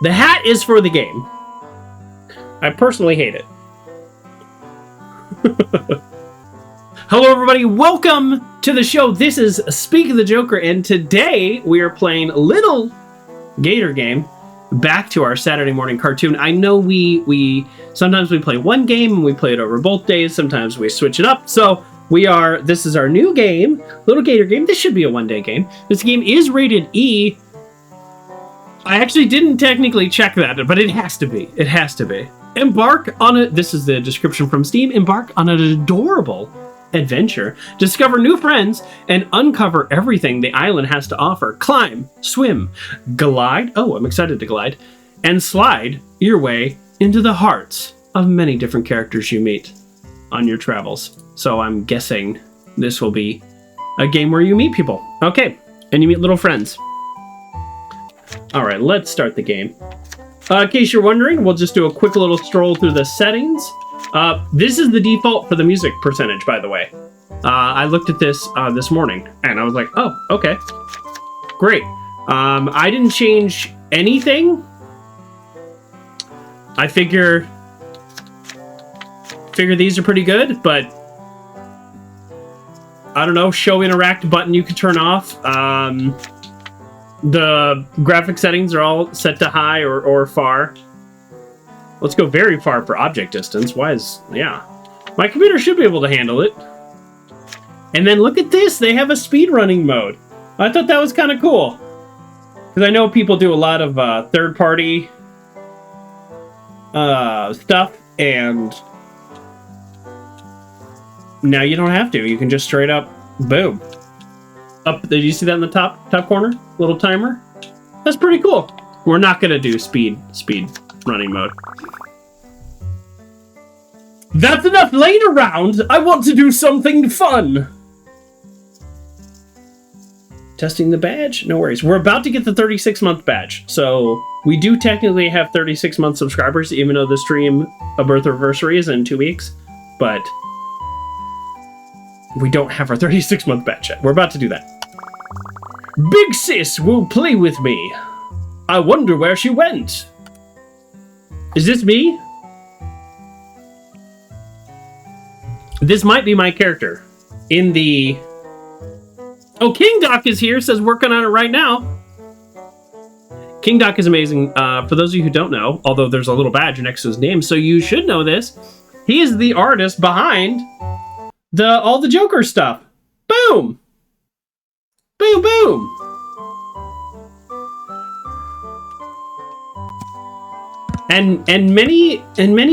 The hat is for the game. I personally hate it. Hello, everybody. Welcome to the show. This is Speak of the Joker, and today we are playing Lil Gator Game. Back to our Saturday morning cartoon. I know we sometimes we play one game and we play it over both days. Sometimes we switch it up. So this is our new game, Lil Gator Game. This should be a one-day game. This game is rated E. I actually didn't technically check that, but it has to be. It has to be. Embark on a, this is the description from Steam, embark on an adorable adventure, discover new friends, and uncover everything the island has to offer. Climb, swim, glide, oh, I'm excited to glide, and slide your way into the hearts of many different characters you meet on your travels. So I'm guessing this will be a game where you meet people. Okay, and you meet little friends. All right, let's start the game. In case you're wondering, we'll just do a quick little stroll through the settings. This is the default for the music percentage, by the way. I looked at this this morning, and I was like, oh, okay. Great. I didn't change anything. I figure these are pretty good, but I don't know, show interact button you can turn off. The graphic settings are all set to high or far. Let's go very far for object distance. Yeah. My computer should be able to handle it. And then look at this. They have a speedrunning mode. I thought that was kind of cool. Because I know people do a lot of third-party stuff. And now you don't have to. You can just straight up, boom. Up, did you see that in the top corner? Little timer? That's pretty cool. We're not going to do speed running mode. That's enough laying around. I want to do something fun. Testing the badge? No worries. We're about to get the 36-month badge. So we do technically have 36-month subscribers, even though the stream a birth anniversary is in 2 weeks. But we don't have our 36-month badge yet. We're about to do that. Big Sis will play with me. I wonder where she went. Is this me? This might be my character. In the... Oh, King Doc is here, says working on it right now. King Doc is amazing. For those of you who don't know, although there's a little badge next to his name, so you should know this. He is the artist behind all the Joker stuff. Boom! Boom, boom! And many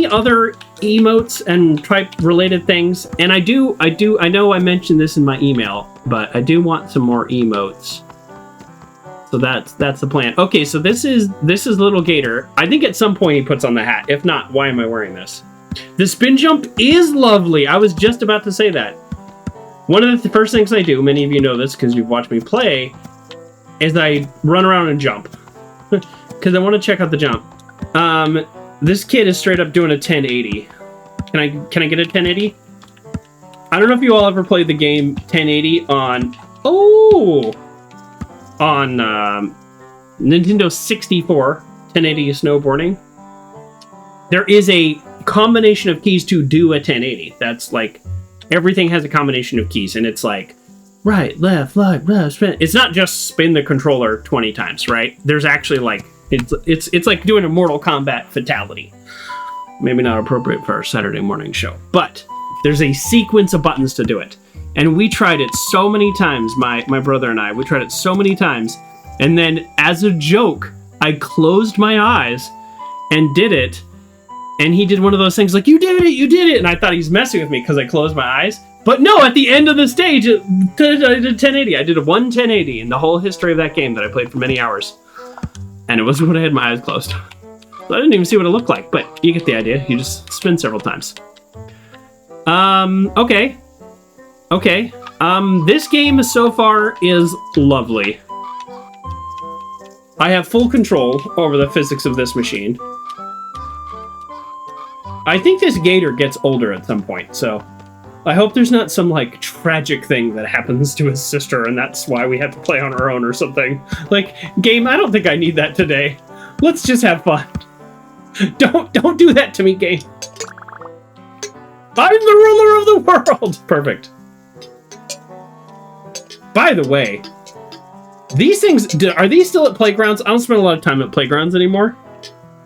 other emotes and type related things. And I know I mentioned this in my email, but I do want some more emotes. So that's the plan. Okay, so this is Lil Gator. I think at some point he puts on the hat. If not, why am I wearing this? The spin jump is lovely. I was just about to say that. One of the first things I do, many of you know this because you've watched me play, is I run around and jump. Because I want to check out the jump. This kid is straight up doing a 1080. Can I get a 1080? I don't know if you all ever played the game 1080 on Nintendo 64, 1080 snowboarding. There is a combination of keys to do a 1080. That's like, everything has a combination of keys, and it's like right, left, spin. It's not just spin the controller 20 times, right? There's actually like, it's like doing a Mortal Kombat fatality. Maybe not appropriate for our Saturday morning show, but there's a sequence of buttons to do it. And we tried it so many times, my brother and I, we tried it so many times. And then as a joke, I closed my eyes and did it. And he did one of those things like, you did it. And I thought he's messing with me because I closed my eyes. But no, at the end of the stage, I did 1080. I did a 1080 in the whole history of that game that I played for many hours. And it was when I had my eyes closed. So I didn't even see what it looked like, but you get the idea. You just spin several times. Okay. This game so far is lovely. I have full control over the physics of this machine. I think this gator gets older at some point, so I hope there's not some, like, tragic thing that happens to his sister, and that's why we have to play on our own or something. Like, game, I don't think I need that today. Let's just have fun. Don't do that to me, game. I'm the ruler of the world. Perfect. By the way, these things, are these still at playgrounds? I don't spend a lot of time at playgrounds anymore.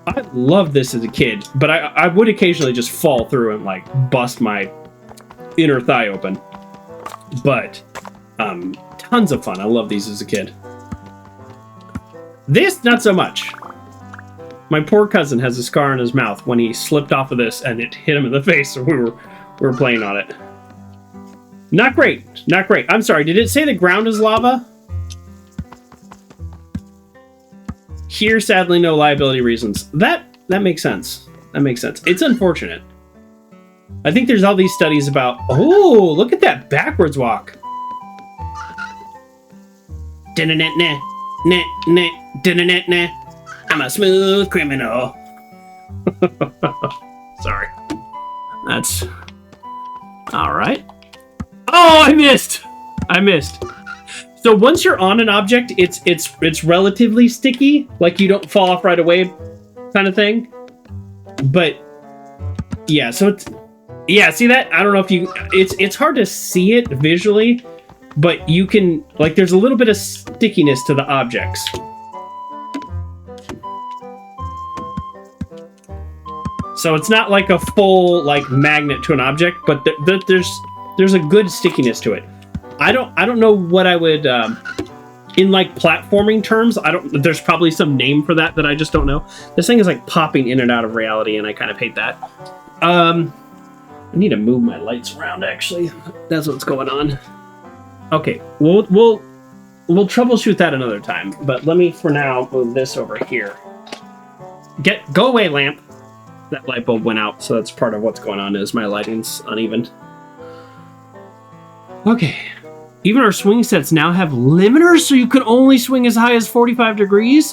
I loved this as a kid, but I would occasionally just fall through and like bust my inner thigh open. But tons of fun. I love these as a kid. This, not so much. My poor cousin has a scar on his mouth when he slipped off of this and it hit him in the face when we were playing on it. Not great. Not great. I'm sorry, did it say the ground is lava? Here, sadly, no liability reasons. That makes sense. That makes sense. It's unfortunate. I think there's all these studies about... Oh, look at that backwards walk. I'm a smooth criminal. Sorry. That's... All right. Oh, I missed. So once you're on an object, it's relatively sticky, like you don't fall off right away, kind of thing. But yeah, so it's see that? I don't know if you it's hard to see it visually, but you can like there's a little bit of stickiness to the objects. So it's not like a full like magnet to an object, but there's a good stickiness to it. I don't know what I would in like platforming terms. There's probably some name for that I just don't know. This thing is like popping in and out of reality, and I kind of hate that. I need to move my lights around. Actually, that's what's going on. Okay, we'll troubleshoot that another time. But let me for now move this over here. Go away, lamp. That light bulb went out, so that's part of what's going on. Is my lighting's uneven. Okay. Even our swing sets now have limiters, so you can only swing as high as 45 degrees?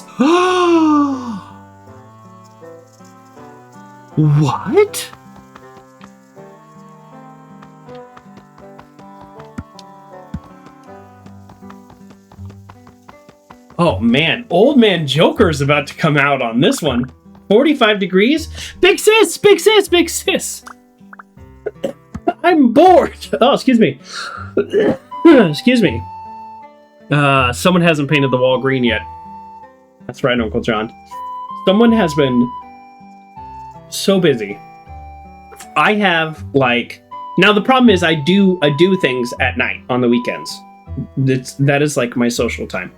What? Oh man, Old Man Joker is about to come out on this one. 45 degrees? Big sis, big sis, big sis. I'm bored. Oh, excuse me. Excuse me. Someone hasn't painted the wall green yet. That's right, Uncle John. Someone has been so busy. I have like now the problem is I do things at night on the weekends. That is like my social time.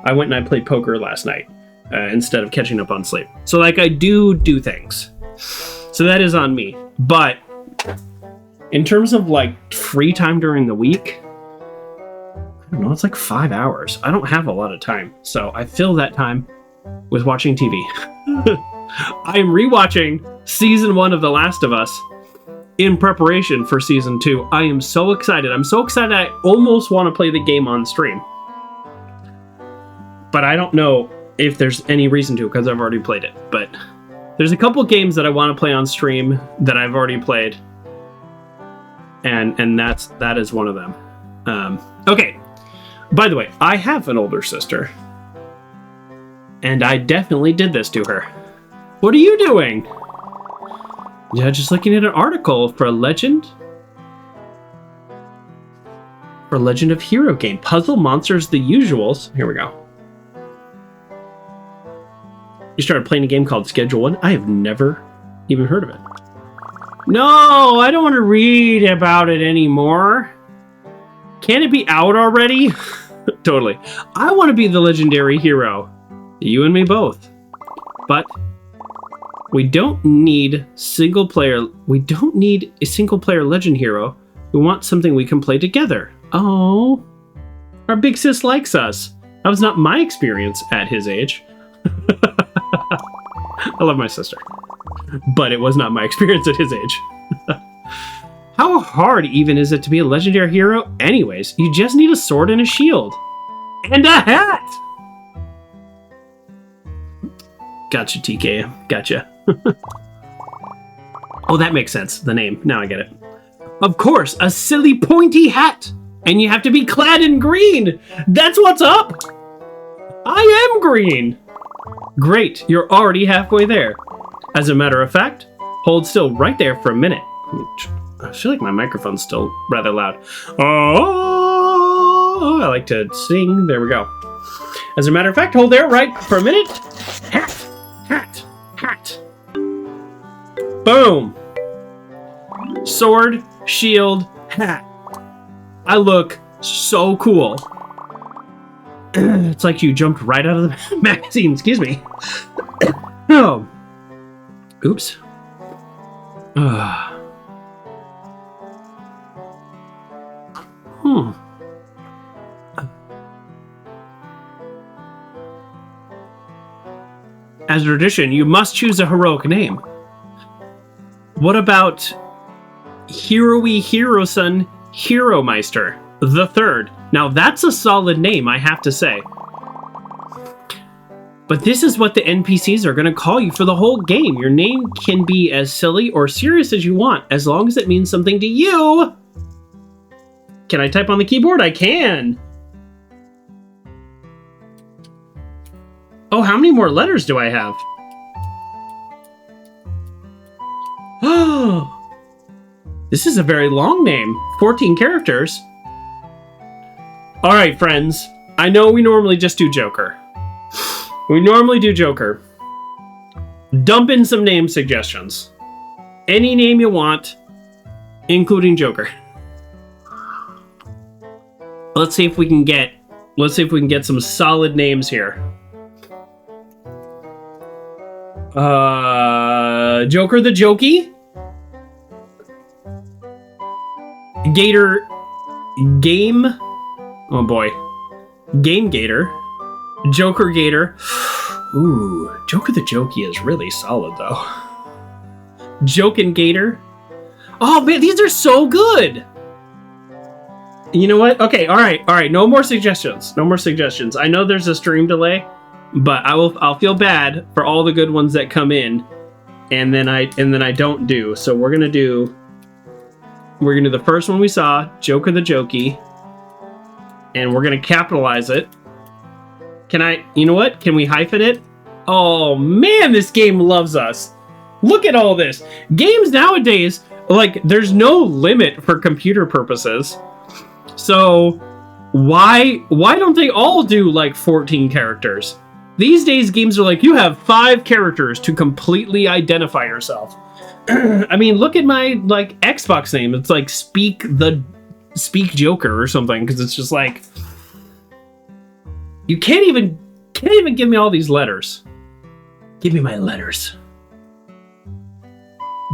I went and I played poker last night instead of catching up on sleep. So like I do things. So that is on me. But in terms of like free time during the week, I don't know, it's like 5 hours. I don't have a lot of time. So I fill that time with watching TV. I am rewatching season 1 of The Last of Us in preparation for season 2. I am so excited. I'm so excited I almost want to play the game on stream. But I don't know if there's any reason to because I've already played it. But there's a couple games that I want to play on stream that I've already played. And that is one of them. Okay. By the way, I have an older sister. And I definitely did this to her. What are you doing? Yeah, just looking at an article for Legend. For Legend of Hero Game. Puzzle Monsters The Usuals. Here we go. You started playing a game called Schedule 1. I have never even heard of it. No, I don't want to read about it anymore. Can it be out already? Totally. I want to be the legendary hero. You and me both. But we don't need single player. We don't need a single player legend hero. We want something we can play together. Oh, our big sis likes us. That was not my experience at his age. I love my sister. But it was not my experience at his age. How hard even is it to be a legendary hero? Anyways, you just need a sword and a shield. And a hat! Gotcha, TK. Gotcha. Oh, that makes sense. The name. Now I get it. Of course, a silly pointy hat. And you have to be clad in green. That's what's up. I am green. Great, you're already halfway there. As a matter of fact, hold still right there for a minute. I feel like my microphone's still rather loud. Oh, I like to sing. There we go. As a matter of fact, hold there right for a minute. Hat, hat, hat. Boom. Sword, shield, hat. I look so cool. It's like you jumped right out of the magazine. Excuse me. Oh. Oops. As a tradition, you must choose a heroic name. What about Hiroi Hiro-san Hero-meister the Third? Now that's a solid name, I have to say. But this is what the NPCs are going to call you for the whole game. Your name can be as silly or serious as you want, as long as it means something to you. Can I type on the keyboard? I can. Oh, how many more letters do I have? Oh, this is a very long name. 14 characters. All right, friends. I know we normally just do Joker. We normally do Joker. Dump in some name suggestions. Any name you want, including Joker. Let's see if we can get some solid names here. Joker the Jokey. Gator Game. Oh boy. Game Gator. Joker Gator. Ooh, Joker the Jokey is really solid though. Jokin' Gator. Oh man, these are so good. You know what? Okay, all right. No more suggestions. I know there's a stream delay, but I'll feel bad for all the good ones that come in, and then I don't do. So we're gonna do the first one we saw, Joker the Jokey, and we're gonna capitalize it. You know what? Can we hyphen it? Oh man, this game loves us. Look at all this. Games nowadays, like, there's no limit for computer purposes. So why don't they all do like 14 characters? These days games are like, you have 5 characters to completely identify yourself. I mean, look at my like Xbox name. It's like Speak Joker or something, because it's just like, you can't even give me all these letters. Give me my letters.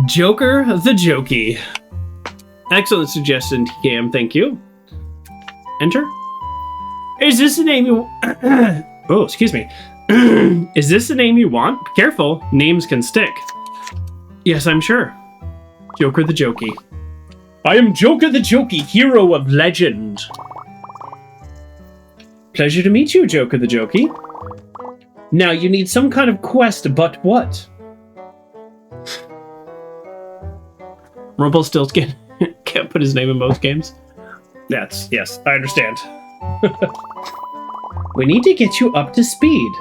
Joker the Jokey. Excellent suggestion, TKM. Thank you. Enter. Is this the name you... Oh, excuse me. Is this the name you want? Be careful. Names can stick. Yes, I'm sure. Joker the Jokey. I am Joker the Jokey, hero of legend. Pleasure to meet you, Joker the Jokey. Now you need some kind of quest, but what? Rumpelstiltskin can't put his name in most games. Yes, I understand. We need to get you up to speed.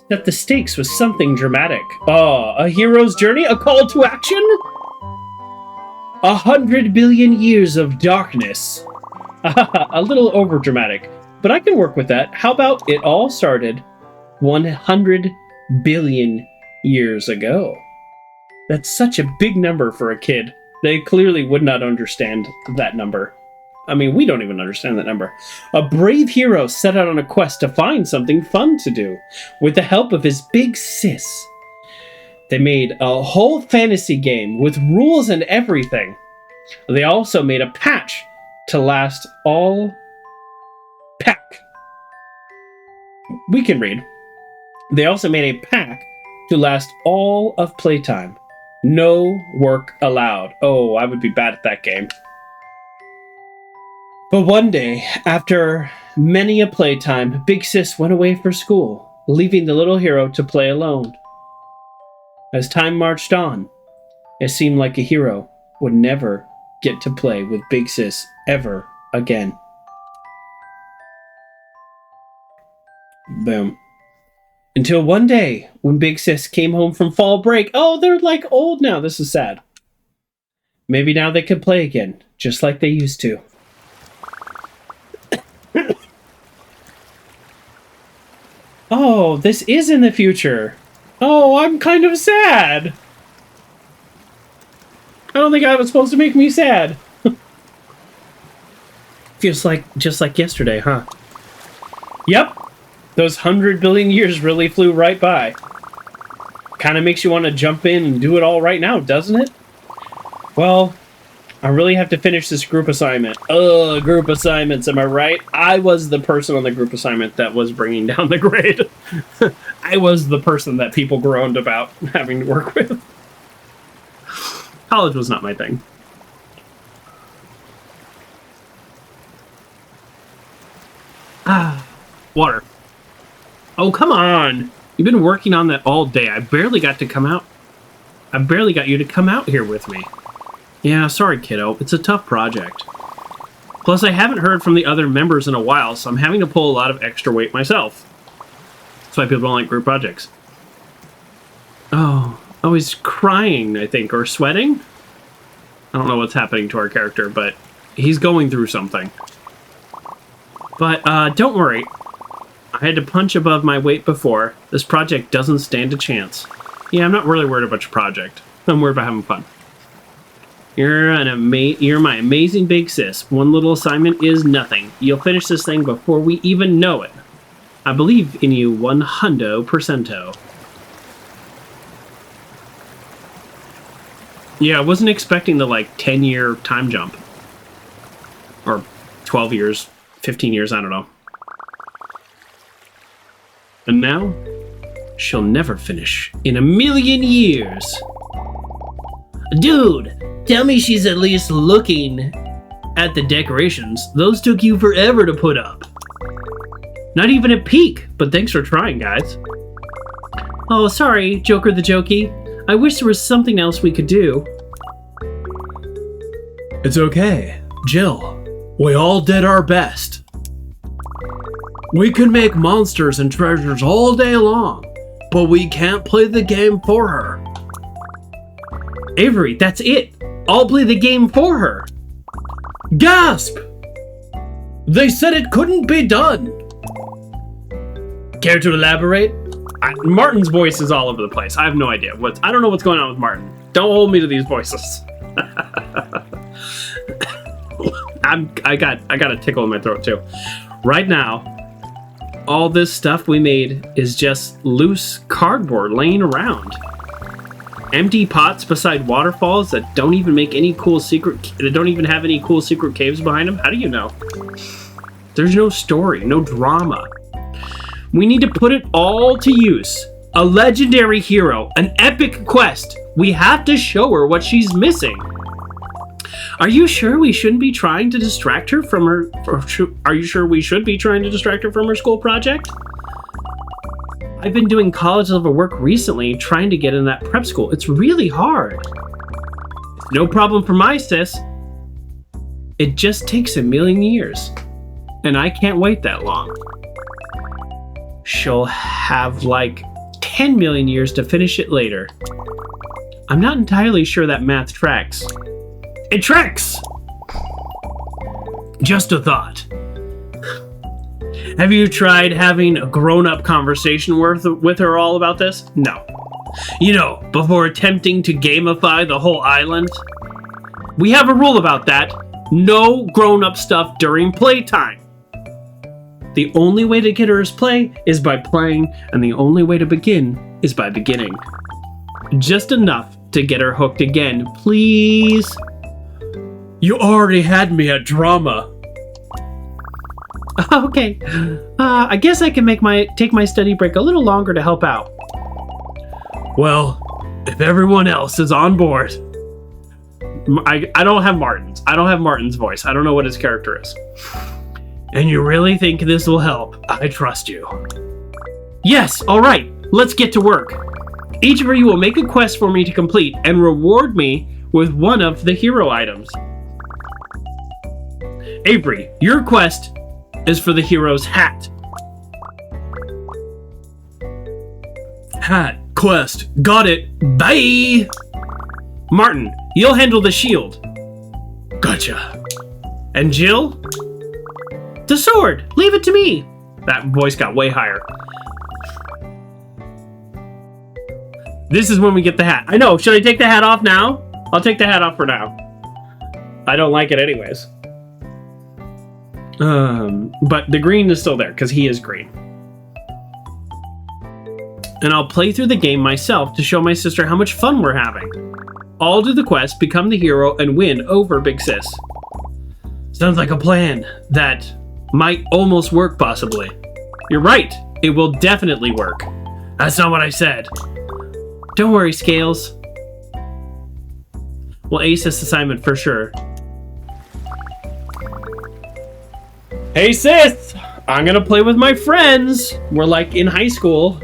Set the stakes with something dramatic. Oh, a hero's journey? A call to action? 100 billion years of darkness. A little over dramatic, but I can work with that. How about it all started 100 billion years ago? That's such a big number for a kid. They clearly would not understand that number. I mean, we don't even understand that number. A brave hero set out on a quest to find something fun to do with the help of his big sis. They made a whole fantasy game with rules and everything. They also made a patch to last all... Pack. We can read. They also made a pack to last all of playtime. No work allowed. Oh, I would be bad at that game. But one day, after many a playtime, Big Sis went away for school, leaving the little hero to play alone. As time marched on, it seemed like a hero would never get to play with Big Sis ever again. Boom. Until one day, when Big Sis came home from fall break. Oh, they're like old now. This is sad. Maybe now they could play again, just like they used to. Oh, this is in the future. Oh, I'm kind of sad. I don't think I was supposed to make me sad. Feels like just like yesterday, huh? Yep. Those 100 billion years really flew right by. Kind of makes you want to jump in and do it all right now, doesn't it? Well, I really have to finish this group assignment. Ugh, group assignments, am I right? I was the person on the group assignment that was bringing down the grade. I was the person that people groaned about having to work with. College was not my thing. Ah, water. Oh, come on. You've been working on that all day. I barely got to come out. I barely got you to come out here with me. Yeah, sorry, kiddo. It's a tough project. Plus, I haven't heard from the other members in a while, so I'm having to pull a lot of extra weight myself. That's why people don't like group projects. Oh, he's crying, I think, or sweating? I don't know what's happening to our character, but he's going through something. But, don't worry. I had to punch above my weight before. This project doesn't stand a chance. Yeah, I'm not really worried about your project. I'm worried about having fun. You're my amazing big sis. One little assignment is nothing. You'll finish this thing before we even know it. I believe in you 100%. Yeah, I wasn't expecting the, 10-year time jump. Or 12 years, 15 years, I don't know. And now, she'll never finish in a million years. Dude, tell me she's at least looking at the decorations. Those took you forever to put up. Not even a peek, but thanks for trying, guys. Oh, sorry, Joker the Jokey. I wish there was something else we could do. It's okay, Jill. We all did our best. We can make monsters and treasures all day long, but we can't play the game for her. Avery, that's it. I'll play the game for her. Gasp! They said it couldn't be done. Care to elaborate? Martin's voice is all over the place. I have no idea. I don't know what's going on with Martin. Don't hold me to these voices. I got a tickle in my throat too. Right now, all this stuff we made is just loose cardboard laying around. Empty pots beside waterfalls that don't even have any cool secret caves behind them. How do you know? There's no story, no drama. We need to put it all to use. A legendary hero, an epic quest. We have to show her what she's missing. Are you sure we shouldn't be trying to distract her from her... Are you sure we should be trying to distract her from her school project? I've been doing college level work recently, trying to get in that prep school. It's really hard. No problem for my sis. It just takes a million years. And I can't wait that long. She'll have 10 million years to finish it later. I'm not entirely sure that math tracks. It tracks! Just a thought. Have you tried having a grown-up conversation with her all about this? No. Before attempting to gamify the whole island? We have a rule about that. No grown-up stuff during playtime. The only way to get her to play is by playing, and the only way to begin is by beginning. Just enough to get her hooked again, please. You already had me at drama. Okay. I guess I can take my study break a little longer to help out. Well, if everyone else is on board. I don't have Martin's. I don't have Martin's voice. I don't know what his character is. And you really think this will help? I trust you. Yes, all right. Let's get to work. Each of you will make a quest for me to complete and reward me with one of the hero items. Avery, your quest is for the hero's hat. Hat, quest, got it, bye! Martin, you'll handle the shield. Gotcha. And Jill? The sword, leave it to me. That voice got way higher. This is when we get the hat. I know, should I take the hat off now? I'll take the hat off for now. I don't like it anyways. But the green is still there, because he is green. And I'll play through the game myself to show my sister how much fun we're having. I'll do the quest, become the hero, and win over Big Sis. Sounds like a plan that might almost work, possibly. You're right, it will definitely work. That's not what I said. Don't worry, Scales. We'll ace this assignment for sure. Hey sis! I'm gonna play with my friends. We're like in high school.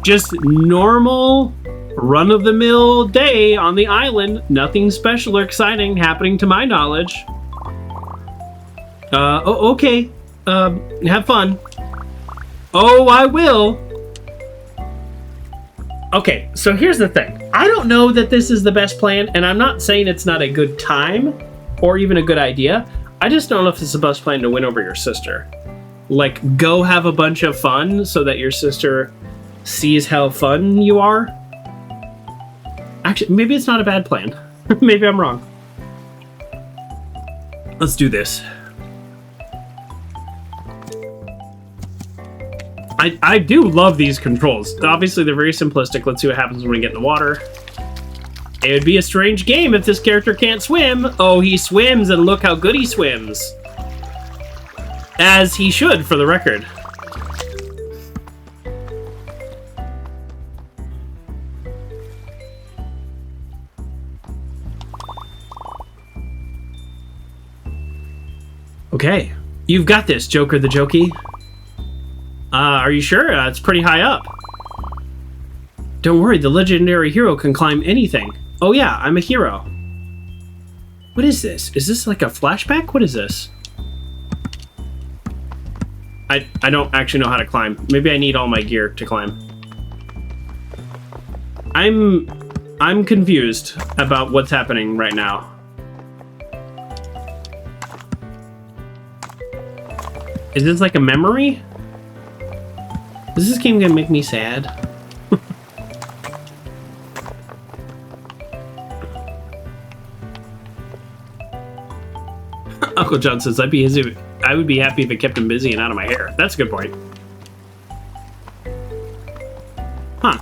Just normal, run-of-the-mill day on the island. Nothing special or exciting happening to my knowledge. Okay. Have fun. Oh, I will. Okay, so here's the thing. I don't know that this is the best plan, and I'm not saying it's not a good time or even a good idea. I just don't know if it's the best plan to win over your sister. Like, go have a bunch of fun so that your sister sees how fun you are. Actually, maybe it's not a bad plan. Maybe I'm wrong. Let's do this. I do love these controls. Obviously, they're very simplistic. Let's see what happens when we get in the water. It would be a strange game if this character can't swim. Oh, he swims, and look how good he swims. As he should, for the record. Okay, you've got this, Joker the Jokey. Are you sure? It's pretty high up. Don't worry, the legendary hero can climb anything. Oh yeah, I'm a hero. What is this? Is this like a flashback? What is this? I don't actually know how to climb. Maybe I need all my gear to climb. I'm confused about what's happening right now. Is this like a memory? Is this game gonna make me sad? Uncle John says, I would be happy if it kept him busy and out of my hair. That's a good point. Huh.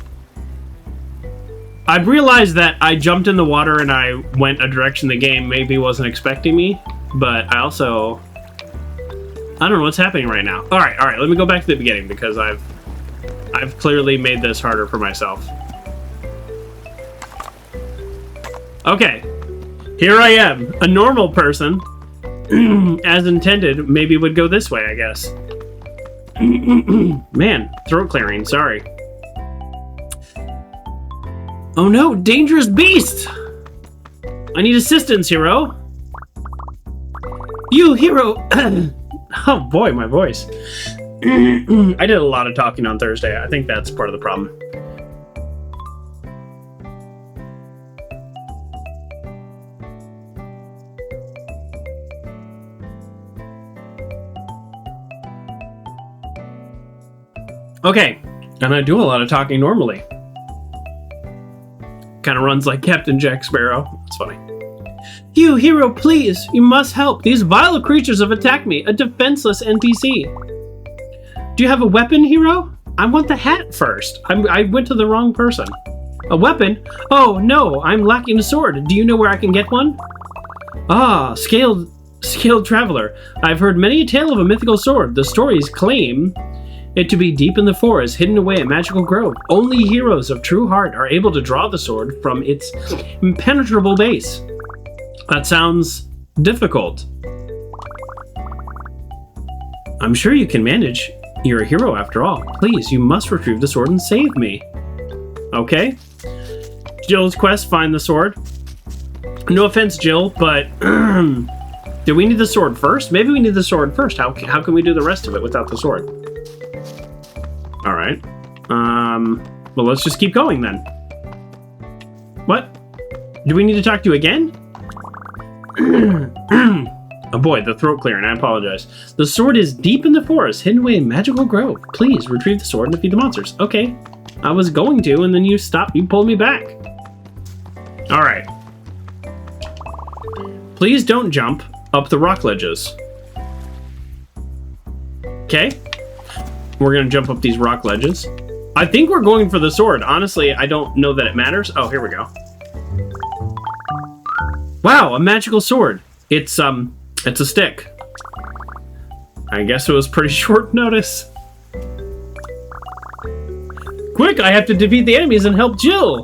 I've realized that I jumped in the water and I went a direction the game maybe wasn't expecting me, but I also... I don't know what's happening right now. All right, let me go back to the beginning because I've clearly made this harder for myself. Okay, here I am, a normal person, as intended, maybe would go this way, I guess. Man, throat clearing, sorry. Oh no, dangerous beast! I need assistance, hero. You, hero! Oh boy, my voice. I did a lot of talking on Thursday. I think that's part of the problem. Okay, and I do a lot of talking normally. Kind of runs like Captain Jack Sparrow. It's funny. You, hero, please! You must help! These vile creatures have attacked me, a defenseless NPC. Do you have a weapon, hero? I want the hat first. I went to the wrong person. A weapon? Oh, no, I'm lacking a sword. Do you know where I can get one? Ah, scaled traveler. I've heard many a tale of a mythical sword. The stories claim it to be deep in the forest, hidden away in a magical grove. Only heroes of true heart are able to draw the sword from its impenetrable base. That sounds difficult. I'm sure you can manage. You're a hero after all. Please, you must retrieve the sword and save me. Okay. Jill's quest, find the sword. No offense, Jill, but do we need the sword first? Maybe we need the sword first. How can we do the rest of it without the sword? All right. Well, let's just keep going then. What? Do we need to talk to you again? Oh boy, the throat clearing, I apologize. The sword is deep in the forest, hidden away in magical grove. Please retrieve the sword and defeat the monsters. Okay, I was going to, and then you stopped, you pulled me back. All right. Please don't jump up the rock ledges. Okay. We're gonna jump up these rock ledges. I think we're going for the sword. Honestly, I don't know that it matters. Oh, here we go. Wow, a magical sword. It's a stick. I guess it was pretty short notice. Quick, I have to defeat the enemies and help Jill.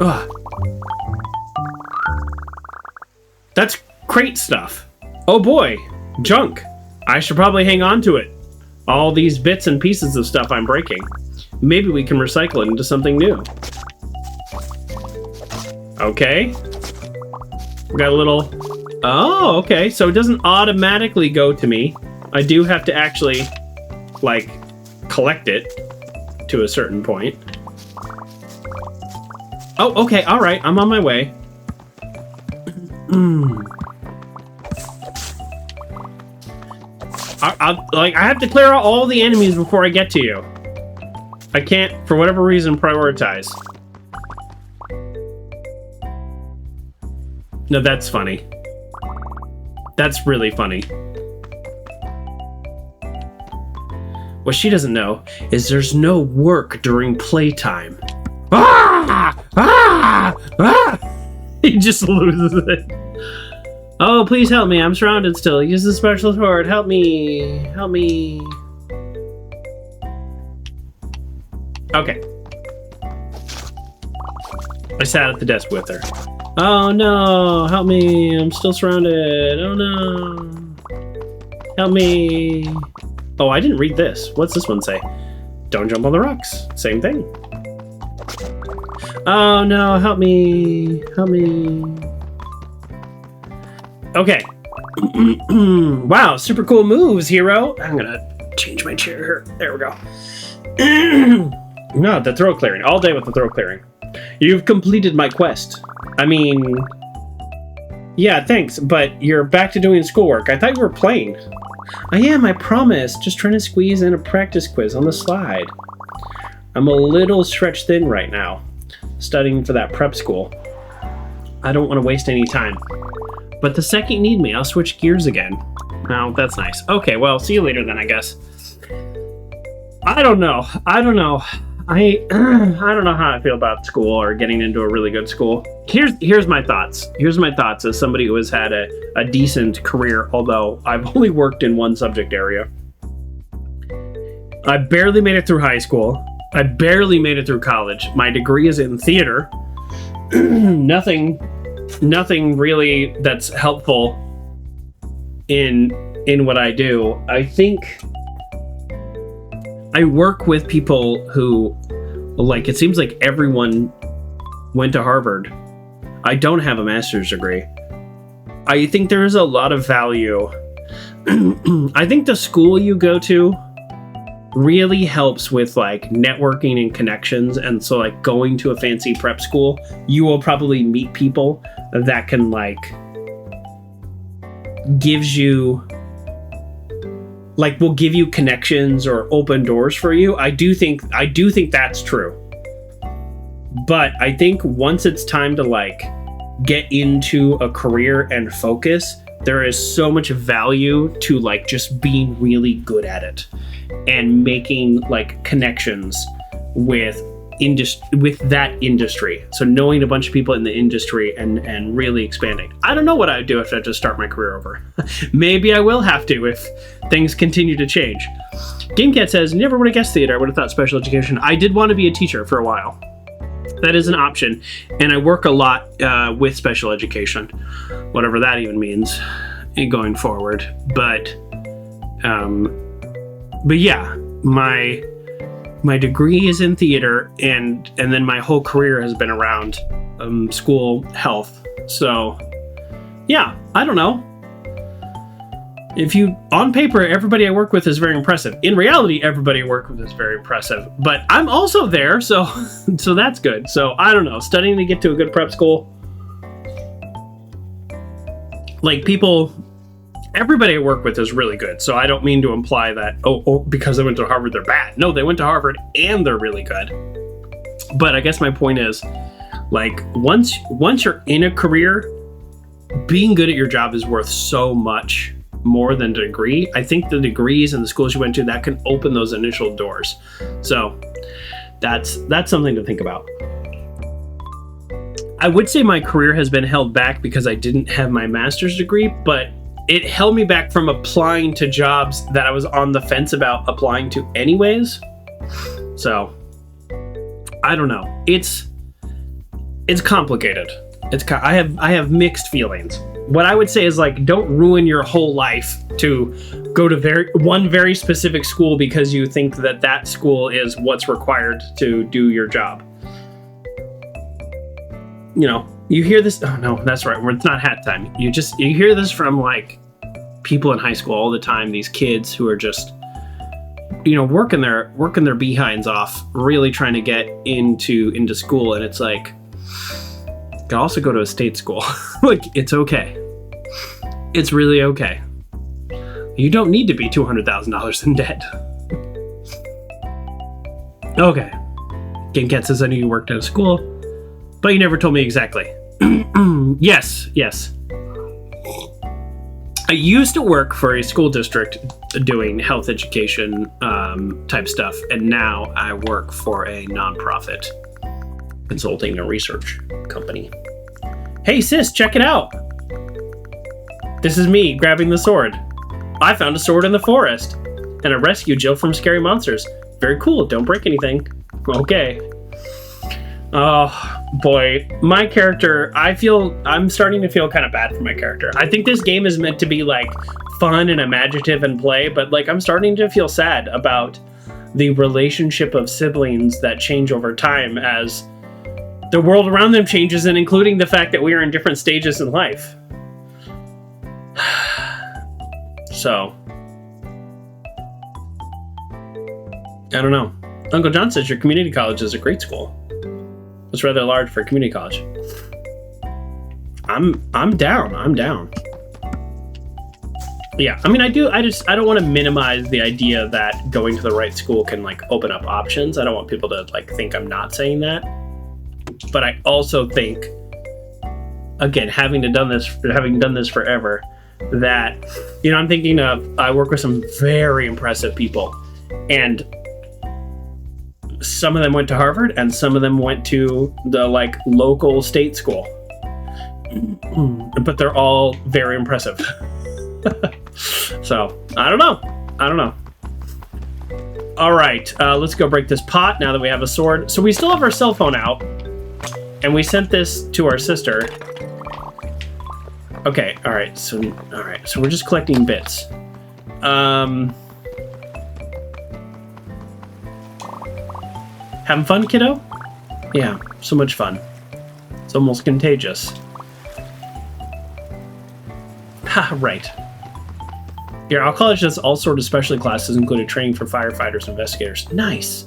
Ugh. That's crate stuff. Oh boy, junk. I should probably hang on to it. All these bits and pieces of stuff I'm breaking. Maybe we can recycle it into something new. Okay. We got a little... Oh, okay. So it doesn't automatically go to me. I do have to actually, like, collect it to a certain point. Oh, okay. All right. I'm on my way. I have to clear out all the enemies before I get to you. I can't, for whatever reason, prioritize. No, that's funny. That's really funny. What she doesn't know is there's no work during playtime. Ah! Ah! Ah! He just loses it. Oh, please help me. I'm surrounded still. Use the special sword. Help me. Help me. Okay. I sat at the desk with her. Oh no, help me. I'm still surrounded. Oh no. Help me. Oh, I didn't read this. What's this one say? Don't jump on the rocks. Same thing. Oh no, help me. Help me. Okay. Wow, super cool moves, hero. I'm gonna change my chair here. There we go. No, the throat clearing. All day with the throat clearing. You've completed my quest. I mean... Yeah, thanks, but you're back to doing schoolwork. I thought you were playing. I am, I promise. Just trying to squeeze in a practice quiz on the slide. I'm a little stretched thin right now, studying for that prep school. I don't want to waste any time. But the second you need me, I'll switch gears again. Oh, that's nice. Okay, well, see you later then, I guess. I don't know. I don't know how I feel about school or getting into a really good school. Here's my thoughts. Here's my thoughts as somebody who has had a decent career, although I've only worked in one subject area. I barely made it through high school. I barely made it through college. My degree is in theater. Nothing really that's helpful in what I do. I think I work with people who, like, it seems like everyone went to Harvard. I don't have a master's degree. I think there's a lot of value. I think the school you go to really helps with, like, networking and connections. And so, like, going to a fancy prep school, you will probably meet people that can, like, will give you connections or open doors for you. I do think that's true. But I think once it's time to, like, get into a career and focus, there is so much value to, like, just being really good at it and making, like, connections with that industry. So knowing a bunch of people in the industry and really expanding. I don't know what I would do if I just start my career over. Maybe I will have to if things continue to change. GameCat says, never would have guessed theater. I would have thought special education. I did want to be a teacher for a while. That is an option. And I work a lot with special education, whatever that even means going forward. But yeah, my degree is in theater, and then my whole career has been around school health. So, yeah, I don't know. If you, on paper, everybody I work with is very impressive. In reality, everybody I work with is very impressive. But I'm also there, so so that's good. So I don't know, studying to get to a good prep school. Like everybody I work with is really good. So I don't mean to imply that, oh, because they went to Harvard, they're bad. No, they went to Harvard and they're really good. But I guess my point is, like, once you're in a career, being good at your job is worth so much more than a degree. I think the degrees and the schools you went to, that can open those initial doors. So that's something to think about. I would say my career has been held back because I didn't have my master's degree, but it held me back from applying to jobs that I was on the fence about applying to anyways. So I don't know. It's complicated. I have mixed feelings. What I would say is, like, don't ruin your whole life to go to one very specific school because you think that school is what's required to do your job. You know, you hear this. Oh no, that's right. It's not hat time. You hear this from, like, people in high school all the time. These kids who are just, you know, working their behinds off, really trying to get into school, and it's like, you can also go to a state school. Like, it's okay. It's really okay. You don't need to be $200,000 in debt. Okay. Genket says, I knew you worked at a school, but you never told me exactly. Yes. I used to work for a school district doing health education type stuff, and now I work for a nonprofit consulting and research company. Hey sis, check it out. This is me grabbing the sword. I found a sword in the forest, and I rescued Jill from scary monsters. Very cool, don't break anything. Okay. Oh boy, my character, I'm starting to feel kind of bad for my character. I think this game is meant to be, like, fun and imaginative and play, but, like, I'm starting to feel sad about the relationship of siblings that change over time as the world around them changes, and including the fact that we are in different stages in life. So, I don't know. Uncle John says your community college is a great school. It's rather large for a community college. I'm down. Yeah, I mean, I don't want to minimize the idea that going to the right school can, like, open up options. I don't want people to, like, think I'm not saying that. But I also think, again, having done this forever, that, you know, I'm thinking of, I work with some very impressive people, and some of them went to Harvard and some of them went to the, like, local state school, but they're all very impressive. So I don't know. All right, let's go break this pot now that we have a sword. So we still have our cell phone out, and we sent this to our sister. Okay, all right, so we're just collecting bits. Having fun, kiddo? Yeah, so much fun. It's almost contagious. Ha, right. Yeah, our college does all sorts of specialty classes, including training for firefighters and investigators. Nice.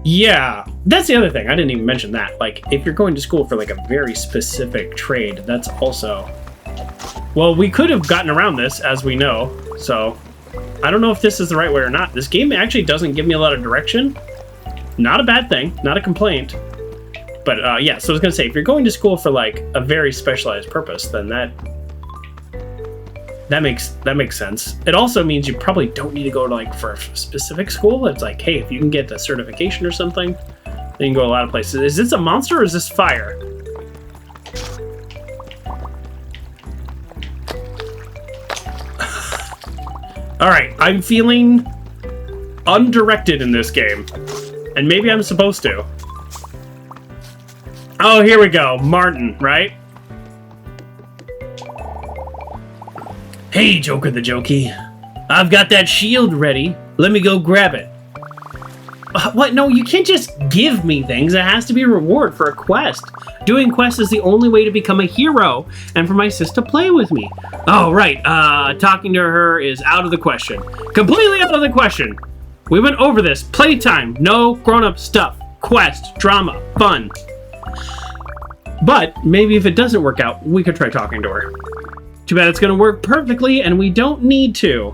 Yeah, that's the other thing. I didn't even mention that. Like, if you're going to school for, like, a very specific trade, that's also... Well, we could have gotten around this, as we know, so... I don't know if this is the right way or not. This game actually doesn't give me a lot of direction. Not a bad thing, not a complaint. But, yeah, so I was going to say, if you're going to school for, like, a very specialized purpose, then that makes sense. It also means you probably don't need to go to, like, for a specific school. It's like, hey, if you can get a certification or something, then you can go a lot of places. Is this a monster or is this fire? All right, I'm feeling undirected in this game, and maybe I'm supposed to. Oh, here we go, Martin, right? Hey, Joker the Jokey. I've got that shield ready. Let me go grab it. What? No, you can't just give me things. It has to be a reward for a quest. Doing quests is the only way to become a hero and for my sis to play with me. Oh, right. Talking to her is out of the question. Completely out of the question. We went over this. Playtime. No grown-up stuff. Quest. Drama. Fun. But maybe if it doesn't work out, we could try talking to her. Too bad it's going to work perfectly and we don't need to.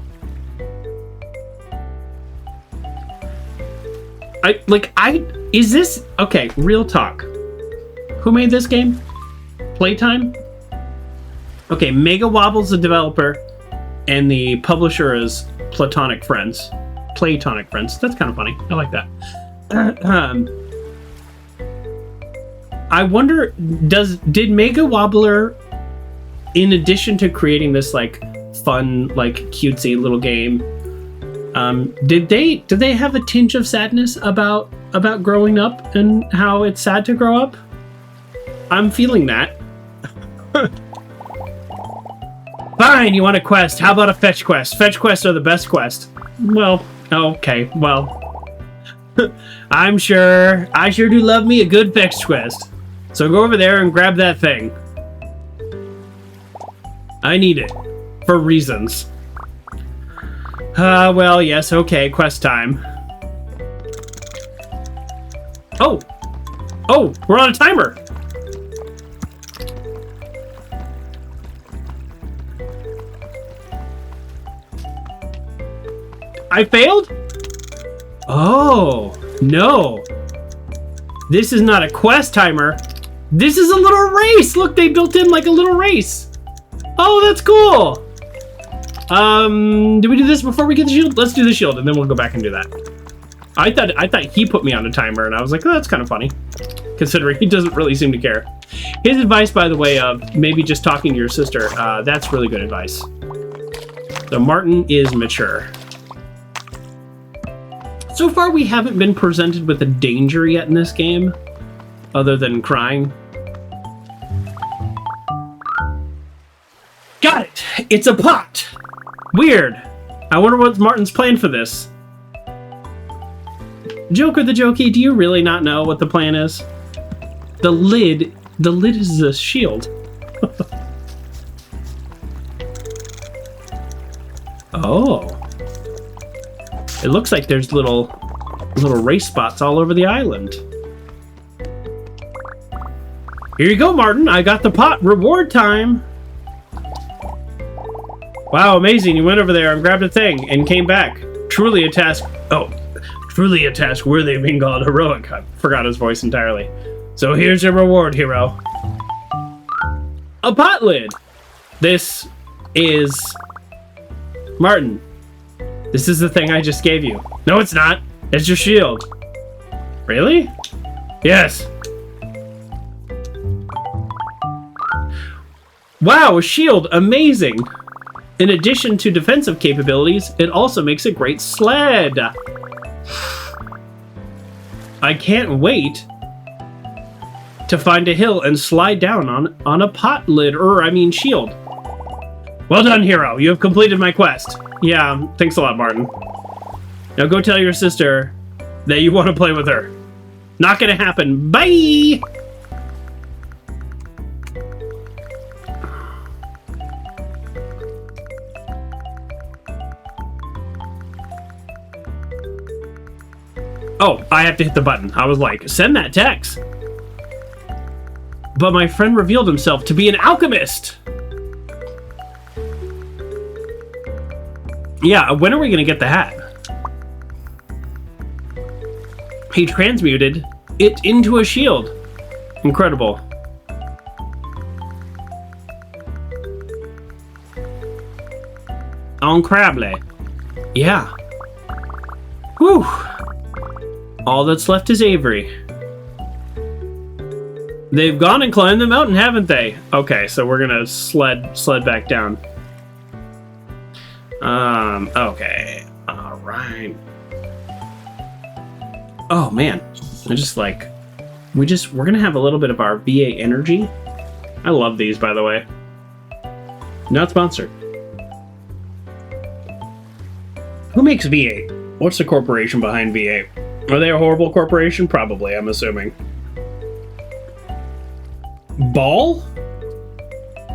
Is this... Okay, real talk. Who made this game? Playtime? Okay, Mega Wobble's the developer, and the publisher is Platonic Friends. Platonic Friends. That's kind of funny. I like that. I wonder, did Mega Wobbler, in addition to creating this, like, fun, like, cutesy little game, did they have a tinge of sadness about growing up and how it's sad to grow up? I'm feeling that. Fine, you want a quest. How about a fetch quest? Fetch quests are the best quest. Well, okay, well. I sure do love me a good fetch quest. So go over there and grab that thing. I need it. For reasons. Well, yes, okay, quest time. Oh! Oh, we're on a timer! I failed? Oh, no. This is not a quest timer. This is a little race! Look, they built in like a little race. Oh, that's cool! Do we do this before we get the shield? Let's do the shield, and then we'll go back and do that. I thought he put me on a timer, and I was like, oh, that's kind of funny. Considering he doesn't really seem to care. His advice, by the way, of maybe just talking to your sister, that's really good advice. So Martin is mature. So far, we haven't been presented with a danger yet in this game, other than crying. Got it! It's a pot! Weird. I wonder what Martin's plan for this. Joker the Jokey, do you really not know what the plan is? The lid is a shield. Oh. It looks like there's little race spots all over the island. Here you go, Martin. I got the pot. Reward time. Wow, amazing. You went over there and grabbed a thing and came back. Truly a task. Oh, truly a task worthy of being called heroic. I forgot his voice entirely. So here's your reward, hero. A pot lid. This is... Martin. This is the thing I just gave you. No, it's not. It's your shield. Really? Yes. Wow, a shield. Amazing. In addition to defensive capabilities, it also makes a great sled. I can't wait to find a hill and slide down on a pot lid, shield. Well done, hero. You have completed my quest. Yeah, thanks a lot, Martin. Now go tell your sister that you want to play with her. Not gonna happen. Bye! Oh, I have to hit the button. I was like, send that text. But my friend revealed himself to be an alchemist. Yeah, when are we gonna get the hat? He transmuted it into a shield. Incredible. Incredible. Yeah. Whew. All that's left is Avery. They've gone and climbed the mountain, haven't they? Okay, so we're gonna sled back down. Okay. Alright. Oh man. I just like we're gonna have a little bit of our VA energy. I love these, by the way. Not sponsored. Who makes VA? What's the corporation behind VA? Are they a horrible corporation? Probably, I'm assuming. Ball?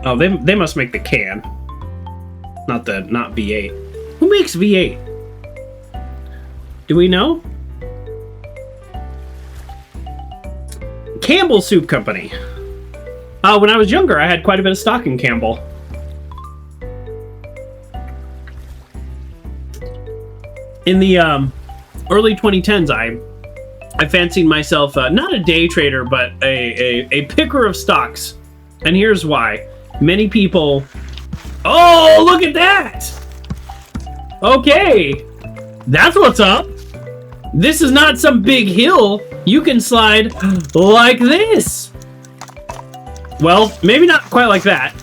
Oh, they must make the can. Not V8. Who makes V8? Do we know? Campbell Soup Company. When I was younger, I had quite a bit of stock in Campbell. In the early 2010s, I fancied myself not a day trader, but a picker of stocks. And here's why. Many people... Oh, look at that! Okay, that's what's up. This is not some big hill. You can slide like this. Well, maybe not quite like that.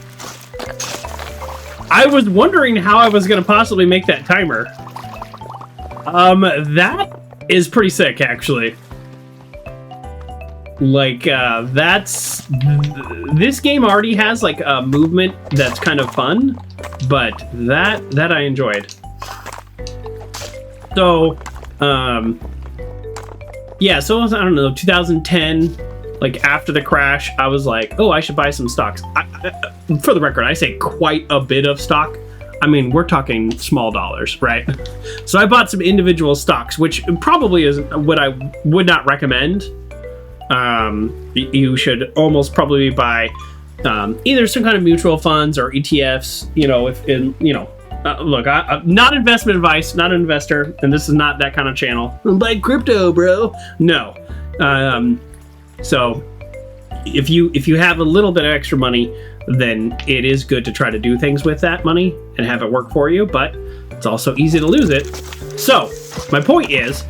I was wondering how I was going to possibly make that timer. That is pretty sick, actually. Like, this game already has, like, a movement that's kind of fun, but that I enjoyed. So, yeah, so I don't know, 2010, like, after the crash, I was like, oh, I should buy some stocks. For the record, I say quite a bit of stock. I mean, we're talking small dollars, right? So I bought some individual stocks, which probably is what I would not recommend. You should almost probably buy either some kind of mutual funds or ETFs. You know, look, I'm not investment advice, not an investor, and this is not that kind of channel. Buy crypto, bro. No. So if you have a little bit of extra money, then it is good to try to do things with that money and have it work for you, but it's also easy to lose it. So my point is,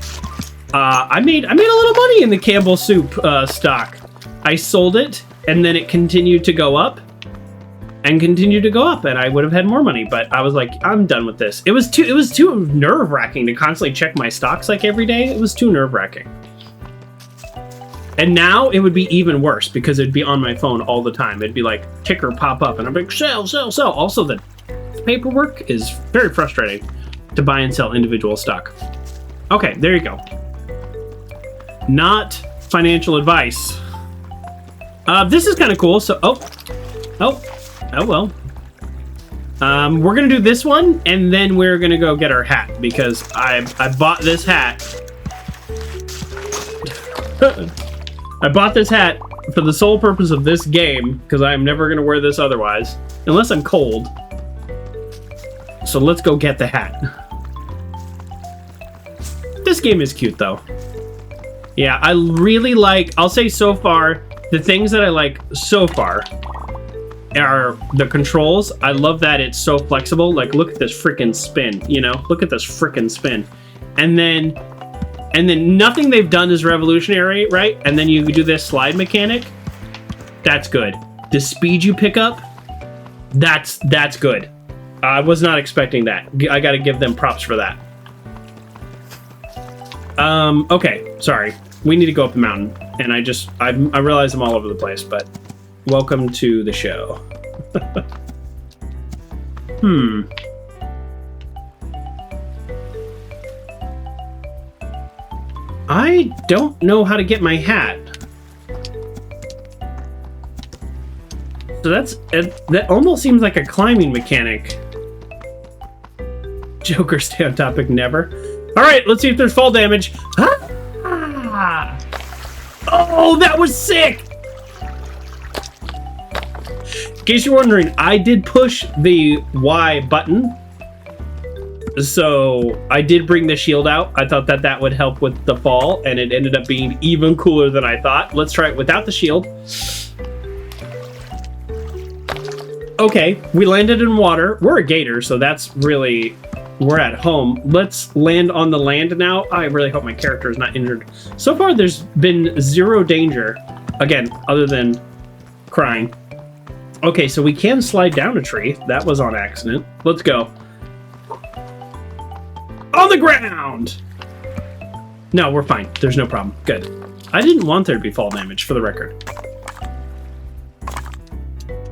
I made a little money in the Campbell Soup stock. I sold it, and then it continued to go up, and I would have had more money, but I was like, I'm done with this. It was too nerve-wracking to constantly check my stocks like every day. It was too nerve-wracking. And now it would be even worse because it'd be on my phone all the time. It'd be like ticker pop up, and I'm like, sell, sell, sell. Also, the paperwork is very frustrating to buy and sell individual stock. Okay, there you go. Not financial advice. This is kind of cool. So, oh well. We're gonna do this one, and then we're gonna go get our hat because I bought this hat. I bought this hat for the sole purpose of this game because I'm never gonna wear this otherwise, unless I'm cold. So let's go get the hat. This game is cute though. Yeah, I really like, I'll say so far, the things that I like so far are the controls. I love that it's so flexible. Like, look at this freaking spin, you know? Look at this freaking spin. And then nothing they've done is revolutionary, right? And then you do this slide mechanic. That's good. The speed you pick up, that's good. I was not expecting that. I gotta give them props for that. Okay, sorry. We need to go up the mountain. And I realize I'm all over the place, but welcome to the show. I don't know how to get my hat. So that almost seems like a climbing mechanic. Joker, stay on topic, never. All right, let's see if there's fall damage. Ah! Oh, that was sick! In case you're wondering, I did push the Y button. So I did bring the shield out. I thought that would help with the fall, and it ended up being even cooler than I thought. Let's try it without the shield. Okay, we landed in water. We're a gator, so that's really... We're at home. Let's land on the land now. I really hope my character is not injured. So far, there's been zero danger. Again, other than crying. Okay, so we can slide down a tree. That was on accident. Let's go. On the ground! No, we're fine. There's no problem. Good. I didn't want there to be fall damage, for the record.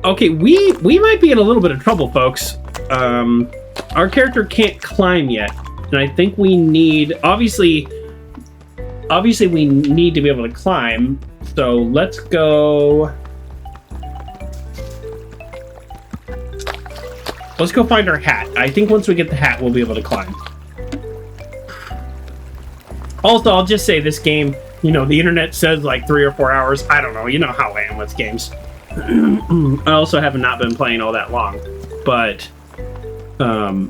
Okay, we might be in a little bit of trouble, folks. Our character can't climb yet, and I think we need... Obviously, obviously we need to be able to climb. So let's go. Let's go find our hat. I think once we get the hat, we'll be able to climb. Also, I'll just say this game, you know, the internet says like 3 or 4 hours. I don't know. You know how I am with games. I also have not been playing all that long. But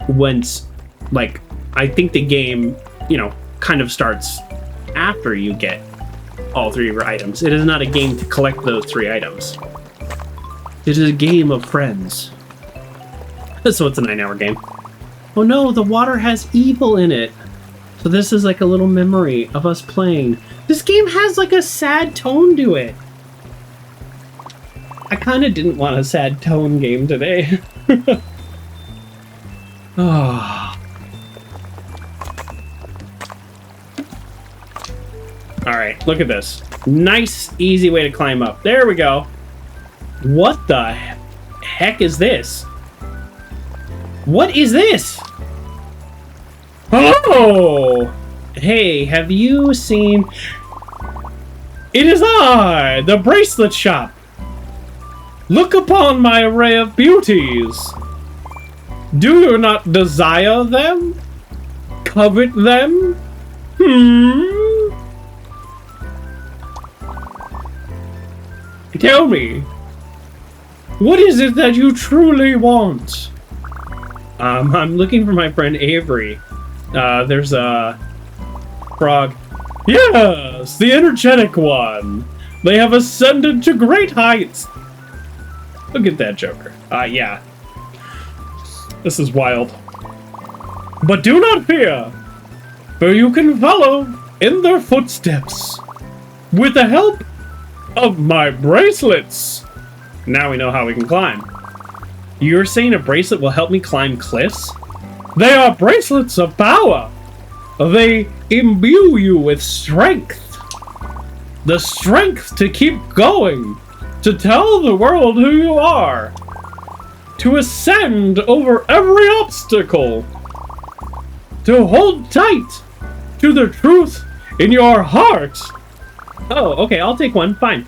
once, like, I think the game, you know, kind of starts after you get all 3 of your items. It is not a game to collect those 3 items. It is a game of friends. So it's a 9-hour game. Oh no, the water has evil in it. So this is like a little memory of us playing. This game has like a sad tone to it. I kind of didn't want a sad tone game today. Oh. Alright, look at this. Nice, easy way to climb up. There we go. What the heck is this? What is this? Oh! Hey, have you seen... It is I, the bracelet shop. Look upon my array of beauties. Do you not desire them? Covet them? Tell me, what is it that you truly want? I'm looking for my friend Avery. There's a frog. Yes, the energetic one. They have ascended to great heights. Look at that Joker. Yeah. This is wild. But do not fear, for you can follow in their footsteps with the help of my bracelets. Now we know how we can climb. You're saying a bracelet will help me climb cliffs? They are bracelets of power. They imbue you with strength. The strength to keep going, to tell the world who you are, to ascend over every obstacle, to hold tight to the truth in your heart. Oh, okay, I'll take one, fine.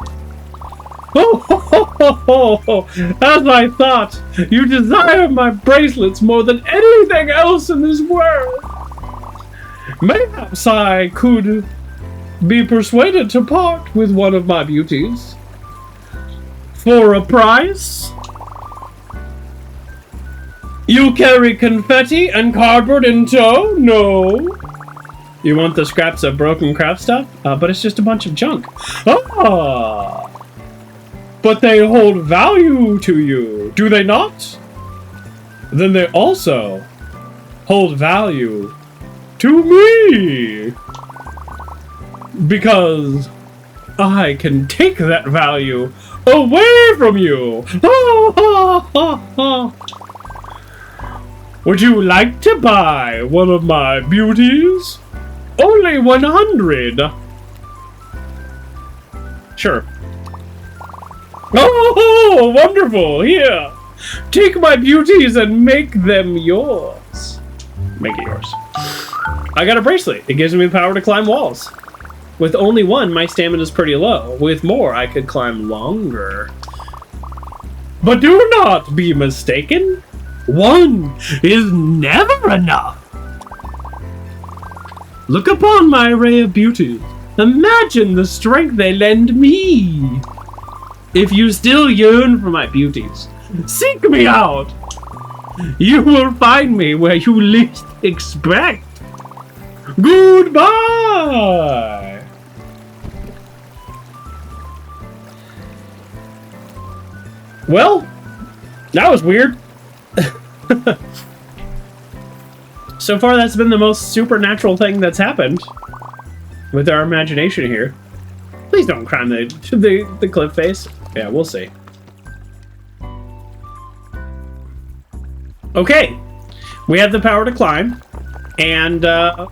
Oh, as I thought, you desire my bracelets more than anything else in this world. Mayhaps I could be persuaded to part with one of my beauties. For a price? You carry confetti and cardboard in tow? No. You want the scraps of broken craft stuff? But it's just a bunch of junk. Ah! But they hold value to you, do they not? Then they also hold value to me. Because I can take that value away from you. Would you like to buy one of my beauties? Only 100. Sure. Oh, wonderful! Here, take my beauties and make them yours. Make it yours. I got a bracelet. It gives me the power to climb walls. With only one, my stamina is pretty low. With more, I could climb longer. But do not be mistaken. One is never enough. Look upon my array of beauties. Imagine the strength they lend me. If you still yearn for my beauties, seek me out. You will find me where you least expect. Goodbye. Well, that was weird. So far, that's been the most supernatural thing that's happened with our imagination here. Please don't climb the cliff face. Yeah, we'll see. Okay, we have the power to climb, and oh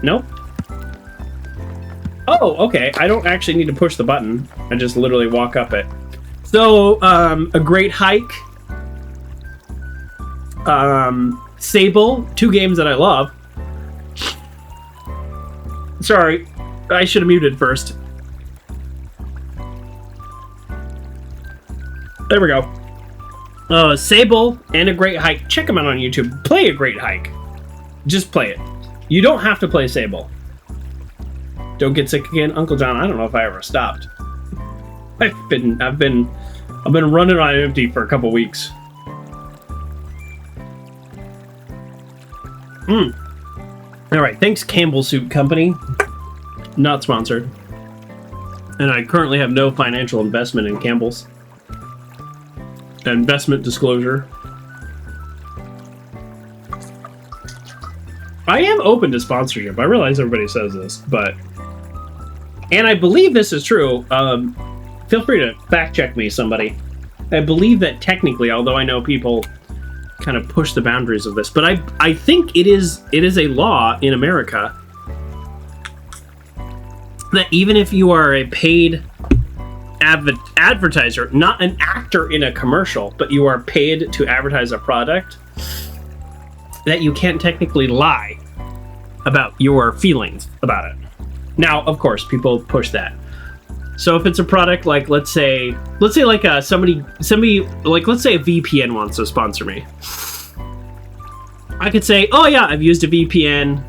no. Oh, okay. I don't actually need to push the button. I just literally walk up it. So, a great hike. Sable, 2 games that I love. Sorry, I should have muted first. There we go. Sable and A Great Hike. Check them out on YouTube. Play A Great Hike. Just play it. You don't have to play Sable. Don't get sick again, Uncle John. I don't know if I ever stopped. I've been running on empty for a couple weeks. All right, thanks Campbell Soup Company. Not sponsored. And I currently have no financial investment in Campbell's. Investment disclosure. I am open to sponsorship. I realize everybody says this, but... And I believe this is true. Feel free to fact check me, somebody. I believe that technically, although I know people kind of push the boundaries of this, but I think it is a law in America that even if you are a paid advertiser, not an actor in a commercial, but you are paid to advertise a product, that you can't technically lie about your feelings about it. Now, of course, people push that. So if it's a product like, let's say like somebody like, let's say a VPN wants to sponsor me, I could say, oh yeah, I've used a VPN,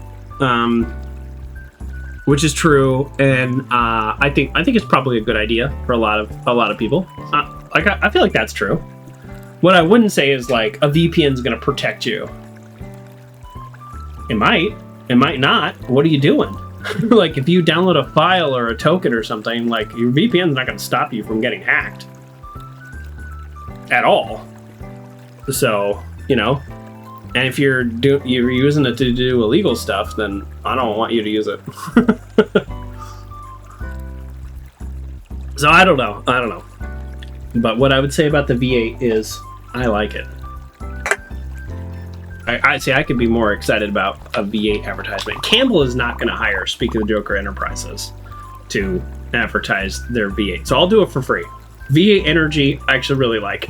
which is true, and I think it's probably a good idea for a lot of people. I feel like that's true. What I wouldn't say is like a VPN is going to protect you. It might not. What are you doing? Like if you download a file or a token or something, like your VPN is not going to stop you from getting hacked at all. So, you know, and if you're using it to do illegal stuff, then I don't want you to use it. So I don't know. But what I would say about the V8 is I like it. I say I could be more excited about a V8 advertisement. Campbell is not going to hire Speak of the Joker Enterprises to advertise their V8, so I'll do it for free. V8 Energy, I actually really like.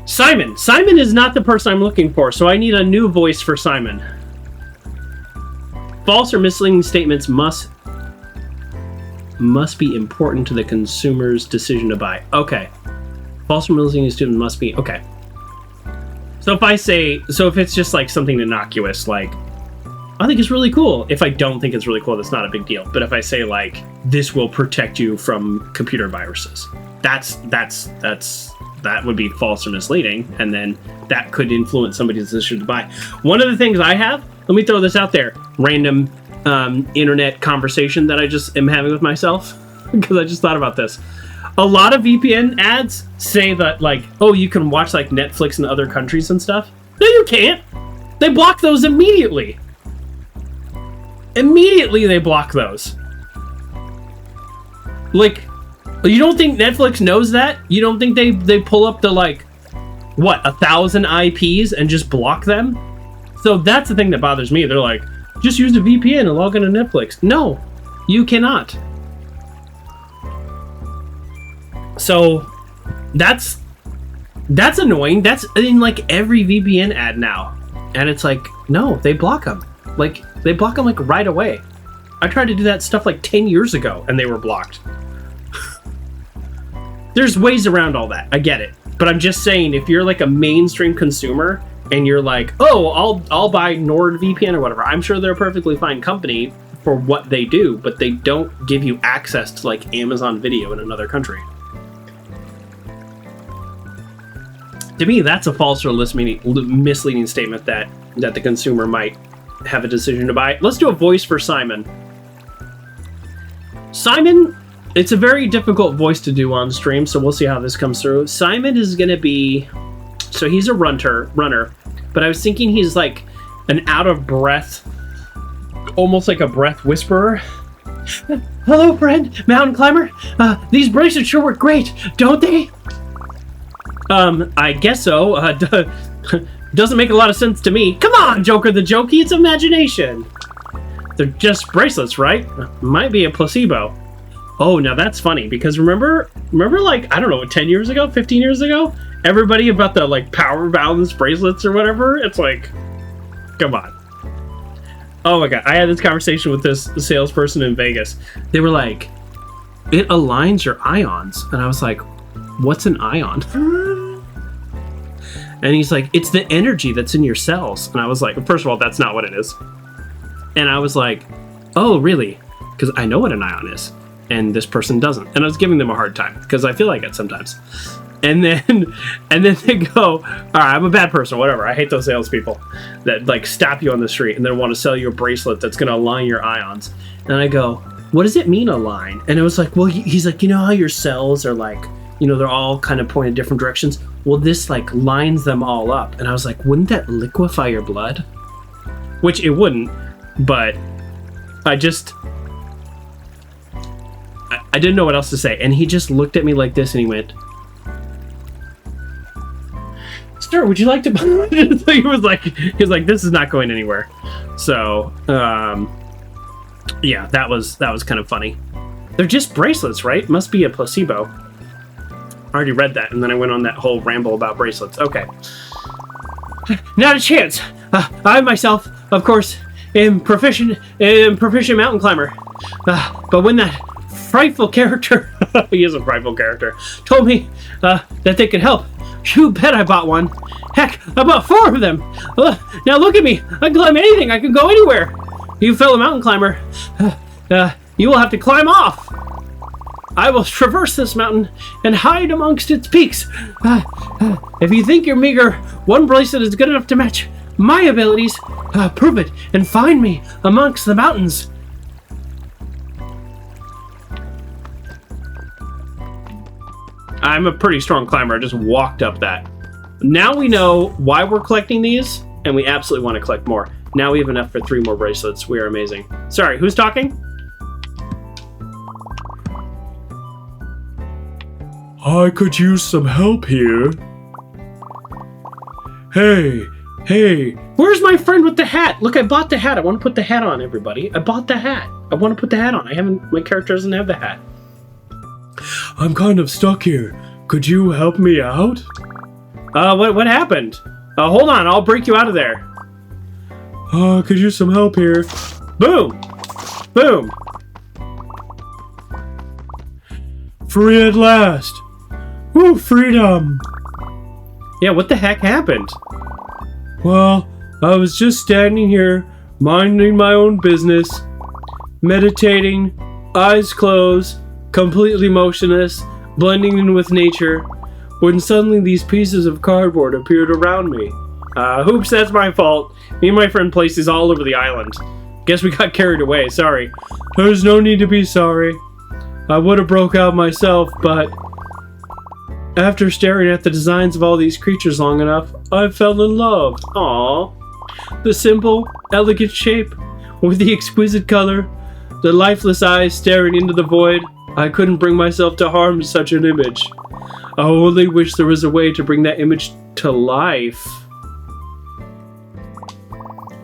Simon is not the person I'm looking for, so I need a new voice for Simon. False or misleading statements must be important to the consumer's decision to buy. Okay. False or misleading statements must be... Okay. So if it's just like something innocuous, like, I think it's really cool. If I don't think it's really cool, that's not a big deal. But if I say like, this will protect you from computer viruses, that would be false or misleading, and then that could influence somebody's decision to buy. One of the things I have, let me throw this out there, random internet conversation that I just am having with myself, because I just thought about this. A lot of VPN ads say that, like, oh, you can watch, like, Netflix in other countries and stuff. No, you can't. They block those immediately. Immediately they block those. Like, you don't think Netflix knows that? You don't think they pull up the, like, what, 1,000 IPs and just block them? So that's the thing that bothers me. They're like, just use a VPN and log into Netflix. No, you cannot. So that's annoying. That's in like every VPN ad now. And it's like, no, they block them. Like, they block them like right away. I tried to do that stuff like 10 years ago and they were blocked. There's ways around all that. I get it. But I'm just saying, if you're like a mainstream consumer and you're like, oh, I'll buy NordVPN or whatever, I'm sure they're a perfectly fine company for what they do, but they don't give you access to like Amazon Video in another country. To me, that's a false or misleading statement that the consumer might have a decision to buy. Let's do a voice for Simon. Simon, it's a very difficult voice to do on stream, so we'll see how this comes through. Simon is going to be... So he's a runner, but I was thinking he's like an out-of-breath, almost like a breath whisperer. Hello, friend, mountain climber. These bracelets sure work great, don't they? I guess so. Doesn't make a lot of sense to me. Come on, Joker the Jokey, it's imagination. They're just bracelets, right? Might be a placebo. Oh, now that's funny, because remember like, I don't know, 10 years ago, 15 years ago? Everybody about the, like, power balance bracelets or whatever? It's like, come on. Oh my god, I had this conversation with this salesperson in Vegas. They were like, it aligns your ions. And I was like, what's an ion? And he's like, it's the energy that's in your cells. And I was like, first of all, that's not what it is. And I was like, oh, really? Because I know what an ion is. And this person doesn't. And I was giving them a hard time because I feel like it sometimes. And then they go, all right, I'm a bad person, whatever. I hate those salespeople that like stop you on the street and then want to sell you a bracelet that's going to align your ions. And I go, what does it mean align? And it was like, well, he's like, you know how your cells are like, you know, they're all kind of pointed different directions. Well, this like lines them all up. And I was like, wouldn't that liquefy your blood? Which it wouldn't, but I didn't know what else to say. And he just looked at me like this and he went, sir, would you like to so he was like, this is not going anywhere. So yeah, that was kind of funny. They're just bracelets, right? Must be a placebo. I already read that, and then I went on that whole ramble about bracelets. Okay. Not a chance. I myself, of course, am proficient mountain climber. But when that frightful character, he is a frightful character, told me that they could help, you bet I bought one. Heck, I bought 4 of them. Now look at me. I can climb anything. I can go anywhere. You fellow mountain climber, you will have to climb off. I will traverse this mountain and hide amongst its peaks. If you think your meager 1 bracelet is good enough to match my abilities, prove it and find me amongst the mountains. I'm a pretty strong climber. I just walked up that. Now we know why we're collecting these, and we absolutely want to collect more. Now we have enough for 3 more bracelets. We are amazing. Sorry, who's talking? I could use some help here. Hey. Where's my friend with the hat? Look, I bought the hat. I want to put the hat on, everybody. I bought the hat. I want to put the hat on. My character doesn't have the hat. I'm kind of stuck here. Could you help me out? What happened? Hold on, I'll break you out of there. Could use some help here. Boom! Boom! Free at last! Woo, freedom! Yeah, what the heck happened? Well, I was just standing here, minding my own business, meditating, eyes closed, completely motionless, blending in with nature, when suddenly these pieces of cardboard appeared around me. Oops, that's my fault. Me and my friend placed these all over the island. Guess we got carried away, sorry. There's no need to be sorry. I would have broke out myself, but after staring at the designs of all these creatures long enough, I fell in love. Aww. The simple, elegant shape, with the exquisite color, the lifeless eyes staring into the void, I couldn't bring myself to harm such an image. I only wish there was a way to bring that image to life.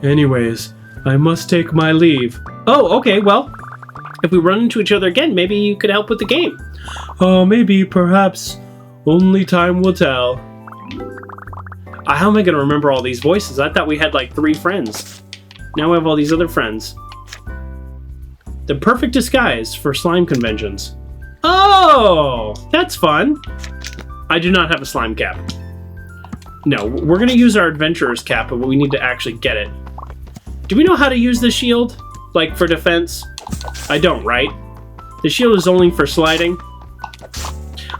Anyways, I must take my leave. Oh, okay, well, if we run into each other again, maybe you could help with the game. Maybe, perhaps. Only time will tell. How am I going to remember all these voices? I thought we had like 3 friends. Now we have all these other friends. The perfect disguise for slime conventions. Oh, that's fun. I do not have a slime cap. No, we're going to use our adventurer's cap, but we need to actually get it. Do we know how to use the shield? Like for defense? I don't, right? The shield is only for sliding.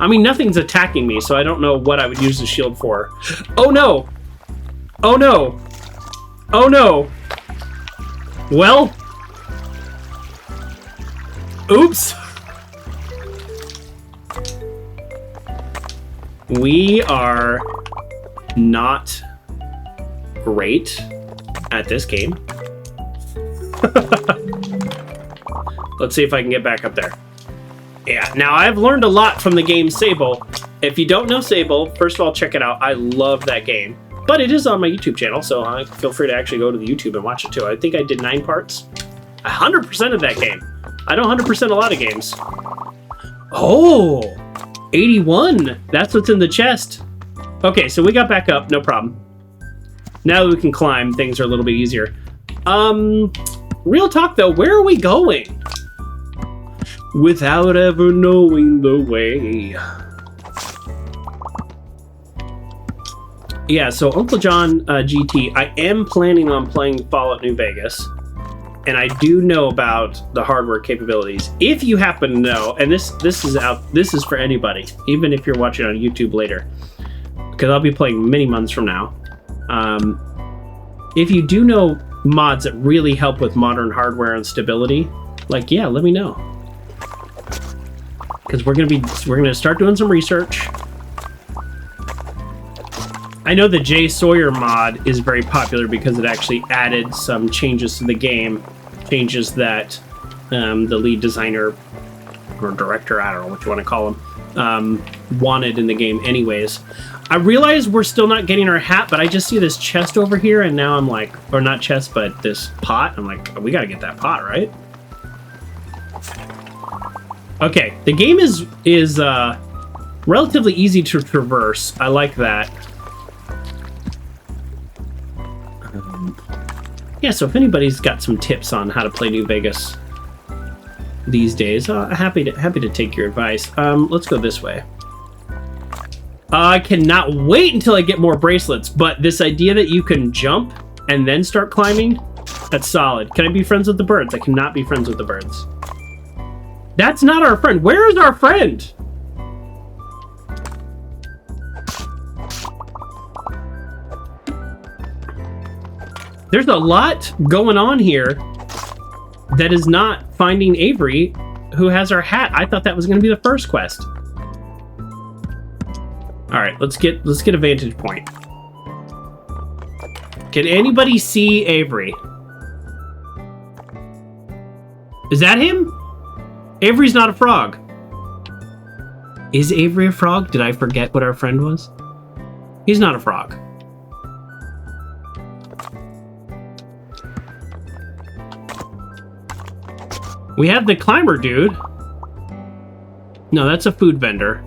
I mean, nothing's attacking me, so I don't know what I would use the shield for. Oh no! Oh no! Oh no! Well? Oops! We are not great at this game. Let's see if I can get back up there. Yeah, now I've learned a lot from the game Sable. If you don't know Sable, first of all, check it out. I love that game. But it is on my YouTube channel, so feel free to actually go to the YouTube and watch it too. I think I did 9 parts. 100% of that game. I don't 100% a lot of games. Oh, 81. That's what's in the chest. Okay, so we got back up, no problem. Now that we can climb, things are a little bit easier. Real talk though, where are we going? Without ever knowing the way. Yeah, so Uncle John GT, I am planning on playing Fallout New Vegas. And I do know about the hardware capabilities. If you happen to know, and this is for anybody, even if you're watching on YouTube later, because I'll be playing many months from now. If you do know mods that really help with modern hardware and stability, like, yeah, let me know. Because we're gonna start doing some research. I know the Jay Sawyer mod is very popular because it actually added some changes to the game, changes that the lead designer or director, I don't know what you want to call him, wanted in the game anyways. I realize we're still not getting our hat, but I just see this chest over here, and now I'm like, or not chest, but this pot. I'm like, we gotta get that pot, right? Okay, the game is relatively easy to traverse. I like that. Yeah, so if anybody's got some tips on how to play New Vegas these days, happy to take your advice. Let's go this way. I cannot wait until I get more bracelets, but this idea that you can jump and then start climbing, that's solid. Can I be friends with the birds? I cannot be friends with the birds. That's not our friend. Where is our friend? There's a lot going on here that is not finding Avery, who has our hat. I thought that was going to be the first quest. All right, let's get a vantage point. Can anybody see Avery? Is that him? Avery's not a frog. Is Avery a frog? Did I forget what our friend was? He's not a frog. We have the climber dude. No, that's a food vendor.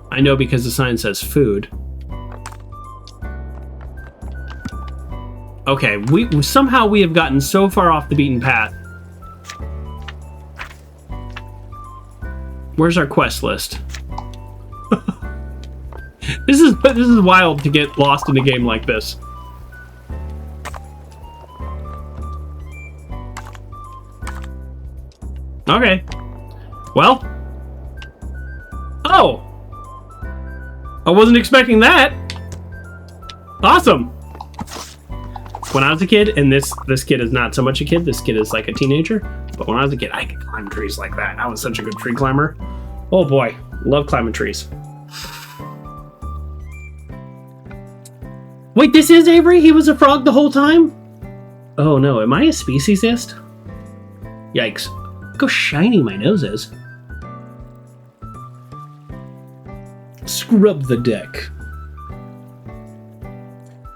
I know because the sign says food. Okay, somehow we have gotten so far off the beaten path. Where's our quest list? This is wild to get lost in a game like this. Okay. Well. Oh! I wasn't expecting that! Awesome! When I was a kid, and this kid is not so much a kid, this kid is like a teenager, but when I was a kid, I could climb trees like that. I was such a good tree climber. Oh boy, love climbing trees. Wait, this is Avery? He was a frog the whole time? Oh no, am I a speciesist? Yikes. Look how shiny my nose is. Scrub the deck.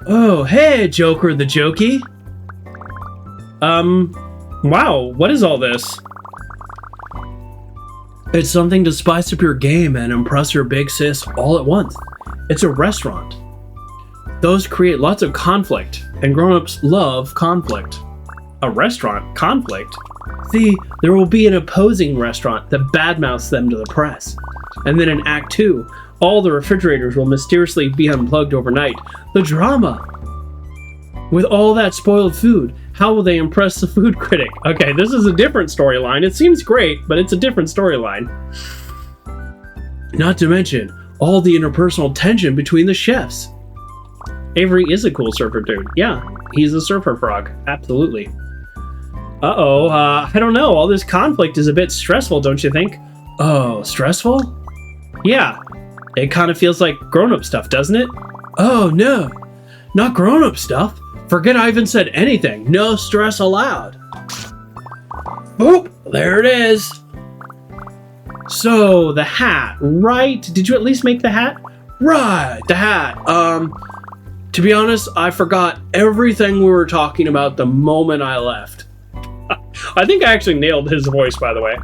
Oh, hey, Joker the Jokey. Wow, what is all this? It's something to spice up your game and impress your big sis all at once. It's a restaurant. Those create lots of conflict, and grown-ups love conflict. A restaurant? Conflict? See, there will be an opposing restaurant that badmouths them to the press. And then in Act 2, all the refrigerators will mysteriously be unplugged overnight. The drama! With all that spoiled food, how will they impress the food critic? Okay, this is a different storyline. It seems great, but it's a different storyline. Not to mention, all the interpersonal tension between the chefs. Avery is a cool surfer dude. Yeah, he's a surfer frog. Absolutely. Uh-oh, I don't know. All this conflict is a bit stressful, don't you think? Oh, stressful? Yeah, it kind of feels like grown-up stuff, doesn't it? Oh, no. Not grown-up stuff. Forget I even said anything. No stress allowed. Boop, there it is. So, the hat, right? Did you at least make the hat? Right, the hat. To be honest, I forgot everything we were talking about the moment I left. I think I actually nailed his voice, by the way.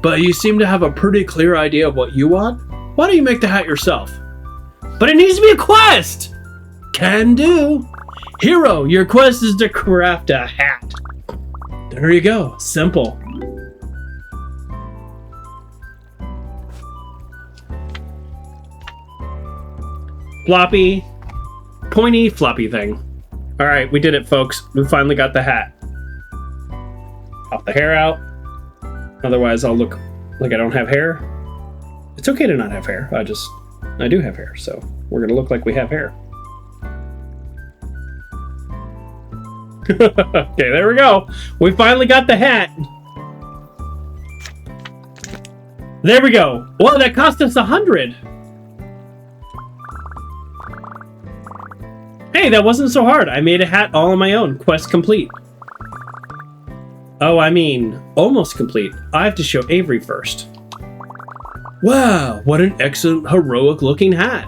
But you seem to have a pretty clear idea of what you want. Why don't you make the hat yourself? But it needs to be a quest! Can do. Hero, your quest is to craft a hat. There you go. Simple. Floppy, pointy, floppy thing. All right, we did it, folks. We finally got the hat. Pop the hair out. Otherwise, I'll look like I don't have hair. It's okay to not have hair. I do have hair, so we're gonna look like we have hair. Okay, there we go. We finally got the hat. There we go. Well, that cost us 100. Hey, that wasn't so hard. I made a hat all on my own. Quest complete. Oh, I mean, almost complete. I have to show Avery first. Wow, what an excellent, heroic-looking hat.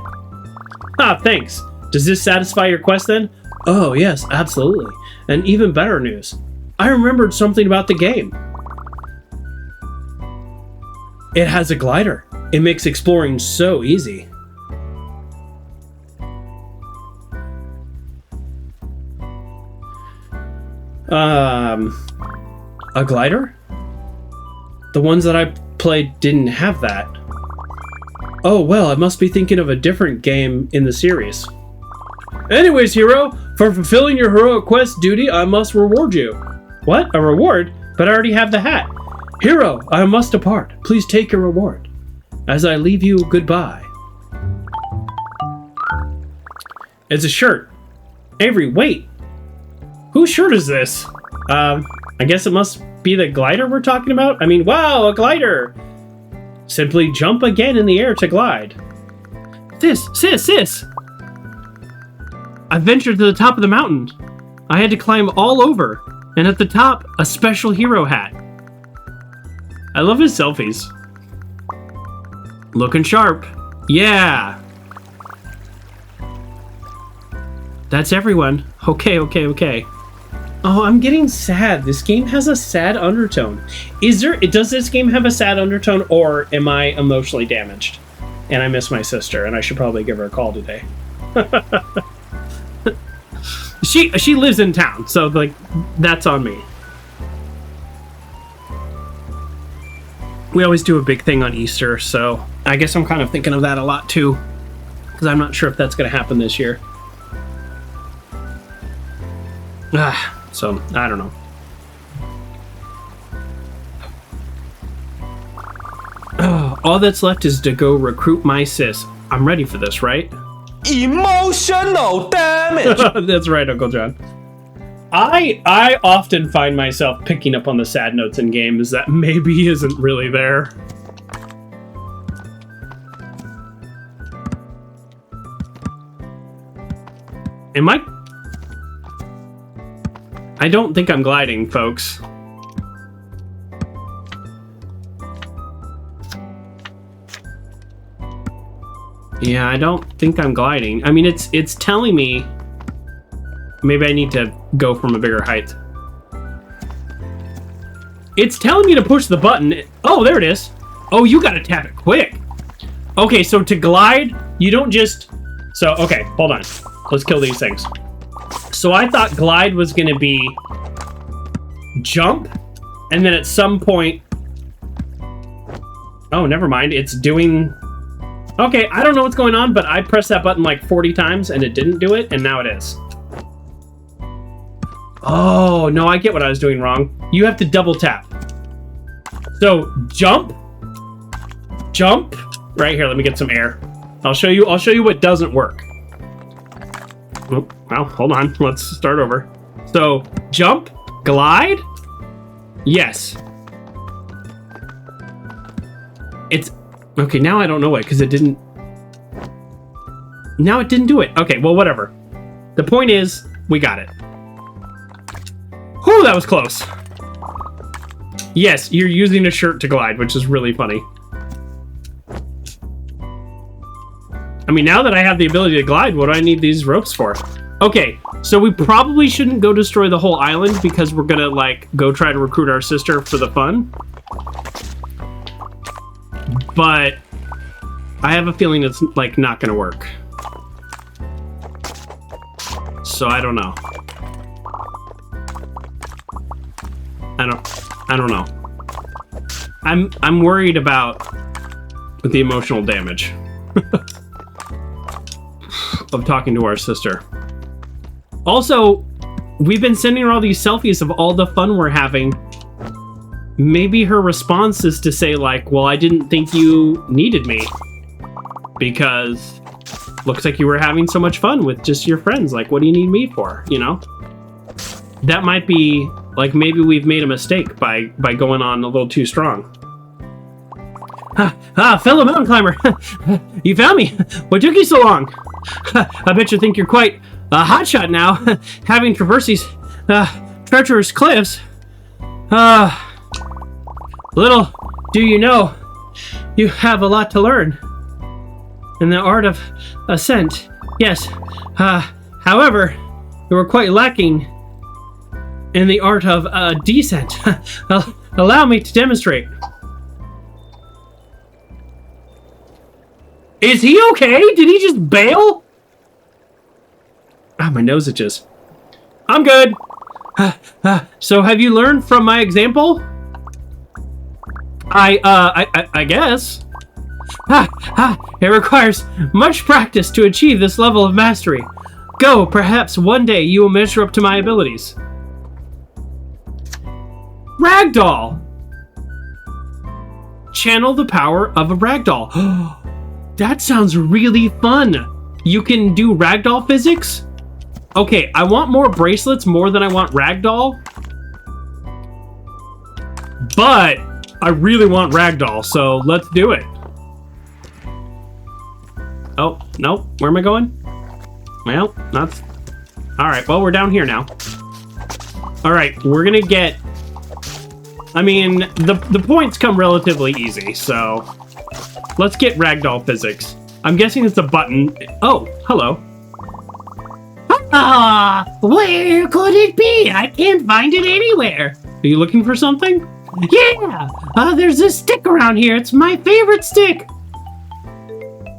Ah, thanks. Does this satisfy your quest then? Oh, yes, absolutely. And even better news. I remembered something about the game. It has a glider. It makes exploring so easy. A glider? The ones that I played didn't have that. Oh, well, I must be thinking of a different game in the series. Anyways, hero, for fulfilling your heroic quest duty, I must reward you. What? A reward? But I already have the hat. Hero, I must depart. Please take your reward. As I leave you, goodbye. It's a shirt. Avery, wait. Whose shirt is this? I guess it must be the glider we're talking about? I mean, wow, a glider! Simply jump again in the air to glide. Sis! I ventured to the top of the mountain. I had to climb all over, and at the top, a special hero hat. I love his selfies. Looking sharp. Yeah! That's everyone. Okay. Oh, I'm getting sad. This game has a sad undertone. Does this game have a sad undertone, or am I emotionally damaged? And I miss my sister, and I should probably give her a call today. She lives in town, so like that's on me. We always do a big thing on Easter, so I guess I'm kind of thinking of that a lot too, because I'm not sure if that's going to happen this year. So I don't know. All that's left is to go recruit my sis. I'm ready for this, right? Emotional damage. That's right, Uncle John. I often find myself picking up on the sad notes in games that maybe isn't really there. I don't think I'm gliding, folks. Yeah, I don't think I'm gliding. I mean, it's telling me maybe I need to go from a bigger height. It's telling me to push the button. Oh, there it is. Oh, you gotta tap it quick. Okay, so to glide, you don't just... So, okay, hold on. Let's kill these things. So I thought glide was gonna be jump, and then at some point... Oh, never mind. It's doing... Okay, I don't know what's going on, but I pressed that button like 40 times and it didn't do it, and now it is. Oh, no, I get what I was doing wrong. You have to double tap. So, jump. Right here, let me get some air. I'll show you what doesn't work. Oh, well, hold on. Let's start over. So, jump, glide. Yes. It's okay. Now I don't know it because it didn't. Now it didn't do it. Okay, well, whatever. The point is, we got it. Whew, that was close. Yes, you're using a shirt to glide, which is really funny. I mean, now that I have the ability to glide, what do I need these ropes for? Okay, so we probably shouldn't go destroy the whole island because we're gonna, like, go try to recruit our sister for the fun. But I have a feeling it's, like, not gonna work. so I don't know. I don't know. I'm worried about the emotional damage of talking to our sister. Also, we've been sending her all these selfies of all the fun we're having. Maybe her response is to say like, well, I didn't think you needed me because looks like you were having so much fun with just your friends. Like, what do you need me for? You know? That might be like maybe we've made a mistake by going on a little too strong. Fellow mountain climber, you found me. What took you so long? I bet you think you're quite a hotshot now, having traversed these treacherous cliffs. Little do you know, you have a lot to learn in the art of ascent. Yes. However, you were quite lacking in the art of descent. Allow me to demonstrate. Is he okay? Did he just bail? Ah, my nose itches. I'm good. So have you learned from my example? I guess. It requires much practice to achieve this level of mastery. Go, perhaps one day you will measure up to my abilities. Ragdoll! Channel the power of a ragdoll. That sounds really fun. You can do ragdoll physics? Okay, I want more bracelets more than I want ragdoll. But I really want ragdoll, so let's do it. Oh, no. Where am I going? Well, that's... Alright, well, we're down here now. Alright, we're gonna get... I mean, the points come relatively easy, so... Let's get ragdoll physics. I'm guessing it's a button. Oh, hello. Where could it be? I can't find it anywhere. Are you looking for something? Yeah! There's this stick around here. It's my favorite stick.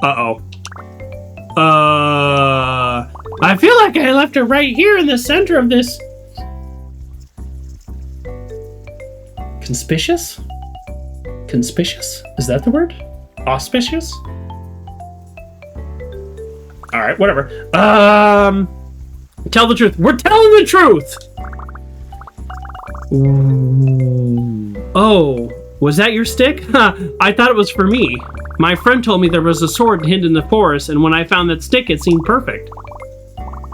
Uh-oh. I feel like I left it right here in the center of this. Conspicuous? Conspicuous? Is that the word? Auspicious? Alright, whatever. Tell the truth. We're telling the truth! Ooh. Oh, was that your stick? I thought it was for me. My friend told me there was a sword hidden in the forest, and when I found that stick, it seemed perfect.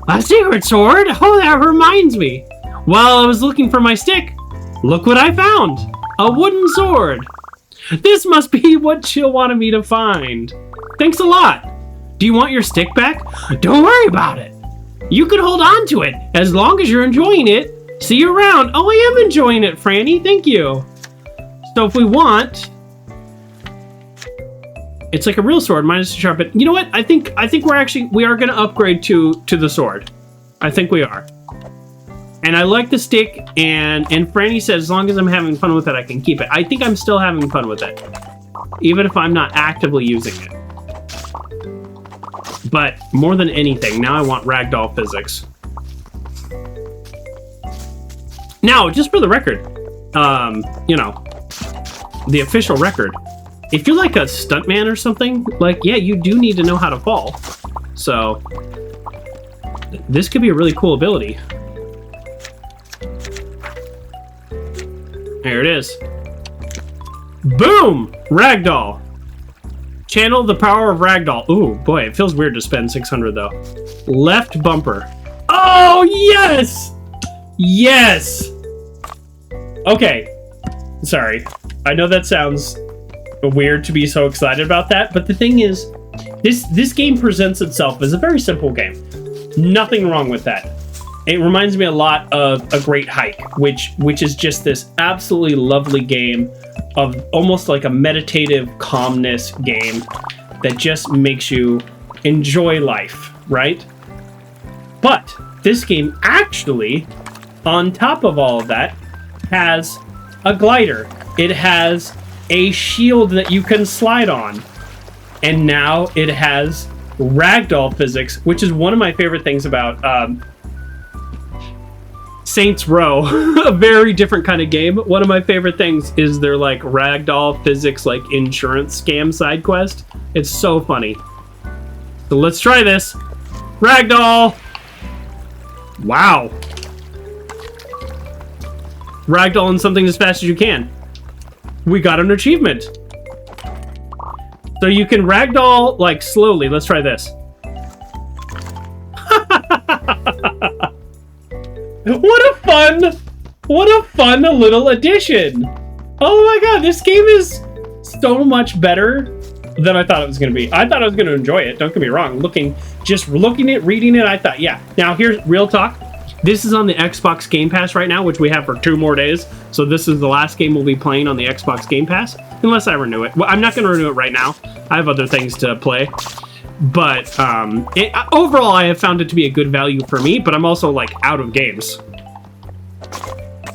A secret sword? Oh, that reminds me. While I was looking for my stick, look what I found. A wooden sword. This must be what Chill wanted me to find. Thanks a lot. Do you want your stick back? Don't worry about it. You can hold on to it as long as you're enjoying it. See you around. Oh, I am enjoying it, Franny. Thank you. So if we want, it's like a real sword minus the sharp. But you know what? I think we are going to upgrade to the sword. I think we are. And I like the stick, and Franny said as long as I'm having fun with it, I can keep it. I think I'm still having fun with it, even if I'm not actively using it. But more than anything, now I want ragdoll physics. Now, just for the record, you know, the official record, if you're like a stuntman or something, like, yeah, you do need to know how to fall. So, this could be a really cool ability. There it is. Boom! Ragdoll. Channel the power of ragdoll. Ooh, boy, it feels weird to spend 600 though. Left bumper. Oh, yes! Yes! Okay. Sorry. I know that sounds weird to be so excited about that, but the thing is, this game presents itself as a very simple game. Nothing wrong with that. It reminds me a lot of A Great Hike, which is just this absolutely lovely game of almost like a meditative calmness game that just makes you enjoy life, right? But this game actually, on top of all of that, has a glider. It has a shield that you can slide on. And now it has ragdoll physics, which is one of my favorite things about Saints Row, a very different kind of game. One of my favorite things is their like ragdoll physics, like insurance scam side quest. It's so funny. So let's try this. Ragdoll. Wow. Ragdolling something as fast as you can. We got an achievement. So you can ragdoll like slowly. Let's try this. What a fun little addition. Oh my god, this game is so much better than I thought it was going to be. I thought I was going to enjoy it, don't get me wrong. Reading it, I thought, yeah. Now here's real talk. This is on the Xbox Game Pass right now, which we have for 2 more days. So this is the last game we'll be playing on the Xbox Game Pass, unless I renew it. Well, I'm not going to renew it right now. I have other things to play. But overall, I have found it to be a good value for me, but I'm also like out of games.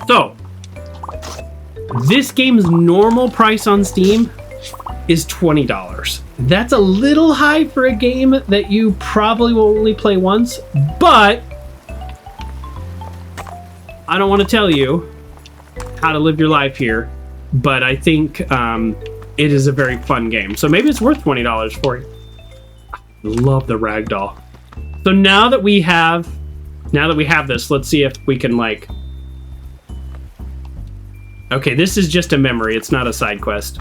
So, this game's normal price on Steam is $20. That's a little high for a game that you probably will only play once, but I don't want to tell you how to live your life here, but I think it is a very fun game. So maybe it's worth $20 for you. I love the ragdoll. So now that we have this, let's see if we can like... Okay, this is just a memory. It's not a side quest.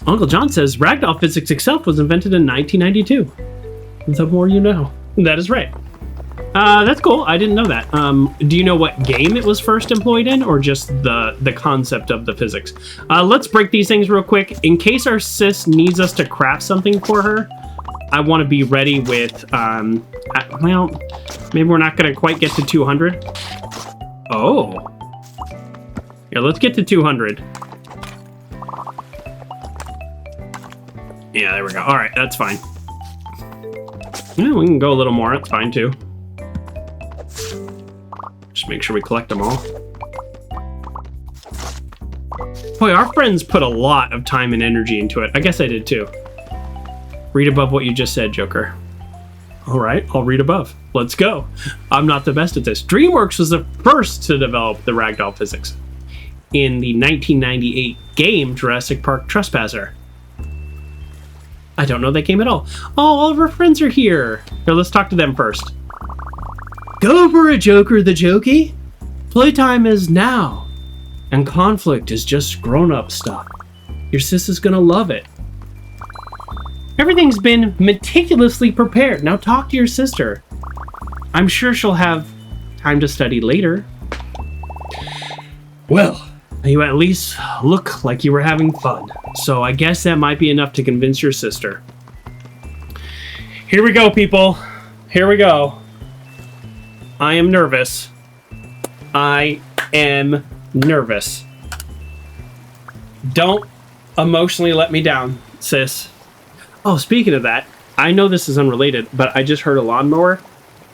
Uncle John says ragdoll physics itself was invented in 1992. The more you know. That is right. That's cool. I didn't know that. Do you know what game it was first employed in, or just the concept of the physics? Let's break these things real quick. In case our sis needs us to craft something for her, I want to be ready with, well, maybe we're not going to quite get to 200. Oh. Yeah, let's get to 200. Yeah, there we go. All right, that's fine. Yeah, we can go a little more. That's fine, too. Just make sure we collect them all. Boy, our friends put a lot of time and energy into it. I guess I did, too. Read above what you just said, Joker. All right, I'll read above. Let's go. I'm not the best at this. DreamWorks was the first to develop the ragdoll physics in the 1998 game Jurassic Park Trespasser. I don't know that game at all. Oh, all of our friends are here. Here, let's talk to them first. Go for it, Joker the Jokey. Playtime is now, and conflict is just grown-up stuff. Your sis is gonna love it. Everything's been meticulously prepared. Now talk to your sister. I'm sure she'll have time to study later. Well, you at least look like you were having fun, so I guess that might be enough to convince your sister. Here we go, people. Here we go. I am nervous. I am nervous. Don't emotionally let me down, sis. Oh, speaking of that, I know this is unrelated, but I just heard a lawnmower.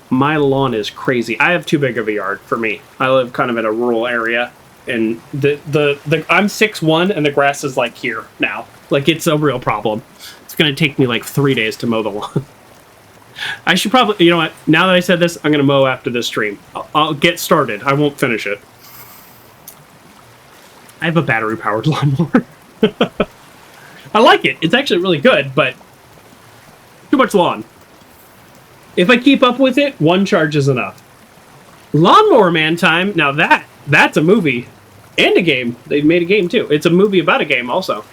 My lawn is crazy. I have too big of a yard for me. I live kind of in a rural area, and I'm 6'1", and the grass is like here now. Like, it's a real problem. It's gonna take me like 3 days to mow the lawn. I should probably, you know what? Now that I said this, I'm gonna mow after this stream. I'll get started. I won't finish it. I have a battery-powered lawnmower. I like it. It's actually really good, but too much lawn. If I keep up with it, one charge is enough. Lawnmower Man time. Now that's a movie and a game. They made a game too. It's a movie about a game also.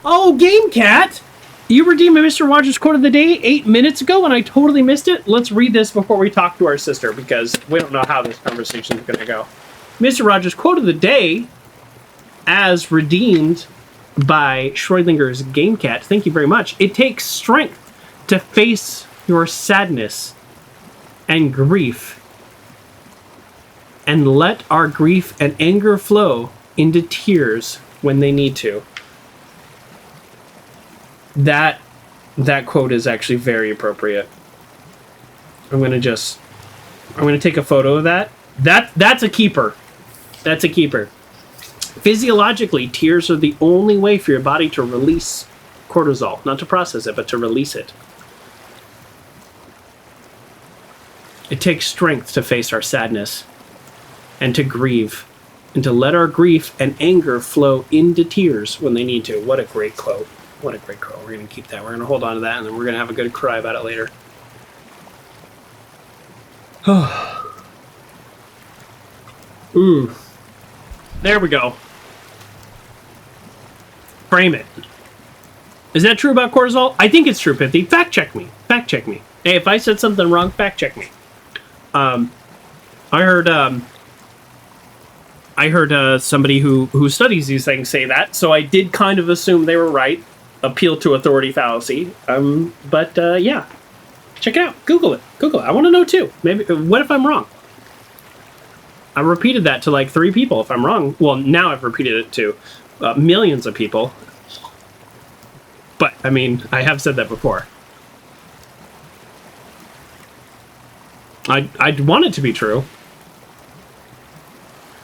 Oh, Game Cat! You redeemed a Mr. Rogers quote of the day 8 minutes ago, and I totally missed it. Let's read this before we talk to our sister, because we don't know how this conversation is going to go. Mr. Rogers quote of the day, as redeemed by Schrodinger's Game Cat. Thank you very much. It takes strength to face your sadness and grief, and let our grief and anger flow into tears when they need to. That quote is actually very appropriate. I'm gonna take a photo of that. That's a keeper. That's a keeper. Physiologically, tears are the only way for your body to release cortisol. Not to process it, but to release it. It takes strength to face our sadness and to grieve and to let our grief and anger flow into tears when they need to. What a great quote. What a great quote. We're going to keep that. We're going to hold on to that, and then we're going to have a good cry about it later. There we go. Frame it. Is that true about cortisol? I think it's true, Pithy. Fact check me. Fact check me. Hey, if I said something wrong, fact check me. I heard somebody who studies these things say that, so I did kind of assume they were right. Appeal to authority fallacy. Yeah. Check it out. Google it. I want to know too. Maybe. What if I'm wrong? I repeated that to like 3 people. If I'm wrong, well, now I've repeated it to millions of people. But, I mean, I have said that before. I'd want it to be true.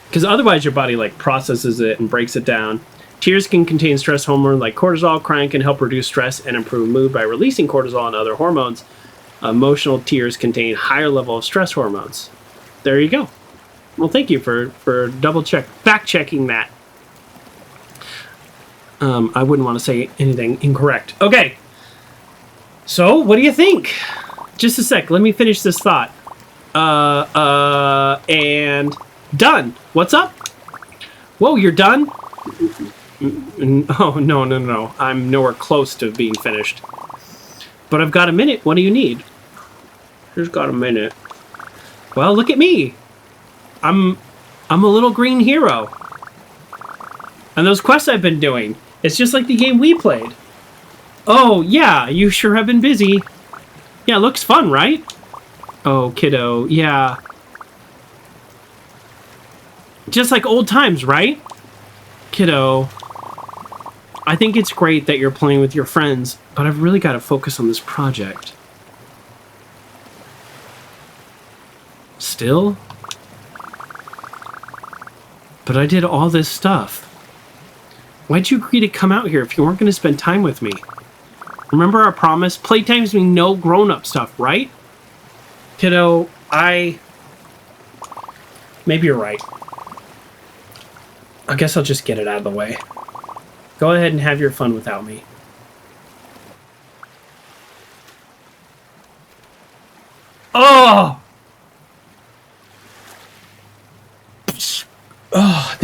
Because otherwise your body, like, processes it and breaks it down. Tears can contain stress hormone like cortisol. Crying can help reduce stress and improve mood by releasing cortisol and other hormones. Emotional tears contain higher level of stress hormones. There you go. Well, thank you for fact checking that. I wouldn't want to say anything incorrect. Okay. So, what do you think? Just a sec. Let me finish this thought. And done. What's up? Whoa, you're done? Oh, no. I'm nowhere close to being finished. But I've got a minute. What do you need? Just got a minute. Well, look at me. I'm a little green hero. And those quests I've been doing, it's just like the game we played. Oh, yeah, you sure have been busy. Yeah, looks fun, right? Oh, kiddo, yeah. Just like old times, right? Kiddo. I think it's great that you're playing with your friends, but I've really got to focus on this project. Still? But I did all this stuff. Why'd you agree to come out here if you weren't going to spend time with me? Remember our promise? Playtimes mean no grown-up stuff, right? Kiddo, maybe you're right. I guess I'll just get it out of the way. Go ahead and have your fun without me. Oh! Oh,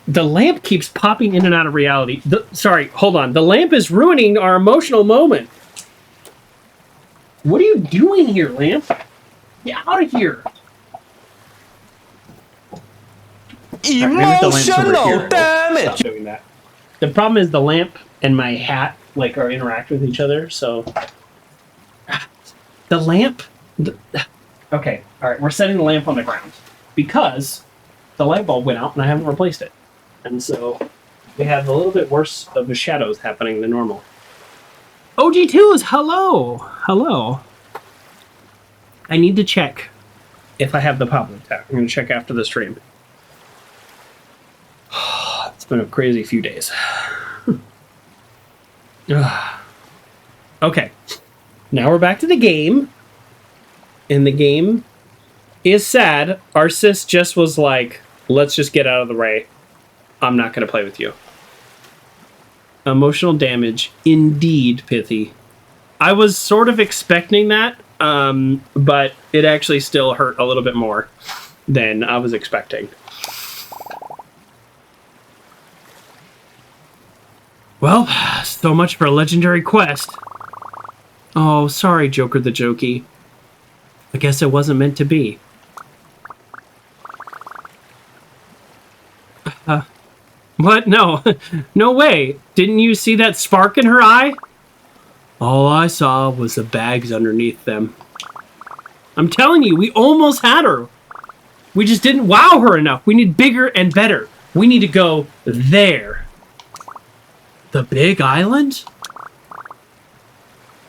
the lamp keeps popping in and out of reality. Sorry, hold on. The lamp is ruining our emotional moment. What are you doing here, lamp? Get out of here. Emotional damage. Doing that. The problem is the lamp and my hat like are interact with each other, so the lamp. Okay, all right. We're setting the lamp on the ground because the light bulb went out and I haven't replaced it. And so we have a little bit worse of the shadows happening than normal. OG2 is hello. I need to check if I have the pop attack. I'm going to check after the stream. It's been a crazy few days. Okay. Now we're back to the game. And the game is sad. Our sis just was like, let's just get out of the way. I'm not going to play with you. Emotional damage. Indeed, Pithy. I was sort of expecting that, but it actually still hurt a little bit more than I was expecting. Well, so much for a legendary quest. Oh, sorry, Joker the Jokey. I guess it wasn't meant to be. What? No. No way. Didn't you see that spark in her eye? All I saw was the bags underneath them. I'm telling you, we almost had her. We just didn't wow her enough. We need bigger and better. We need to go there. The big island?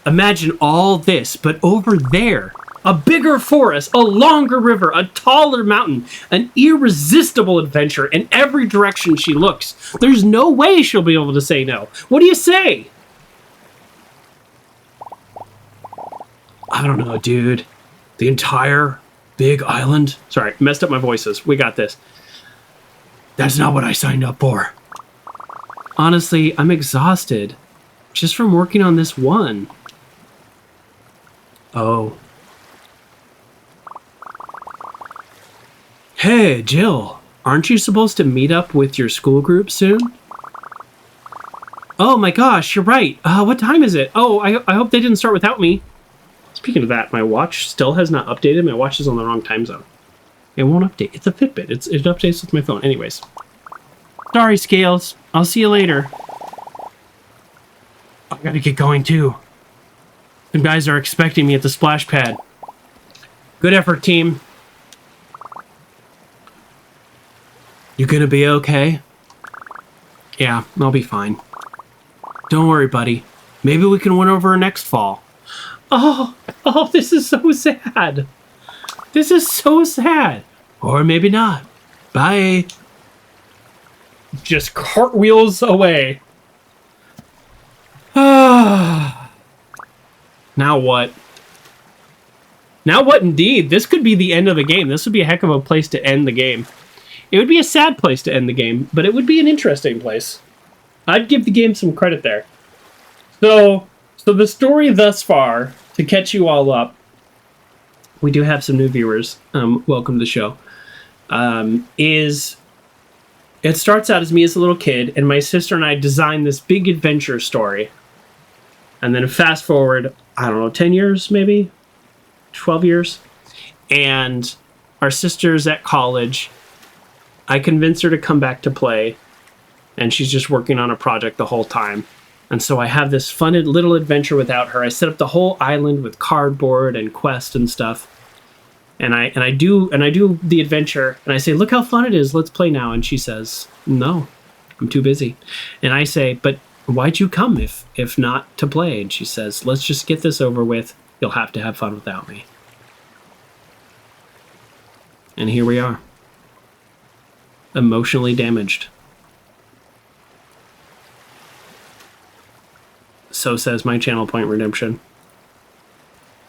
Imagine all this, but over there. A bigger forest, a longer river, a taller mountain, an irresistible adventure in every direction she looks. There's no way she'll be able to say no. What do you say? I don't know, dude. The entire big island? Sorry, messed up my voices. We got this. That's not what I signed up for. Honestly, I'm exhausted. Just from working on this one. Oh. Hey, Jill. Aren't you supposed to meet up with your school group soon? Oh my gosh, you're right. What time is it? Oh, I hope they didn't start without me. Speaking of that, my watch still has not updated. My watch is on the wrong time zone. It won't update. It's a Fitbit. It updates with my phone. Anyways. Sorry, Scales. I'll see you later. I gotta get going too. Some guys are expecting me at the splash pad. Good effort, team. You gonna be okay? Yeah, I'll be fine. Don't worry, buddy. Maybe we can win over next fall. Oh, this is so sad. This is so sad. Or maybe not. Bye. Just cartwheels away. Now what? Now what indeed? This could be the end of the game. This would be a heck of a place to end the game. It would be a sad place to end the game, but it would be an interesting place. I'd give the game some credit there. So the story thus far, to catch you all up, we do have some new viewers. Welcome to the show. It starts out as me as a little kid, and my sister and I designed this big adventure story. And then fast forward, I don't know, 10 years maybe? 12 years? And our sister's at college. I convinced her to come back to play, and she's just working on a project the whole time. And so I have this fun little adventure without her. I set up the whole island with cardboard and quest and stuff. And I do the adventure, and I say, "Look how fun it is. Let's play now." And she says, "No, I'm too busy." And I say, "But why'd you come if not to play?" And she says, "Let's just get this over with. You'll have to have fun without me." And here we are. Emotionally damaged. So says my channel point redemption.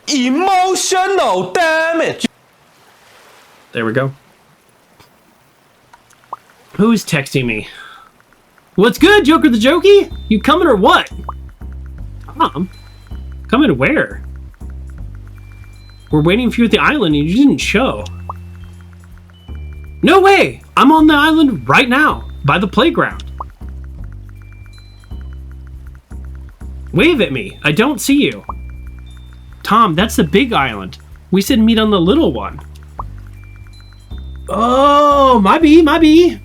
Emotional damage. There we go. Who's texting me? What's good, Joker the Jokey? You coming or what? Tom? Coming where? We're waiting for you at the island and you didn't show. No way! I'm on the island right now, by the playground. Wave at me. I don't see you. Tom, that's the big island. We said meet on the little one. Oh, my bee.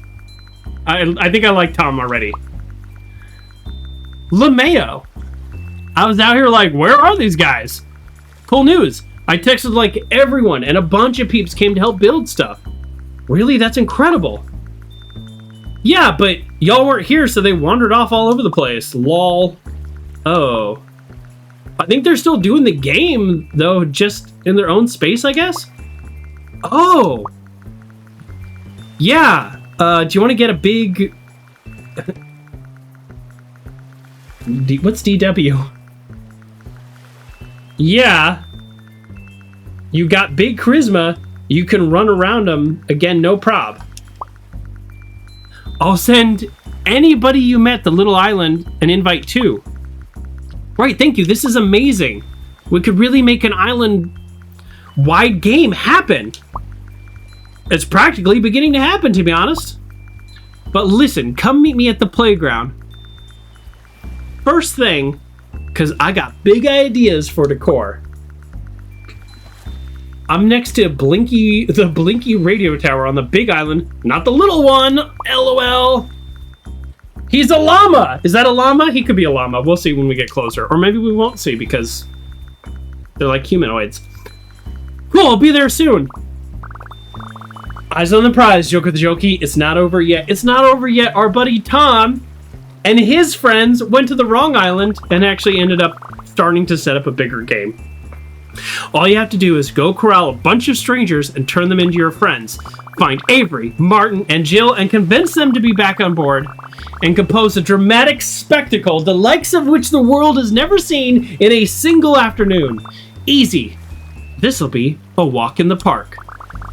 I think I like Tom already. LeMayo. I was out here like, where are these guys? Cool news. I texted like everyone, and a bunch of peeps came to help build stuff. Really? That's incredible. Yeah, but y'all weren't here, so they wandered off all over the place. Lol. Oh. I think they're still doing the game, though, just in their own space, I guess? Oh. Yeah. Do you want to get a big... What's DW? Yeah. You got big charisma. You can run around them. Again, no prob. I'll send anybody you met the little island an invite too. Right, thank you. This is amazing. We could really make an island-wide game happen. It's practically beginning to happen, to be honest. But listen, come meet me at the playground. First thing, because I got big ideas for decor. I'm next to the Blinky radio tower on the big island, not the little one. LOL. He's a llama. Is that a llama? He could be a llama. We'll see when we get closer. Or maybe we won't see because they're like humanoids. Cool, I'll be there soon. Eyes on the prize, Joker the Jokey. It's not over yet. It's not over yet. Our buddy Tom and his friends went to the wrong island and actually ended up starting to set up a bigger game. All you have to do is go corral a bunch of strangers and turn them into your friends. Find Avery, Martin, and Jill and convince them to be back on board and compose a dramatic spectacle the likes of which the world has never seen in a single afternoon. Easy. This'll be a walk in the park.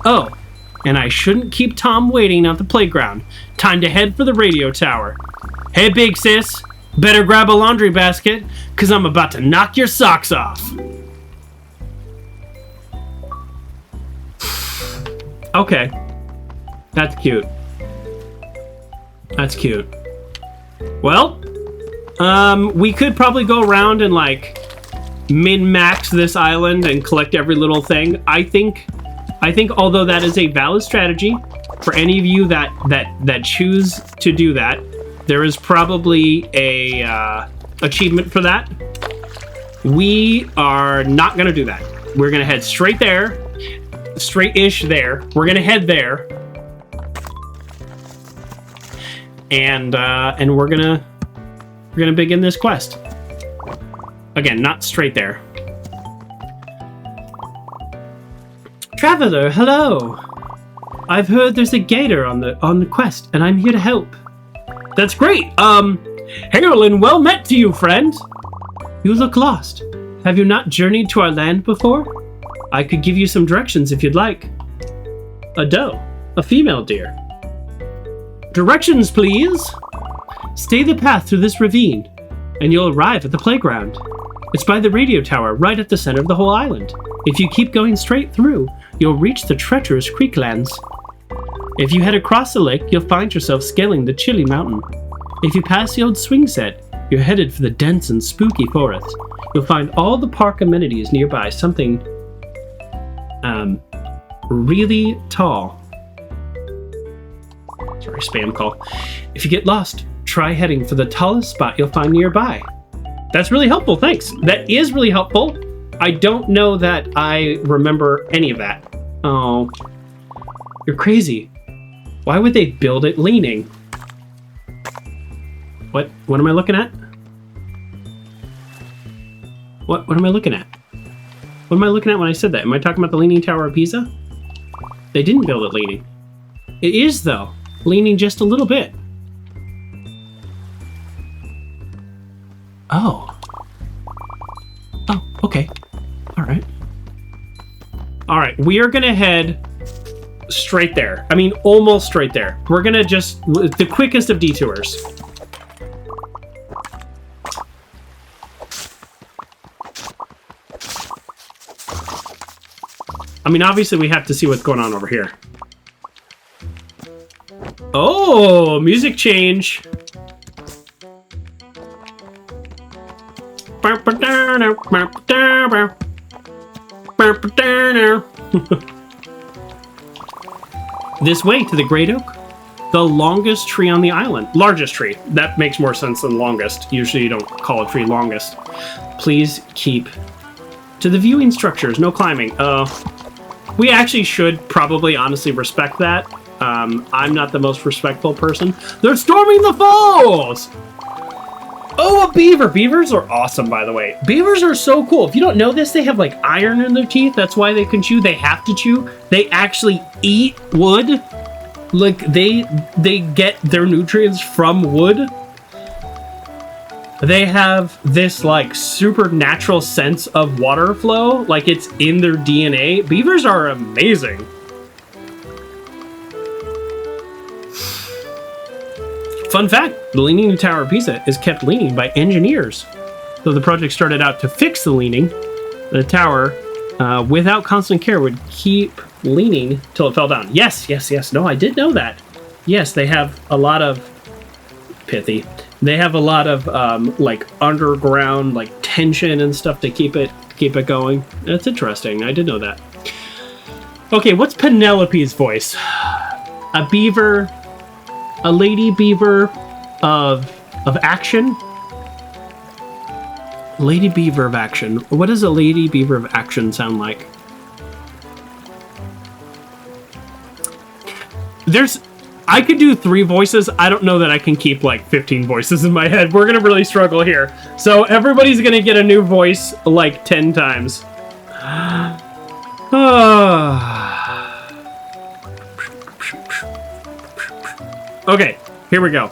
Oh, and I shouldn't keep Tom waiting at the playground. Time to head for the radio tower. Hey, big sis, better grab a laundry basket, because I'm about to knock your socks off. Okay. That's cute. That's cute. Well, we could probably go around and, like, min-max this island and collect every little thing. I think although that is a valid strategy for any of you that choose to do that, there is probably a achievement for that. We are not going to do that. We're going to head straight there, straight-ish there. We're going to head there, and we're gonna begin this quest. Again, not straight there. Traveler, hello. I've heard there's a gator on the quest, and I'm here to help. That's great. Hail and well met to you, friend. You look lost. Have you not journeyed to our land before? I could give you some directions if you'd like. A doe, a female deer. Directions, please. Stay the path through this ravine, and you'll arrive at the playground. It's by the radio tower, right at the center of the whole island. If you keep going straight through, you'll reach the treacherous creeklands. If you head across the lake, you'll find yourself scaling the chilly mountain. If you pass the old swing set, you're headed for the dense and spooky forest. You'll find all the park amenities nearby, something really tall. Sorry, spam call. If you get lost, try heading for the tallest spot you'll find nearby. That's really helpful, thanks. That is really helpful. I don't know that I remember any of that. Oh, you're crazy. Why would they build it leaning? What am I looking at? What am I looking at? What am I looking at when I said that? Am I talking about the Leaning Tower of Pisa? They didn't build it leaning. It is, though, leaning just a little bit. Oh. Oh, okay. All right. All right, we are gonna head straight there. I mean, almost straight there. We're gonna just, the quickest of detours. I mean, obviously we have to see what's going on over here. Oh, music change. This way to the Great Oak, the longest tree on the island. Largest tree. That makes more sense than longest. Usually you don't call a tree longest. Please keep to the viewing structures. No climbing. We actually should probably honestly respect that. I'm not the most respectful person. They're storming the falls! Oh, a beaver. Beavers are awesome, by the way. Beavers are so cool. If you don't know this, they have like iron in their teeth. That's why they can chew. They have to chew. They actually eat wood. Like they get their nutrients from wood. They have this like supernatural sense of water flow. Like it's in their DNA. Beavers are amazing. Fun fact, the Leaning Tower of Pisa is kept leaning by engineers. Though the project started out to fix the leaning, the tower, without constant care, would keep leaning till it fell down. Yes. No, I did know that. Yes, they have a lot of pithy. They have a lot of like underground like tension and stuff to keep it going. That's interesting. I did know that. Okay, what's Penelope's voice? A beaver. A lady beaver of action? Lady beaver of action. What does a lady beaver of action sound like? I could do 3 voices. I don't know that I can keep like 15 voices in my head. We're gonna really struggle here. So everybody's gonna get a new voice like 10 times. Okay, here we go.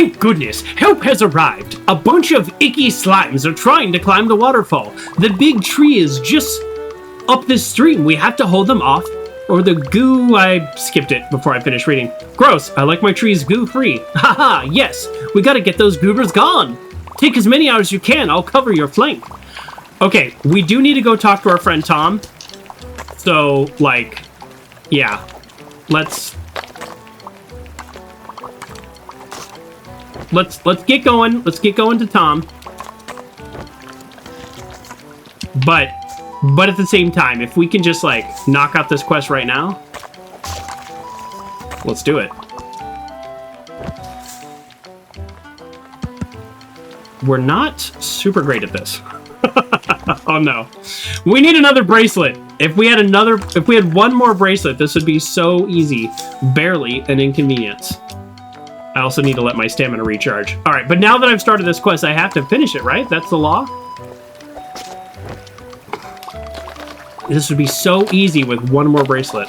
Thank goodness, help has arrived. A bunch of icky slimes are trying to climb the waterfall. The big tree is just up this stream. We have to hold them off, or the goo... I skipped it before I finished reading. Gross, I like my trees goo-free. Haha, yes, we gotta get those goobers gone. Take as many out as you can, I'll cover your flank. Okay, we do need to go talk to our friend Tom. So, like, yeah. Let's get going. Let's get going to Tom. But at the same time, if we can just, like, knock out this quest right now, let's do it. We're not super great at this. Oh no. We need another bracelet. If we had one more bracelet, this would be so easy. Barely an inconvenience. I also need to let my stamina recharge. All right, but now that I've started this quest, I have to finish it, right? That's the law? This would be so easy with one more bracelet.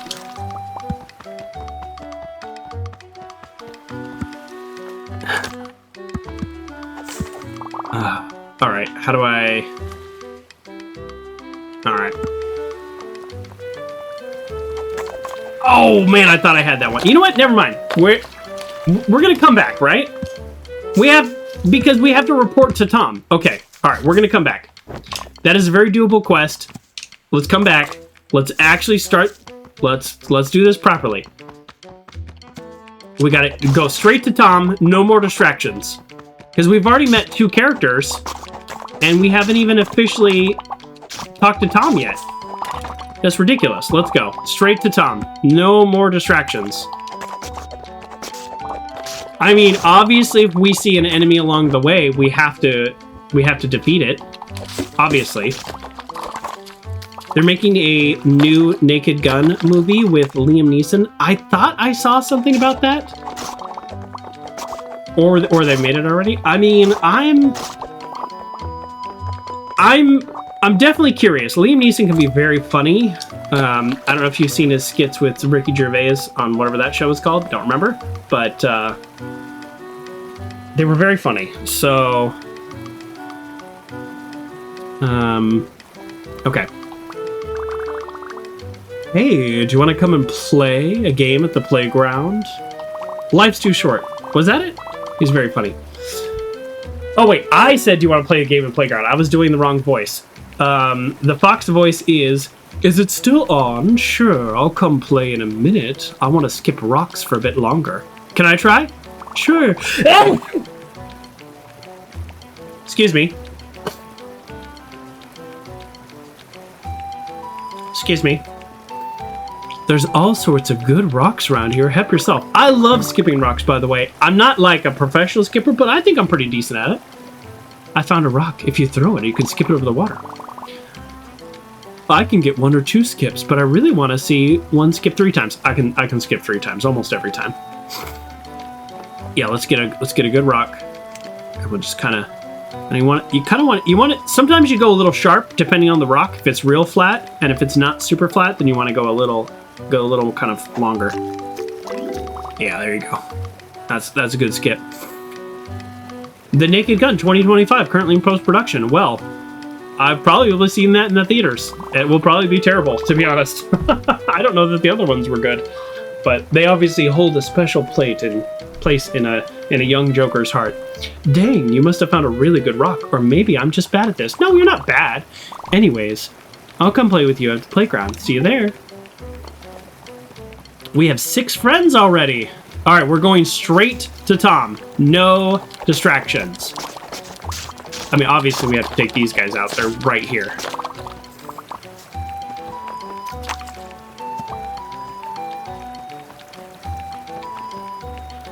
All right, how do I... All right. Oh, man, I thought I had that one. You know what? Never mind. We're going to come back, right? Because we have to report to Tom. Okay, all right, we're going to come back. That is a very doable quest. Let's come back. Let's actually start. Let's do this properly. We got to go straight to Tom. No more distractions. Because we've already met 2 characters, and we haven't even officially talked to Tom yet. That's ridiculous. Let's go. Straight to Tom. No more distractions. I mean, obviously, if we see an enemy along the way, we have to defeat it. Obviously. They're making a new Naked Gun movie with Liam Neeson. I thought I saw something about that. Or they made it already. I mean, I'm definitely curious. Liam Neeson can be very funny. I don't know if you've seen his skits with Ricky Gervais on whatever that show is called. Don't remember. But they were very funny. So, okay. Hey, do you want to come and play a game at the playground? Life's too short. Was that it? He's very funny. Oh, wait. I said, do you want to play a game at playground? I was doing the wrong voice. The Fox voice is it still on? Sure, I'll come play in a minute. I want to skip rocks for a bit longer. Can I try? Sure. Excuse me. Excuse me. There's all sorts of good rocks around here. Help yourself. I love skipping rocks, by the way. I'm not like a professional skipper, but I think I'm pretty decent at it. I found a rock. If you throw it, you can skip it over the water. I can get 1 or 2 skips, but I really want to see one skip 3 times. I can skip 3 times almost every time. Yeah, let's get a good rock. And we'll just kind of. And you want it. Sometimes you go a little sharp depending on the rock. If it's real flat, and if it's not super flat, then you want to go a little kind of longer. Yeah, there you go. That's a good skip. The Naked Gun 2025, currently in post-production. Well, I've probably seen that in the theaters. It will probably be terrible, to be honest. I don't know that the other ones were good, but they obviously hold a special place in a young Joker's heart. Dang, you must have found a really good rock, or maybe I'm just bad at this. No, you're not bad. Anyways, I'll come play with you at the playground. See you there. We have 6 friends already. All right, we're going straight to Tom. No distractions. I mean, obviously we have to take these guys out. They're right here.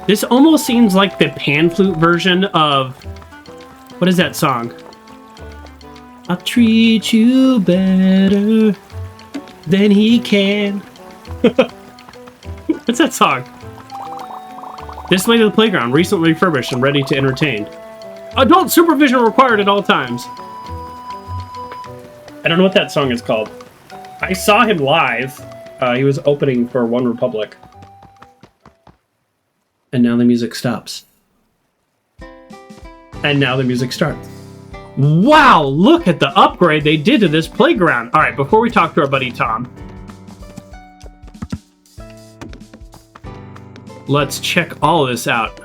This almost seems like the pan flute version of... What is that song? I'll treat you better than he can. What's that song? This way to the playground, recently refurbished and ready to entertain. Adult supervision required at all times. I don't know what that song is called. I saw him live. He was opening for One Republic. And now the music stops. And now the music starts. Wow, look at the upgrade they did to this playground. All right, before we talk to our buddy Tom, let's check all of this out.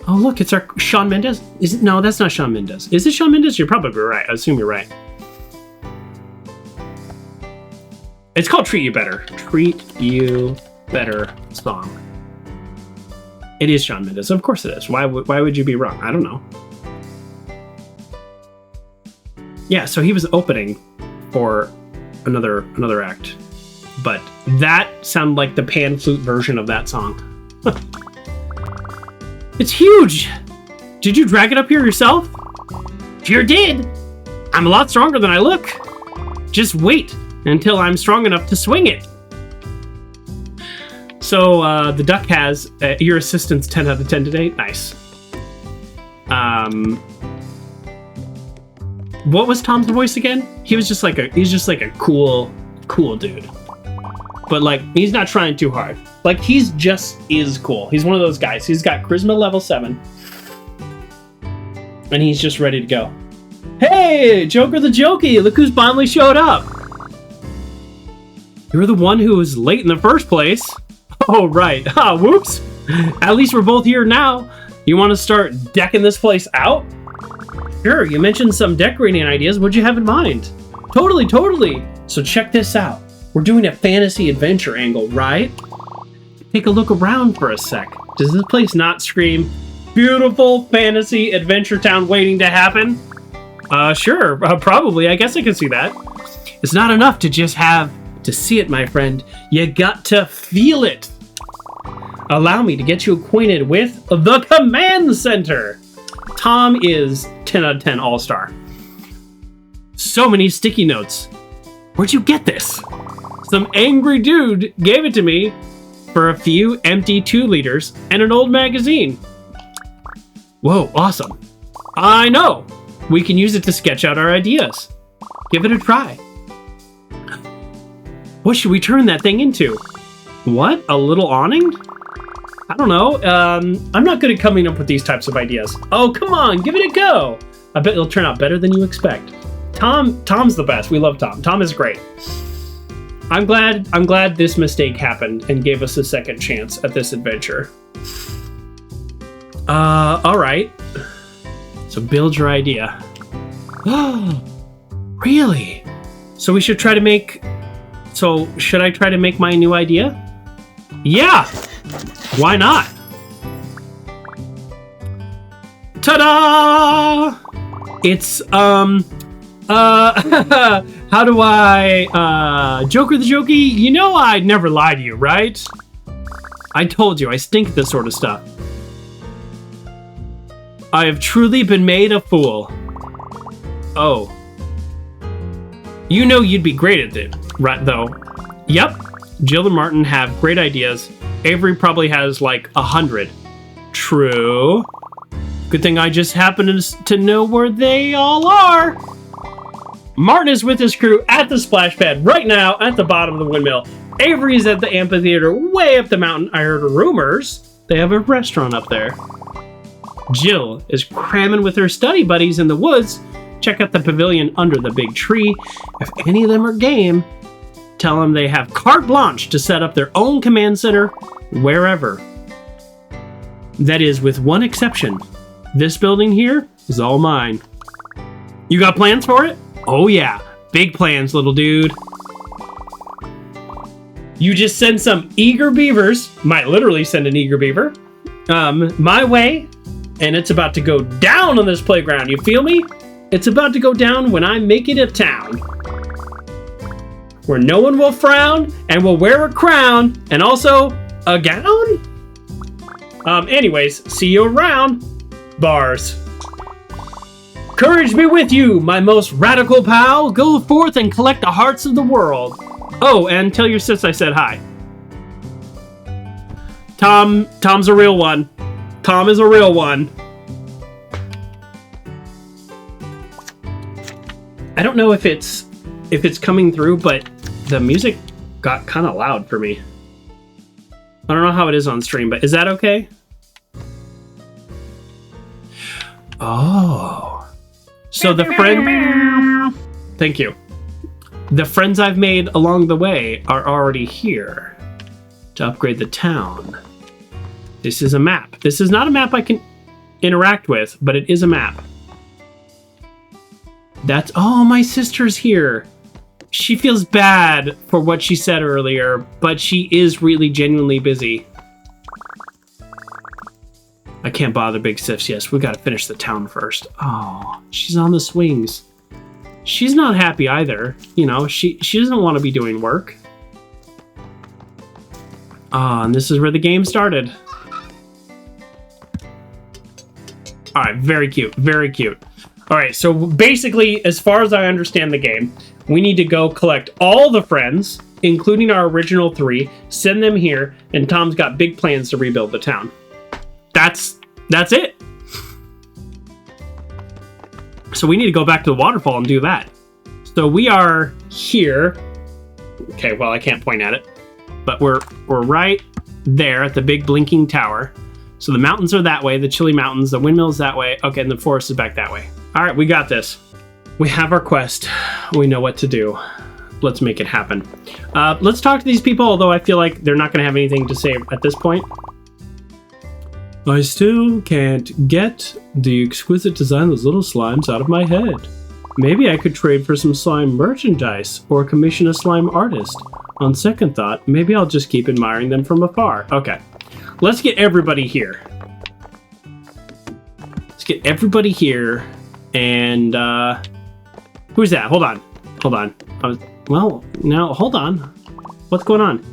Oh, look, it's our Shawn Mendes. Is it? No, that's not Shawn Mendes. Is it Shawn Mendes? You're probably right. I assume you're right. It's called Treat You Better. Treat You Better song. It is Shawn Mendes. Of course it is. Why would you be wrong? I don't know. Yeah, so he was opening for another act. But that sounded like the pan flute version of that song. It's huge! Did you drag it up here yourself? Sure did! I'm a lot stronger than I look. Just wait until I'm strong enough to swing it. So, the duck has your assistance 10 out of 10 today. Nice. What was Tom's voice again? He's just like a cool dude. But like, he's not trying too hard. Like, he's just is cool. He's one of those guys. He's got charisma level 7. And he's just ready to go. Hey, Joker the Jokey, look who's finally showed up. You're the one who was late in the first place. Oh, right. Whoops. At least we're both here now. You want to start decking this place out? Sure, you mentioned some decorating ideas. What'd you have in mind? Totally. So check this out. We're doing a fantasy adventure angle, right? Take a look around for a sec. Does this place not scream beautiful fantasy adventure town waiting to happen? Sure, probably. I guess I can see that. It's not enough to just have to see it, my friend. You got to feel it. Allow me to get you acquainted with the Command Center. Tom is 10 out of 10 all-star. So many sticky notes. Where'd you get this? Some angry dude gave it to me for a few empty 2-liters and an old magazine. Whoa, awesome. I know. We can use it to sketch out our ideas. Give it a try. What should we turn that thing into? What? A little awning? I don't know. I'm not good at coming up with these types of ideas. Oh, come on, give it a go. I bet it'll turn out better than you expect. Tom's the best. We love Tom. Tom is great. I'm glad this mistake happened and gave us a second chance at this adventure. All right. So build your idea. Oh, really? So should I try to make my new idea? Yeah. Why not? Ta-da! It's, how do I, Joker the Jokey, you know I'd never lie to you, right? I told you, I stink at this sort of stuff. I have truly been made a fool. Oh. You know you'd be great at it, right, though. Yep, Jill and Martin have great ideas. Avery probably has like 100. True. Good thing I just happen to know where they all are. Martin is with his crew at the splash pad right now at the bottom of the windmill. Avery's at the amphitheater way up the mountain. I heard rumors they have a restaurant up there. Jill is cramming with her study buddies in the woods. Check out the pavilion under the big tree. If any of them are game, tell them they have carte blanche to set up their own command center wherever. That is, with one exception. This building here is all mine. You got plans for it? Oh yeah, big plans, little dude. You just send some eager beavers, might literally send an eager beaver, my way, and it's about to go down on this playground, you feel me? It's about to go down when I make it a town. Where no one will frown, and will wear a crown, and also a gown? Anyways, see you around. Bars. Courage be with you, my most radical pal. Go forth and collect the hearts of the world. Oh, and tell your sis I said hi. Tom's a real one. Tom is a real one. I don't know if it's coming through, but the music got kind of loud for me. I don't know how it is on stream, but is that okay? Oh. So the friend... Thank you. The friends I've made along the way are already here to upgrade the town. This is a map. This is not a map I can interact with, but it is a map. That's... Oh, my sister's here. She feels bad for what she said earlier, but she is really genuinely busy. I can't bother Big Sifs. Yes, we gotta finish the town first. Oh, she's on the swings. She's not happy either. You know, she doesn't want to be doing work. Ah, and this is where the game started. All right, very cute, very cute. All right, so basically, as far as I understand the game, we need to go collect all the friends, including our original 3, send them here, and Tom's got big plans to rebuild the town. That's it. So we need to go back to the waterfall and do that. So we are here. Okay, well, I can't point at it, but we're right there at the big blinking tower. So the mountains are that way, the chilly mountains, the windmill's that way. Okay, and the forest is back that way. All right, we got this. We have our quest. We know what to do. Let's make it happen. Let's talk to these people, although I feel like they're not going to have anything to say at this point. I still can't get the exquisite design of those little slimes out of my head. Maybe I could trade for some slime merchandise or commission a slime artist. On second thought, maybe I'll just keep admiring them from afar. Okay, let's get everybody here. Let's get everybody here. And who's that? Hold on. Well, now hold on. What's going on?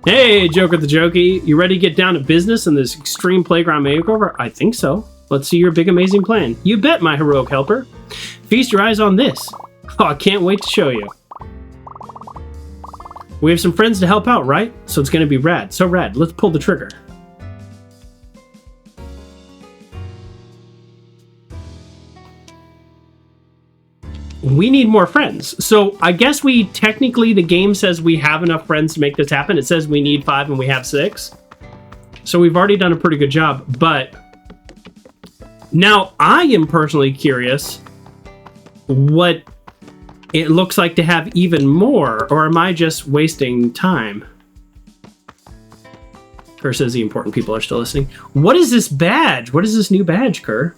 Hey, Joker the Jokey, you ready to get down to business in this extreme playground makeover? I think so. Let's see your big amazing plan. You bet, my heroic helper. Feast your eyes on this. Oh, I can't wait to show you. We have some friends to help out, right? So it's going to be rad. So rad. Let's pull the trigger. We need more friends. So I guess technically the game says we have enough friends to make this happen. It says we need 5 and we have 6. So we've already done a pretty good job, but now I am personally curious what it looks like to have even more, or am I just wasting time? Kerr says the important people are still listening. What is this badge? What is this new badge, Kerr?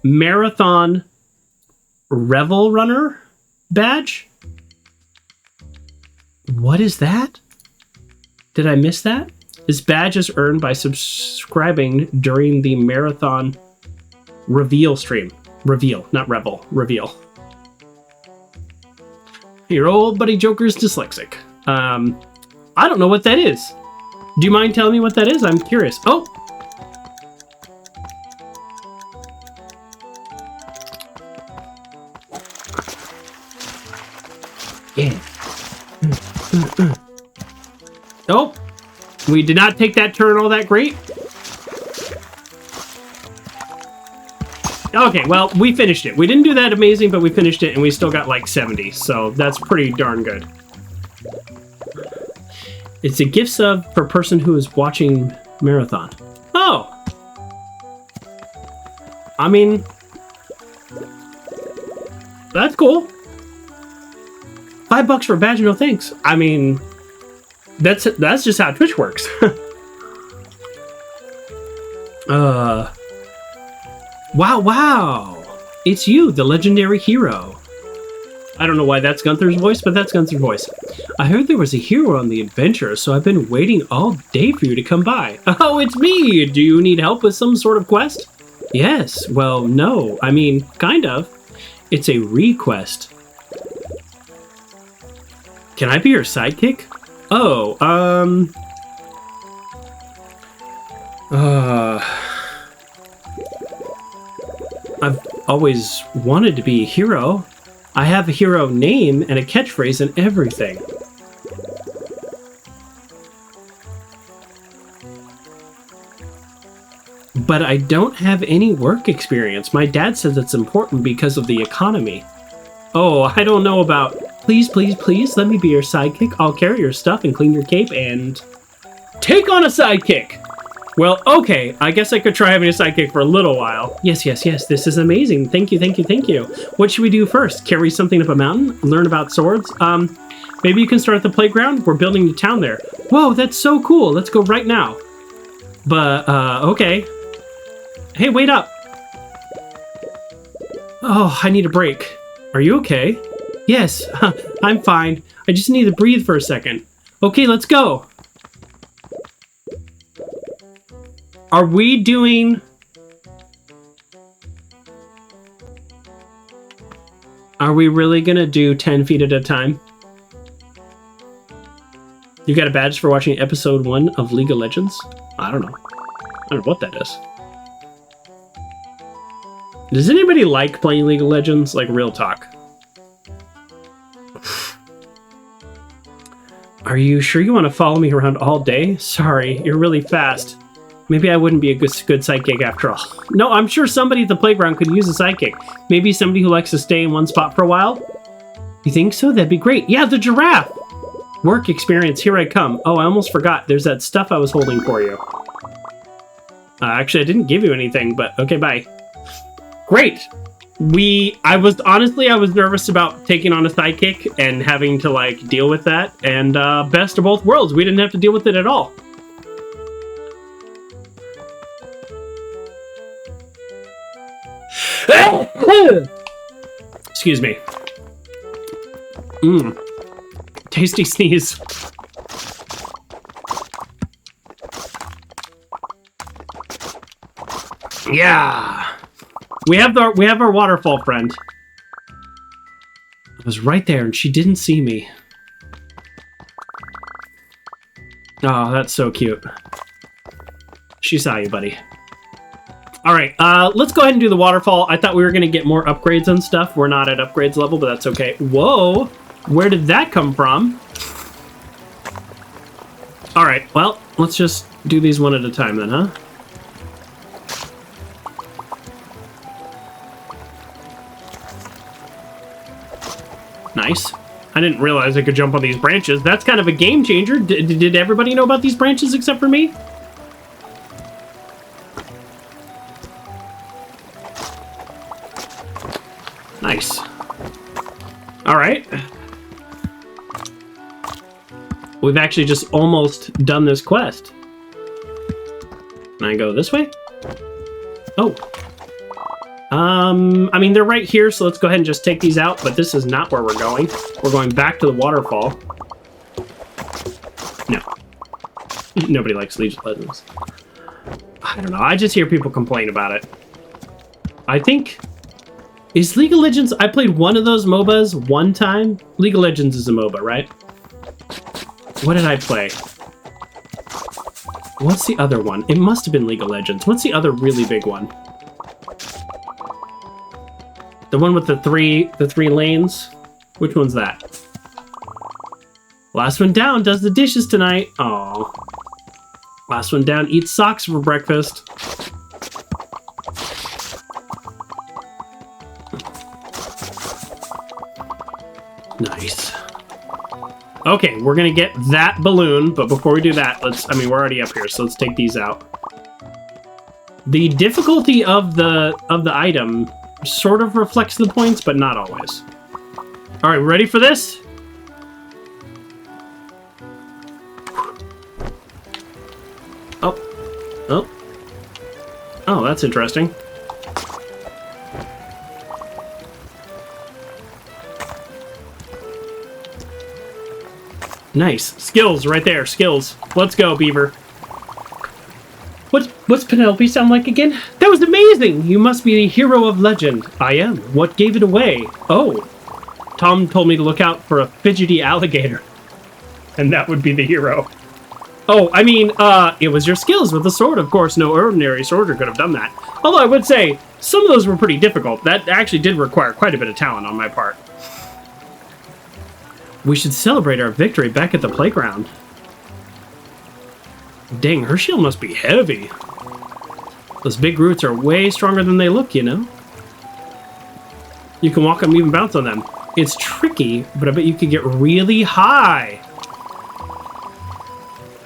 Marathon Revel Runner badge? What is that? Did I miss that? This badge is earned by subscribing during the marathon reveal stream. Reveal, not revel. Reveal. Your old buddy Joker's dyslexic. I don't know what that is. Do you mind telling me what that is? I'm curious. Oh! Yeah. Nope. We did not take that turn all that great. Okay, well, we finished it. We didn't do that amazing, but we finished it, and we still got like 70, so that's pretty darn good. It's a gift sub for a person who is watching Marathon. Oh! I mean, that's cool. $5 for a badge, no thanks. I mean, that's just how Twitch works. Wow. It's you, the legendary hero. I don't know why that's Gunther's voice, but that's Gunther's voice. I heard there was a hero on the adventure, so I've been waiting all day for you to come by. Oh, it's me! Do you need help with some sort of quest? Yes, well, no. I mean, kind of. It's a request. Can I be your sidekick? Oh, I've always wanted to be a hero. I have a hero name and a catchphrase and everything. But I don't have any work experience. My dad says it's important because of the economy. Oh, I don't know about... Please, please, please, let me be your sidekick. I'll carry your stuff and clean your cape and... Take on a sidekick! Well, okay. I guess I could try having a sidekick for a little while. Yes, yes, yes. This is amazing. Thank you, thank you, thank you. What should we do first? Carry something up a mountain? Learn about swords? Maybe you can start at the playground? We're building a town there. Whoa, that's so cool. Let's go right now. But, okay. Hey, wait up. Oh, I need a break. Are you okay? Yes, I'm fine. I just need to breathe for a second. Okay, let's go. Are we doing... Are we really gonna do 10 feet at a time? You got a badge for watching episode 1 of League of Legends? I don't know. I don't know what that is. Does anybody like playing League of Legends? Like, real talk. Are you sure you want to follow me around all day? Sorry, you're really fast. Maybe I wouldn't be a good sidekick after all. No, I'm sure somebody at the playground could use a sidekick. Maybe somebody who likes to stay in one spot for a while? You think so? That'd be great. Yeah, the giraffe! Work experience, here I come. Oh, I almost forgot. There's that stuff I was holding for you. Actually, I didn't give you anything, but okay, bye. Great! I was nervous about taking on a sidekick and having to, like, deal with that. And, best of both worlds, we didn't have to deal with it at all. Excuse me. Tasty sneeze. Yeah. We have our waterfall friend. I was right there and she didn't see me. Oh, that's so cute. She saw you, buddy. All right, let's go ahead and do the waterfall. I thought we were going to get more upgrades and stuff. We're not at upgrades level, but that's okay. Whoa, where did that come from? All right, well, let's just do these one at a time then, huh? Nice. I didn't realize I could jump on these branches. That's kind of a game changer. Did everybody know about these branches except for me? Nice. All right. We've actually just almost done this quest. Can I go this way? Oh. I mean, they're right here, so let's go ahead and just take these out, but this is not where we're going. We're going back to the waterfall. No. Nobody likes League of Legends. I don't know. I just hear people complain about it. I think... Is League of Legends... I played one of those MOBAs one time. League of Legends is a MOBA, right? What did I play? What's the other one? It must have been League of Legends. What's the other really big one? The one with the three lanes? Which one's that? Last one down does the dishes tonight. Oh. Last one down eats socks for breakfast. Nice. Okay, we're gonna get that balloon, but before we do that, we're already up here, so let's take these out. The difficulty of the item sort of reflects the points, but not always. All right, ready for this? Oh, that's interesting. Nice. Skills right there. Skills. Let's go, Beaver. What's Penelope sound like again? That was amazing! You must be a hero of legend. I am. What gave it away? Oh. Tom told me to look out for a fidgety alligator. And that would be the hero. Oh, I mean, it was your skills with the sword, of course. No ordinary sworder could have done that. Although I would say, some of those were pretty difficult. That actually did require quite a bit of talent on my part. We should celebrate our victory back at the playground. Dang, her shield must be heavy. Those big roots are way stronger than they look, you know? You can walk them, even bounce on them. It's tricky, but I bet you could get really high.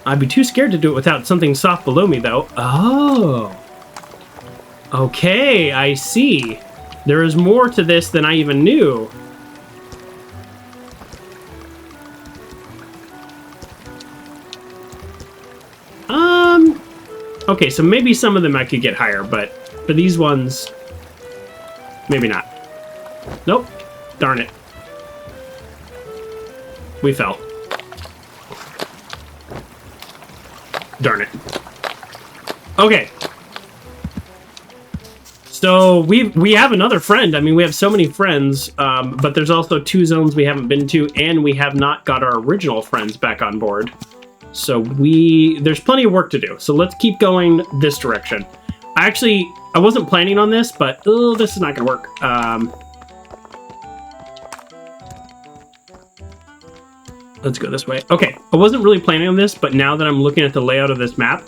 I'd be too scared to do it without something soft below me, though. Oh. Okay, I see. There is more to this than I even knew. Okay, so maybe some of them I could get higher, but for these ones, maybe not. Nope. Darn it. We fell. Darn it. Okay. So we have another friend. I mean, we have so many friends, but there's also 2 zones we haven't been to, and we have not got our original friends back on board. So there's plenty of work to do. So let's keep going this direction. I wasn't planning on this, but this is not gonna work. Let's go this way. Okay, I wasn't really planning on this, but now that I'm looking at the layout of this map,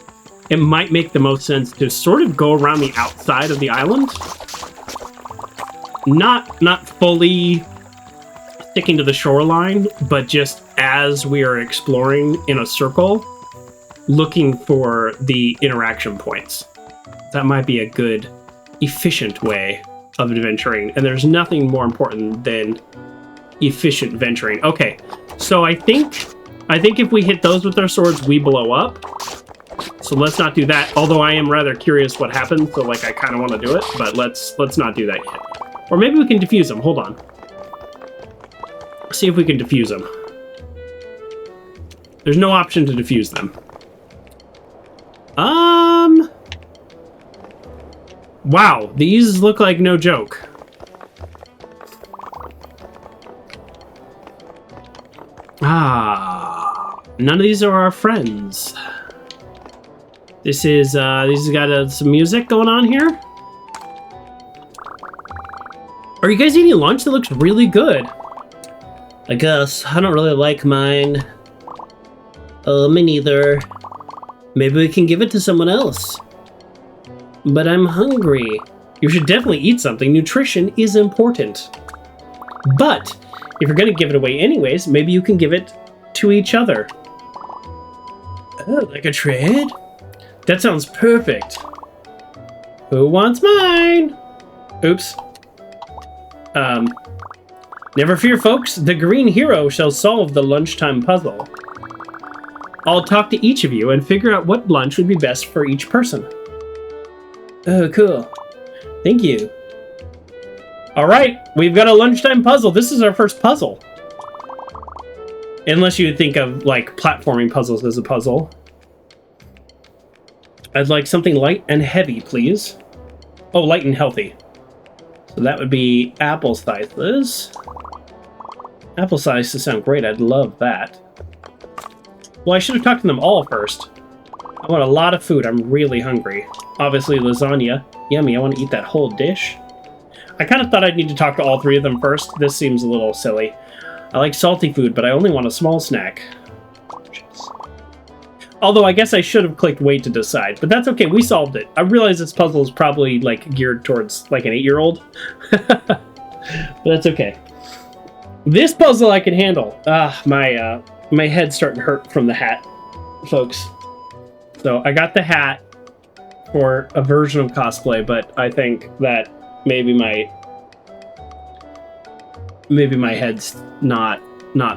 it might make the most sense to sort of go around the outside of the island. Not fully sticking to the shoreline, but just as we are exploring in a circle, looking for the interaction points. That might be a good, efficient way of adventuring, and there's nothing more important than efficient venturing. Okay, so I think if we hit those with our swords, we blow up. So let's not do that, although I am rather curious what happens, so like I kind of want to do it, but let's not do that yet. Or maybe we can defuse them. Hold on. See if we can defuse them. There's no option to defuse them. Wow, these look like no joke. None of these are our friends. This is, these got some music going on here. Are you guys eating lunch? That looks really good. I guess. I don't really like mine. Me neither. Maybe we can give it to someone else. But I'm hungry. You should definitely eat something. Nutrition is important. But if you're gonna give it away anyways, maybe you can give it to each other. Oh, like a trade? That sounds perfect. Who wants mine? Oops. Never fear, folks. The green hero shall solve the lunchtime puzzle. I'll talk to each of you and figure out what lunch would be best for each person. Oh, cool. Thank you. All right, we've got a lunchtime puzzle. This is our first puzzle. Unless you think of, like, platforming puzzles as a puzzle. I'd like something light and heavy, please. Oh, light and healthy. So that would be apple slices. Apple slices sound great. I'd love that. Well, I should have talked to them all first. I want a lot of food. I'm really hungry. Obviously, lasagna. Yummy. I want to eat that whole dish. I kind of thought I'd need to talk to all 3 of them first. This seems a little silly. I like salty food, but I only want a small snack. Although I guess I should have clicked wait to decide, but that's okay. We solved it. I realize this puzzle is probably like geared towards like an 8-year-old. But that's okay. This puzzle I can handle. My head's starting to hurt from the hat, folks. So I got the hat for a version of cosplay, but I think that maybe my head's not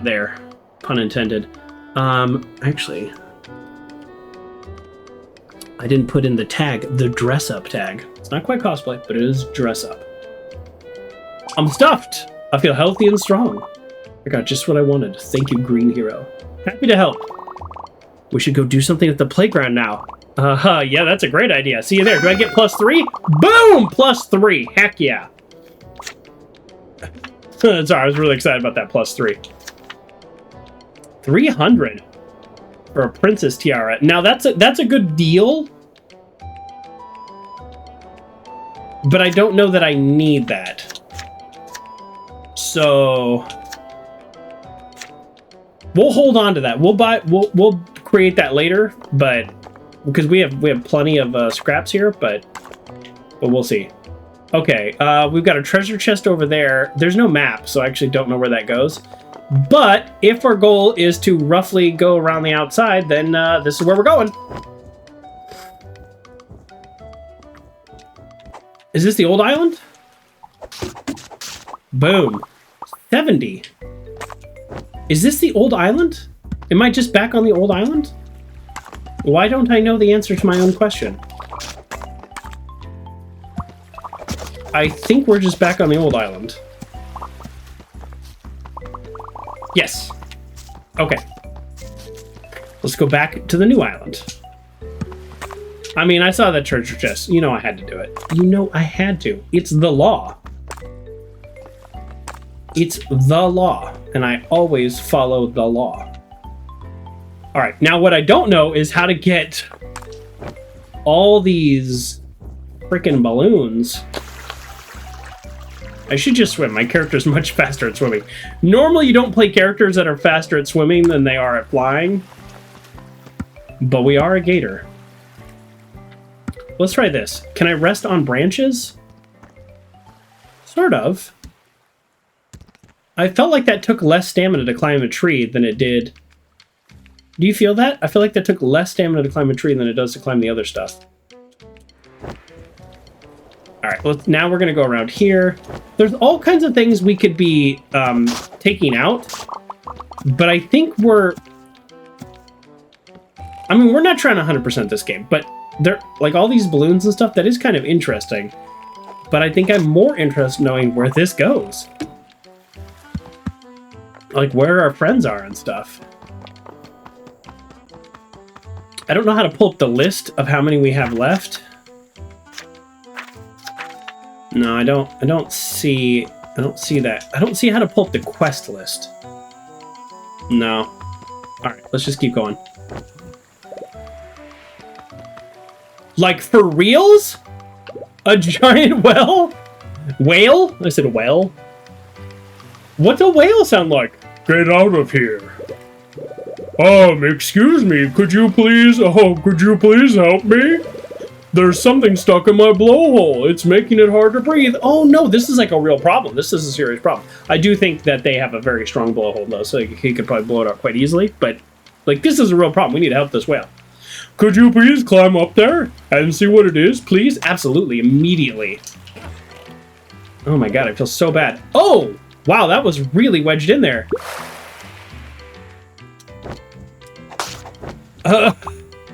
there, pun intended. Actually, I didn't put in the tag, the dress up tag. It's not quite cosplay, but it is dress up. I'm stuffed. I feel healthy and strong. I got just what I wanted. Thank you, Green Hero. Happy to help. We should go do something at the playground now. Yeah, that's a great idea. See you there. Do I get +3? Boom! +3. Heck yeah. Sorry, I was really excited about that +3. 300 for a princess tiara. Now that's a good deal. But I don't know that I need that. So we'll hold on to that. We'll create that later, but because we have plenty of scraps here, but we'll see. Okay, we've got a treasure chest over there. There's no map, so I actually don't know where that goes. But if our goal is to roughly go around the outside, then this is where we're going. Is this the old island? Boom. 70. Is this the old island? Am I just back on the old island? Why don't I know the answer to my own question? I think we're just back on the old island. Yes. Okay. Let's go back to the new island. I mean, I saw that treasure chest. You know I had to do it. You know I had to. It's the law. It's the law. And I always follow the law. Alright, now what I don't know is how to get all these freaking balloons. I should just swim. My character's much faster at swimming. Normally you don't play characters that are faster at swimming than they are at flying. But we are a gator. Let's try this. Can I rest on branches? Sort of. I felt like that took less stamina to climb a tree than it did. Do you feel that? I feel like that took less stamina to climb a tree than it does to climb the other stuff. Alright, now we're going to go around here. There's all kinds of things we could be taking out. But I think we're... I mean, we're not trying to 100% this game, but there, like all these balloons and stuff, that is kind of interesting. But I think I'm more interested in knowing where this goes. Like where our friends are and stuff. I don't know how to pull up the list of how many we have left. No, I don't see that. I don't see how to pull up the quest list. No. Alright, let's just keep going. Like, for reals? A giant whale? Whale? I said whale. What's a whale sound like? Get out of here. Excuse me, could you please help me? There's something stuck in my blowhole. It's making it hard to breathe. Oh no, this is like a real problem. This is a serious problem. I do think that they have a very strong blowhole though, so he could probably blow it out quite easily, but like this is a real problem. We need to help this whale. Could you please climb up there and see what it is, please? Absolutely, immediately. Oh my god, I feel so bad. Oh! Wow, that was really wedged in there.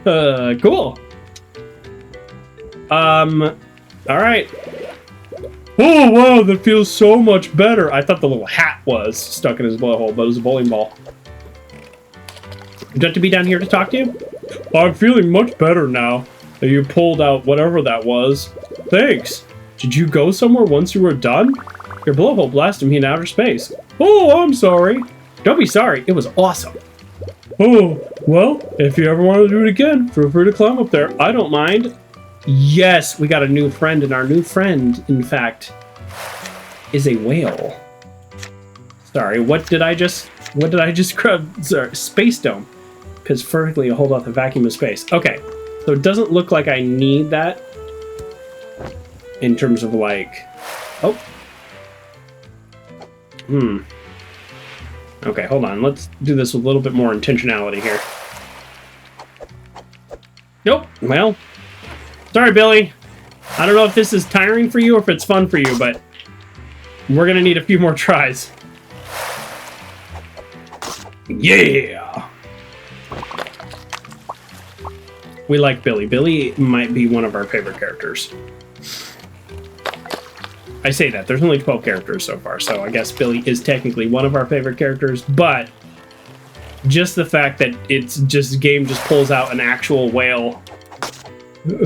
Cool. Alright. Oh, wow, that feels so much better. I thought the little hat was stuck in his blowhole, but it was a bowling ball. Do you have to be down here to talk to you? I'm feeling much better now that you pulled out whatever that was. Thanks. Did you go somewhere once you were done? Your blowhole blasted me in outer space. Oh, I'm sorry. Don't be sorry. It was awesome. Oh, well, if you ever want to do it again, feel free to climb up there. I don't mind. Yes, we got a new friend, and our new friend, in fact, is a whale. Sorry, what did I just grab? Sorry, space dome. Because vertically, hold off the vacuum of space. Okay, so it doesn't look like I need that in terms of like, oh. Okay, hold on. Let's do this with a little bit more intentionality here. Nope. Well, sorry, Billy. I don't know if this is tiring for you or if it's fun for you, but we're going to need a few more tries. Yeah! We like Billy. Billy might be one of our favorite characters. I say that. There's only 12 characters so far, so I guess Billy is technically one of our favorite characters, but just the fact that it's just game just pulls out an actual whale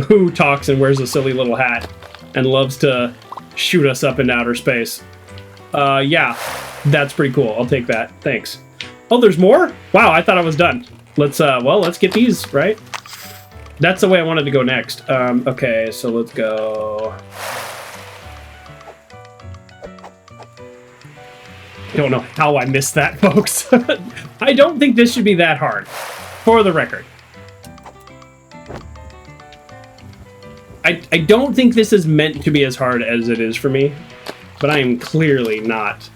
who talks and wears a silly little hat and loves to shoot us up into outer space. Yeah, that's pretty cool. I'll take that. Thanks. Oh, there's more? Wow, I thought I was done. Let's get these, right? That's the way I wanted to go next. Okay, so let's go. I don't know how I missed that, folks. I don't think this should be that hard, for the record. I don't think this is meant to be as hard as it is for me, but I am clearly not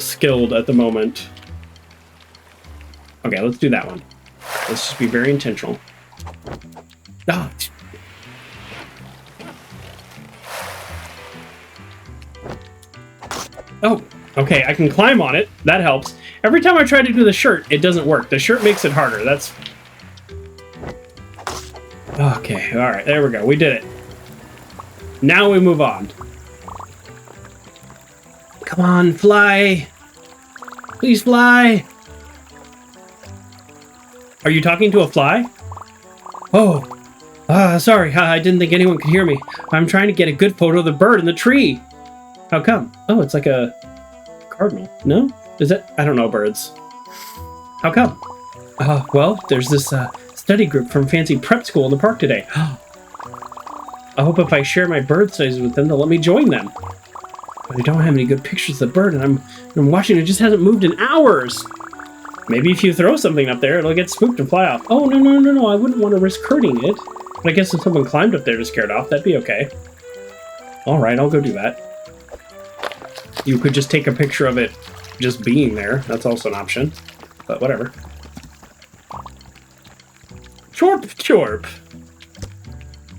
skilled at the moment. Okay, let's do that one. Let's just be very intentional. Ah. Oh, okay, I can climb on it. That helps. Every time I try to do the shirt, it doesn't work. The shirt makes it harder. That's... Okay, alright, there we go. We did it. Now we move on. Come on, fly. Please fly. Are you talking to a fly? Oh, sorry. I didn't think anyone could hear me. I'm trying to get a good photo of the bird in the tree. How come? Oh, it's like a cardinal. No? Is it? I don't know birds. How come? Well, there's this study group from fancy prep school in the park today. I hope if I share my bird studies with them, they'll let me join them. But I don't have any good pictures of the bird, and I'm watching it just hasn't moved in hours. Maybe if you throw something up there, it'll get spooked and fly off. Oh, no, I wouldn't want to risk hurting it. But I guess if someone climbed up there to scare it off, that'd be okay. Alright, I'll go do that. You could just take a picture of it just being there. That's also an option. But whatever. Chorp, chorp.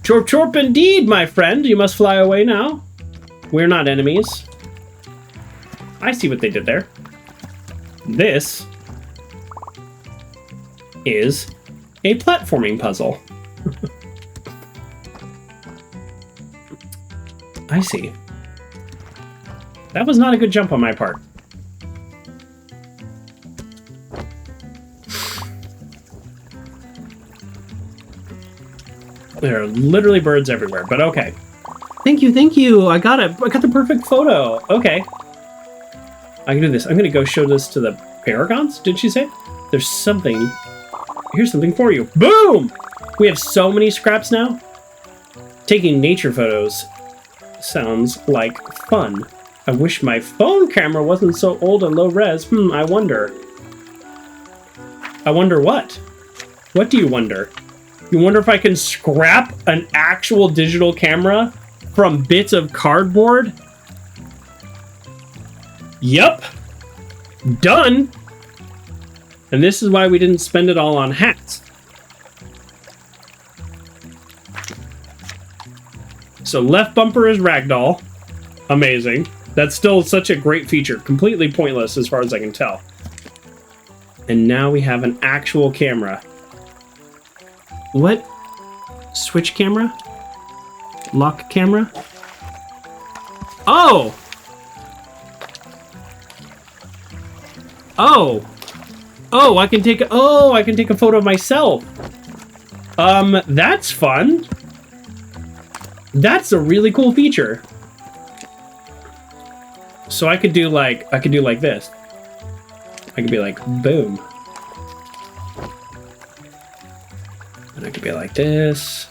Chorp, chorp indeed, my friend. You must fly away now. We're not enemies. I see what they did there. This is a platforming puzzle. I see. That was not a good jump on my part. There are literally birds everywhere, but okay. Thank you. I got it. I got the perfect photo. Okay. I can do this. I'm going to go show this to the Paragons, did she say? There's something. Here's something for you. Boom! We have so many scraps now. Taking nature photos sounds like fun. I wish my phone camera wasn't so old and low res. I wonder. I wonder what? What do you wonder? You wonder if I can scrap an actual digital camera from bits of cardboard? Yup. Done. And this is why we didn't spend it all on hats. So left bumper is ragdoll. Amazing. That's still such a great feature. Completely pointless as far as I can tell. And now we have an actual camera. What? Switch camera? Lock camera? Oh! Oh! Oh, I can take a photo of myself. That's fun. That's a really cool feature. So I could do like this. I could be like, boom. And I could be like this.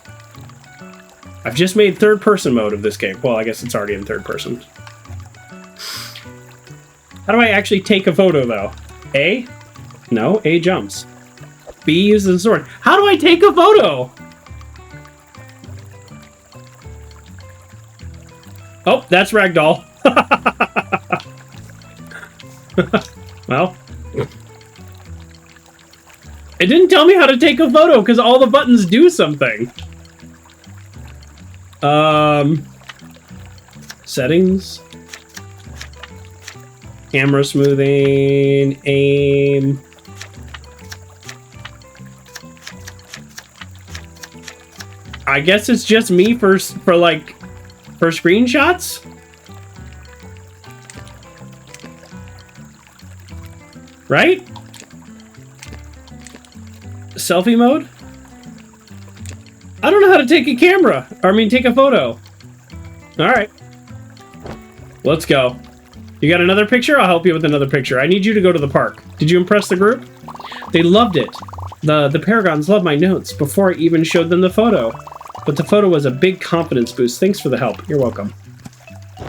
I've just made third person mode of this game. Well, I guess it's already in third person. How do I actually take a photo though? A? No, A jumps. B uses the sword. How do I take a photo? Oh, that's ragdoll. Well, it didn't tell me how to take a photo because all the buttons do something. Settings. Camera smoothing, aim. I guess it's just me for screenshots? Right? Selfie mode? I don't know how to take a camera. Or, I mean, take a photo. Alright. Let's go. You got another picture? I'll help you with another picture. I need you to go to the park. Did you impress the group? They loved it. The Paragons loved my notes before I even showed them the photo. But the photo was a big confidence boost. Thanks for the help. You're welcome.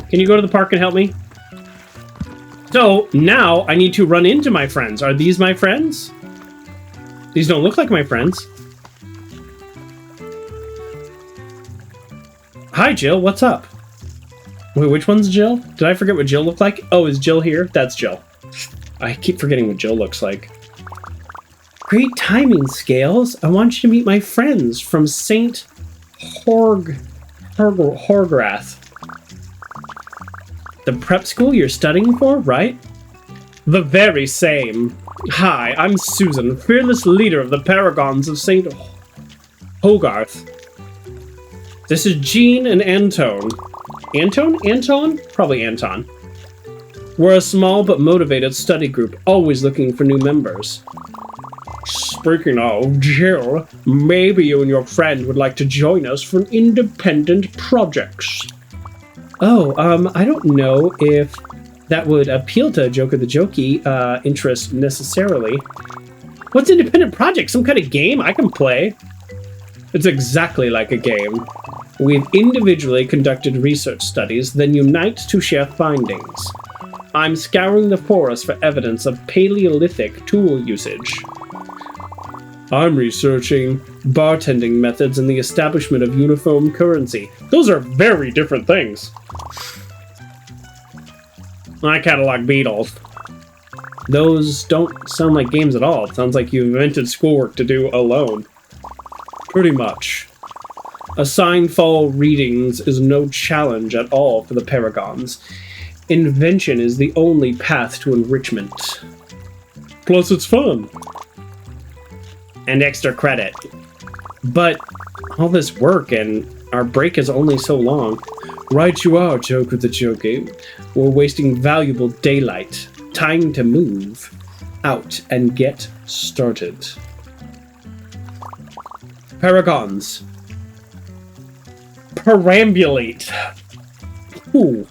Can you go to the park and help me? So, now I need to run into my friends. Are these my friends? These don't look like my friends. Hi, Jill. What's up? Wait, which one's Jill? Did I forget what Jill looked like? Oh, is Jill here? That's Jill. I keep forgetting what Jill looks like. Great timing, Scales. I want you to meet my friends from St. Horgrath. The prep school you're studying for, right? The very same. Hi, I'm Susan, fearless leader of the Paragons of St. Hogarth. This is Jean and Anton. Anton? Probably Anton. We're a small but motivated study group, always looking for new members. Speaking of, Jill, maybe you and your friend would like to join us for independent projects. Oh, I don't know if that would appeal to Joker the Jokey interest necessarily. What's independent project? Some kind of game I can play? It's exactly like a game. We've individually conducted research studies, then unite to share findings. I'm scouring the forest for evidence of Paleolithic tool usage. I'm researching bartending methods and the establishment of uniform currency. Those are very different things. I catalog beetles. Those don't sound like games at all. It sounds like you invented schoolwork to do alone. Pretty much. Assigned fall readings is no challenge at all for the Paragons. Invention is the only path to enrichment. Plus it's fun. And extra credit. But all this work and our break is only so long. Right you are, Joker the Jokey. We're wasting valuable daylight. Time to move out and get started. Paragons. Perambulate. Ooh.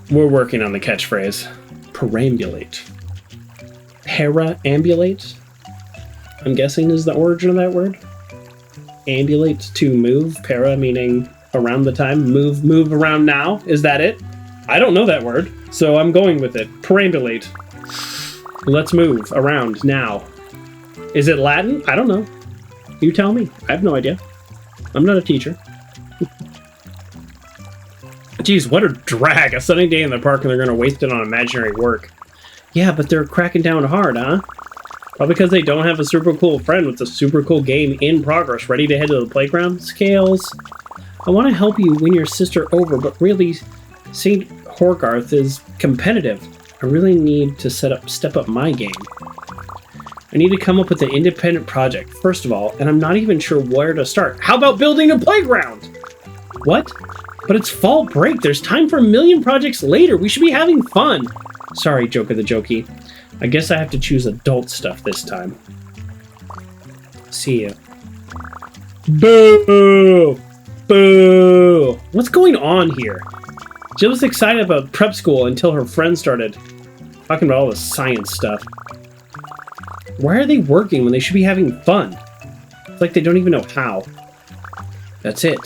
We're working on the catchphrase. Perambulate. Paraambulate? I'm guessing is the origin of that word. Ambulate, to move. Para meaning around the time. Move around now. Is that it? I don't know that word, so I'm going with it. Perambulate. Let's move around now. Is it Latin? I don't know. You tell me. I have no idea. I'm not a teacher. Geez, what a drag. A sunny day in the park and they're going to waste it on imaginary work. Yeah, but they're cracking down hard, huh? Probably because they don't have a super cool friend with a super cool game in progress ready to head to the playground. Scales, I want to help you win your sister over, but really, St. Horgarth is competitive. I really need to step up my game. I need to come up with an independent project, first of all, and I'm not even sure where to start. How about building a playground? What? But it's fall break. There's time for a million projects later. We should be having fun. Sorry, Joker the Jokey. I guess I have to choose adult stuff this time. See ya. Boo! Boo! What's going on here? Jill was excited about prep school until her friends started talking about all the science stuff. Why are they working when they should be having fun? It's like they don't even know how. That's it.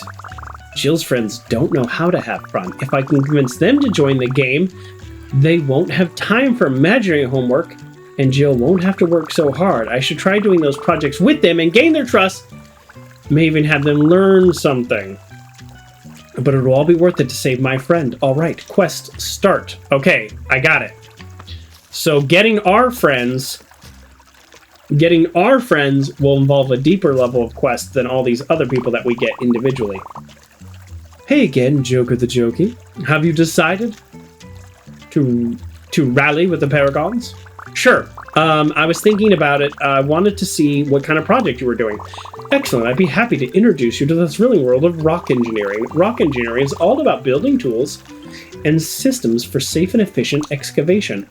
Jill's friends don't know how to have fun. If I can convince them to join the game, they won't have time for imaginary homework, and Jill won't have to work so hard. I should try doing those projects with them and gain their trust. May even have them learn something. But it'll all be worth it to save my friend. All right, quest start. Okay, I got it. So getting our friends will involve a deeper level of quest than all these other people that we get individually. Hey again, Joker the Jokey. Have you decided to rally with the Paragons? Sure. I was thinking about it. I wanted to see what kind of project you were doing. Excellent. I'd be happy to introduce you to the thrilling world of rock engineering. Rock engineering is all about building tools and systems for safe and efficient excavation.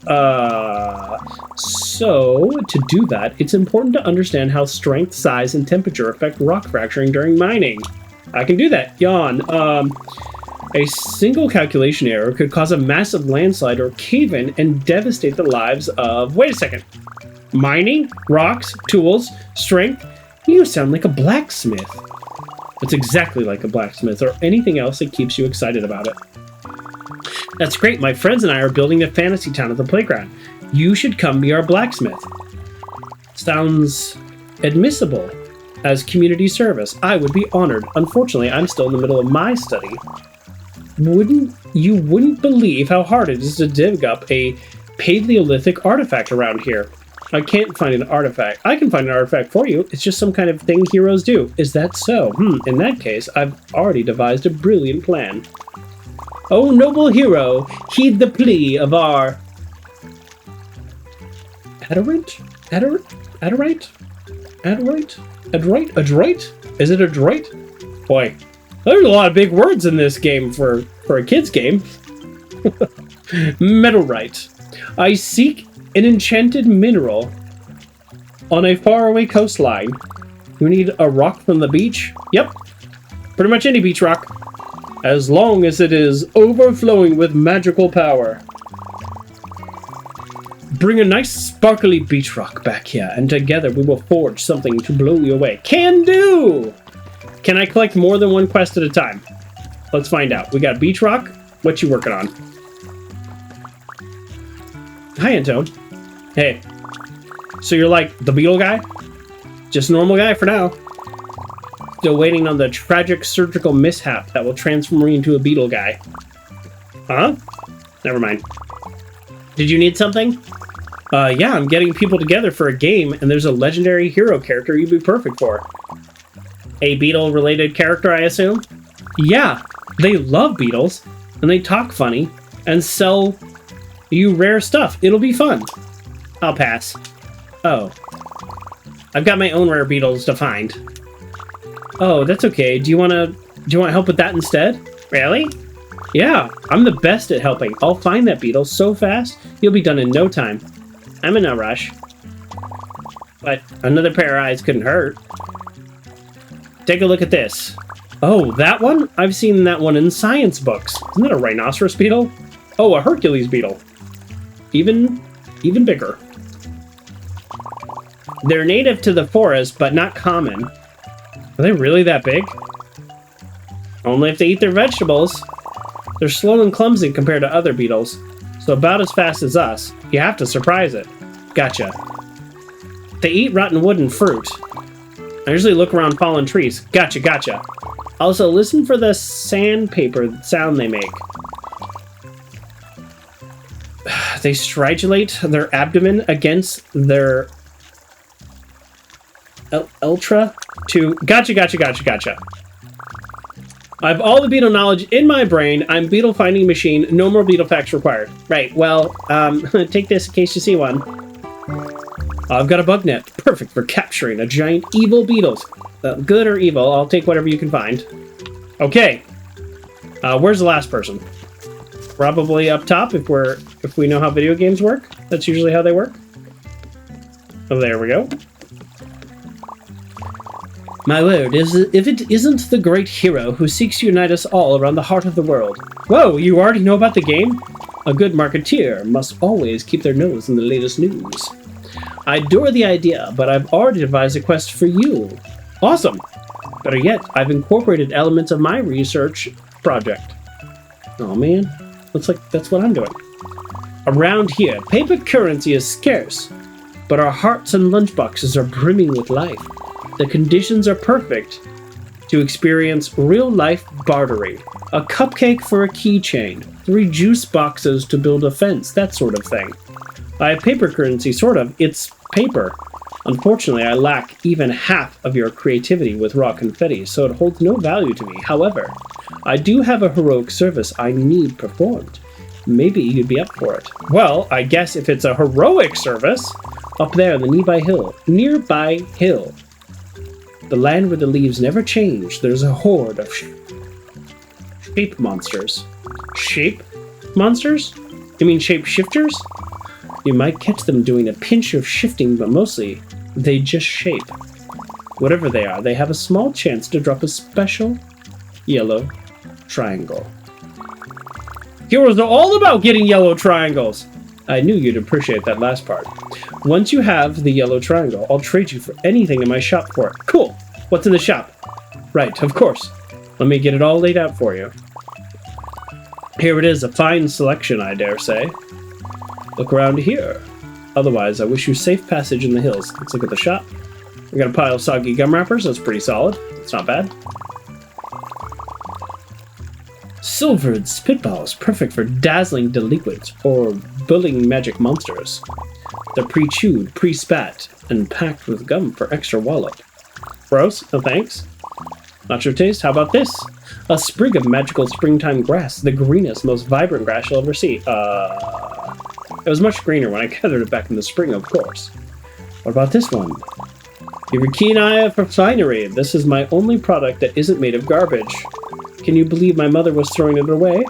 So to do that, it's important to understand how strength, size, and temperature affect rock fracturing during mining. I can do that. Yawn. A single calculation error could cause a massive landslide or cave-in and devastate the lives of... Wait a second. Mining? Rocks? Tools? Strength? You sound like a blacksmith. It's exactly like a blacksmith or anything else that keeps you excited about it. That's great. My friends and I are building a fantasy town at the playground. You should come be our blacksmith. Sounds admissible as community service. I would be honored. Unfortunately, I'm still in the middle of my study. You wouldn't believe how hard it is to dig up a Paleolithic artifact around here. I can't find an artifact. I can find an artifact for you. It's just some kind of thing heroes do. Is that so? In that case, I've already devised a brilliant plan. Oh, noble hero, heed the plea of our... Adorant? Adroit? Is it adroit? Boy, there's a lot of big words in this game for a kid's game. Meteorite. I seek an enchanted mineral on a faraway coastline. You need a rock from the beach? Yep. Pretty much any beach rock. As long as it is overflowing with magical power. Bring a nice sparkly beach rock back here, and together we will forge something to blow you away. Can do! Can I collect more than one quest at a time? Let's find out. We got beach rock. What you working on? Hi, Antone. Hey. So you're like the beetle guy? Just normal guy for now. Still waiting on the tragic surgical mishap that will transform me into a beetle guy. Huh? Never mind. Did you need something? Yeah, I'm getting people together for a game, and there's a legendary hero character you'd be perfect for. A beetle-related character, I assume? Yeah, they love beetles, and they talk funny, and sell you rare stuff. It'll be fun. I'll pass. Oh. I've got my own rare beetles to find. Oh, that's okay. Do you want help with that instead? Really? Yeah, I'm the best at helping. I'll find that beetle so fast, you'll be done in no time. I'm in no rush. But another pair of eyes couldn't hurt. Take a look at this. Oh, that one? I've seen that one in science books. Isn't that a rhinoceros beetle? Oh, a Hercules beetle. Even bigger. They're native to the forest, but not common. Are they really that big? Only if they eat their vegetables. They're slow and clumsy compared to other beetles, so about as fast as us. You have to surprise it. Gotcha. They eat rotten wood and fruit. I usually look around fallen trees. Gotcha. Also, listen for the sandpaper sound they make. They stridulate their abdomen against their elytra to... Gotcha. I have all the beetle knowledge in my brain. I'm beetle finding machine. No more beetle facts required. Right, well, take this in case you see one. I've got a bug net. Perfect for capturing a giant evil beetles. Good or evil, I'll take whatever you can find. Okay. Where's the last person? Probably up top if we know how video games work. That's usually how they work. Oh, there we go. My word, if it isn't the great hero who seeks to unite us all around the heart of the world. Whoa, you already know about the game? A good marketeer must always keep their nose in the latest news. I adore the idea, but I've already devised a quest for you. Awesome! Better yet, I've incorporated elements of my research project. Oh man, looks like that's what I'm doing. Around here, paper currency is scarce, but our hearts and lunchboxes are brimming with life. The conditions are perfect to experience real-life bartering. A cupcake for a keychain, 3 juice boxes to build a fence, that sort of thing. I have paper currency, sort of. It's paper. Unfortunately, I lack even half of your creativity with raw confetti, so it holds no value to me. However, I do have a heroic service I need performed. Maybe you'd be up for it. Well, I guess if it's a heroic service, up there in the nearby hill. The land where the leaves never change, there's a horde of shape monsters. Shape monsters? You mean shapeshifters? You might catch them doing a pinch of shifting, but mostly, they just shape. Whatever they are, they have a small chance to drop a special yellow triangle. Heroes are all about getting yellow triangles! I knew you'd appreciate that last part. Once you have the yellow triangle, I'll trade you for anything in my shop for it. Cool! What's in the shop? Right, of course. Let me get it all laid out for you. Here it is, a fine selection, I dare say. Look around here. Otherwise, I wish you safe passage in the hills. Let's look at the shop. We got a pile of soggy gum wrappers. That's pretty solid. It's not bad. Silvered spitballs, perfect for dazzling delinquents or bullying magic monsters. They're pre-chewed, pre-spat, and packed with gum for extra wallop. Gross? No thanks. Not your taste? How about this? A sprig of magical springtime grass, the greenest, most vibrant grass you'll ever see. It was much greener when I gathered it back in the spring, of course. What about this one? You have a keen eye for finery. This is my only product that isn't made of garbage. Can you believe my mother was throwing it away?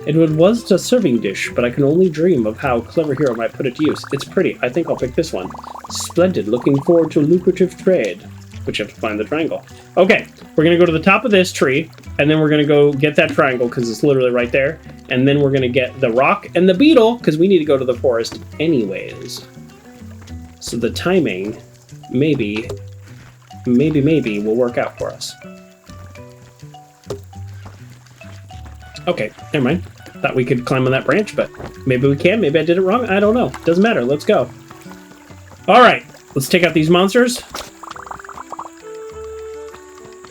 It was a serving dish, but I can only dream of how Clever Hero might put it to use. It's pretty. I think I'll pick this one. Splendid. Looking forward to a lucrative trade. Which you have to find the triangle. Okay, we're going to go to the top of this tree, and then we're going to go get that triangle, because it's literally right there. And then we're going to get the rock and the beetle, because we need to go to the forest anyways. So the timing, maybe, will work out for us. Okay, never mind. Thought we could climb on that branch, but maybe we can. Maybe I did it wrong. I don't know. Doesn't matter. Let's go. All right, let's take out these monsters.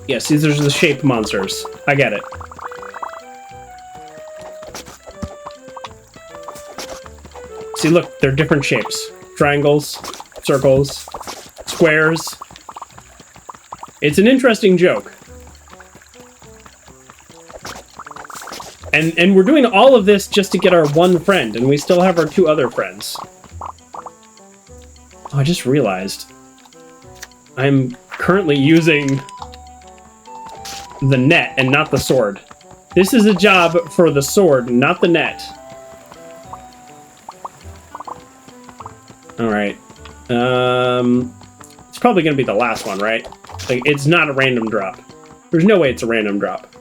Yes, these are the shaped monsters. I get it. See, look, they're different shapes. Triangles, circles, squares. It's an interesting joke. And we're doing all of this just to get our one friend, and we still have our two other friends. Oh, I just realized I'm currently using the net and not the sword. This is a job for the sword, not the net. Alright. It's probably going to be the last one, right? Like, it's not a random drop. There's no way it's a random drop.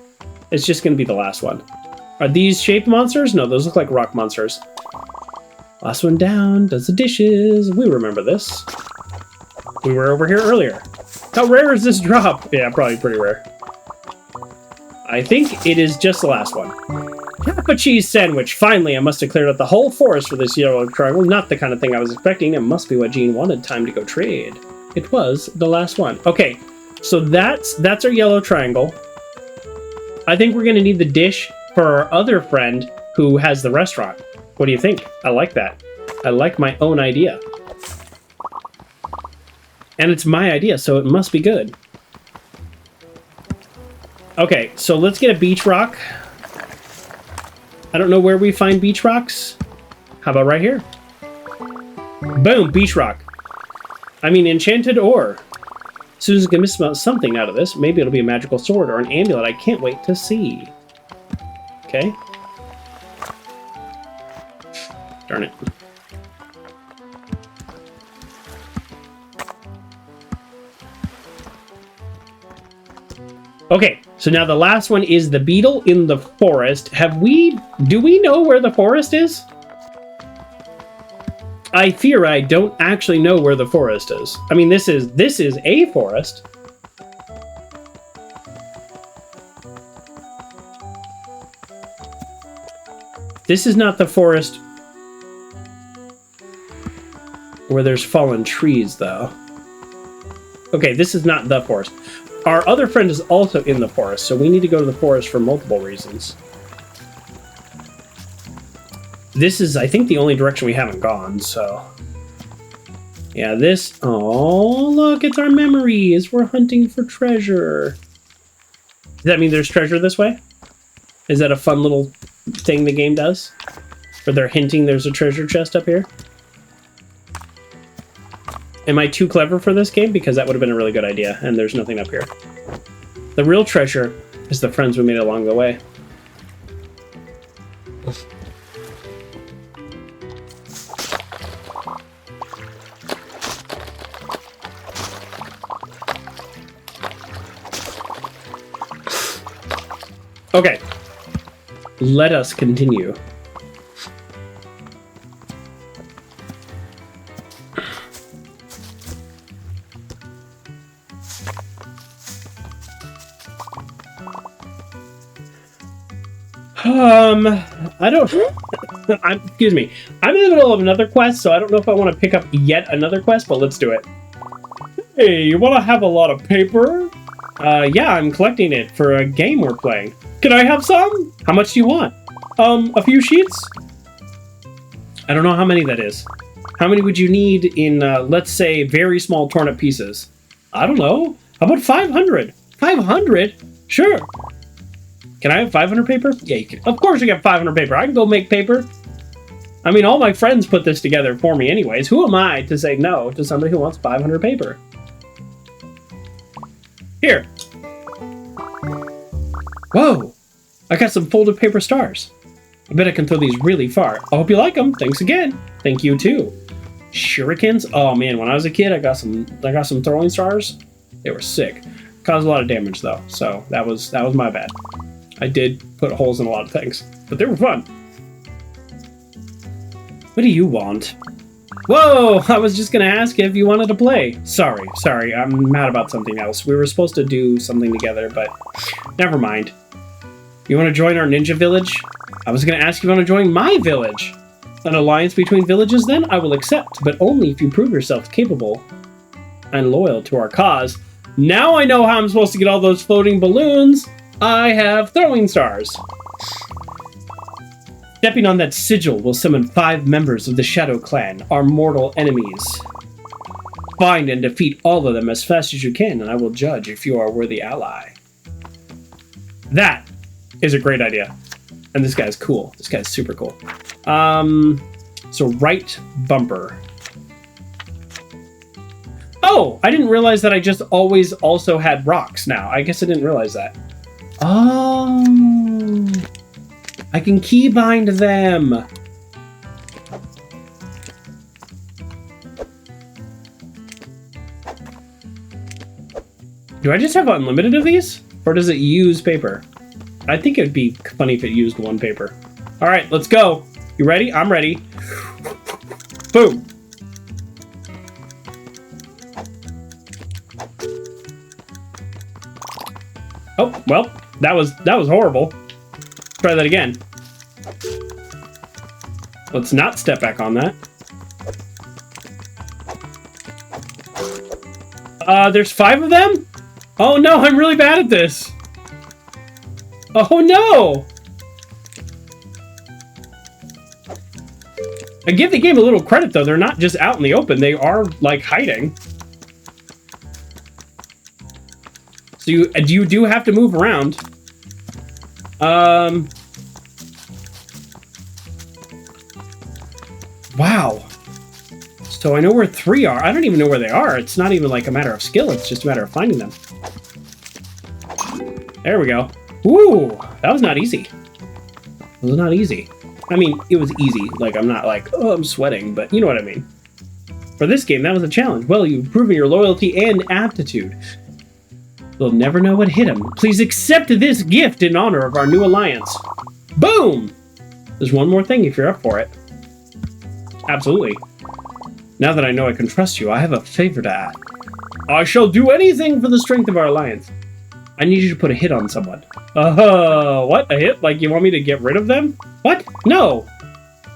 It's just going to be the last one. Are these shaped monsters? No, those look like rock monsters. Last one down, does the dishes. We remember this. We were over here earlier. How rare is this drop? Yeah, probably pretty rare. I think it is just the last one. Half a cheese sandwich. Finally, I must have cleared out the whole forest for this yellow triangle. Not the kind of thing I was expecting. It must be what Jean wanted. Time to go trade. It was the last one. Okay, so that's our yellow triangle. I think we're going to need the dish for our other friend who has the restaurant. What do you think? I like that. I like my own idea. And it's my idea, so it must be good. Okay, so let's get a beach rock. I don't know where we find beach rocks. How about right here? Boom, beach rock. I mean, enchanted ore. Susan's gonna miss something out of this. Maybe it'll be a magical sword or an amulet. I can't wait to see. Okay. Darn it. Okay, so now the last one is the beetle in the forest. Do we know where the forest is? I fear I don't actually know where the forest is. I mean, this is a forest. This is not the forest where there's fallen trees, though. Okay, this is not the forest. Our other friend is also in the forest, so we need to go to the forest for multiple reasons. This is, I think, the only direction we haven't gone, so... Yeah, this... Oh, look, it's our memories! We're hunting for treasure. Does that mean there's treasure this way? Is that a fun little thing the game does? Where they're hinting there's a treasure chest up here? Am I too clever for this game? Because that would have been a really good idea, and there's nothing up here. The real treasure is the friends we made along the way. Okay. Let us continue. I don't... excuse me. I'm in the middle of another quest, so I don't know if I want to pick up yet another quest, but let's do it. Hey, you want to have a lot of paper? Yeah, I'm collecting it for a game we're playing. Can I have some? How much do you want? A few sheets? I don't know how many that is. How many would you need in, let's say, very small torn up pieces? I don't know. How about 500? 500? Sure. Can I have 500 paper? Yeah, you can. Of course you get 500 paper. I can go make paper. I mean, all my friends put this together for me anyways. Who am I to say no to somebody who wants 500 paper? Here. Whoa. I got some folded paper stars. I bet I can throw these really far. I hope you like them. Thanks again. Thank you too. Shurikens. Oh man, when I was a kid, I got some throwing stars. They were sick. Caused a lot of damage though, so that was my bad. I did put holes in a lot of things, but they were fun. What do you want? Whoa! I was just gonna ask if you wanted to play. Sorry, I'm mad about something else. We were supposed to do something together, but never mind. You want to join our ninja village? I was gonna ask if you want to join my village. An alliance between villages, then I will accept, but only if you prove yourself capable and loyal to our cause. Now I know how I'm supposed to get all those floating balloons. I have throwing stars. Stepping on that sigil will summon 5 members of the Shadow Clan, our mortal enemies. Find and defeat all of them as fast as you can, and I will judge if you are a worthy ally. That is a great idea. And this guy's cool. This guy's super cool. So right bumper. Oh, I didn't realize that I just always also had rocks now. I guess I didn't realize that. Oh, I can keybind them. Do I just have unlimited of these? Or does it use paper? I think it would be funny if it used 1 paper. All right, let's go. You ready? I'm ready. Boom. Oh, well, that was horrible. Try that again. Let's not step back on that. There's 5 of them? Oh no, I'm really bad at this. Oh no! I give the game a little credit though, they're not just out in the open, they are like hiding. So you do have to move around. Wow. So I know where 3 are. I don't even know where they are. It's not even like a matter of skill, it's just a matter of finding them. There we go. Ooh, that was not easy. It was not easy. I mean, it was easy. Like, I'm not like, oh, I'm sweating, but you know what I mean. For this game, that was a challenge. Well, you've proven your loyalty and aptitude. They'll never know what hit him. Please accept this gift in honor of our new alliance. Boom! There's one more thing if you're up for it. Absolutely. Now that I know I can trust you, I have a favor to ask. I shall do anything for the strength of our alliance. I need you to put a hit on someone. What? A hit? Like you want me to get rid of them? What? No.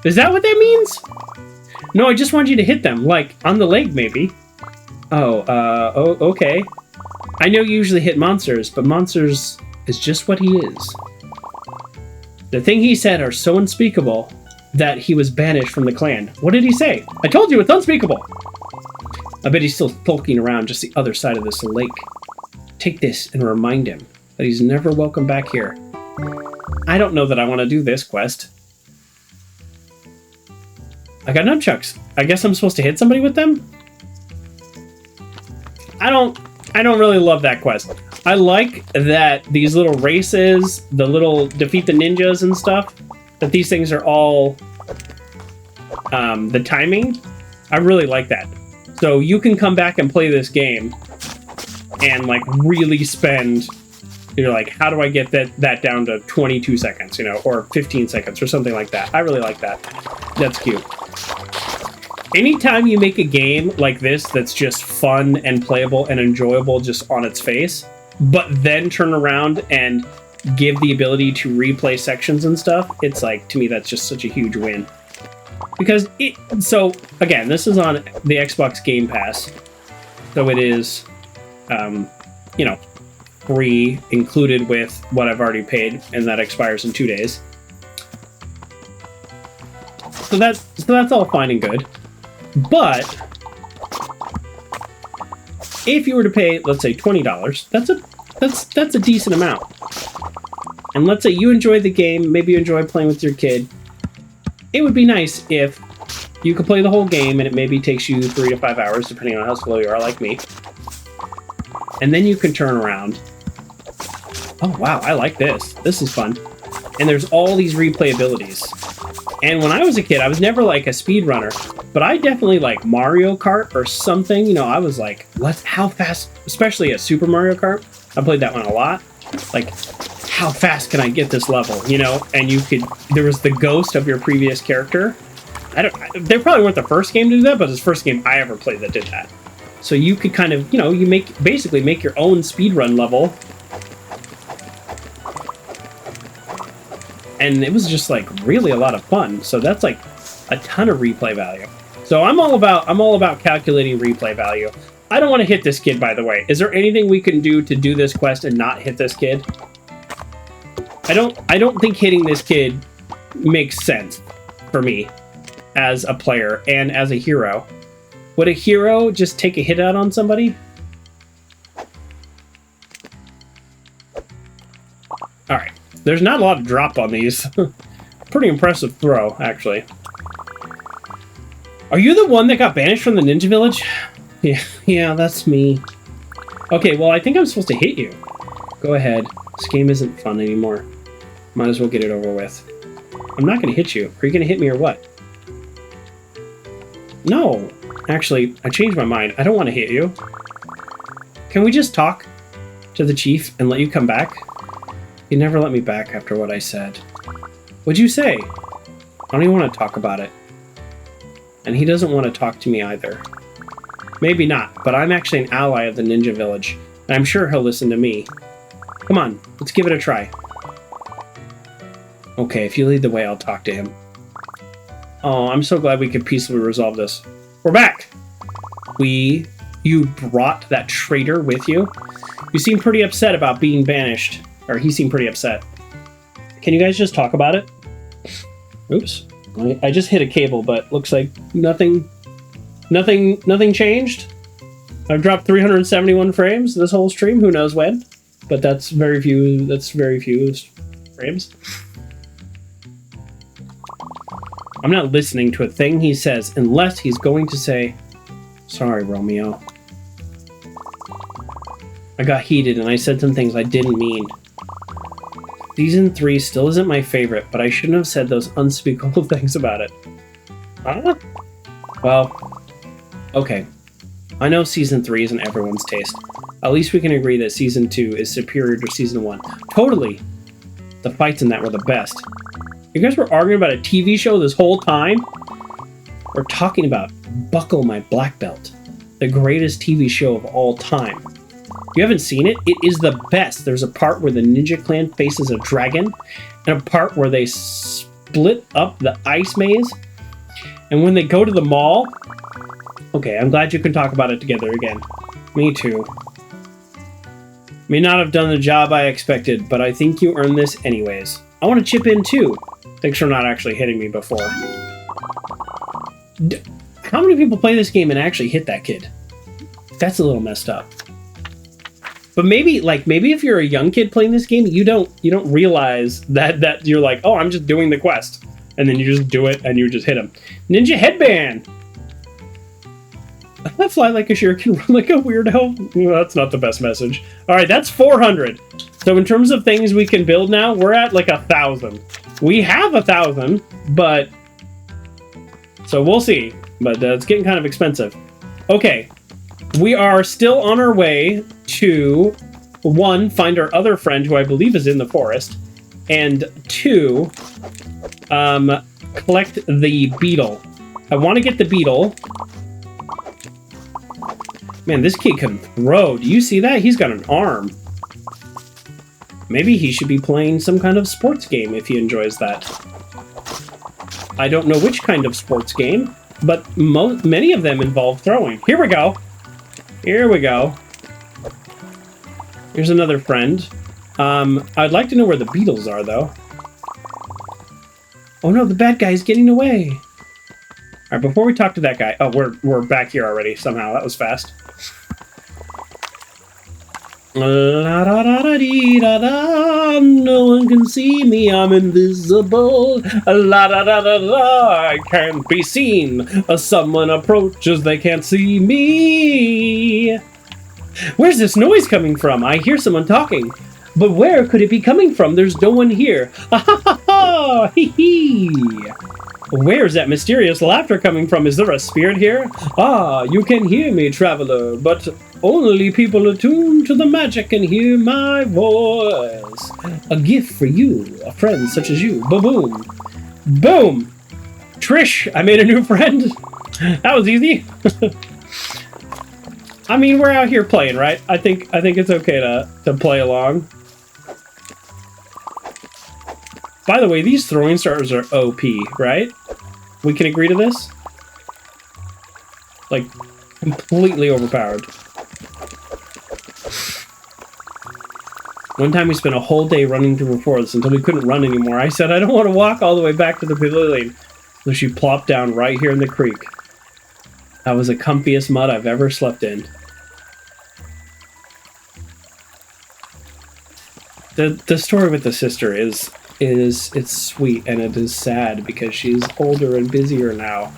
Is that what that means? No, I just want you to hit them, like on the leg maybe. Oh, okay. I know you usually hit monsters, but monsters is just what he is. The thing he said are so unspeakable that he was banished from the clan. What did he say? I told you, it's unspeakable. I bet he's still poking around just the other side of this lake. Take this and remind him that he's never welcome back here. I don't know that I want to do this quest. I got nunchucks. I guess I'm supposed to hit somebody with them? I don't really love that quest. I like that these little races, the little defeat the ninjas and stuff, that these things are all the timing. I really like that. So you can come back and play this game and like really spend, you're like, how do I get that down to 22 seconds, you know, or 15 seconds or something like that. I really like that. That's cute. Anytime you make a game like this that's just fun and playable and enjoyable just on its face, but then turn around and give the ability to replay sections and stuff, it's like, to me, that's just such a huge win. Because so again, this is on the Xbox Game Pass, so it is, you know, free included with what I've already paid, and that expires in 2 days. So that's all fine and good. But if you were to pay, let's say $20, that's a decent amount. And let's say you enjoy the game, maybe you enjoy playing with your kid. It would be nice if you could play the whole game and it maybe takes you 3 to 5 hours, depending on how slow you are, like me. And then you can turn around. Oh, wow, I like this. This is fun. And there's all these replayabilities. And when I was a kid, I was never like a speedrunner, but I definitely like Mario Kart or something. You know, I was like, how fast, especially a Super Mario Kart. I played that one a lot. Like, how fast can I get this level, you know? And there was the ghost of your previous character. They probably weren't the first game to do that, but it's the first game I ever played that did that. So you could kind of, you know, basically make your own speedrun level. And it was just like really a lot of fun. So that's like a ton of replay value. So I'm all about calculating replay value. I don't want to hit this kid, by the way. Is there anything we can do to do this quest and not hit this kid? I don't think hitting this kid makes sense for me as a player and as a hero. Would a hero just take a hit out on somebody? All right. There's not a lot of drop on these. Pretty impressive throw, actually. Are you the one that got banished from the Ninja Village? Yeah, that's me. Okay, well, I think I'm supposed to hit you. Go ahead. This game isn't fun anymore. Might as well get it over with. I'm not going to hit you. Are you going to hit me or what? No. Actually, I changed my mind. I don't want to hit you. Can we just talk to the chief and let you come back? You never let me back after what I said. What'd you say? I don't even want to talk about it. And he doesn't want to talk to me either. Maybe not, but I'm actually an ally of the Ninja Village, and I'm sure he'll listen to me. Come on, let's give it a try. Okay, if you lead the way, I'll talk to him. Oh, I'm so glad we could peacefully resolve this. We're back! You brought that traitor with you? You seem pretty upset about being banished. Or he seemed pretty upset. Can you guys just talk about it? Oops. I just hit a cable, but looks like nothing changed. I've dropped 371 frames this whole stream, who knows when. But that's very few frames. I'm not listening to a thing he says unless he's going to say, "Sorry, Romeo. I got heated and I said some things I didn't mean. Season 3 still isn't my favorite, but I shouldn't have said those unspeakable things about it." Huh? Well, okay. I know Season 3 isn't everyone's taste. At least we can agree that Season 2 is superior to Season 1. Totally! The fights in that were the best. You guys were arguing about a TV show this whole time? We're talking about Buckle My Black Belt, the greatest TV show of all time. You haven't seen it? It is the best. There's a part where the Ninja Clan faces a dragon, and a part where they split up the ice maze, and when they go to the mall... Okay, I'm glad you can talk about it together again. Me too. May not have done the job I expected, but I think you earned this anyways. I want to chip in too. Thanks for not actually hitting me before. How many people play this game and actually hit that kid? That's a little messed up. But maybe if you're a young kid playing this game, you don't realize that you're like, oh, I'm just doing the quest, and then you just do it and you just hit him. Ninja headband. I fly like a shuriken, run like a weirdo. Well, that's not the best message. All right, that's 400. So in terms of things we can build now, we're at like 1,000. We have 1,000, but so we'll see. But it's getting kind of expensive. Okay. We are still on our way to, 1, find our other friend who I believe is in the forest, and 2, collect the beetle. I want to get the beetle. Man, this kid can throw. Do you see that? He's got an arm. Maybe he should be playing some kind of sports game if he enjoys that. I don't know which kind of sports game, but many of them involve throwing. Here we go. Here we go. Here's another friend. I'd like to know where the beetles are, though. Oh no, the bad guy's getting away. All right, before we talk to that guy... Oh, we're back here already, somehow. That was fast. La da da da dee da da, no one can see me, I'm invisible. La da da da da, I can't be seen. Someone approaches, they can't see me. Where's this noise coming from? I hear someone talking. But where could it be coming from? There's no one here. Ah ha ha ha! Hee hee! Where's that mysterious laughter coming from? Is there a spirit here? Ah, you can hear me, traveler, but only people attuned to the magic can hear my voice. A gift for you, a friend such as you. Ba-boom. Boom! Trish, I made a new friend. That was easy. I mean, we're out here playing, right? I think it's okay to play along. By the way, these throwing stars are OP, right? We can agree to this? Like, completely overpowered. One time we spent a whole day running through a forest until we couldn't run anymore. I said, I don't want to walk all the way back to the pavilion. So she plopped down right here in the creek. That was the comfiest mud I've ever slept in. The story with the sister it's sweet and it is sad because she's older and busier now.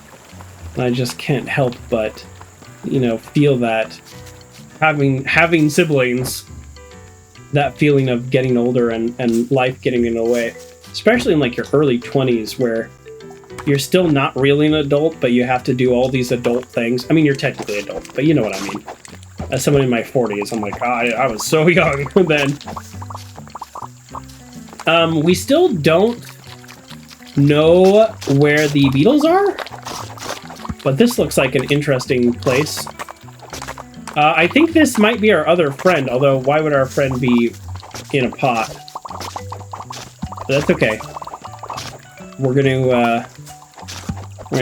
And I just can't help but, you know, feel that having siblings, that feeling of getting older and life getting in the way, especially in like your early 20s where you're still not really an adult, but you have to do all these adult things. I mean, you're technically adult, but you know what I mean. As someone in my 40s, I'm like, I was so young then. We still don't know where the beetles are, but this looks like an interesting place. I think this might be our other friend, although why would our friend be in a pot? But that's okay. We're gonna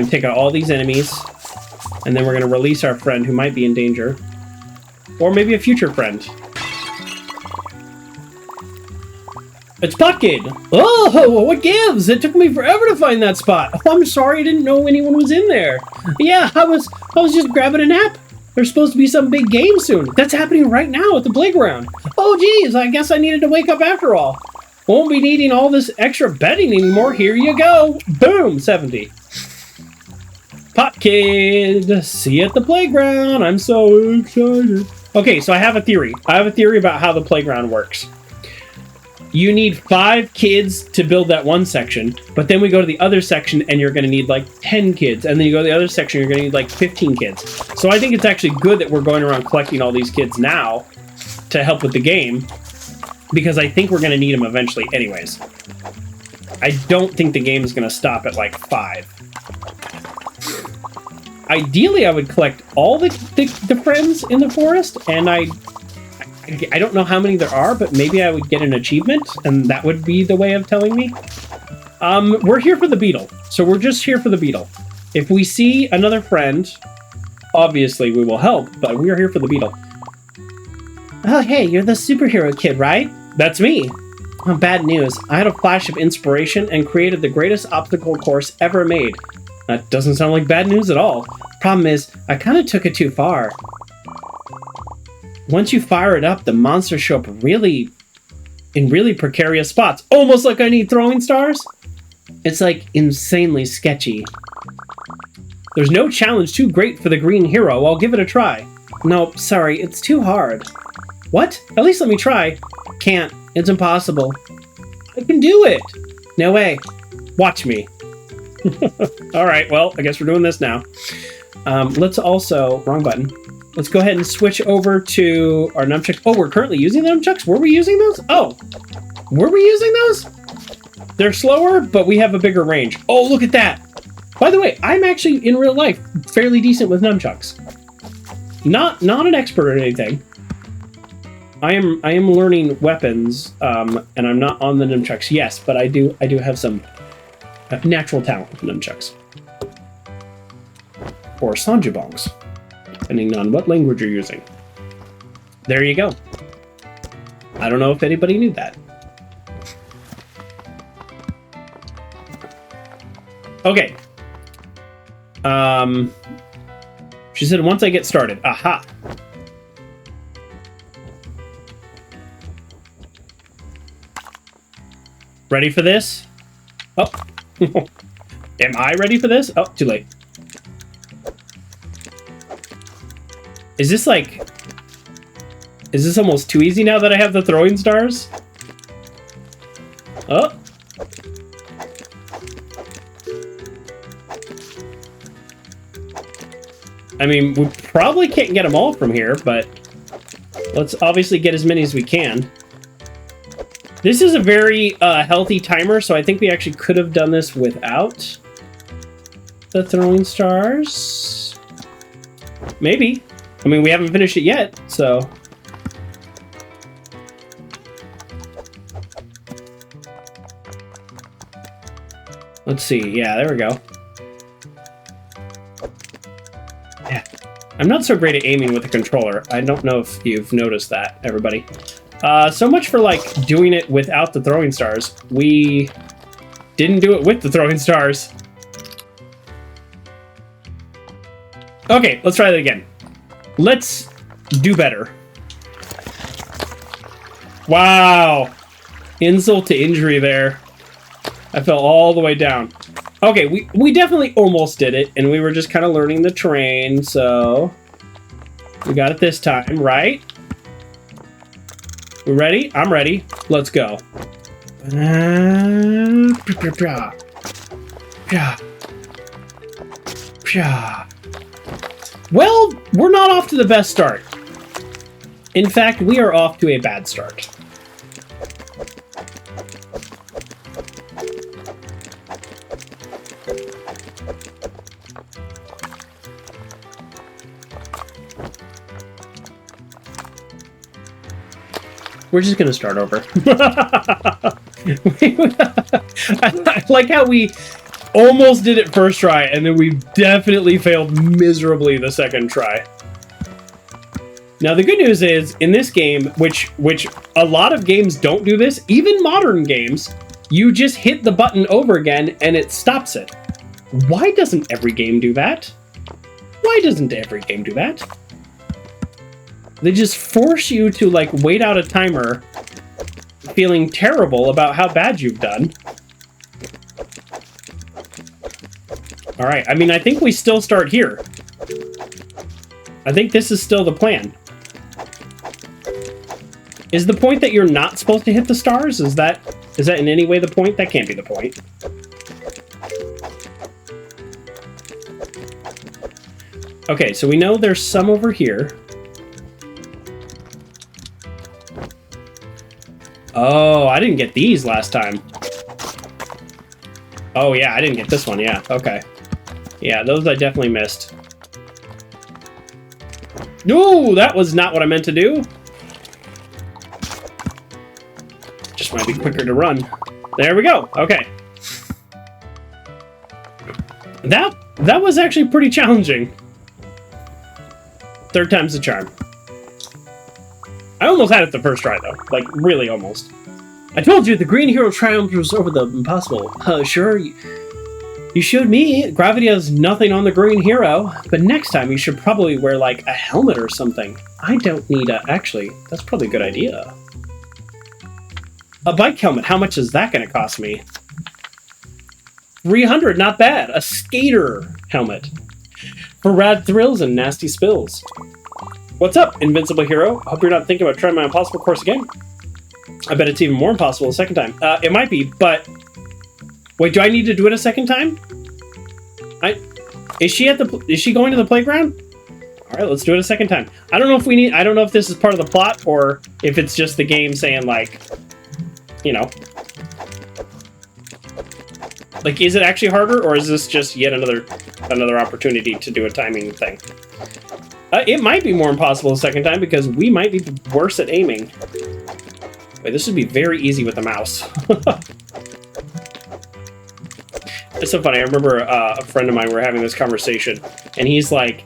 take out all these enemies, and then we're gonna release our friend who might be in danger, or maybe a future friend. It's Pot Kid! Oh, what gives? It took me forever to find that spot. Oh, I'm sorry, I didn't know anyone was in there. Yeah, I was just grabbing a nap. There's supposed to be some big game soon. That's happening right now at the playground. Oh, geez, I guess I needed to wake up after all. Won't be needing all this extra bedding anymore. Here you go. Boom, 70. Pot Kid, see you at the playground. I'm so excited. Okay, so I have a theory. I have a theory about how the playground works. You need 5 kids to build that one section, but then we go to the other section and you're going to need like 10 kids. And then you go to the other section, you're going to need like 15 kids. So I think it's actually good that we're going around collecting all these kids now to help with the game, because I think we're going to need them eventually anyways. I don't think the game is going to stop at like 5. Ideally, I would collect all the friends in the forest, and I don't know how many there are, but maybe I would get an achievement, and that would be the way of telling me. We're here for the beetle, so we're just here for the beetle. If we see another friend, obviously we will help, but we are here for the beetle. Oh, hey, you're the superhero kid, right? That's me. Oh, bad news. I had a flash of inspiration and created the greatest obstacle course ever made. That doesn't sound like bad news at all. Problem is, I kind of took it too far. Once you fire it up, the monsters show up in really precarious spots. Almost like I need throwing stars. It's like insanely sketchy. There's no challenge too great for the green hero. I'll give it a try. No, sorry, it's too hard. What? At least let me try. Can't. It's impossible. I can do it. No way. Watch me. Alright, well, I guess we're doing this now. Let's also... Wrong button. Let's go ahead and switch over to our nunchucks. Oh, we're currently using the nunchucks? Were we using those? Oh, were we using those? They're slower, but we have a bigger range. Oh, look at that. By the way, I'm actually, in real life, fairly decent with nunchucks. Not an expert or anything. I am learning weapons, and I'm not on the nunchucks, yes, but I do have some natural talent with nunchucks. Or sanjibongs, depending on what language you're using. There you go. I don't know if anybody knew that. Okay. She said, once I get started. Aha. Ready for this? Oh. Am I ready for this? Oh, too late. Is this like... Is this almost too easy now that I have the throwing stars? Oh. I mean, we probably can't get them all from here, but let's obviously get as many as we can. This is a very healthy timer, so I think we actually could have done this without the throwing stars. Maybe. I mean, we haven't finished it yet, so... Let's see. Yeah, there we go. Yeah. I'm not so great at aiming with the controller. I don't know if you've noticed that, everybody. So much for, like, doing it without the throwing stars. We didn't do it with the throwing stars. Okay, let's try that again. Let's do better. Wow. Insult to injury there. I fell all the way down. Okay, we definitely almost did it, and we were just kind of learning the terrain, so... We got it this time, right? We ready? I'm ready. Let's go. Well, we're not off to the best start. In fact, we are off to a bad start. We're just gonna start over. I like how we almost did it first try, and then we definitely failed miserably the second try. Now the good news is, in this game, which a lot of games don't do this, even modern games, you just hit the button over again and it stops it. Why doesn't every game do that? Why doesn't every game do that? They just force you to, like, wait out a timer feeling terrible about how bad you've done. Alright, I mean, I think we still start here. I think this is still the plan. Is the point that you're not supposed to hit the stars? Is that in any way the point? That can't be the point. Okay, so we know there's some over here. Oh, I didn't get these last time. Oh, yeah, I didn't get this one. Yeah, okay. Yeah, those I definitely missed. No, that was not what I meant to do. Just might be quicker to run. There we go. Okay. That was actually pretty challenging. Third time's the charm. I almost had it the first try, though. Like, really almost. I told you the green hero triumphs over the impossible. Sure, you showed me gravity has nothing on the green hero, but next time you should probably wear, like, a helmet or something. I don't need a... Actually, that's probably a good idea. A bike helmet, how much is that going to cost me? 300, not bad. A skater helmet. For rad thrills and nasty spills. What's up, invincible hero? Hope you're not thinking about trying my impossible course again. I bet it's even more impossible the second time. It might be, but... Wait, do I need to do it a second time? Is she going to the playground? Alright, let's do it a second time. I don't know if this is part of the plot, or if it's just the game saying, like... You know... Like, is it actually harder, or is this just yet another opportunity to do a timing thing? It might be more impossible the second time, because we might be worse at aiming. Wait, this would be very easy with the mouse. It's so funny. I remember a friend of mine, we were having this conversation, and he's like,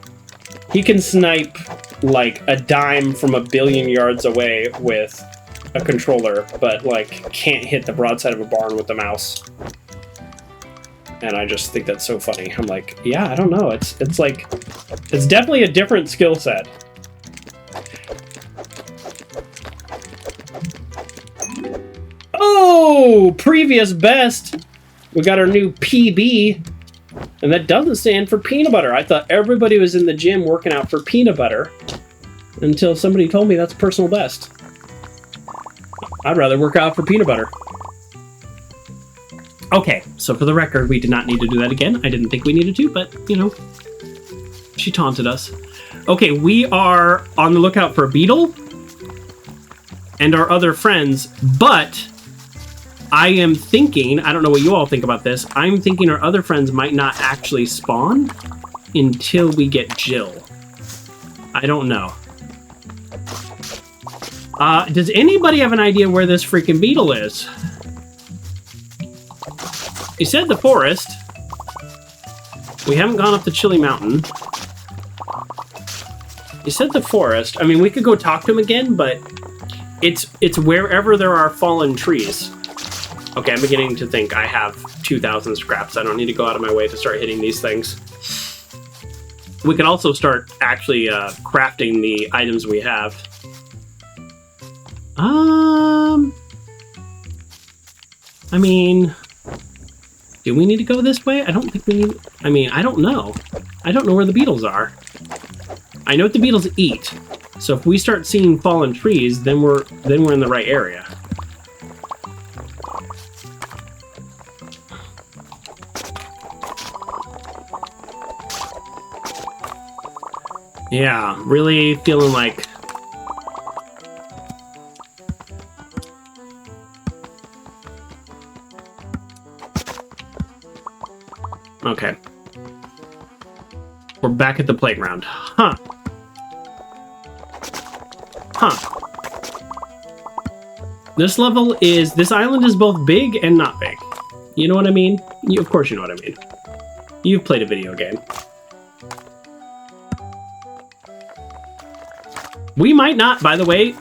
he can snipe, like, a dime from a billion yards away with a controller, but like can't hit the broadside of a barn with the mouse. And I just think that's so funny. I'm like, yeah, I don't know. It's like, it's definitely a different skill set. Oh, previous best. We got our new PB. And that doesn't stand for peanut butter. I thought everybody was in the gym working out for peanut butter until somebody told me that's personal best. I'd rather work out for peanut butter. Okay, so for the record, we did not need to do that again. I didn't think we needed to, but, you know, she taunted us. Okay, we are on the lookout for a beetle and our other friends, but I am thinking, I don't know what you all think about this, I'm thinking our other friends might not actually spawn until we get Jill. I don't know. Does anybody have an idea where this freaking beetle is? You said the forest. We haven't gone up the Chili Mountain. You said the forest. I mean, we could go talk to him again, but it's wherever there are fallen trees. Okay, I'm beginning to think I have 2,000 scraps. I don't need to go out of my way to start hitting these things. We can also start actually crafting the items we have. I mean, do we need to go this way? I don't think we need... I mean, I don't know. I don't know where the beetles are. I know what the beetles eat. So if we start seeing fallen trees, then we're in the right area. Yeah, really feeling like... Okay. We're back at the playground. Huh. Huh. This level is... This island is both big and not big. You know what I mean? Of course you know what I mean. You've played a video game. We might not, by the way...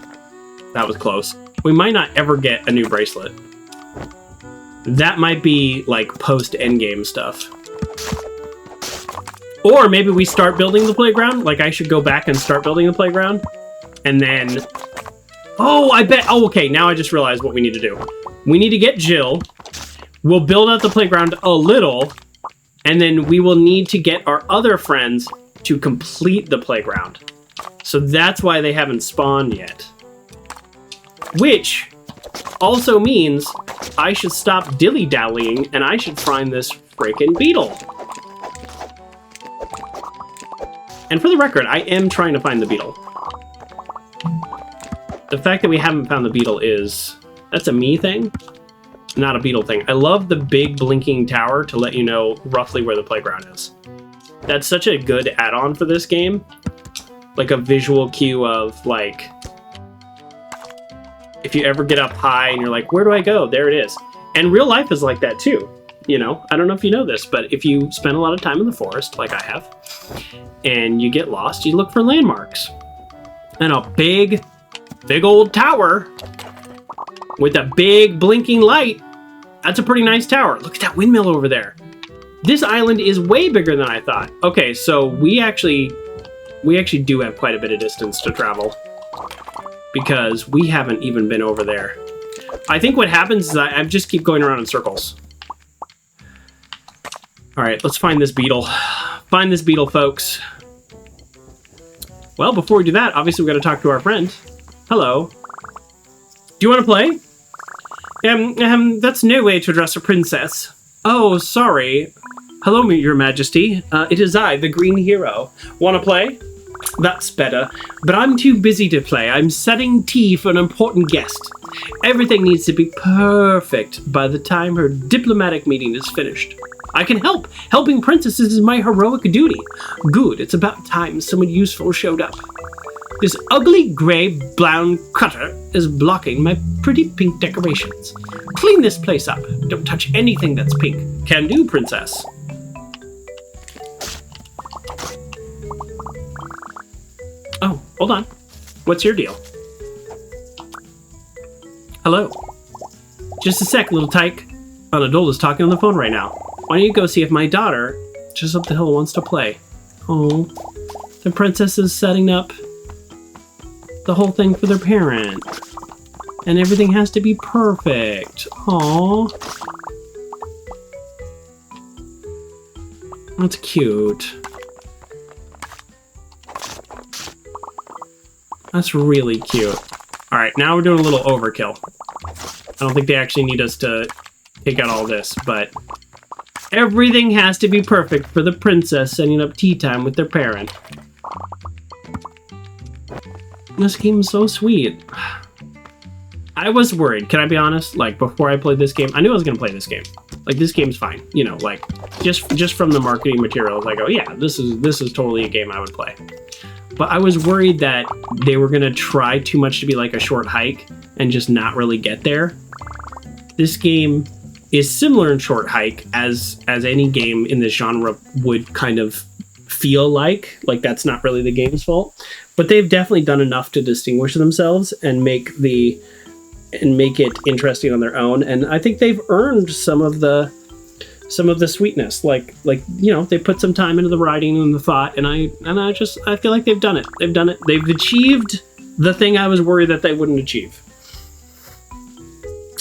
That was close. We might not ever get a new bracelet. That might be, like, post-endgame stuff. Or maybe we start building the playground. Like, I should go back and start building the playground. And then... Oh, I bet... Oh, okay, now I just realized what we need to do. We need to get Jill. We'll build out the playground a little. And then we will need to get our other friends to complete the playground. So that's why they haven't spawned yet. Which also means I should stop dilly-dallying and I should find this freaking beetle. And for the record, I am trying to find the beetle. The fact that we haven't found the beetle is... That's a me thing, not a beetle thing. I love the big blinking tower to let you know roughly where the playground is. That's such a good add-on for this game. Like a visual cue of, like... If you ever get up high and you're like, where do I go? There it is. And real life is like that too. You know, I don't know if you know this, but if you spend a lot of time in the forest, like I have, and you get lost, you look for landmarks. And a big old tower with a big blinking light, that's a pretty nice tower. Look at that windmill over there. This island is way bigger than I thought. Okay, so we actually do have quite a bit of distance to travel because we haven't even been over there. I think what happens is I just keep going around in circles. All right, let's find this beetle. Find this beetle, folks. Well, before we do that, obviously we got to talk to our friend. Hello. Do you want to play? That's no way to address a princess. Oh, sorry. Hello, Your Majesty. It is I, the Green Hero. Want to play? That's better. But I'm too busy to play. I'm setting tea for an important guest. Everything needs to be perfect by the time her diplomatic meeting is finished. I can help. Helping princesses is my heroic duty. Good, it's about time someone useful showed up. This ugly gray-brown cutter is blocking my pretty pink decorations. Clean this place up. Don't touch anything that's pink. Can do, princess. Oh, hold on. What's your deal? Hello. Just a sec, little tyke. An adult is talking on the phone right now. Why don't you go see if my daughter, just up the hill, wants to play? Oh, the princess is setting up the whole thing for their parent. And everything has to be perfect. Aww. That's cute. That's really cute. Alright, now we're doing a little overkill. I don't think they actually need us to take out all this, but everything has to be perfect for the princess setting up tea time with their parent. This game is so sweet. I was worried, can I be honest? Like, before I played this game, I knew I was going to play this game. Like, this game's fine. You know, like, just from the marketing materials, I go, yeah, this is totally a game I would play. But I was worried that they were going to try too much to be like a short hike and just not really get there. This game is similar in short hike as any game in this genre would kind of feel like that's not really the game's fault. But they've definitely done enough to distinguish themselves and make it interesting on their own. And I think they've earned some of the sweetness. Like you know, they put some time into the writing and the thought, and I feel like they've done it. They've achieved the thing I was worried that they wouldn't achieve.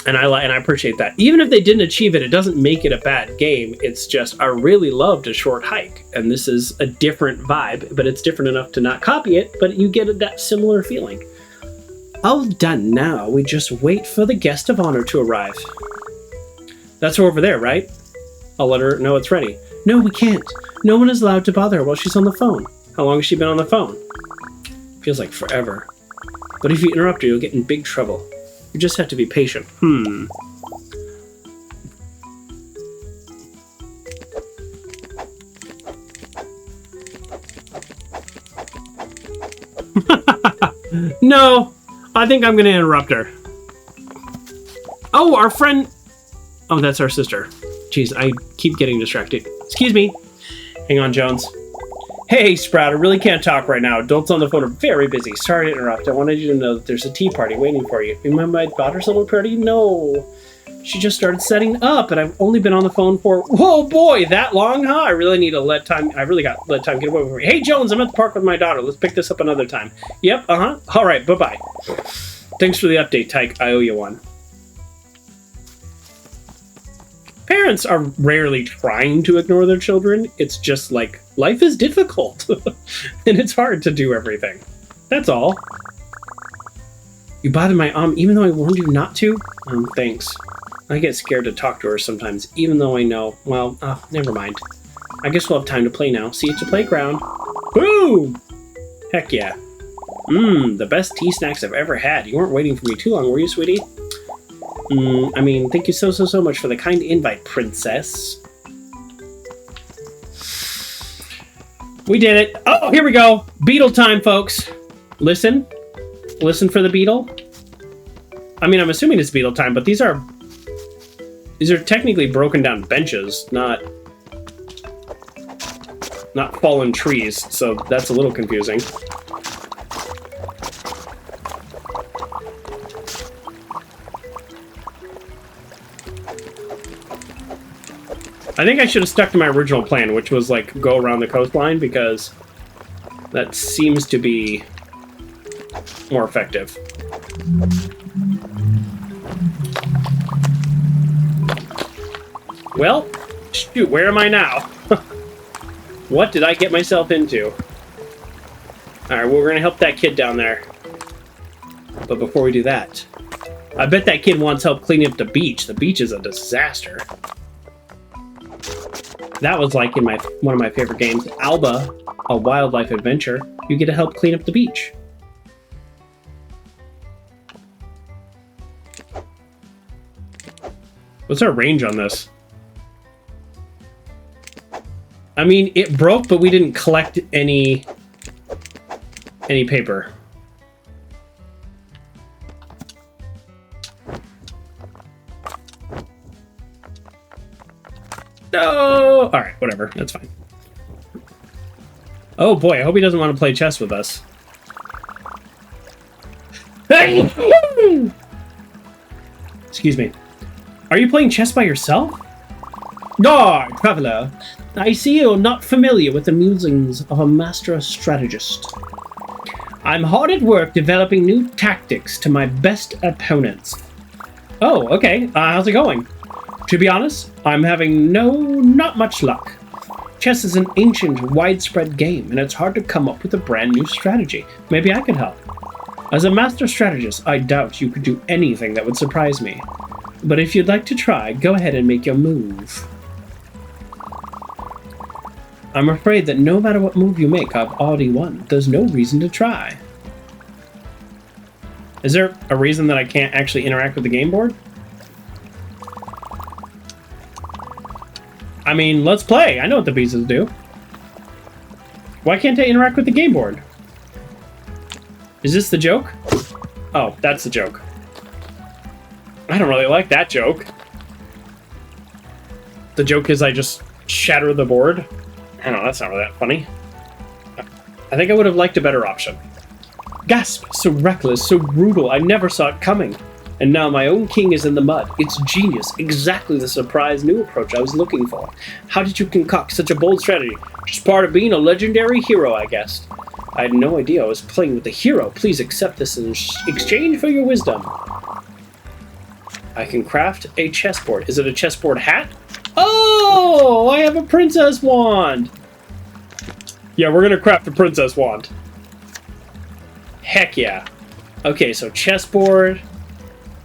And I appreciate that. Even if they didn't achieve it, it doesn't make it a bad game. It's just, I really loved A Short Hike, and this is a different vibe, but it's different enough to not copy it, but you get that similar feeling. All done now. We just wait for the guest of honor to arrive. That's her over there, right? I'll let her know it's ready. No, we can't. No one is allowed to bother her while she's on the phone. How long has she been on the phone? Feels like forever. But if you interrupt her, you'll get in big trouble. You just have to be patient. No, I think I'm going to interrupt her. Oh, our friend. Oh, that's our sister. Jeez, I keep getting distracted. Excuse me. Hang on, Jones. Hey, Sprout, I really can't talk right now. Adults on the phone are very busy. Sorry to interrupt. I wanted you to know that there's a tea party waiting for you. Remember my daughter's little party? No. She just started setting up, and I've only been on the phone for, whoa, boy, that long, huh? I really got to let time get away with me. Hey, Jones, I'm at the park with my daughter. Let's pick this up another time. Yep, All right, bye-bye. Thanks for the update, Tyke. I owe you one. Parents are rarely trying to ignore their children. It's just like, life is difficult. And it's hard to do everything. That's all. You bothered my even though I warned you not to? Thanks. I get scared to talk to her sometimes, even though I know. Well, never mind. I guess we'll have time to play now. See you at the playground. Boom! Heck yeah. The best tea snacks I've ever had. You weren't waiting for me too long, were you, sweetie? I mean, thank you so much for the kind invite, princess. We did it. Oh, here we go. Beetle time, folks. Listen for the beetle. I mean, I'm assuming it's beetle time, but these are technically broken down benches, not fallen trees, so that's a little confusing. I think I should have stuck to my original plan, which was like go around the coastline, because that seems to be more effective. Well, shoot, where am I now? What did I get myself into? Alright, well, we're gonna help that kid down there. But before we do that, I bet that kid wants help cleaning up the beach. The beach is a disaster. That was like in one of my favorite games, Alba, a wildlife adventure. You get to help clean up the beach. What's our range on this? I mean, it broke, but we didn't collect any paper. No! Alright, whatever. That's fine. Oh boy, I hope he doesn't want to play chess with us. Excuse me. Are you playing chess by yourself? Ah, traveler. I see you're not familiar with the musings of a master strategist. I'm hard at work developing new tactics to my best opponents. Oh, okay. How's it going? To be honest, I'm having not much luck. Chess is an ancient, widespread game, and it's hard to come up with a brand new strategy. Maybe I could help. As a master strategist, I doubt you could do anything that would surprise me. But if you'd like to try, go ahead and make your move. I'm afraid that no matter what move you make, I've already won. There's no reason to try. Is there a reason that I can't actually interact with the game board? I mean, let's play. I know what the pieces do. Why can't I interact with the game board? Is this the joke? Oh, that's the joke. I don't really like that joke. The joke is I just shatter the board. I don't know, that's not really that funny. I think I would have liked a better option. Gasp! So reckless, so brutal, I never saw it coming. And now my own king is in the mud. It's genius, exactly the surprise new approach I was looking for. How did you concoct such a bold strategy? Just part of being a legendary hero, I guess. I had no idea I was playing with a hero. Please accept this in exchange for your wisdom. I can craft a chessboard. Is it a chessboard hat? Oh, I have a princess wand. Yeah, we're gonna craft a princess wand. Heck yeah. Okay, so chessboard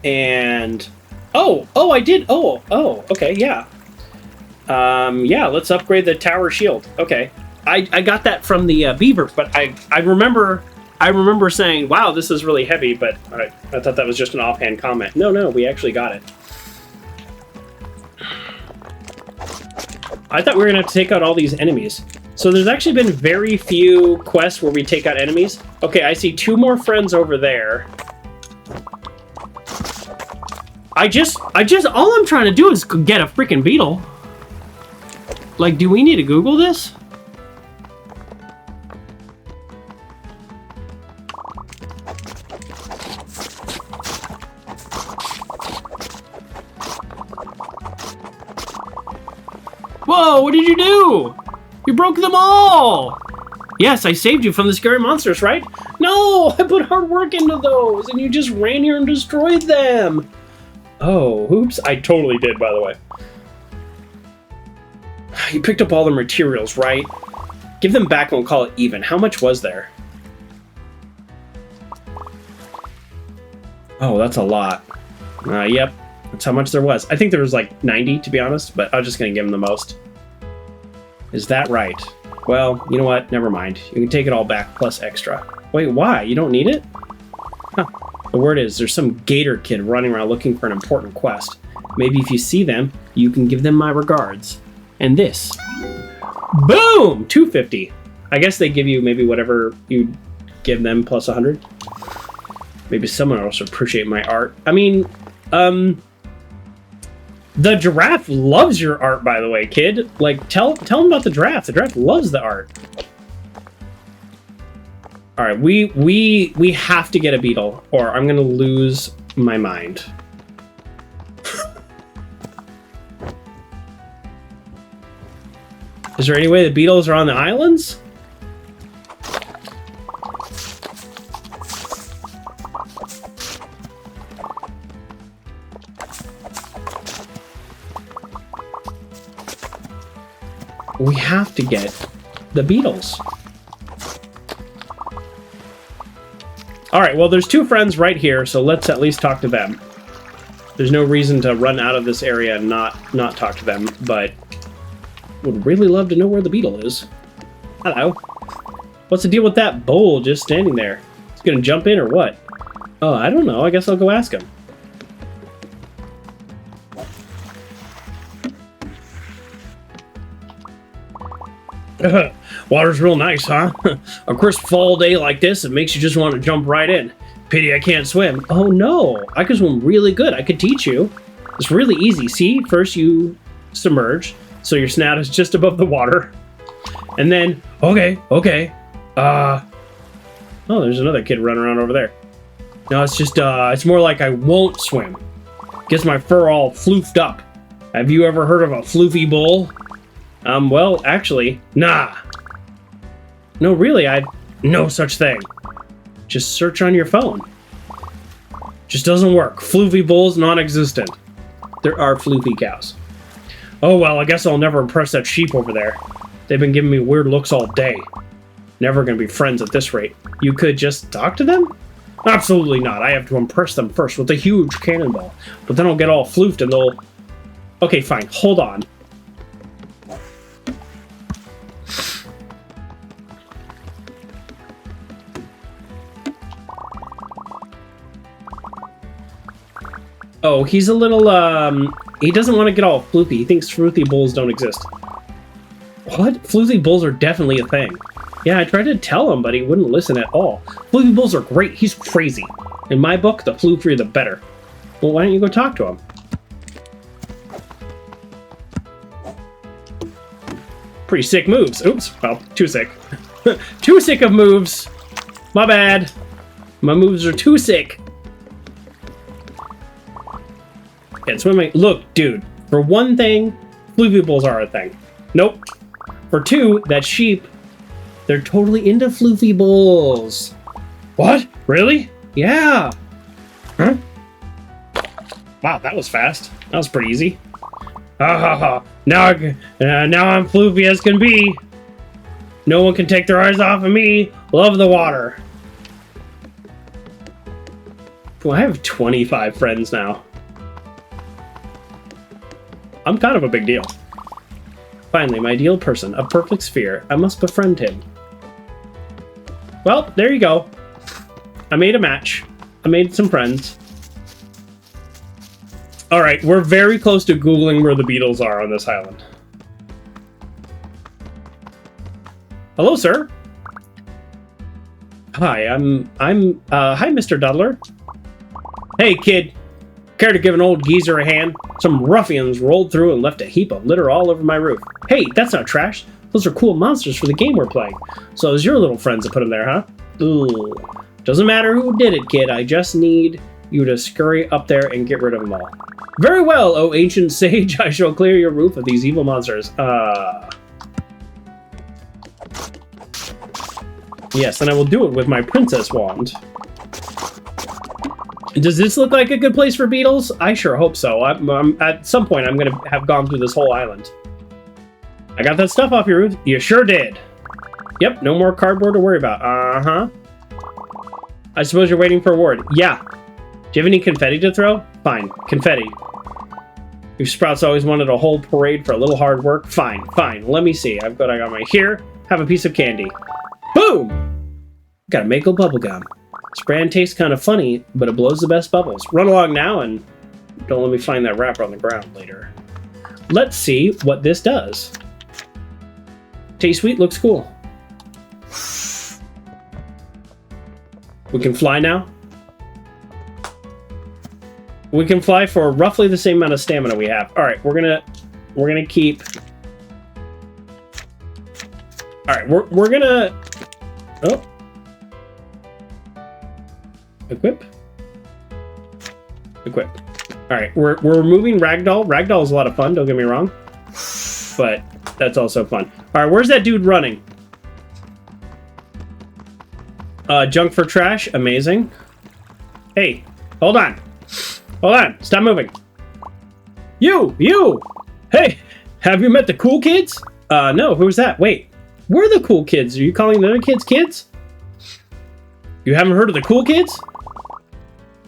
and I did. Okay, yeah. Yeah, let's upgrade the tower shield. Okay, I got that from the beaver, but I remember saying, "Wow, this is really heavy," but I thought that was just an offhand comment. No, we actually got it. I thought we were gonna have to take out all these enemies. So there's actually been very few quests where we take out enemies. Okay, I see 2 more friends over there. All I'm trying to do is get a freaking beetle. Like, do we need to Google this? Whoa, what did you do? You broke them all! Yes, I saved you from the scary monsters, right? No, I put hard work into those, and you just ran here and destroyed them. Oh, oops, I totally did, by the way. You picked up all the materials, right? Give them back and we'll call it even. How much was there? Oh, that's a lot. Yep, that's how much there was. I think there was like 90, to be honest, but I was just going to give him the most. Is that right? Well, you know what? Never mind. You can take it all back plus extra. Wait, why? You don't need it? Huh. The word is there's some gator kid running around looking for an important quest. Maybe if you see them, you can give them my regards. And this. Boom! 250. I guess they give you maybe whatever you give them plus 100. Maybe someone else will appreciate my art. I mean, the giraffe loves your art, by the way, kid. Like, tell him about the giraffe. The giraffe loves the art. All right, we have to get a beetle, or I'm gonna lose my mind. Is there any way the beetles are on the islands? We have to get the beetles. All right, well, there's 2 friends right here, so let's at least talk to them. There's no reason to run out of this area and not talk to them, but would really love to know where the beetle is. Hello. What's the deal with that bull just standing there? He's gonna jump in or what? Oh, I don't know. I guess I'll go ask him. Water's real nice, huh? A crisp fall day like this, it makes you just want to jump right in. Pity I can't swim. Oh no, I can swim really good. I could teach you. It's really easy. See, first you submerge, so your snout is just above the water. And then, okay. Oh, there's another kid running around over there. No, it's just, it's more like I won't swim. Gets my fur all floofed up. Have you ever heard of a floofy bull? Well, actually, nah. No, really, no such thing. Just search on your phone. Just doesn't work. Floofy bulls, non-existent. There are floofy cows. Oh, well, I guess I'll never impress that sheep over there. They've been giving me weird looks all day. Never gonna be friends at this rate. You could just talk to them? Absolutely not. I have to impress them first with a huge cannonball. But then I'll get all floofed and they'll... Okay, fine. Hold on. Oh, he's a little, he doesn't want to get all floofy. He thinks floofy bulls don't exist. What? Floofy bulls are definitely a thing. Yeah, I tried to tell him, but he wouldn't listen at all. Floofy bulls are great. He's crazy. In my book, the floofier the better. Well, why don't you go talk to him? Pretty sick moves. Oops. Well, too sick. Too sick of moves. My bad. My moves are too sick. And swimming. Look, dude. For one thing, floofy bulls are a thing. Nope. For two, that sheep, they're totally into floofy bulls. What? Really? Yeah. Huh? Wow, that was fast. That was pretty easy. Ha ha ha. Now I'm floofy as can be. No one can take their eyes off of me. Love the water. Well, I have 25 friends now. I'm kind of a big deal. Finally, my ideal person, a perfect sphere. I must befriend him. Well, there you go. I made a match. I made some friends. Alright, we're very close to Googling where the Beatles are on this island. Hello, sir. Hi, hi, Mr. Duddler. Hey, kid. Care to give an old geezer a hand? Some ruffians rolled through and left a heap of litter all over my roof. Hey, that's not trash. Those are cool monsters for the game we're playing. So it was your little friends that put them there, huh? Ooh. Doesn't matter who did it, kid. I just need you to scurry up there and get rid of them all. Very well, oh ancient sage. I shall clear your roof of these evil monsters. Yes, and I will do it with my princess wand. Does this look like a good place for beetles? I sure hope so. At some point, I'm going to have gone through this whole island. I got that stuff off your roof? You sure did. Yep, no more cardboard to worry about. Uh-huh. I suppose you're waiting for a reward. Yeah. Do you have any confetti to throw? Fine. Confetti. Your sprouts always wanted a whole parade for a little hard work. Fine, fine. Let me see. I got my here. Have a piece of candy. Boom! Got a Mako bubblegum. This brand tastes kind of funny, but it blows the best bubbles. Run along now and don't let me find that wrapper on the ground later. Let's see what this does. Tastes sweet, looks cool. We can fly now. We can fly for roughly the same amount of stamina we have. All right, we're gonna keep. All right, we're gonna. Oh. Equip. Equip. All right, we're removing Ragdoll. Ragdoll is a lot of fun. Don't get me wrong, but that's also fun. All right, where's that dude running? Junk for trash. Amazing. Hey, hold on. Hold on. Stop moving. You. Hey, have you met the cool kids? No. Who's that? Wait, we're the cool kids. Are you calling the other kids kids? You haven't heard of the cool kids?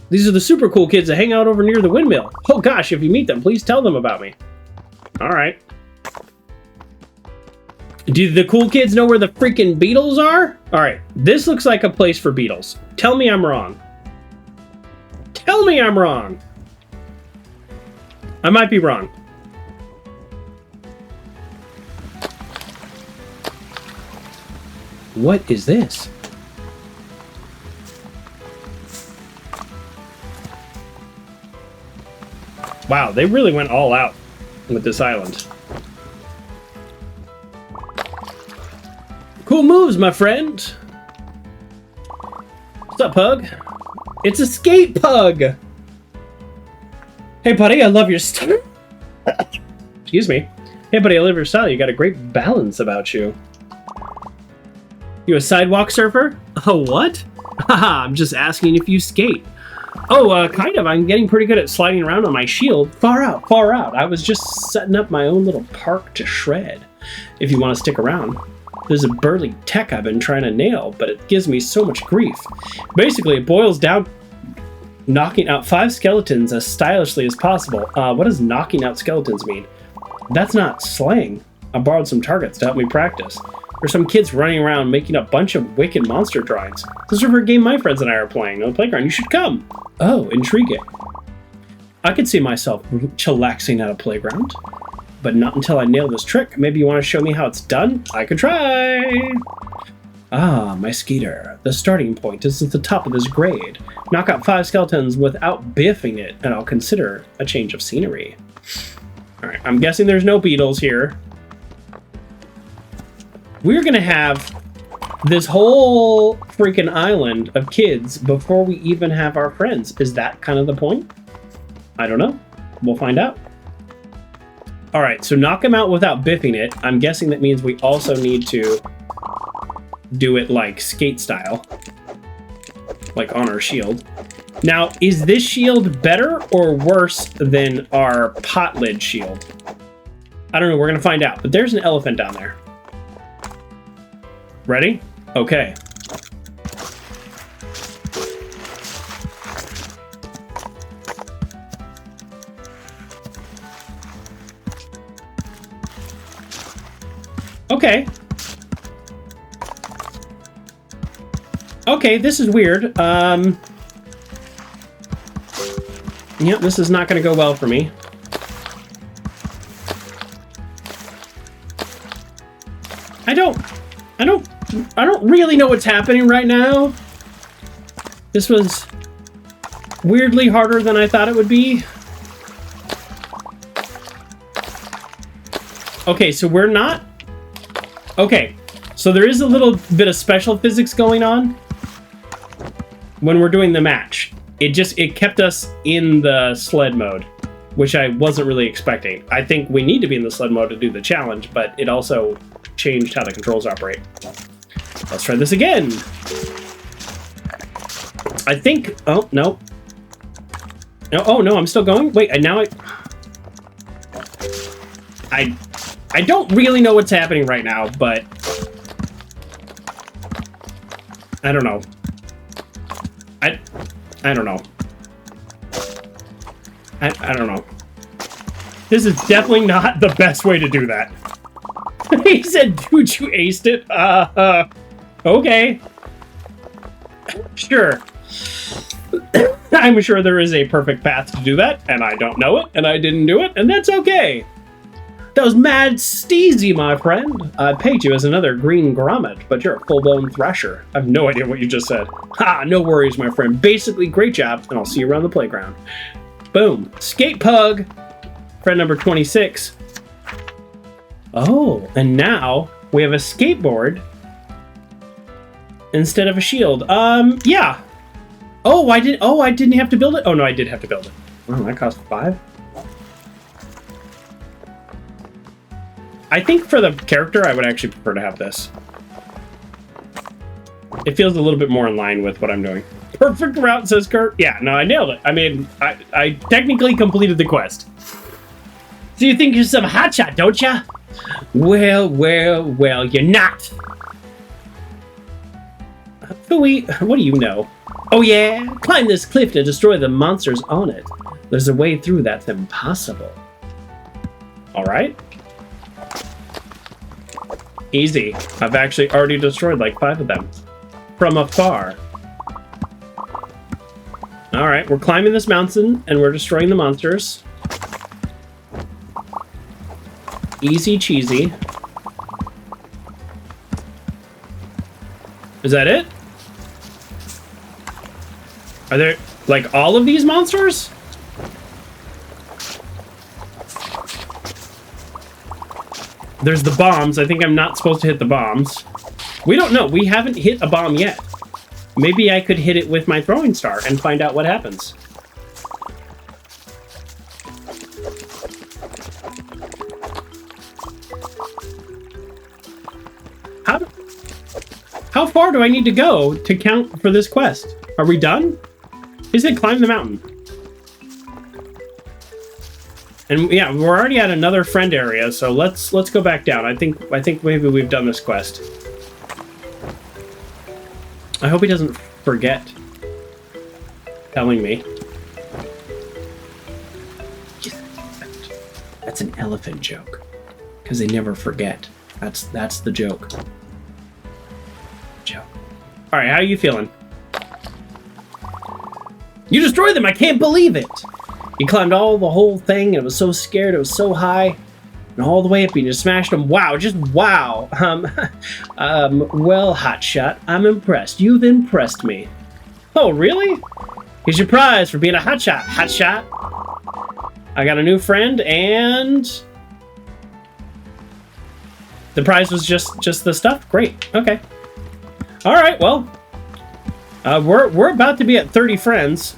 These are the super cool kids that hang out over near the windmill. Oh gosh, if you meet them, please tell them about me. All right. Do the cool kids know where the freaking beetles are? All right, this looks like a place for beetles. Tell me I'm wrong. Tell me I'm wrong. I might be wrong. What is this? Wow, they really went all out with this island. Cool moves, my friend. What's up, Pug? It's a skate pug. Hey, buddy, I love your style. Excuse me. Hey, buddy, I love your style. You got a great balance about you. You a sidewalk surfer? Oh, what? Haha, I'm just asking if you skate. Oh, kind of. I'm getting pretty good at sliding around on my shield. Far out, far out. I was just setting up my own little park to shred. If you want to stick around. There's a burly tech I've been trying to nail, but it gives me so much grief. Basically, it boils down knocking out 5 skeletons as stylishly as possible. What does knocking out skeletons mean? That's not slang. I borrowed some targets to help me practice. There's some kids running around making a bunch of wicked monster drawings. This is a game my friends and I are playing on the playground. You should come. Oh, intriguing. I could see myself chillaxing at a playground, but not until I nail this trick. Maybe you want to show me how it's done? I could try. Ah, my skater. The starting point is at the top of this grade. Knock out 5 skeletons without biffing it, and I'll consider a change of scenery. Alright, I'm guessing there's no beetles here. We're gonna have this whole freaking island of kids before we even have our friends. Is that kind of the point? I don't know. We'll find out. Alright, so knock them out without biffing it. I'm guessing that means we also need to do it like skate style. Like on our shield. Now, is this shield better or worse than our pot lid shield? I don't know, we're gonna find out. But there's an elephant down there. Ready? Okay. Okay. Okay, this is weird. Yep, this is not going to go well for me. I don't really know what's happening right now. This was weirdly harder than I thought it would be. Okay, so we're not... Okay, so there is a little bit of special physics going on when we're doing the match. It kept us in the sled mode, which I wasn't really expecting. I think we need to be in the sled mode to do the challenge, but it also changed how the controls operate. Let's try this again. I think... Oh, no. No, oh, no, I'm still going? Wait, now I don't really know what's happening right now, but... I don't know. I don't know. I don't know. This is definitely not the best way to do that. He said, dude, you aced it? Okay. Sure. I'm sure there is a perfect path to do that, and I don't know it, and I didn't do it, and that's okay. That was mad steezy, my friend. I paid you as another green grommet, but you're a full-blown thrasher. I have no idea what you just said. Ha, no worries, my friend. Basically, great job, and I'll see you around the playground. Boom. Skate pug. Friend number 26. Oh, and now we have a skateboard instead of a shield. Yeah. Oh, I didn't have to build it? Oh, no, I did have to build it. Oh, that cost 5. I think for the character, I would actually prefer to have this. It feels a little bit more in line with what I'm doing. Perfect route, says Kurt. Yeah, no, I nailed it. I mean, I technically completed the quest. So you think you're some hotshot, don't ya? Well, you're not. What do you know? Oh yeah? Climb this cliff to destroy the monsters on it. There's a way through that's impossible. Alright. Easy. I've actually already destroyed like 5 of them. From afar. Alright, we're climbing this mountain and we're destroying the monsters. Easy cheesy. Is that it? Are there, like, all of these monsters? There's the bombs. I think I'm not supposed to hit the bombs. We don't know. We haven't hit a bomb yet. Maybe I could hit it with my throwing star and find out what happens. How far do I need to go to count for this quest? Are we done? He said climb the mountain. And yeah, we're already at another friend area, so let's go back down. I think maybe we've done this quest. I hope he doesn't forget telling me. That's an elephant joke, because they never forget. That's the joke. Joke. All right, how are you feeling? You destroyed them! I can't believe it! You climbed the whole thing, and it was so scared, it was so high, and all the way up, you just smashed them. Wow, just wow. Well, Hotshot, I'm impressed. You've impressed me. Oh, really? Here's your prize for being a hotshot, Hotshot. I got a new friend, and the prize was just the stuff. Great. Okay. All right. Well, we're about to be at 30 friends,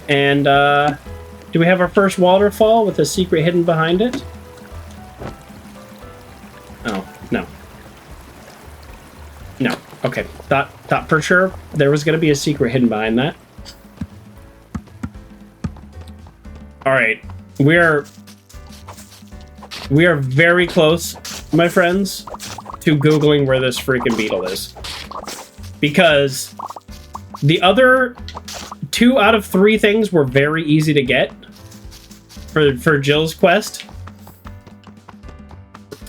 and do we have our first waterfall with a secret hidden behind it? Oh, no. No. Okay. Thought for sure there was going to be a secret hidden behind that. All right. We are very close, my friends, to Googling where this freaking beetle is. Because the other 2 out of 3 things were very easy to get for Jill's quest.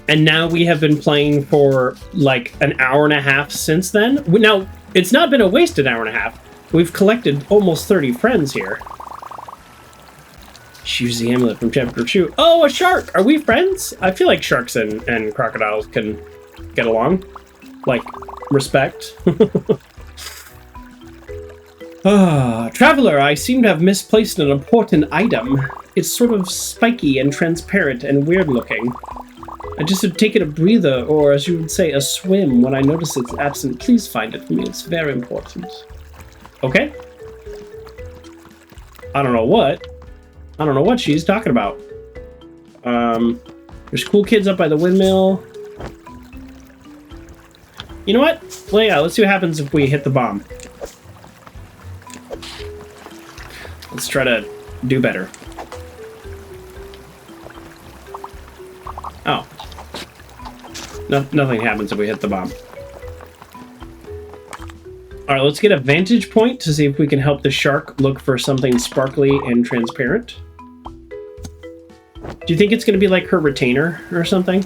And now we have been playing for like an hour and a half since then. Now, it's not been a wasted hour and a half. We've collected almost 30 friends here. Choose the amulet from chapter 2. Oh, a shark! Are we friends? I feel like sharks and crocodiles can get along. Like, respect. Traveler, I seem to have misplaced an important item. It's sort of spiky and transparent and weird looking. I just have taken a breather, or as you would say, a swim, when I notice it's absent. Please find it for me. It's very important. Okay. I don't know what she's talking about. There's cool kids up by the windmill. You know what? Well, yeah, let's see what happens if we hit the bomb. Let's try to do better. Oh. Nothing happens if we hit the bomb. Alright, let's get a vantage point to see if we can help the shark look for something sparkly and transparent. Do you think it's going to be like her retainer or something?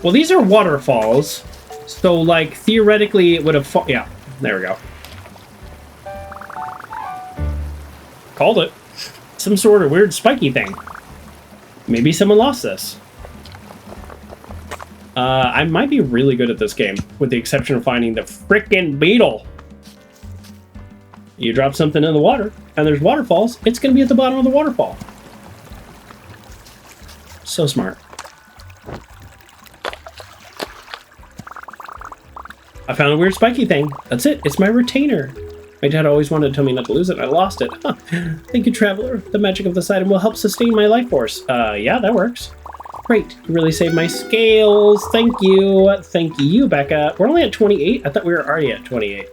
Well, these are waterfalls, so like theoretically it would have yeah, there we go. Called it. Some sort of weird spiky thing. Maybe someone lost this. I might be really good at this game, with the exception of finding the frickin' beetle. You drop something in the water, and there's waterfalls, it's going to be at the bottom of the waterfall. So smart. I found a weird spiky thing. That's it. It's my retainer. My dad always wanted to tell me not to lose it, and I lost it. Huh. Thank you, Traveler. The magic of this item will help sustain my life force. Yeah, that works. Great. You really saved my scales. Thank you. Thank you, Becca. We're only at 28? I thought we were already at 28.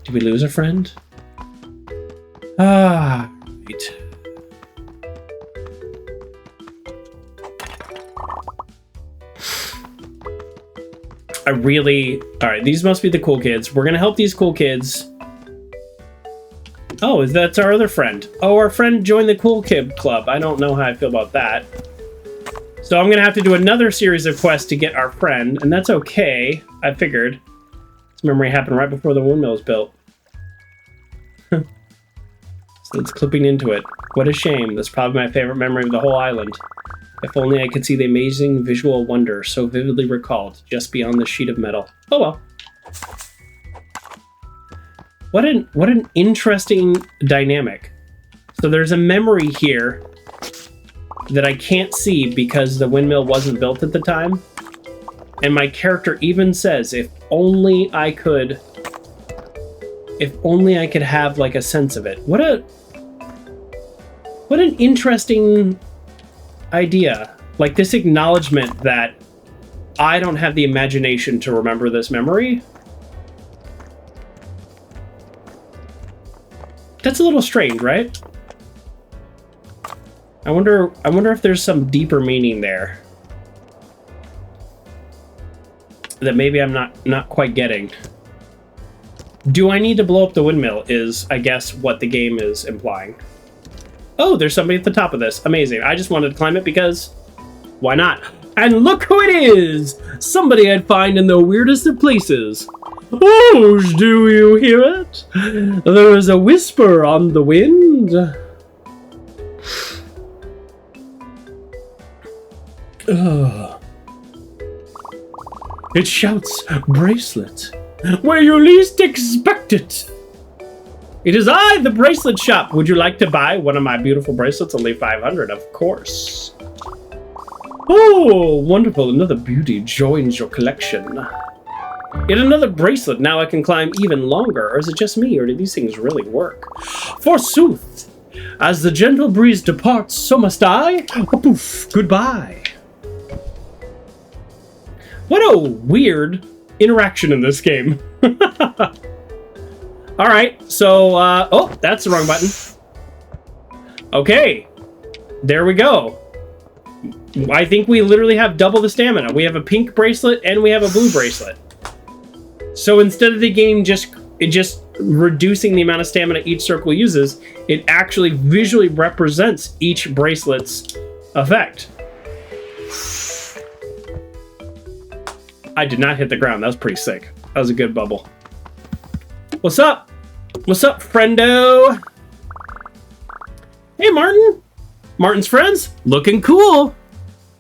Did we lose a friend? Ah, right. Alright, these must be the cool kids. We're gonna help these cool kids. Oh, that's our other friend. Oh, our friend joined the cool kid club. I don't know how I feel about that. So I'm gonna have to do another series of quests to get our friend, and that's okay. I figured. This memory happened right before the windmill was built. So it's clipping into it. What a shame. That's probably my favorite memory of the whole island. If only I could see the amazing visual wonder so vividly recalled just beyond the sheet of metal. Oh well. What an interesting dynamic. So there's a memory here that I can't see because the windmill wasn't built at the time. And my character even says, if only I could have like a sense of it. What an interesting idea. Like this acknowledgement that I don't have the imagination to remember this memory. That's a little strange, right? I wonder if there's some deeper meaning there that maybe I'm not quite getting. Do I need to blow up the windmill is, I guess, what the game is implying. Oh, there's somebody at the top of this. Amazing. I just wanted to climb it because why not? And look who it is! Somebody I'd find in the weirdest of places. Oh, do you hear it? There is a whisper on the wind. It shouts, bracelet, where you least expect it. It is I, the bracelet shop. Would you like to buy one of my beautiful bracelets? Only 500, of course. Oh, wonderful. Another beauty joins your collection. Yet another bracelet. Now I can climb even longer. Or is it just me, or do these things really work? Forsooth, as the gentle breeze departs, so must I. Oh, poof, goodbye. What a weird interaction in this game. All right, so, oh, that's the wrong button. Okay, there we go. I think we literally have double the stamina. We have a pink bracelet and we have a blue bracelet. So instead of the game just reducing the amount of stamina each circle uses, it actually visually represents each bracelet's effect. I did not hit the ground. That was pretty sick. That was a good bubble. What's up? What's up, friendo? Hey, Martin. Martin's friends? Looking cool.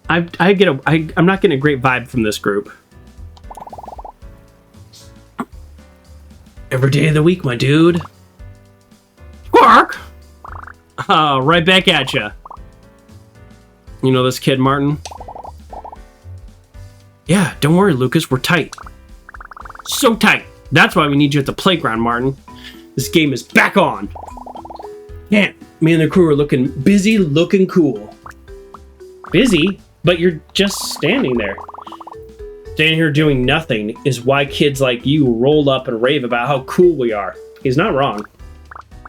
I'm not getting a great vibe from this group. Every day of the week, my dude. Quark! Right back at ya. You know this kid, Martin? Yeah, don't worry, Lucas. We're tight. So tight. That's why we need you at the playground, Martin. This game is back on. Yeah, me and the crew are looking busy, looking cool. Busy? But you're just standing there. Standing here doing nothing is why kids like you roll up and rave about how cool we are. He's not wrong.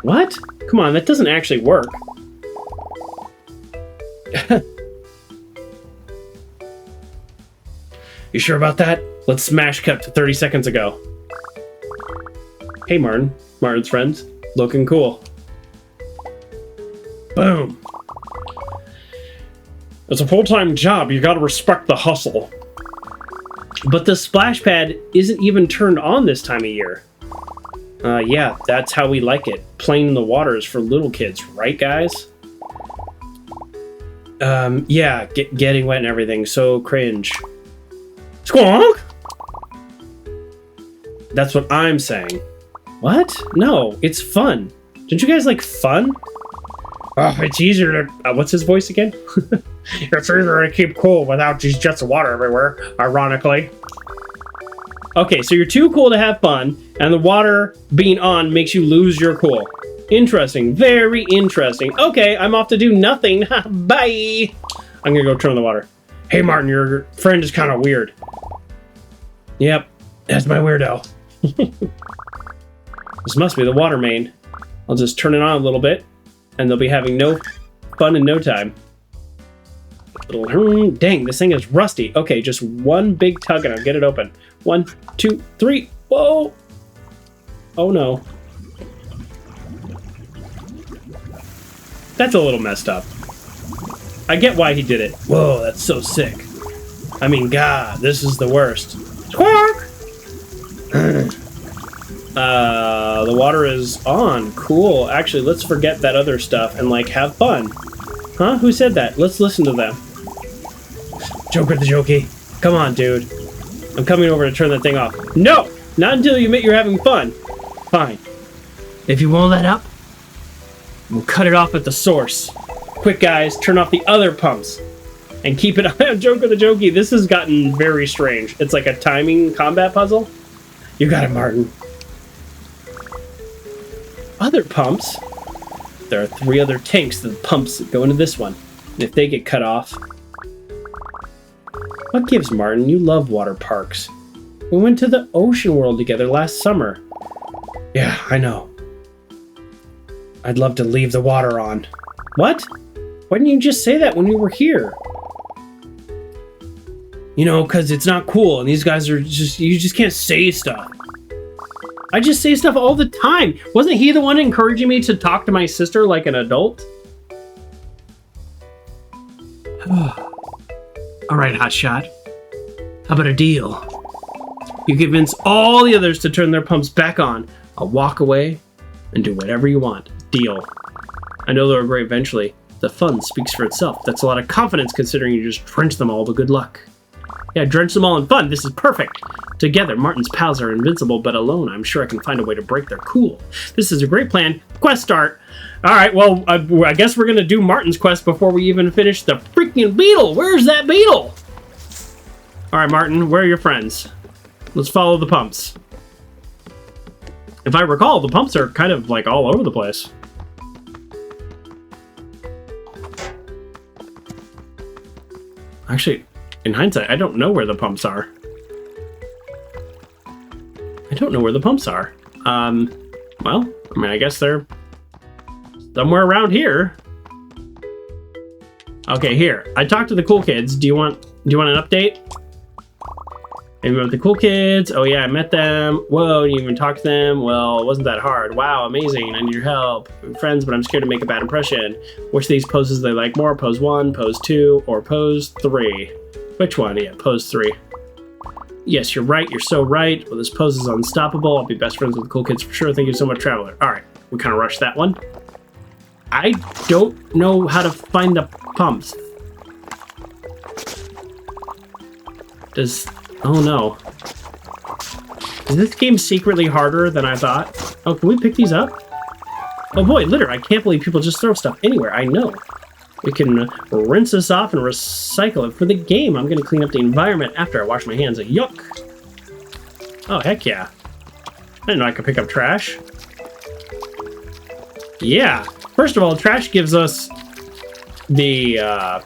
What? Come on, that doesn't actually work. You sure about that? Let's smash cut to 30 seconds ago. Hey, Martin. Martin's friends. Looking cool. Boom. It's a full-time job. You gotta respect the hustle. But the splash pad isn't even turned on this time of year. Yeah, that's how we like it. Playing in the water is for little kids, right, guys? Yeah, getting wet and everything. So cringe. Squonk! That's what I'm saying. What? No, it's fun. Don't you guys like fun? Oh, it's easier to... what's his voice again? It's easier to keep cool without these jets of water everywhere, ironically. Okay, so you're too cool to have fun, and the water being on makes you lose your cool. Interesting. Very interesting. Okay, I'm off to do nothing. Bye! I'm gonna go turn on the water. Hey, Martin, your friend is kind of weird. Yep, that's my weirdo. This must be the water main. I'll just turn it on a little bit, and they'll be having no fun in no time. Dang, this thing is rusty. Okay, just one big tug and I'll get it open. 1, 2, 3. Whoa! Oh no. That's a little messed up. I get why he did it. Whoa, that's so sick. I mean, God, this is the worst. Squawk! The water is on. Cool. Actually, let's forget that other stuff and, like, have fun. Huh? Who said that? Let's listen to them. Joker the Jokey. Come on, dude. I'm coming over to turn that thing off. No! Not until you admit you're having fun. Fine. If you won't let up, we'll cut it off at the source. Quick, guys, turn off the other pumps. And keep it on Joker the Jokey. This has gotten very strange. It's like a timing combat puzzle. You got it, Martin. Other pumps? There are 3 other tanks that pumps that go into this one. if they get cut off. What gives, Martin? You love water parks. We went to the ocean world together last summer. Yeah, I know. I'd love to leave the water on. What? Why didn't you just say that when we were here? You know, because it's not cool, and these guys are just, you just can't say stuff. I just say stuff all the time. Wasn't he the one encouraging me to talk to my sister like an adult? All right, hotshot. How about a deal? You convince all the others to turn their pumps back on. I'll walk away and do whatever you want. Deal. I know they'll agree eventually. The fun speaks for itself. That's a lot of confidence considering you just drench them all, but good luck. Yeah, drench them all in fun. This is perfect. Together, Martin's pals are invincible, but alone, I'm sure I can find a way to break their cool. This is a great plan. Quest start. All right, well, I guess we're going to do Martin's quest before we even finish the freaking beetle. Where's that beetle? All right, Martin, where are your friends? Let's follow the pumps. If I recall, the pumps are kind of like all over the place. Actually, in hindsight, I don't know where the pumps are. Well, I mean, I guess they're somewhere around here. Okay, here. I talked to the cool kids. Do you want an update? Maybe with the cool kids. Oh yeah, I met them. Whoa, you even talked to them? Well, it wasn't that hard. Wow, amazing. I need your help. We're friends, but I'm scared to make a bad impression. Which of these poses they like more? Pose 1, pose 2, or pose 3? Which one? Yeah, pose 3. Yes, you're right. You're so right. Well, this pose is unstoppable. I'll be best friends with the cool kids for sure. Thank you so much, Traveler. All right, we kind of rushed that one. I don't know how to find the pumps. Oh no. Is this game secretly harder than I thought? Oh, can we pick these up? Oh boy, litter. I can't believe people just throw stuff anywhere. I know. We can rinse this off and recycle it for the game. I'm going to clean up the environment after I wash my hands. Yuck. Oh, heck yeah. I didn't know I could pick up trash. Yeah. First of all, trash gives us the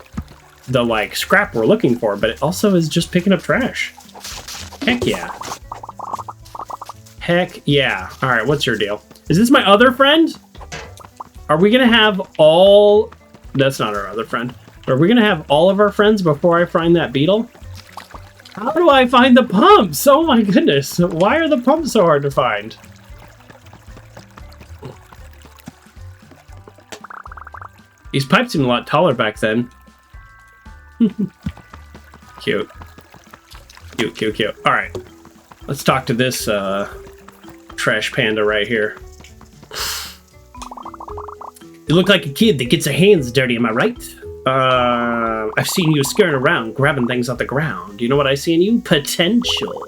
like scrap we're looking for, but it also is just picking up trash. Heck yeah. Heck yeah. All right, what's your deal? Is this my other friend? Are we going to have all... That's not our other friend. Are we going to have all of our friends before I find that beetle? How do I find the pumps? Oh my goodness. Why are the pumps so hard to find? These pipes seemed a lot taller back then. Cute. Cute, cute, cute. All right. Let's talk to this trash panda right here. You look like a kid that gets her hands dirty, am I right? I've seen you scurrying around, grabbing things off the ground. You know what I see in you? Potential.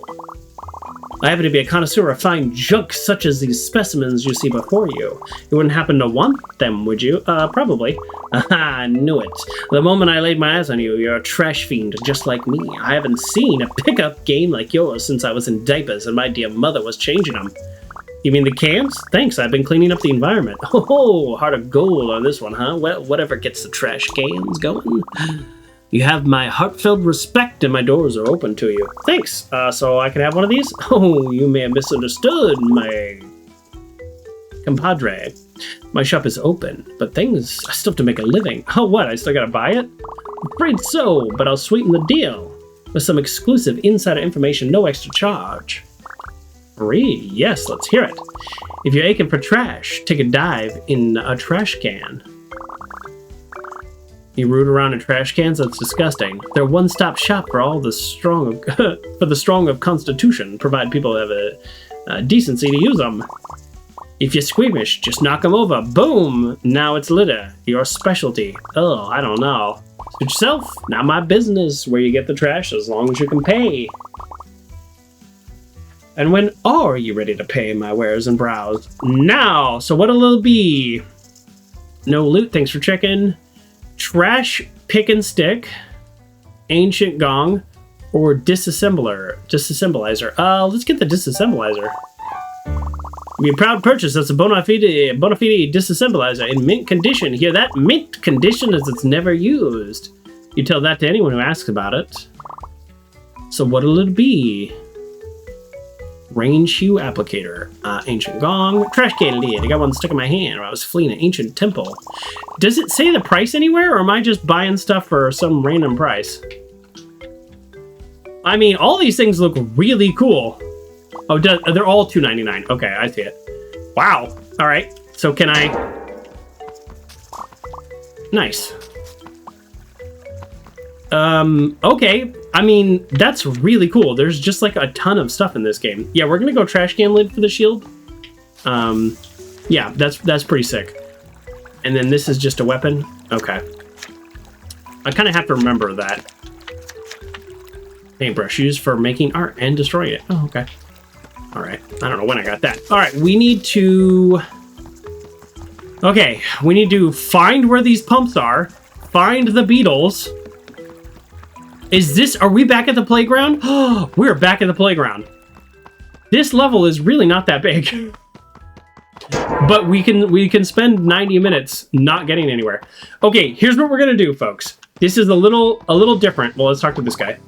I happen to be a connoisseur of fine junk such as these specimens you see before you. You wouldn't happen to want them, would you? Probably. Aha, I knew it. The moment I laid my eyes on you, you're a trash fiend just like me. I haven't seen a pickup game like yours since I was in diapers and my dear mother was changing them. You mean the cans? Thanks, I've been cleaning up the environment. Oh, heart of gold on this one, huh? Well, whatever gets the trash cans going. You have my heartfelt respect and my doors are open to you. Thanks. So I can have one of these? Oh, you may have misunderstood, my compadre. My shop is open, but I still have to make a living. Oh, what? I still gotta buy it? Afraid so, but I'll sweeten the deal with some exclusive insider information, no extra charge. Free? Yes, let's hear it. If you're aching for trash, take a dive in a trash can. You root around in trash cans? That's disgusting. They're a one-stop shop for all the strong of, for the strong of constitution, provided people have a decency to use them. If you're squeamish, just knock them over. Boom! Now it's litter. Your specialty. Oh, I don't know. Suit yourself. Not my business where you get the trash as long as you can pay. And when are you ready to pay my wares and browse? Now! So what'll it be? No loot, thanks for checking. Trash pick and stick, ancient gong, or disassembler. Disassembleizer. Let's get the disassembleizer. Be a proud purchase. That's a bona fide disassembler in mint condition. Hear that? Mint condition as it's never used. You tell that to anyone who asks about it. So what'll it be? Rain shoe applicator. Ancient gong. Trash can lid. I got one stuck in my hand while I was fleeing an ancient temple. Does it say the price anywhere, or am I just buying stuff for some random price? I mean, all these things look really cool. Oh, they're all $2.99. Okay, I see it. Wow. All right. So can I... Nice. Okay. I mean, that's really cool. There's just like a ton of stuff in this game. Yeah, we're gonna go trash can lid for the shield. Yeah, that's pretty sick. And then this is just a weapon. Okay. I kind of have to remember that. Paintbrush used for making art and destroying it. Oh, okay. All right. I don't know when I got that. All right, we need to... Okay, we need to find where these pumps are, find the beetles. Is this... Are we back at the playground? Oh, we're back at the playground. This level is really not that big. But we can spend 90 minutes not getting anywhere. Okay, here's what we're gonna do, folks. This is a little different. Well, let's talk to this guy.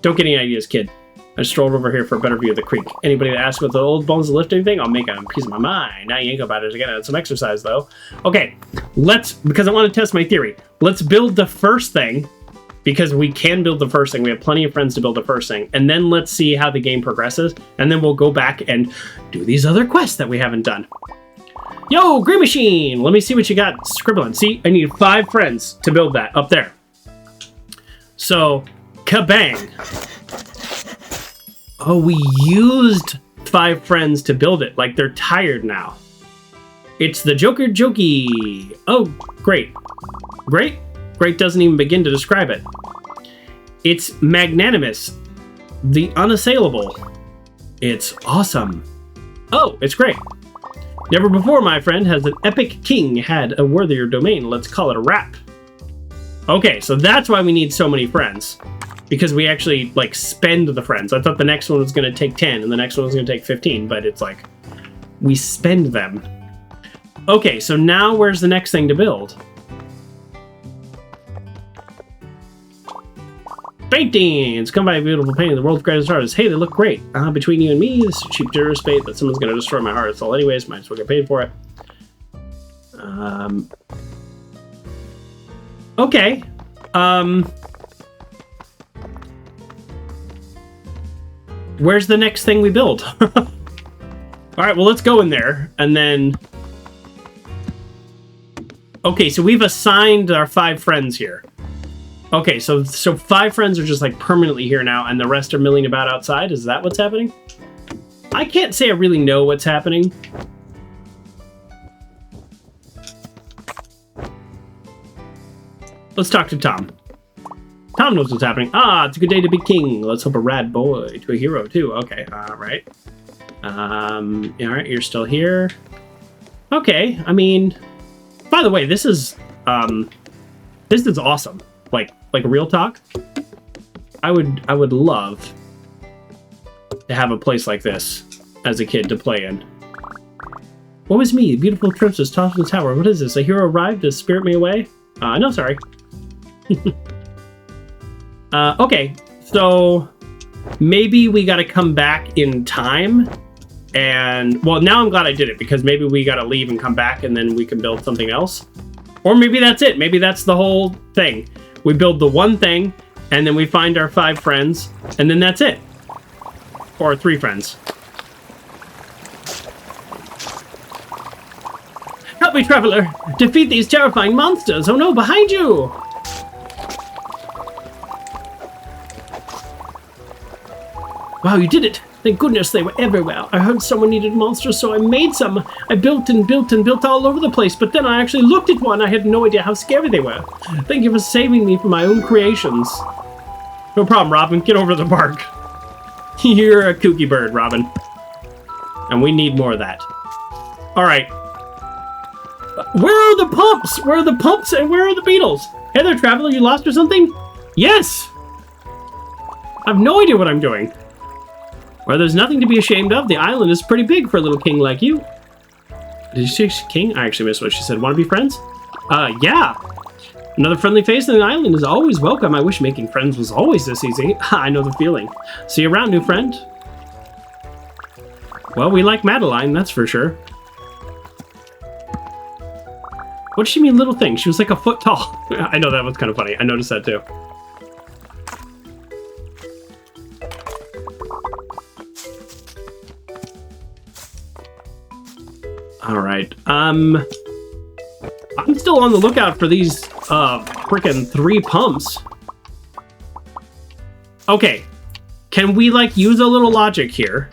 Don't get any ideas, kid. I strolled over here for a better view of the creek. Anybody that asks about the old bones to lift anything, I'll make a piece of my mind. Now you ain't about it again. Some exercise, though. Okay, because I want to test my theory. Let's build the first thing, because we can build the first thing. We have plenty of friends to build the first thing. And then let's see how the game progresses. And then we'll go back and do these other quests that we haven't done. Yo, Green Machine! Let me see what you got scribbling. See, I need 5 friends to build that up there. So, kabang! Oh, we used 5 friends to build it. Like, they're tired now. It's the Joker Jokey. Oh, great. Great? Great doesn't even begin to describe it. It's magnanimous. The unassailable. It's awesome. Oh, it's great. Never before, my friend, has an epic king had a worthier domain. Let's call it a rap. Okay, so that's why we need so many friends. Because we actually, like, spend the friends. I thought the next one was going to take 10, and the next one was going to take 15, but it's like, we spend them. Okay, so now where's the next thing to build? Paintings! Come by a beautiful painting. The world's greatest artist. Hey, they look great. Between you and me, this is a cheap tourist bait, but someone's going to destroy my heart. It's all anyways. Might as well get paid for it. Okay. Where's the next thing we build? All right, well, let's go in there, and then... Okay, so we've assigned our 5 friends here. Okay, so 5 friends are just, like, permanently here now, and the rest are milling about outside? Is that what's happening? I can't say I really know what's happening. Let's talk to Tom. Tom knows what's happening. It's a good day to be king. Let's hope a rad boy to a hero, too. Okay, right. All right, you're still here. Okay, I mean... By the way, this is awesome. Like real talk. I would love to have a place like this as a kid to play in. What was me? The beautiful princess tossed in the tower. What is this? A hero arrived to spirit me away? No, sorry. Okay, so maybe we gotta come back in time. And, well, now I'm glad I did it, because maybe we gotta leave and come back and then we can build something else. Or maybe that's it. Maybe that's the whole thing. We build the one thing, and then we find our 5 friends, and then that's it. Or 3 friends. Help me, traveler! Defeat these terrifying monsters! Oh no, behind you! Wow, you did it! Thank goodness they were everywhere. I heard someone needed monsters, so I made some. I built and built and built all over the place, but then I actually looked at one. I had no idea how scary they were. Thank you for saving me from my own creations. No problem, Robin. Get over the bark. You're a kooky bird, Robin. And we need more of that. All right. Where are the pumps? Where are the pumps and where are the beetles? Hey there, traveler. You lost or something? Yes. I have no idea what I'm doing. Well, there's nothing to be ashamed of. The island is pretty big for a little king like you. Did she say king? I actually missed what she said. Want to be friends? Yeah. Another friendly face on the island is always welcome. I wish making friends was always this easy. I know the feeling. See you around, new friend. Well, we like Madeline, that's for sure. What does she mean, little thing? She was like a foot tall. I know that was kind of funny. I noticed that too. All right. I'm still on the lookout for these freaking 3 pumps. Okay. Can we like use a little logic here?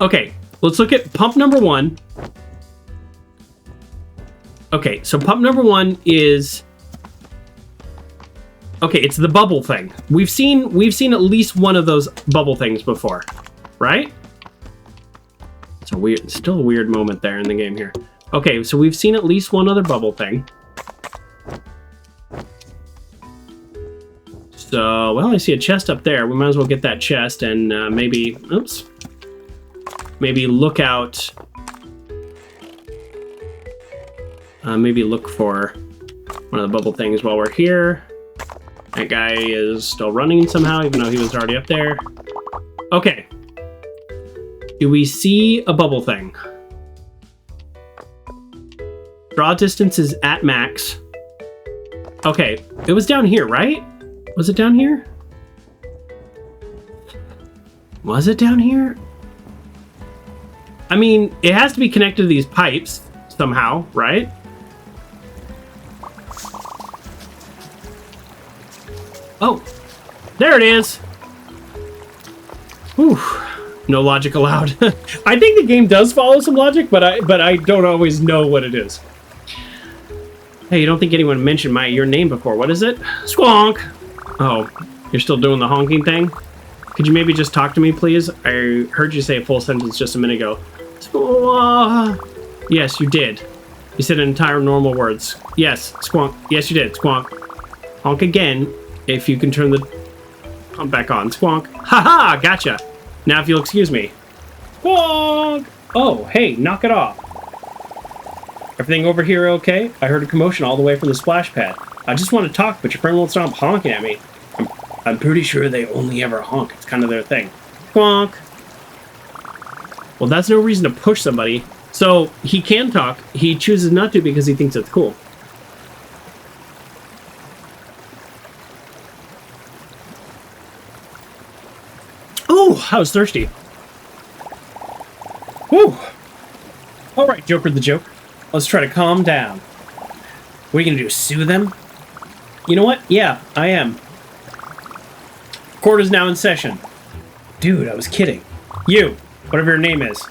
Okay, let's look at pump number 1. Okay, so pump number 1 is... Okay, it's the bubble thing. We've seen at least one of those bubble things before, right? It's a weird, still a weird moment there in the game here. Okay, so we've seen at least one other bubble thing. So, well, I see a chest up there. We might as well get that chest and maybe... Oops. Maybe look out... maybe look for one of the bubble things while we're here. That guy is still running somehow, even though he was already up there. Okay. Do we see a bubble thing? Draw distance is at max. Okay, it was down here, right? Was it down here? Was it down here? I mean, it has to be connected to these pipes somehow, right? Oh, there it is. Whew. No logic allowed. I think the game does follow some logic, but I don't always know what it is. Hey, you don't think anyone mentioned your name before? What is it? Squonk. Oh, you're still doing the honking thing? Could you maybe just talk to me, please? I heard you say a full sentence just a minute ago. Yes, you did. You said entire normal words. Yes, squonk. Yes, you did. Squonk. Honk again if you can turn the pump back on. Squonk. Haha, gotcha. Now if you'll excuse me. Squonk. Oh, hey, knock it off. Everything over here okay? I heard a commotion all the way from the splash pad. I just want to talk, but your friend won't stop honking at me. I'm pretty sure they only ever honk. It's kind of their thing. Squonk. Well, that's no reason to push somebody. So, he can talk. He chooses not to because he thinks it's cool. Oh, I was thirsty. Whew. All right, Joker the Joke. Let's try to calm down. What are you going to do, sue them? You know what? Yeah, I am. Court is now in session. Dude, I was kidding. You, whatever your name is.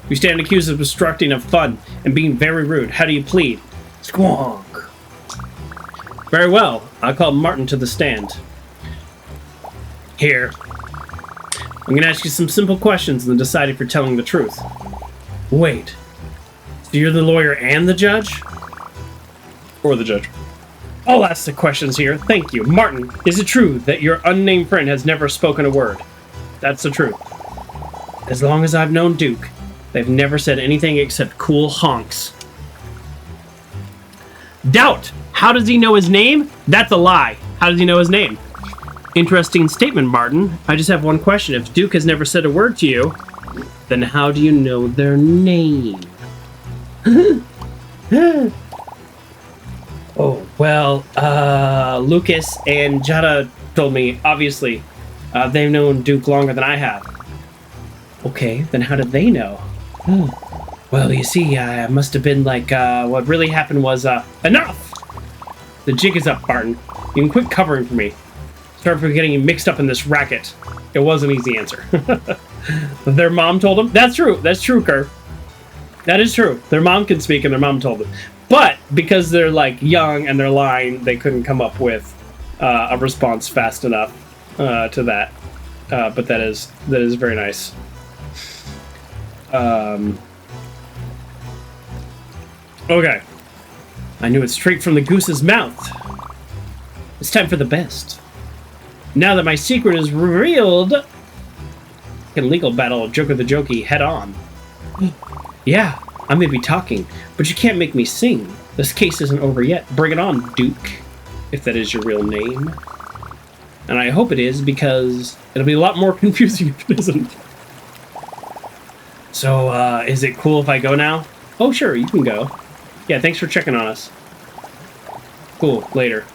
You stand accused of obstructing of fun and being very rude. How do you plead? Squonk. Very well. I'll call Martin to the stand. Here. I'm going to ask you some simple questions and then decide if you're telling the truth. Wait. So you're the lawyer and the judge? Or the judge. I'll ask the questions here. Thank you. Martin, is it true that your unnamed friend has never spoken a word? That's the truth. As long as I've known Duke, they've never said anything except cool honks. Doubt! How does he know his name? That's a lie. How does he know his name? Interesting statement, Martin. I just have one question. If Duke has never said a word to you, then how do you know their name? Oh, well, Lucas and Jada told me, obviously. They've known Duke longer than I have. Okay, then how did they know? Well, you see, it must have been like, what really happened was, enough! The jig is up, Barton. You can quit covering for me. Sorry for getting you mixed up in this racket. It was an easy answer. Their mom told them? That's true. That's true, Kerr. That is true. Their mom can speak and their mom told them. But because they're like young and they're lying, they couldn't come up with a response fast enough to that. But that is very nice. Okay. I knew it straight from the goose's mouth. It's time for the best. Now that my secret is revealed, I can legal battle Joker the Jokey head on. Yeah, I may be talking, but you can't make me sing. This case isn't over yet. Bring it on, Duke, if that is your real name. And I hope it is, because it'll be a lot more confusing if it isn't. So, is it cool if I go now? Oh, sure, you can go. Yeah, thanks for checking on us. Cool, later.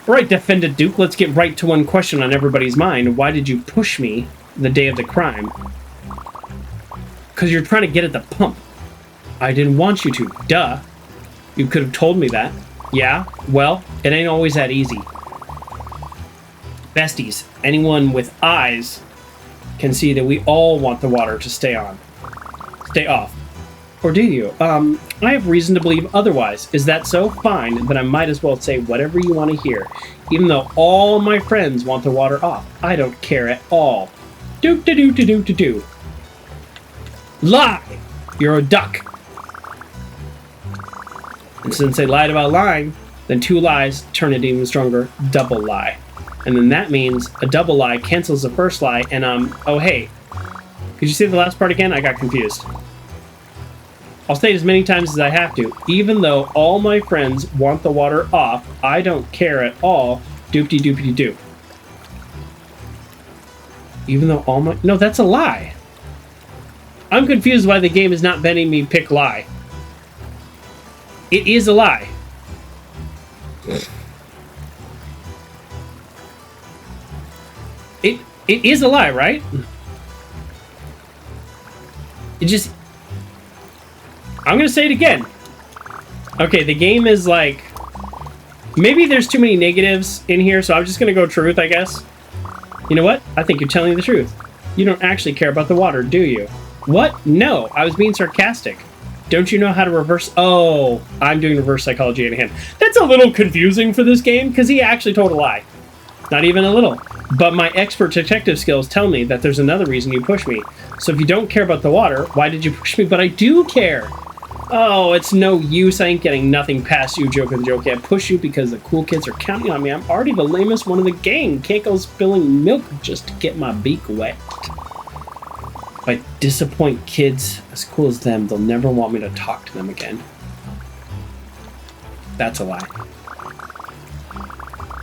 Alright, defended Duke, let's get right to one question on everybody's mind. Why did you push me the day of the crime? Because you're trying to get at the pump. I didn't want you to. Duh. You could have told me that. Yeah? Well, it ain't always that easy. Besties, anyone with eyes can see that we all want the water to stay on. Stay off. Or do you? I have reason to believe otherwise. Is that so? Fine. Then I might as well say whatever you want to hear. Even though all my friends want the water off. I don't care at all. Do-do-do-do-do-do-do. Lie! You're a duck. And since they lied about lying, then two lies turn it even stronger. Double lie. And then that means a double lie cancels the first lie, and oh hey. Could you say the last part again? I got confused. I'll say it as many times as I have to. Even though all my friends want the water off, I don't care at all. Doop-de-doop-de-doo. Even though all my... No, that's a lie. I'm confused why the game is not letting me pick lie. It is a lie. It is a lie, right? It just... I'm gonna say it again. Okay, the game is like... Maybe there's too many negatives in here, so I'm just gonna go truth, I guess. You know what? I think you're telling the truth. You don't actually care about the water, do you? What? No, I was being sarcastic. Don't you know how to reverse... Oh, I'm doing reverse psychology in hand. That's a little confusing for this game, because he actually told a lie. Not even a little. But my expert detective skills tell me that there's another reason you push me. So if you don't care about the water, why did you push me? But I do care. Oh, it's no use. I ain't getting nothing past you, Joker the Jokey. I push you because the cool kids are counting on me. I'm already the lamest one of the gang. Can't go spilling milk just to get my beak wet. If I disappoint kids as cool as them, they'll never want me to talk to them again. That's a lie.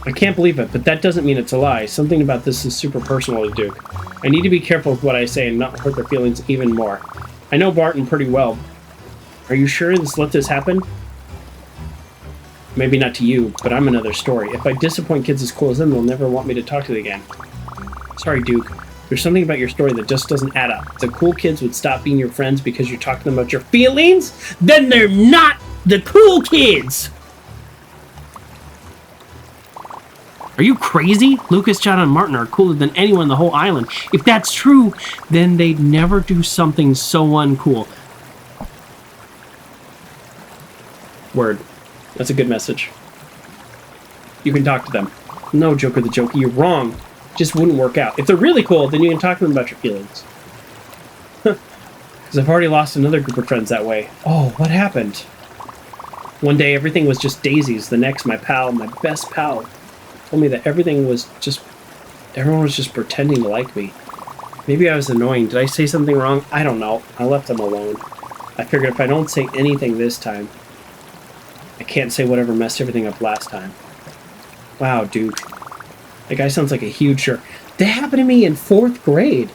I can't believe it, but that doesn't mean it's a lie. Something about this is super personal to Duke. I need to be careful with what I say and not hurt their feelings even more. I know Barton pretty well. Are you sure let this happen? Maybe not to you, but I'm another story. If I disappoint kids as cool as them, they'll never want me to talk to them again. Sorry, Duke. There's something about your story that just doesn't add up. The cool kids would stop being your friends because you're talking to them about your feelings? Then they're not the cool kids! Are you crazy? Lucas, John, and Martin are cooler than anyone in the whole island. If that's true, then they'd never do something so uncool. Word. That's a good message. You can talk to them. No, Joker the Jokey, you're wrong. Just wouldn't work out. If they're really cool, then you can talk to them about your feelings. Because I've already lost another group of friends that way. Oh, what happened? One day everything was just daisies. The next, my best pal, told me that everyone was just pretending to like me. Maybe I was annoying. Did I say something wrong? I don't know. I left them alone. I figured if I don't say anything this time, I can't say whatever messed everything up last time. Wow, dude. That guy sounds like a huge jerk. That happened to me in 4th grade.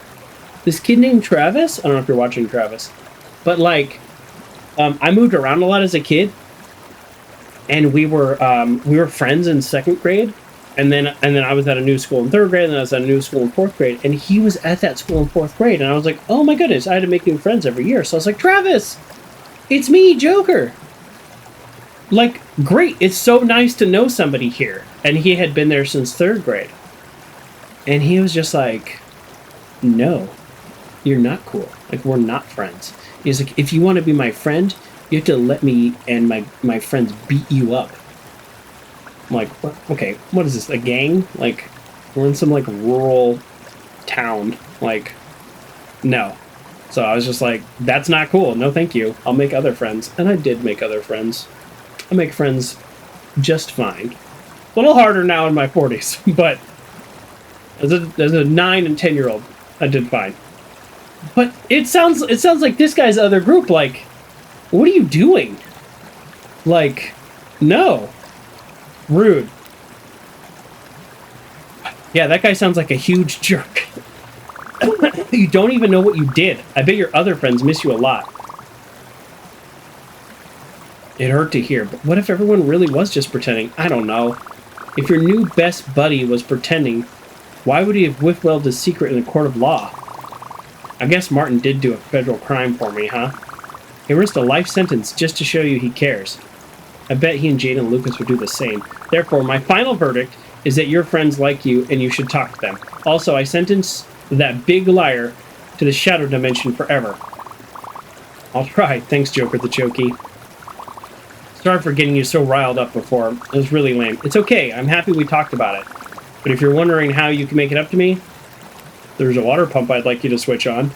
This kid named Travis, I don't know if you're watching Travis, but like, I moved around a lot as a kid, and we were friends in 2nd grade, and then I was at a new school in 3rd grade, and then I was at a new school in 4th grade, and he was at that school in 4th grade, and I was like, oh my goodness, I had to make new friends every year. So I was like, Travis, it's me, Joker. Like, great, it's so nice to know somebody here. And he had been there since 3rd grade. And he was just like, no, you're not cool. Like, we're not friends. He's like, if you want to be my friend, you have to let me and my friends beat you up. I'm like, what? Okay, what is this, a gang? Like, we're in some, like, rural town. Like, no. So I was just like, that's not cool. No, thank you. I'll make other friends. And I did make other friends. I make friends just fine. A little harder now in my 40s, but as a 9 and 10-year-old, I did fine. But it sounds like this guy's other group, like, what are you doing? Like, no. Rude. Yeah, that guy sounds like a huge jerk. You don't even know what you did. I bet your other friends miss you a lot. It hurt to hear, but what if everyone really was just pretending? I don't know. If your new best buddy was pretending, why would he have withheld his secret in a court of law? I guess Martin did do a federal crime for me, huh? He risked a life sentence just to show you he cares. I bet he and Jade and Lucas would do the same. Therefore, my final verdict is that your friends like you and you should talk to them. Also, I sentence that big liar to the shadow dimension forever. I'll try. Thanks, Joker the Chokey. Sorry for getting you so riled up before. It was really lame. It's okay. I'm happy we talked about it. But if you're wondering how you can make it up to me, there's a water pump I'd like you to switch on.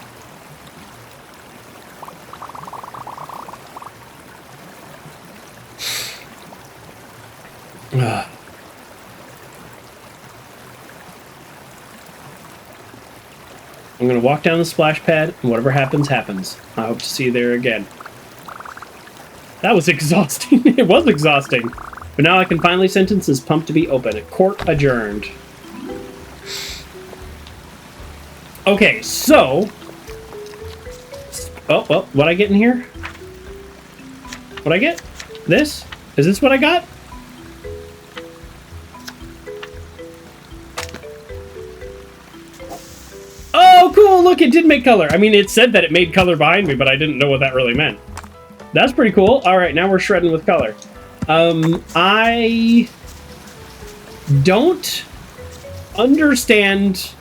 I'm going to walk down the splash pad, and whatever happens, happens. I hope to see you there again. That was exhausting. It was exhausting. But now I can finally sentence this pump to be open. Court adjourned. Okay, so... Oh, well, what I get in here? What I get? This? Is this what I got? Oh, cool! Look, it did make color. I mean, it said that it made color behind me, but I didn't know what that really meant. That's pretty cool. All right, now we're shredding with color. I don't understand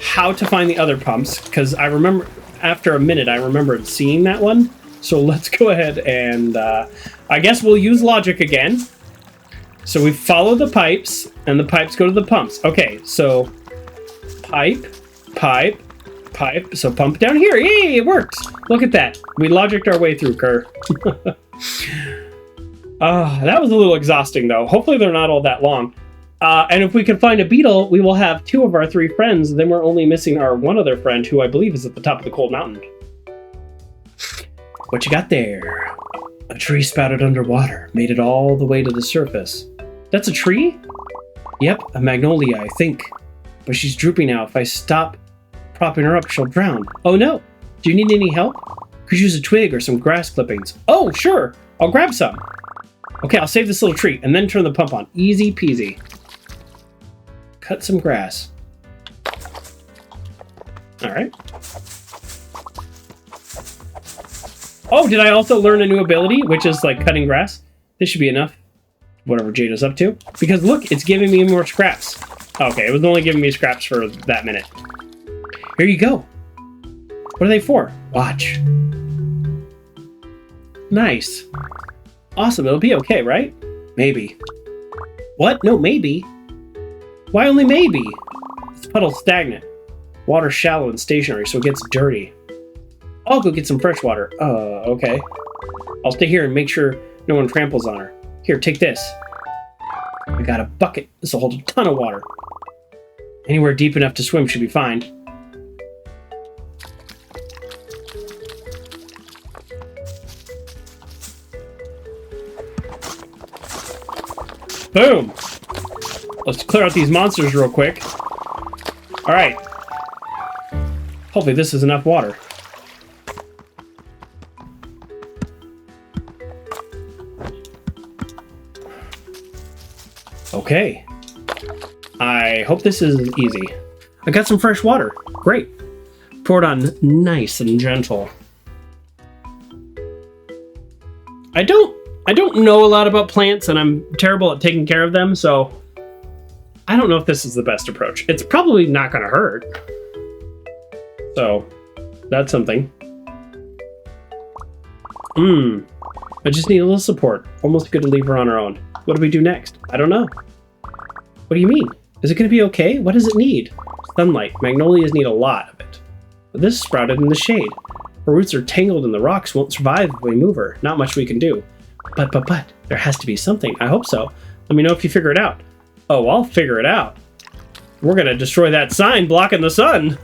how to find the other pumps, because I remember, after a minute, I remembered seeing that one. So let's go ahead and, I guess we'll use logic again. So we follow the pipes, and the pipes go to the pumps. Okay, so pipe, pipe, pipe. So pump down here. Yay, it works. Look at that. We logicked our way through, Kerr. That was a little exhausting, though. Hopefully they're not all that long. And if we can find a beetle, we will have 2 of our 3 friends. Then we're only missing our one other friend, who I believe is at the top of the cold mountain. What you got there? A tree spouted underwater, made it all the way to the surface. That's a tree? Yep, a magnolia, I think. But she's drooping now. If I stop propping her up, she'll drown. Oh no! Do you need any help? Could use a twig or some grass clippings. Oh, sure! I'll grab some. Okay, I'll save this little tree and then turn the pump on. Easy peasy. Cut some grass. Alright. Oh, did I also learn a new ability, which is like cutting grass? This should be enough. Whatever Jade is up to. Because look, it's giving me more scraps. Okay, it was only giving me scraps for that minute. Here you go. What are they for? Watch. Nice. Awesome, it'll be okay, right? Maybe. What? No, maybe. Why only maybe? This puddle's stagnant. Water's shallow and stationary, so it gets dirty. I'll go get some fresh water. Okay. I'll stay here and make sure no one tramples on her. Here, take this. I got a bucket. This will hold a ton of water. Anywhere deep enough to swim should be fine. Boom! Let's clear out these monsters real quick. Alright. Hopefully this is enough water. Okay. I hope this is easy. I got some fresh water. Great. Pour it on nice and gentle. I don't know a lot about plants, and I'm terrible at taking care of them, so I don't know if this is the best approach. It's probably not going to hurt. So, that's something. I just need a little support. Almost good to leave her on her own. What do we do next? I don't know. What do you mean? Is it going to be okay? What does it need? Sunlight. Magnolias need a lot of it. But this sprouted in the shade. Her roots are tangled in the rocks, won't survive if we move her. Not much we can do. But, there has to be something. I hope so. Let me know if you figure it out. Oh, I'll figure it out. We're gonna destroy that sign blocking the sun.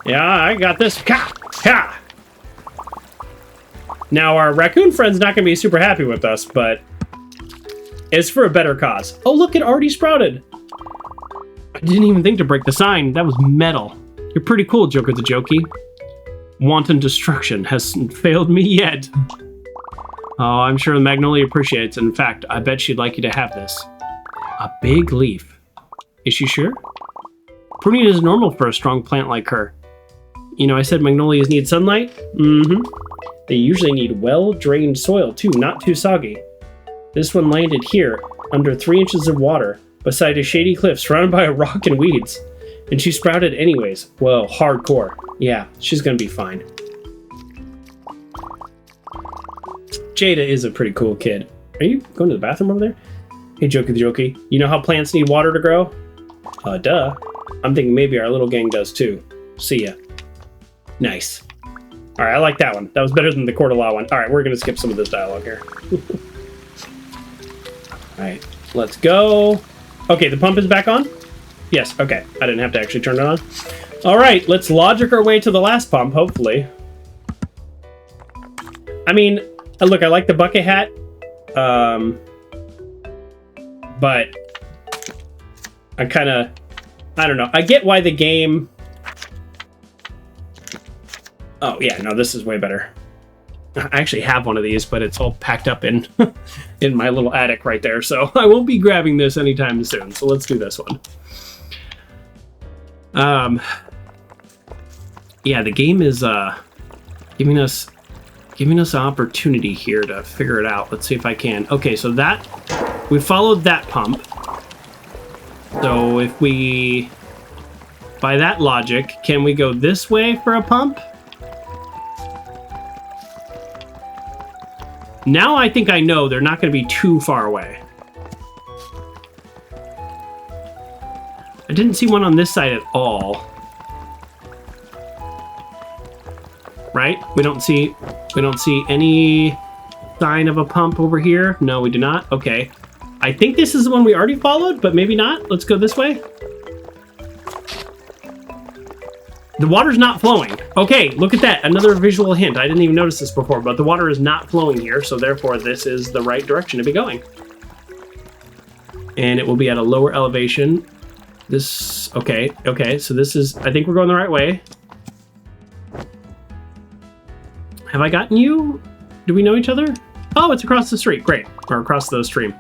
Yeah, I got this. Ha! Ha! Now, our raccoon friend's not gonna be super happy with us, but it's for a better cause. Oh, look, it already sprouted. I didn't even think to break the sign. That was metal. You're pretty cool, Joker the Jokey. Wanton destruction hasn't failed me yet. Oh, I'm sure the Magnolia appreciates it. In fact, I bet she'd like you to have this. A big leaf. Is she sure? Pruning is normal for a strong plant like her. You know, I said magnolias need sunlight? Mm-hmm. They usually need well-drained soil, too, not too soggy. This one landed here, under 3 inches of water, beside a shady cliff surrounded by a rock and weeds. And she sprouted anyways. Well, hardcore. Yeah, she's gonna be fine. Jada is a pretty cool kid. Are you going to the bathroom over there? Hey, Jokey the Jokey. You know how plants need water to grow? Duh. I'm thinking maybe our little gang does too. See ya. Nice. Alright, I like that one. That was better than the Coeur d'Alene one. Alright, we're gonna skip some of this dialogue here. Alright, let's go. Okay, the pump is back on? Yes, okay. I didn't have to actually turn it on. Alright, let's logic our way to the last pump, hopefully. I mean, look, I like the bucket hat. But I don't know. I get why the game... Oh, yeah, no, this is way better. I actually have one of these, but it's all packed up in in my little attic right there, so I won't be grabbing this anytime soon. So let's do this one. Yeah, the game is giving us an opportunity here to figure it out. Let's see if I can. Okay, so that we followed that pump. So if we, by that logic, can we go this way for a pump? Now I think I know they're not going to be too far away. I didn't see one on this side at all. Right? We don't see any sign of a pump over here. No, we do not. Okay. I think this is the one we already followed, but maybe not. Let's go this way. The water's not flowing. Okay, look at that. Another visual hint. I didn't even notice this before, but the water is not flowing here, so therefore this is the right direction to be going. And it will be at a lower elevation. This, okay, so this is, I think we're going the right way. Have I gotten you? Do we know each other? Oh, it's across the street. Great. Or across the stream.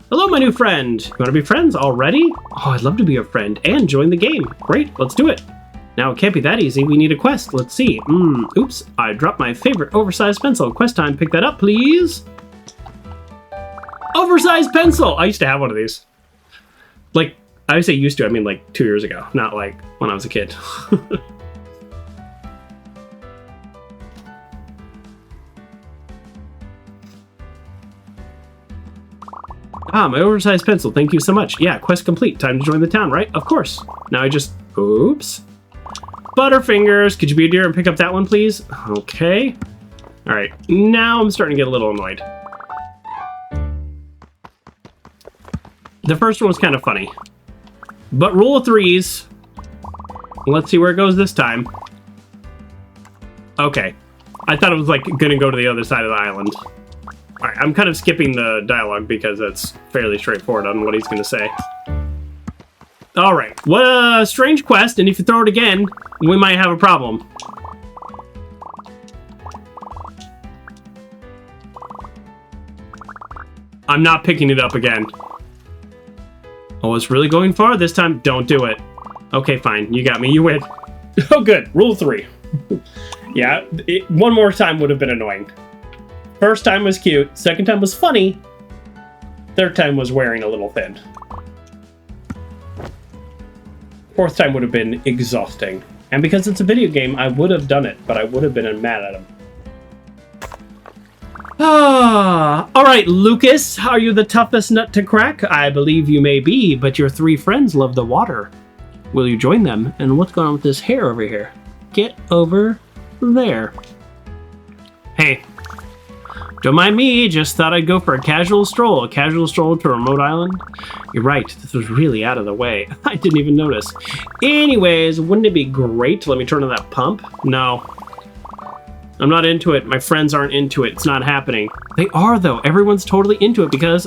Hello, my new friend. You want to be friends already? Oh, I'd love to be your friend and join the game. Great, let's do it. Now, it can't be that easy. We need a quest. Let's see. Oops. I dropped my favorite oversized pencil. Quest time. Pick that up, please. Oversized pencil! I used to have one of these. Like, I say used to, I mean like 2 years ago. Not like when I was a kid. Ah, my oversized pencil. Thank you so much. Yeah, quest complete. Time to join the town, right? Of course. Now I just... Oops. Butterfingers. Could you be a dear and pick up that one, please? Okay. All right. Now I'm starting to get a little annoyed. The first one was kind of funny. But rule of threes. Let's see where it goes this time. Okay. I thought it was like going to go to the other side of the island. All right, I'm kind of skipping the dialogue because it's fairly straightforward on what he's going to say. All right, what a strange quest, and if you throw it again, we might have a problem. I'm not picking it up again. Oh, it's really going far this time? Don't do it. Okay, fine, you got me, you win. Oh, good, rule 3. Yeah, one more time would have been annoying. First time was cute, second time was funny, third time was wearing a little thin. Fourth time would have been exhausting. And because it's a video game, I would have done it, but I would have been mad at him. Alright, Lucas, are you the toughest nut to crack? I believe you may be, but your 3 friends love the water. Will you join them? And what's going on with this hair over here? Get over there. Hey. Don't mind me, just thought I'd go for a casual stroll to a remote island. You're right, this was really out of the way. I didn't even notice. Anyways, wouldn't it be great to let me turn on that pump? No. I'm not into it. My friends aren't into it. It's not happening. They are, though. Everyone's totally into it because,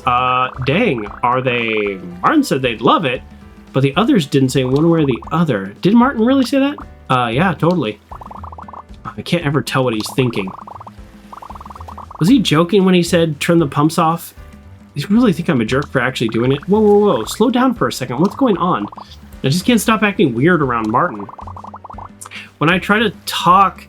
dang, are they? Martin said they'd love it, but the others didn't say one way or the other. Did Martin really say that? Yeah, totally. I can't ever tell what he's thinking. Was he joking when he said turn the pumps off? You really think I'm a jerk for actually doing it? Whoa, whoa, whoa. Slow down for a second. What's going on? I just can't stop acting weird around Martin. When I try to talk,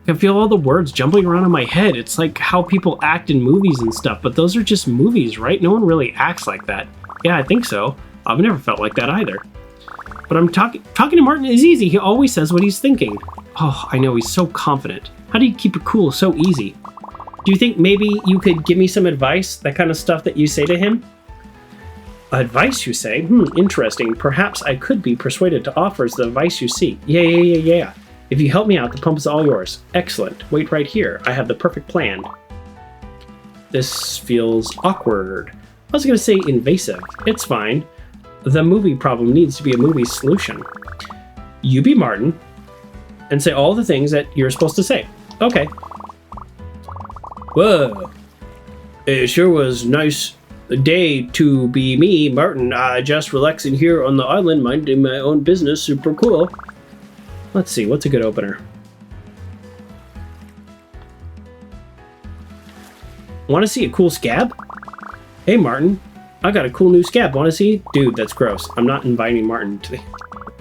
I can feel all the words jumbling around in my head. It's like how people act in movies and stuff, but those are just movies, right? No one really acts like that. Yeah, I think so. I've never felt like that either. But I'm talking to Martin is easy. He always says what he's thinking. Oh, I know, he's so confident. How do you keep it cool so easy? Do you think maybe you could give me some advice? That kind of stuff that you say to him? Advice, you say? Interesting. Perhaps I could be persuaded to offer the advice you seek. Yeah. If you help me out, the pump is all yours. Excellent. Wait right here. I have the perfect plan. This feels awkward. I was going to say invasive. It's fine. The movie problem needs to be a movie solution. You be Martin and say all the things that you're supposed to say. Okay. Whoa. It sure was nice day to be me, Martin. Just relaxing here on the island, minding my own business. Super cool. Let's see, what's a good opener? Want to see a cool scab? Hey, Martin. I got a cool new scab. Want to see? Dude, that's gross. I'm not inviting Martin to the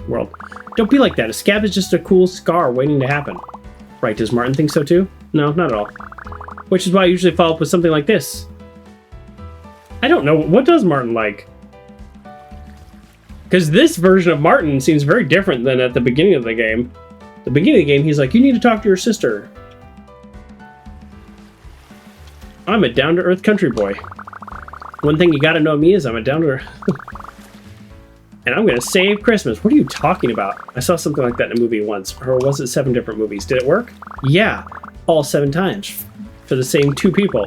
world. Don't be like that. A scab is just a cool scar waiting to happen. Right, does Martin think so too? No, not at all. Which is why I usually follow up with something like this. I don't know. What does Martin like? Because this version of Martin seems very different than at the beginning of the game. The beginning of the game, he's like, you need to talk to your sister. I'm a down-to-earth country boy. One thing you gotta know me is I'm a down-to-earth... and I'm gonna save Christmas. What are you talking about? I saw something like that in a movie once. Or was it 7 different movies? Did it work? Yeah. All 7 times. For the same 2 people.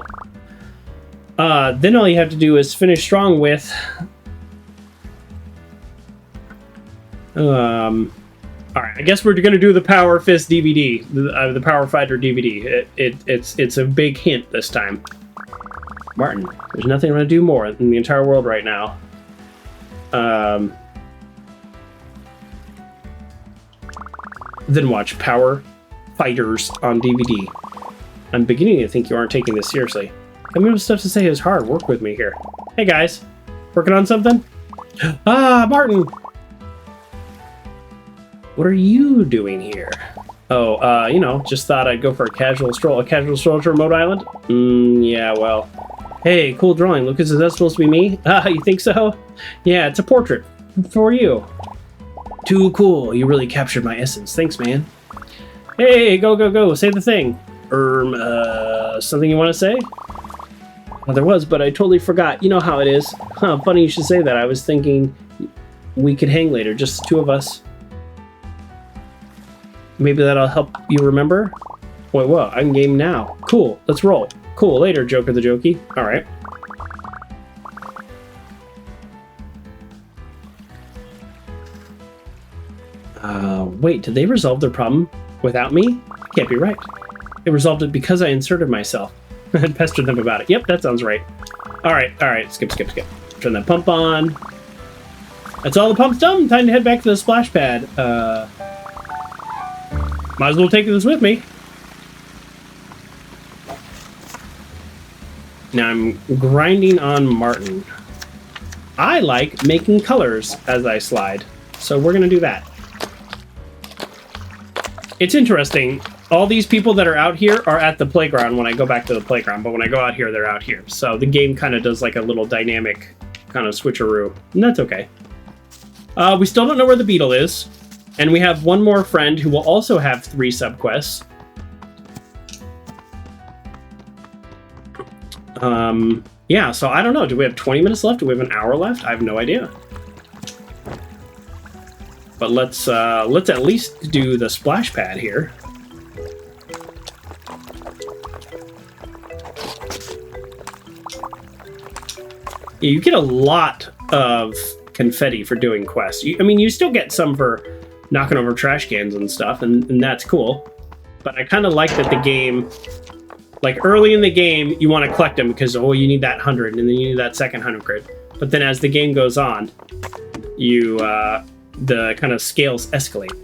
Then all you have to do is finish strong with... Alright, I guess we're gonna do the Power Fist DVD. The Power Fighter DVD. It's a big hint this time. Martin, there's nothing I'm gonna do more in the entire world right now. Then watch Power Fighters on DVD. I'm beginning to think you aren't taking this seriously. Coming up with stuff to say is hard. Work with me here. Hey guys, working on something? Martin! What are you doing here? Oh, you know, just thought I'd go for a casual stroll. A casual stroll to a remote island? Yeah, well. Hey, cool drawing. Lucas, is that supposed to be me? You think so? Yeah, it's a portrait. For you. Too cool. You really captured my essence. Thanks, man. Hey, go. Say the thing. Something you want to say? Well, there was, but I totally forgot. You know how it is. Funny you should say that. I was thinking we could hang later, just the 2 of us. Maybe that'll help you remember? Wait, what? I'm game now. Cool, let's roll. Cool, later, Joker the Jokey. Alright. Wait, did they resolve their problem without me? Can't be right. They resolved it because I inserted myself. and pestered them about it. Yep, that sounds right. Alright, skip. Turn that pump on. That's all the pump's done. Time to head back to the splash pad. Might as well take this with me. Now I'm grinding on Martin. I like making colors as I slide, so we're gonna do that. It's interesting. All these people that are out here are at the playground when I go back to the playground, but when I go out here, they're out here. So the game kind of does like a little dynamic kind of switcheroo, and that's okay. We still don't know where the beetle is, and we have one more friend who will also have 3 subquests. Yeah, so I don't know. Do we have 20 minutes left? Do we have an hour left? I have no idea. But let's at least do the splash pad here. You get a lot of confetti for doing quests. I mean, you still get some for knocking over trash cans and stuff, and that's cool. But I kind of like that the game, like early in the game, you want to collect them because, oh, you need that 100, and then you need that second 100. But then as the game goes on, the kind of scales escalate.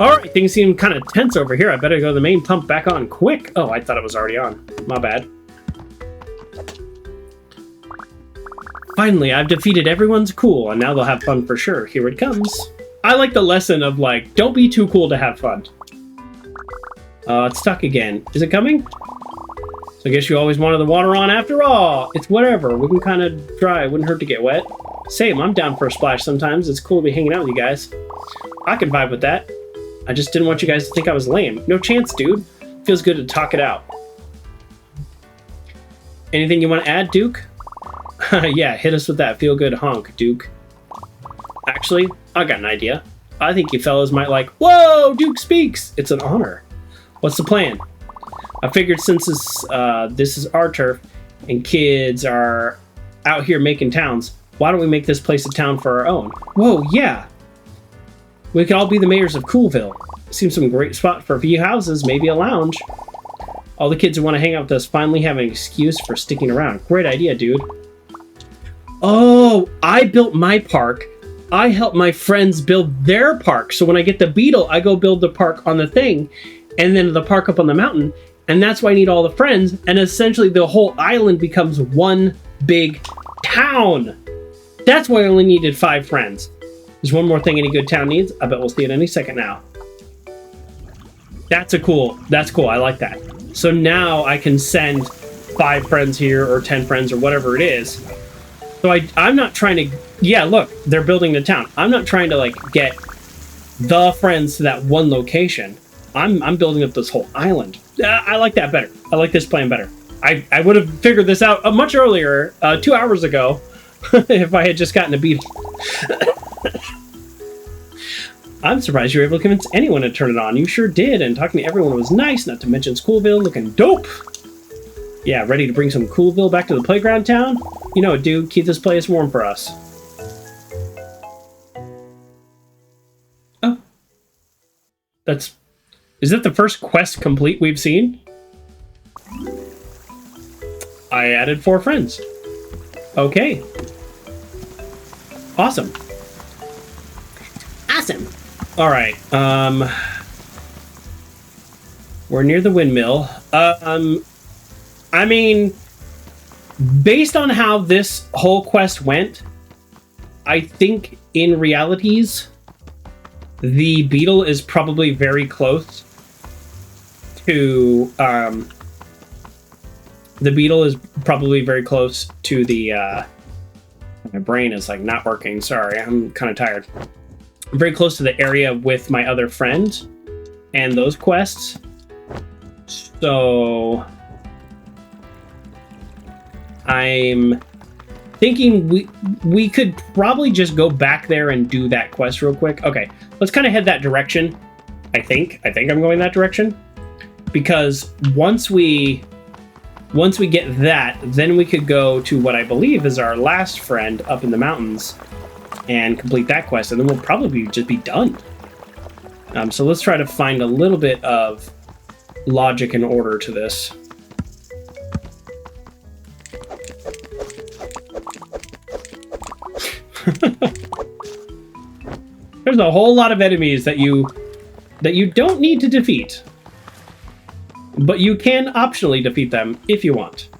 All right, things seem kind of tense over here. I better go to the main pump back on quick. Oh, I thought it was already on. My bad. Finally, I've defeated everyone's cool, and now they'll have fun for sure. Here it comes. I like the lesson of, like, don't be too cool to have fun. It's stuck again. Is it coming? So I guess you always wanted the water on after all. It's whatever. We can kind of dry. It wouldn't hurt to get wet. Same, I'm down for a splash sometimes. It's cool to be hanging out with you guys. I can vibe with that. I just didn't want you guys to think I was lame. No chance, dude. Feels good to talk it out. Anything you want to add, Duke? Yeah, hit us with that feel-good honk, Duke. Actually, I got an idea. I think you fellas might like, whoa, Duke speaks! It's an honor. What's the plan? I figured since this is our turf, and kids are out here making towns, why don't we make this place a town for our own? Whoa, yeah! We could all be the mayors of Coolville. Seems some great spot for a few houses, maybe a lounge. All the kids who want to hang out with us finally have an excuse for sticking around. Great idea, dude. Oh, I built my park. I helped my friends build their park. So when I get the beetle, I go build the park on the thing, and then the park up on the mountain. And that's why I need all the friends. And essentially the whole island becomes one big town. That's why I only needed 5 friends. There's one more thing any good town needs. I bet we'll see it any second now. That's cool. I like that. So now I can send 5 friends here or 10 friends or whatever it is. So I'm not trying to... Yeah, look, they're building the town. I'm not trying to, like, get the friends to that one location. I'm building up this whole island. I like that better. I like this plan better. I would have figured this out much earlier, 2 hours ago, if I had just gotten a beetle. I'm surprised you were able to convince anyone to turn it on. You sure did, and talking to everyone was nice, not to mention Schoolville looking dope. Yeah, ready to bring some Coolville back to the playground town? You know what, dude, keep this place warm for us. Oh. Is that the first quest complete we've seen? I added 4 friends. Okay. Awesome. Awesome. All right. We're near the windmill. I mean, based on how this whole quest went, I think in realities, the beetle is probably very close to, the beetle is probably very close to the, my brain is like not working. Sorry, I'm kind of tired. I'm very close to the area with my other friend and those quests. So I'm thinking we could probably just go back there and do that quest real quick. Okay, let's kind of head that direction. I think I'm going that direction, because once we get that, then we could go to what I believe is our last friend up in the mountains and complete that quest, and then we'll probably just be done. So let's try to find a little bit of logic and order to this. There's a whole lot of enemies that you don't need to defeat, but you can optionally defeat them if you want.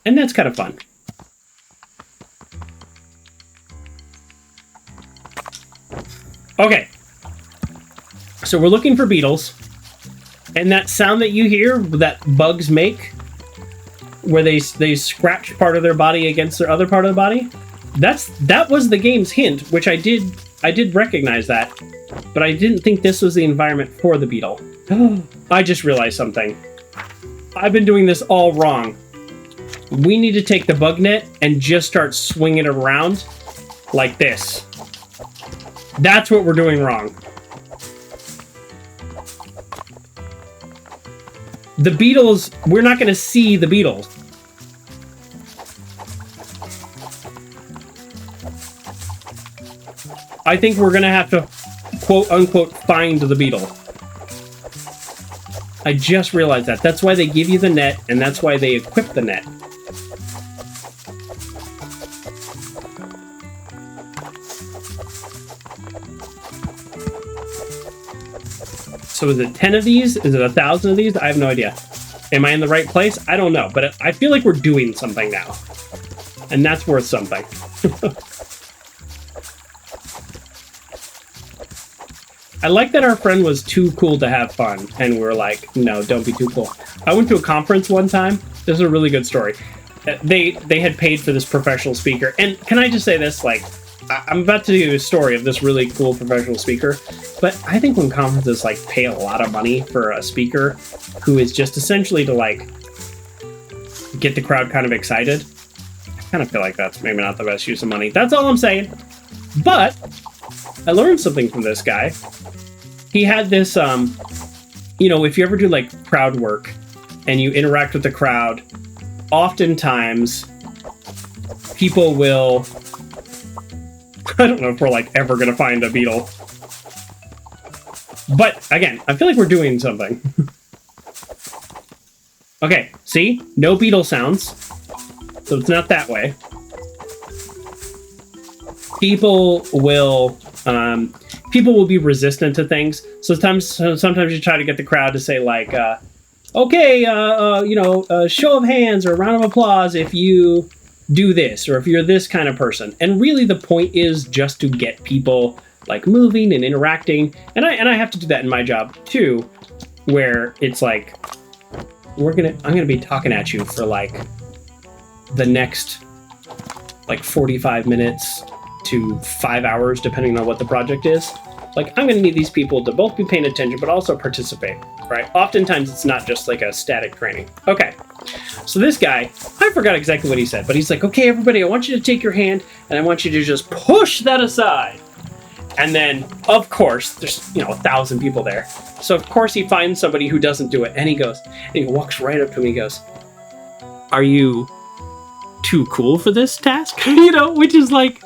And that's kind of fun. Okay. So we're looking for beetles. And that sound that you hear, that bugs make, where they scratch part of their body against their other part of the body, that was the game's hint, which I did recognize that, but I didn't think this was the environment for the beetle. I just realized something. I've been doing this all wrong. We need to take the bug net and just start swinging it around like this. That's what we're doing wrong. The beetles, we're not going to see the beetles. I think we're gonna have to, quote unquote, find the beetle. I just realized that. That's why they give you the net, and that's why they equip the net. So is it 10 of these? Is it 1,000 of these? I have no idea. Am I in the right place? I don't know, but I feel like we're doing something now. And that's worth something. I like that our friend was too cool to have fun, and we're like, no, don't be too cool. I went to a conference one time. This is a really good story. They had paid for this professional speaker, and can I just say this? Like, I'm about to do a story of this really cool professional speaker, but I think when conferences like pay a lot of money for a speaker who is just essentially to like get the crowd kind of excited, I kind of feel like that's maybe not the best use of money. That's all I'm saying. But I learned something from this guy. He had this, you know, if you ever do like crowd work and you interact with the crowd, oftentimes people will, I don't know if we're like ever going to find a beetle. But again, I feel like we're doing something. Okay, see? No beetle sounds. So it's not that way. People will be resistant to things. So sometimes you try to get the crowd to say like, okay, you know, a show of hands or a round of applause if you do this, or if you're this kind of person. And really the point is just to get people like moving and interacting. And I have to do that in my job too, where it's like, I'm gonna be talking at you for like the next like 45 minutes to 5 hours, depending on what the project is. Like, I'm going to need these people to both be paying attention, but also participate, right? Oftentimes, it's not just like a static training. Okay, so this guy, I forgot exactly what he said, but he's like, okay, everybody, I want you to take your hand, and I want you to just push that aside. And then, of course, there's, you know, 1,000 people there. So, of course, he finds somebody who doesn't do it, and he goes, and he walks right up to him, he goes, are you too cool for this task? You know, which is like,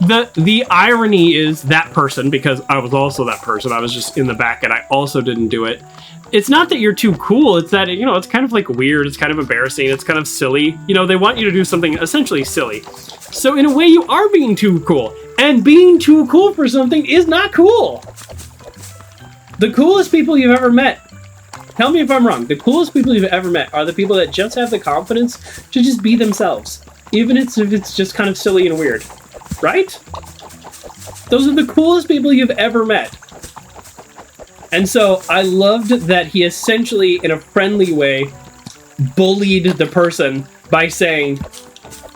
the irony is that person, because I was also that person, I was just in the back and I also didn't do it. It's not that you're too cool, it's that, you know, it's kind of like weird, it's kind of embarrassing, it's kind of silly. You know, they want you to do something essentially silly. So in a way you are being too cool, and being too cool for something is not cool. The coolest people you've ever met, tell me if I'm wrong, the coolest people you've ever met are the people that just have the confidence to just be themselves, even if it's just kind of silly and weird. Right? Those are the coolest people you've ever met. And so I loved that he essentially, in a friendly way, bullied the person by saying,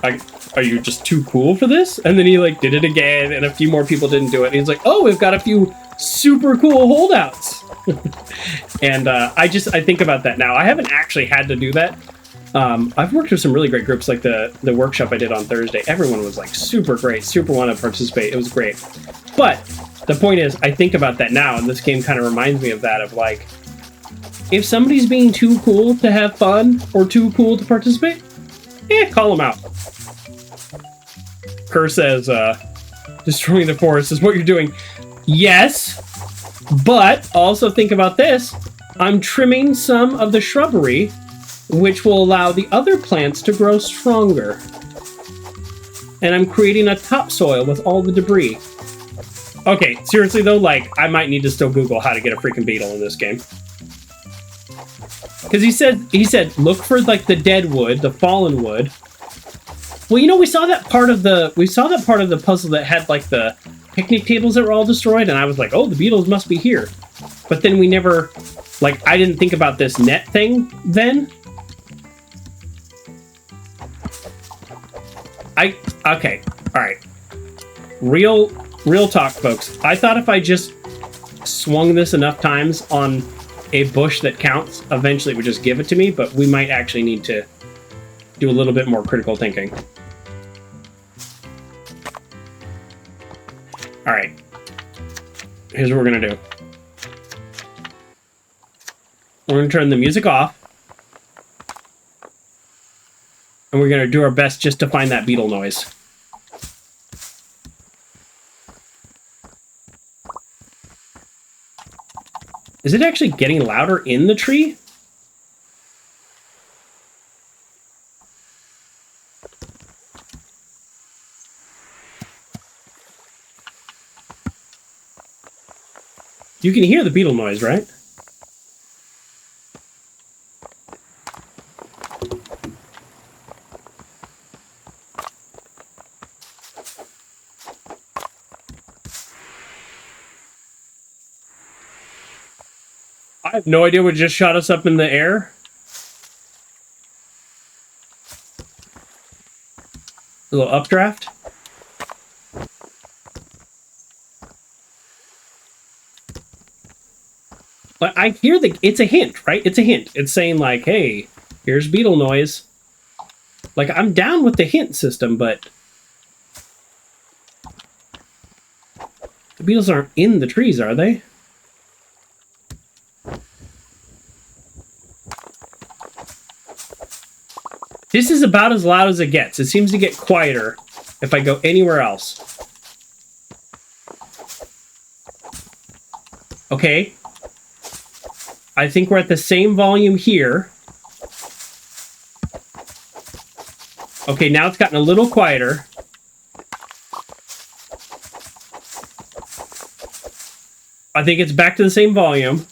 are you just too cool for this? And then he like did it again, and a few more people didn't do it. And he's like, oh, we've got a few super cool holdouts. And I think about that now. I haven't actually had to do that. I've worked with some really great groups, like the workshop I did on Thursday. Everyone was like super great, super wanted to participate. It was great. But the point is, I think about that now, and this game kind of reminds me of that, of like, if somebody's being too cool to have fun or too cool to participate, call them out. Kerr says, destroying the forest is what you're doing. Yes, but also think about this. I'm trimming some of the shrubbery, which will allow the other plants to grow stronger. And I'm creating a topsoil with all the debris. Okay, seriously though, like, I might need to still Google how to get a freaking beetle in this game. Because he said, look for like the dead wood, the fallen wood. Well, you know, we saw that part of the puzzle that had like the picnic tables that were all destroyed, and I was like, oh, the beetles must be here. But then we never, like, I didn't think about this net thing then. Okay, alright. Real talk, folks. I thought if I just swung this enough times on a bush that counts, eventually it would just give it to me, but we might actually need to do a little bit more critical thinking. Alright. Here's what we're gonna do. We're gonna turn the music off. And we're gonna do our best just to find that beetle noise. Is it actually getting louder in the tree? You can hear the beetle noise, right? I have no idea what just shot us up in the air. A little updraft. But I hear it's a hint, right? It's a hint. It's saying like, hey, here's beetle noise. Like, I'm down with the hint system, but the beetles aren't in the trees, are they? This is about as loud as it gets. It seems to get quieter if I go anywhere else. Okay. I think we're at the same volume here. Okay, now it's gotten a little quieter. I think it's back to the same volume.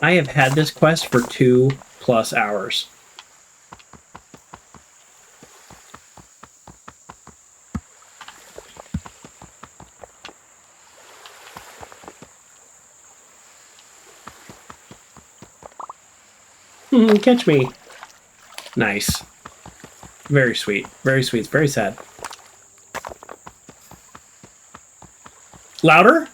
I have had this quest for 2+ hours. Catch me. Nice. Very sweet. Very sweet. It's very sad. Louder?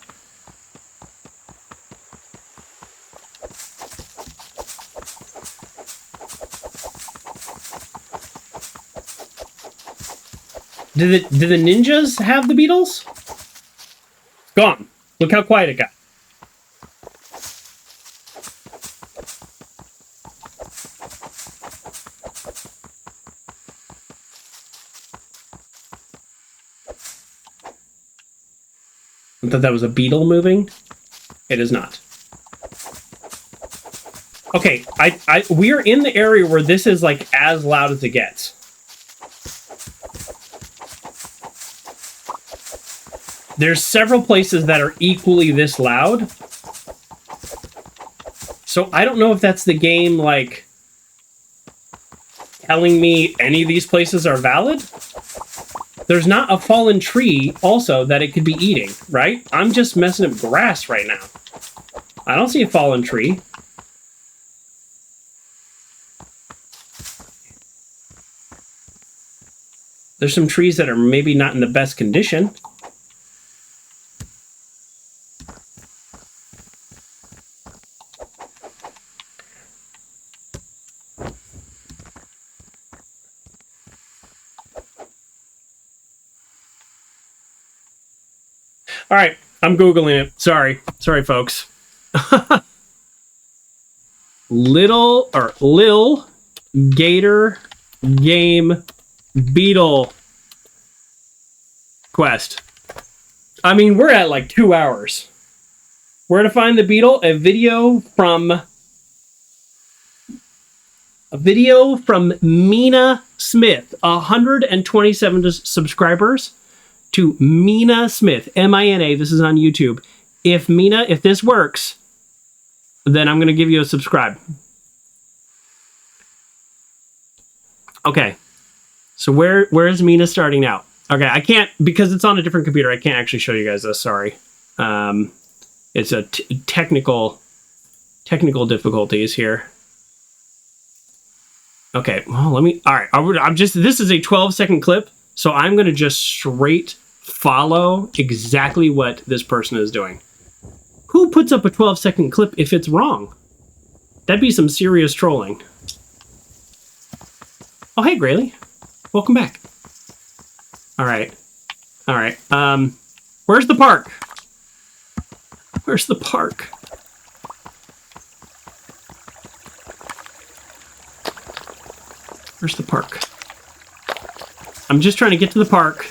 Did the ninjas have the beetles? Gone. Look how quiet it got. I thought that was a beetle moving. It is not. Okay, we're in the area where this is like as loud as it gets. There's several places that are equally this loud. So I don't know if that's the game, like, telling me any of these places are valid. There's not a fallen tree also that it could be eating, right? I'm just messing up grass right now. I don't see a fallen tree. There's some trees that are maybe not in the best condition. All right, I'm Googling it. Sorry, folks. Lil Gator Game Beetle quest. I mean, we're at like 2 hours. Where to find the beetle? A video from Mina Smith. 127 subscribers to Mina Smith. M-I-N-A. This is on YouTube. If this works, then I'm going to give you a subscribe. Okay. So where is Mina starting out? Okay, I can't, because it's on a different computer, I can't actually show you guys this, sorry. It's a technical difficulties here. Okay, well, this is a 12-second clip, so I'm going to just straight follow exactly what this person is doing. Who puts up a 12-second clip if it's wrong? That'd be some serious trolling. Oh, hey, Grayley. Welcome back. All right. Where's the park? Where's the park? Where's the park? I'm just trying to get to the park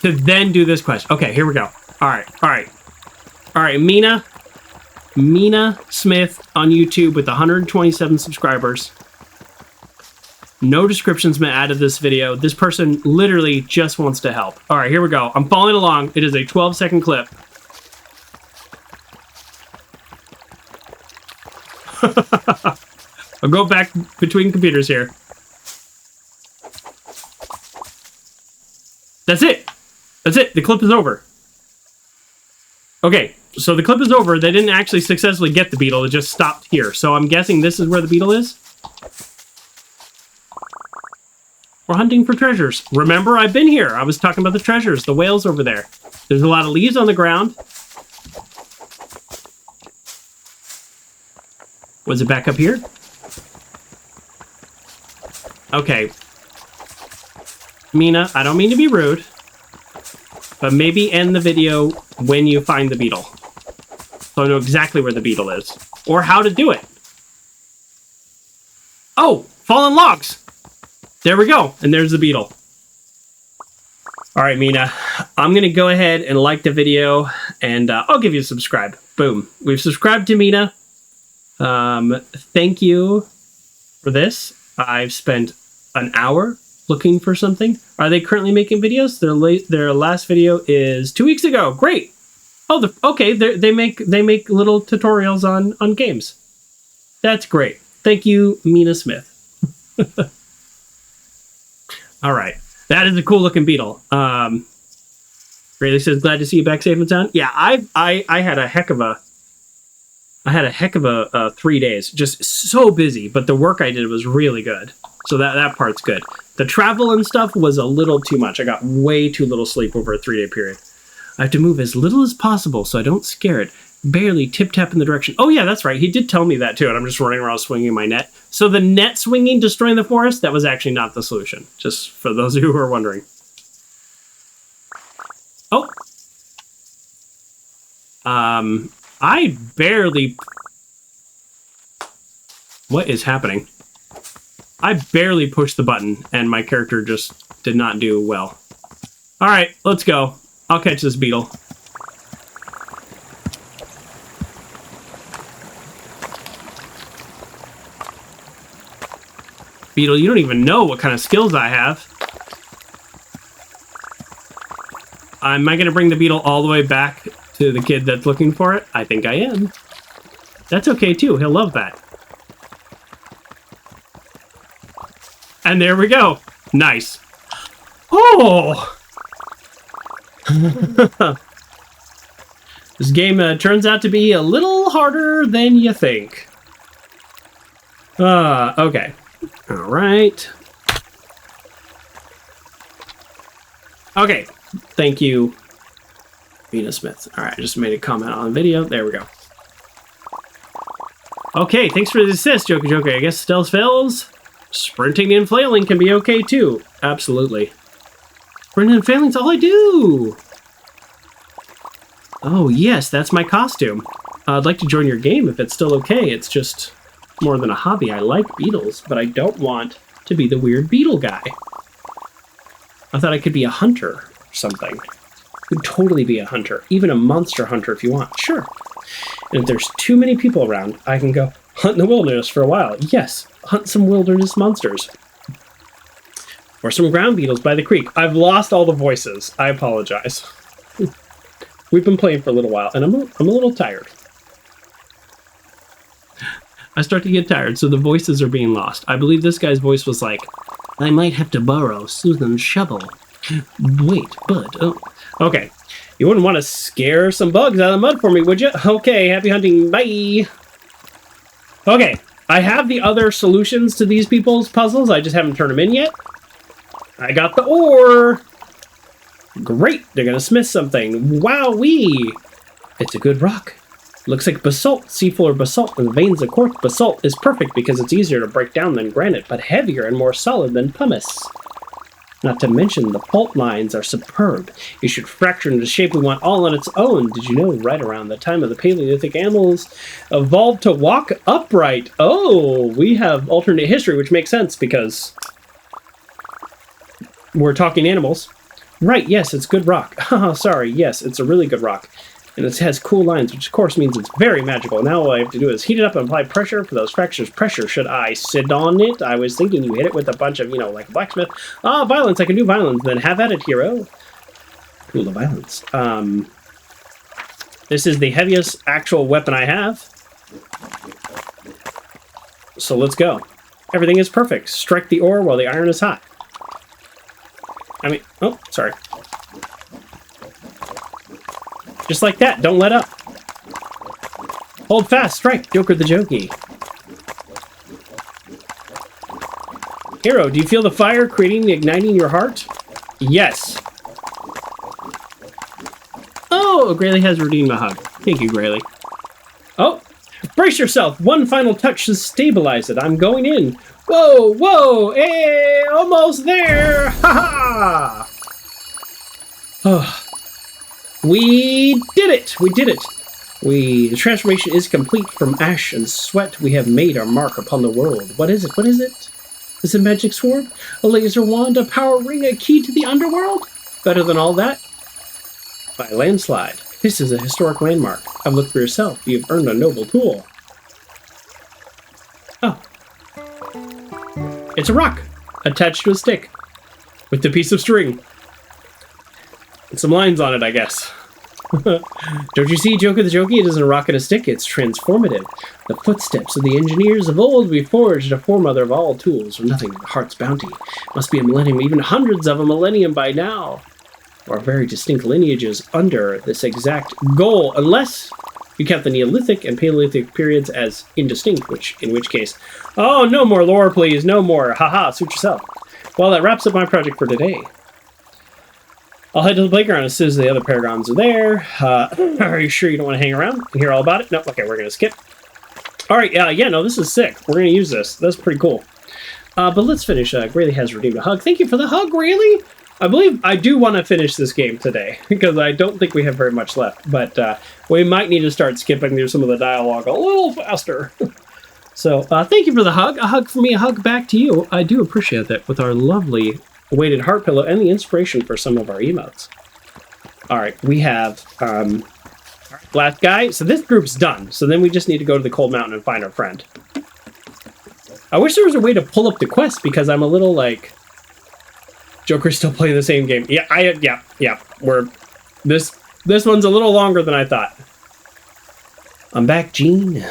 to then do this quest. Okay, here we go. All right, Mina Smith on YouTube with 127 subscribers. No descriptions been added to this video. This person literally just wants to help. All right, here we go. I'm following along. It is a 12-second clip. I'll go back between computers here. That's it. That's it. The clip is over. Okay, so the clip is over. They didn't actually successfully get the beetle. It just stopped here. So I'm guessing this is where the beetle is. We're hunting for treasures. Remember, I've been here. I was talking about the treasures, the whales over there. There's a lot of leaves on the ground. Was it back up here? Okay. Mina, I don't mean to be rude, but maybe end the video when you find the beetle. So I know exactly where the beetle is. Or how to do it. Oh, fallen logs! There we go, and there's the beetle. All right, Mina, I'm gonna go ahead and like the video, and I'll give you a subscribe. Boom, we've subscribed to Mina. Thank you for this. I've spent an hour looking for something. Are they currently making videos? Their last video is 2 weeks ago. Great. Oh, okay. They make little tutorials on games. That's great. Thank you, Mina Smith. All right, that is a cool looking beetle. Rayleigh says, "Glad to see you back safe and sound." Yeah, I had a heck of a 3 days, just so busy. But the work I did was really good, so that part's good. The travel and stuff was a little too much. I got way too little sleep over a 3 day period. I have to move as little as possible so I don't scare it. Barely tip-tap in the direction. Oh yeah, that's right. He did tell me that too, and I'm just running around swinging my net. So the net swinging, destroying the forest, that was actually not the solution. Just for those of you who are wondering. Oh. I barely... What is happening? I barely pushed the button, and my character just did not do well. All right, let's go. I'll catch this beetle. Beetle, you don't even know what kind of skills I have. Am I going to bring the beetle all the way back to the kid that's looking for it? I think I am. That's okay, too. He'll love that. And there we go. Nice. Oh! This game turns out to be a little harder than you think. Okay. All right. Okay. Thank you, Mina Smith. All right, I just made a comment on the video. There we go. Okay, thanks for the assist, Joker. I guess stealth fails. Sprinting and flailing can be okay, too. Absolutely. Sprinting and flailing's all I do. Oh, yes, that's my costume. I'd like to join your game if it's still okay. It's just more than a hobby. I like beetles, but I don't want to be the weird beetle guy. I thought I could be a hunter or something. Could totally be a hunter. Even a monster hunter if you want. Sure. And if there's too many people around, I can go hunt in the wilderness for a while. Yes, hunt some wilderness monsters. Or some ground beetles by the creek. I've lost all the voices. I apologize. We've been playing for a little while, and I'm a little tired. I start to get tired, so the voices are being lost. I believe this guy's voice was like, I might have to borrow Susan's shovel. Wait, but... Oh. Okay. You wouldn't want to scare some bugs out of the mud for me, would you? Okay, happy hunting. Bye! Okay, I have the other solutions to these people's puzzles. I just haven't turned them in yet. I got the ore! Great, they're gonna smith something. Wowee! It's a good rock. Looks like basalt, seafloor basalt, and veins of quartz. Basalt is perfect because it's easier to break down than granite, but heavier and more solid than pumice. Not to mention the fault lines are superb. It should fracture into the shape we want all on its own. Did you know right around the time of the Paleolithic animals evolved to walk upright? Oh, we have alternate history, which makes sense because we're talking animals. Right, yes, it's good rock. Haha, sorry, yes, it's a really good rock. And it has cool lines, which of course means it's very magical. Now all I have to do is heat it up and apply pressure for those fractures. Pressure, should I sit on it? I was thinking you hit it with a bunch of, like a blacksmith. Ah, violence, I can do violence. Then have at it, hero. Cool, violence. This is the heaviest actual weapon I have. So let's go. Everything is perfect. Strike the ore while the iron is hot. Oh, sorry. Just like that, don't let up. Hold fast, strike, Joker the Jokey. Hero, do you feel the fire creating, igniting your heart? Yes. Oh, Grayley has redeemed a hug. Thank you, Grayley. Oh, brace yourself. One final touch to stabilize it. I'm going in. Whoa, whoa, hey, almost there. Ha ha. Oh. We did it! We did it! The transformation is complete. From ash and sweat, we have made our mark upon the world. What is it? What is it? Is it a magic sword? A laser wand? A power ring? A key to the underworld? Better than all that? By a landslide. This is a historic landmark. Have looked for yourself. You've earned a noble tool. Oh. It's a rock, attached to a stick, with a piece of string. And some lines on it, I guess. Don't you see, Joker the Jokey? It isn't a rock and a stick, it's transformative. The footsteps of the engineers of old we forged, a foremother of all tools, from nothing but the heart's bounty. Must be a millennium, even hundreds of a millennium by now. Or very distinct lineages under this exact goal, unless you count the Neolithic and Paleolithic periods as indistinct, in which case... Oh, no more lore, please, no more. Haha, suit yourself. Well, that wraps up my project for today. I'll head to the playground as soon as the other paragons are there. Are you sure you don't want to hang around and hear all about it? No, okay, we're going to skip. All right, yeah, no, this is sick. We're going to use this. That's pretty cool. But let's finish. Grayley has redeemed a hug. Thank you for the hug, Grayley. I believe I do want to finish this game today because I don't think we have very much left. But we might need to start skipping through some of the dialogue a little faster. So thank you for the hug. A hug for me, a hug back to you. I do appreciate that with our lovely weighted heart pillow and the inspiration for some of our emotes. All right, we have last guy. So this group's done. So then we just need to go to the cold mountain and find our friend. I wish there was a way to pull up the quest because I'm a little like Joker's still playing the same game. Yeah. We're this one's a little longer than I thought. I'm back, Gene.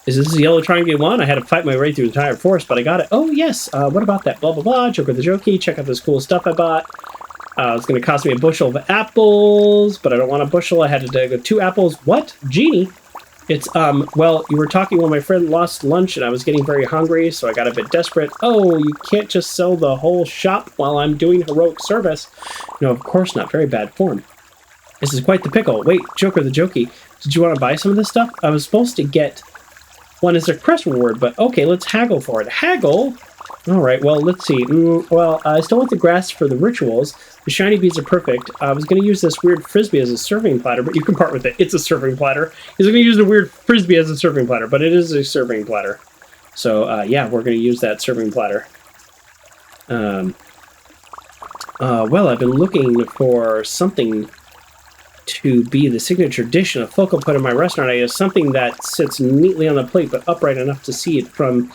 Is this a yellow triangle one? I had to fight my way through the entire forest, but I got it. Oh, yes. What about that? Blah, blah, blah. Joker the Jokey. Check out this cool stuff I bought. It's going to cost me a bushel of apples, but I don't want a bushel. I had to go 2 apples. What? Genie? It's, well, you were talking when my friend lost lunch, and I was getting very hungry, so I got a bit desperate. Oh, you can't just sell the whole shop while I'm doing heroic service. No, of course not. Very bad form. This is quite the pickle. Wait, Joker the Jokey. Did you want to buy some of this stuff? I was supposed to get one as a crest reward, but okay, let's haggle for it. Haggle? All right, well, let's see. Well, I still want the grass for the rituals. The shiny beads are perfect. I was going to use this weird frisbee as a serving platter, but you can part with it. It's a serving platter. He's going to use the weird frisbee as a serving platter, but it is a serving platter. So, yeah, we're going to use that serving platter. Well, I've been looking for something to be the signature dish and a focal point of my restaurant. I use something that sits neatly on the plate, but upright enough to see it from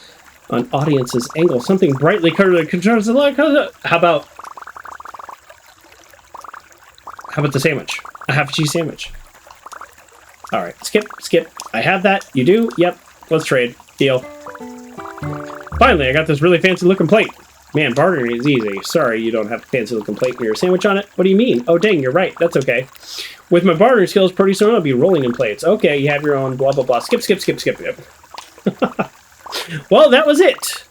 an audience's angle. Something brightly colored that controls the light. How about the sandwich? A half cheese sandwich. All right, skip. I have that. You do? Yep. Let's trade. Deal. Finally, I got this really fancy looking plate. Man, bartering is easy. Sorry, you don't have a fancy looking plate with your sandwich on it. What do you mean? Oh, dang, you're right. That's okay. With my bartering skills, pretty soon I'll be rolling in plates. Okay, you have your own blah, blah, blah. Skip. Well, that was it.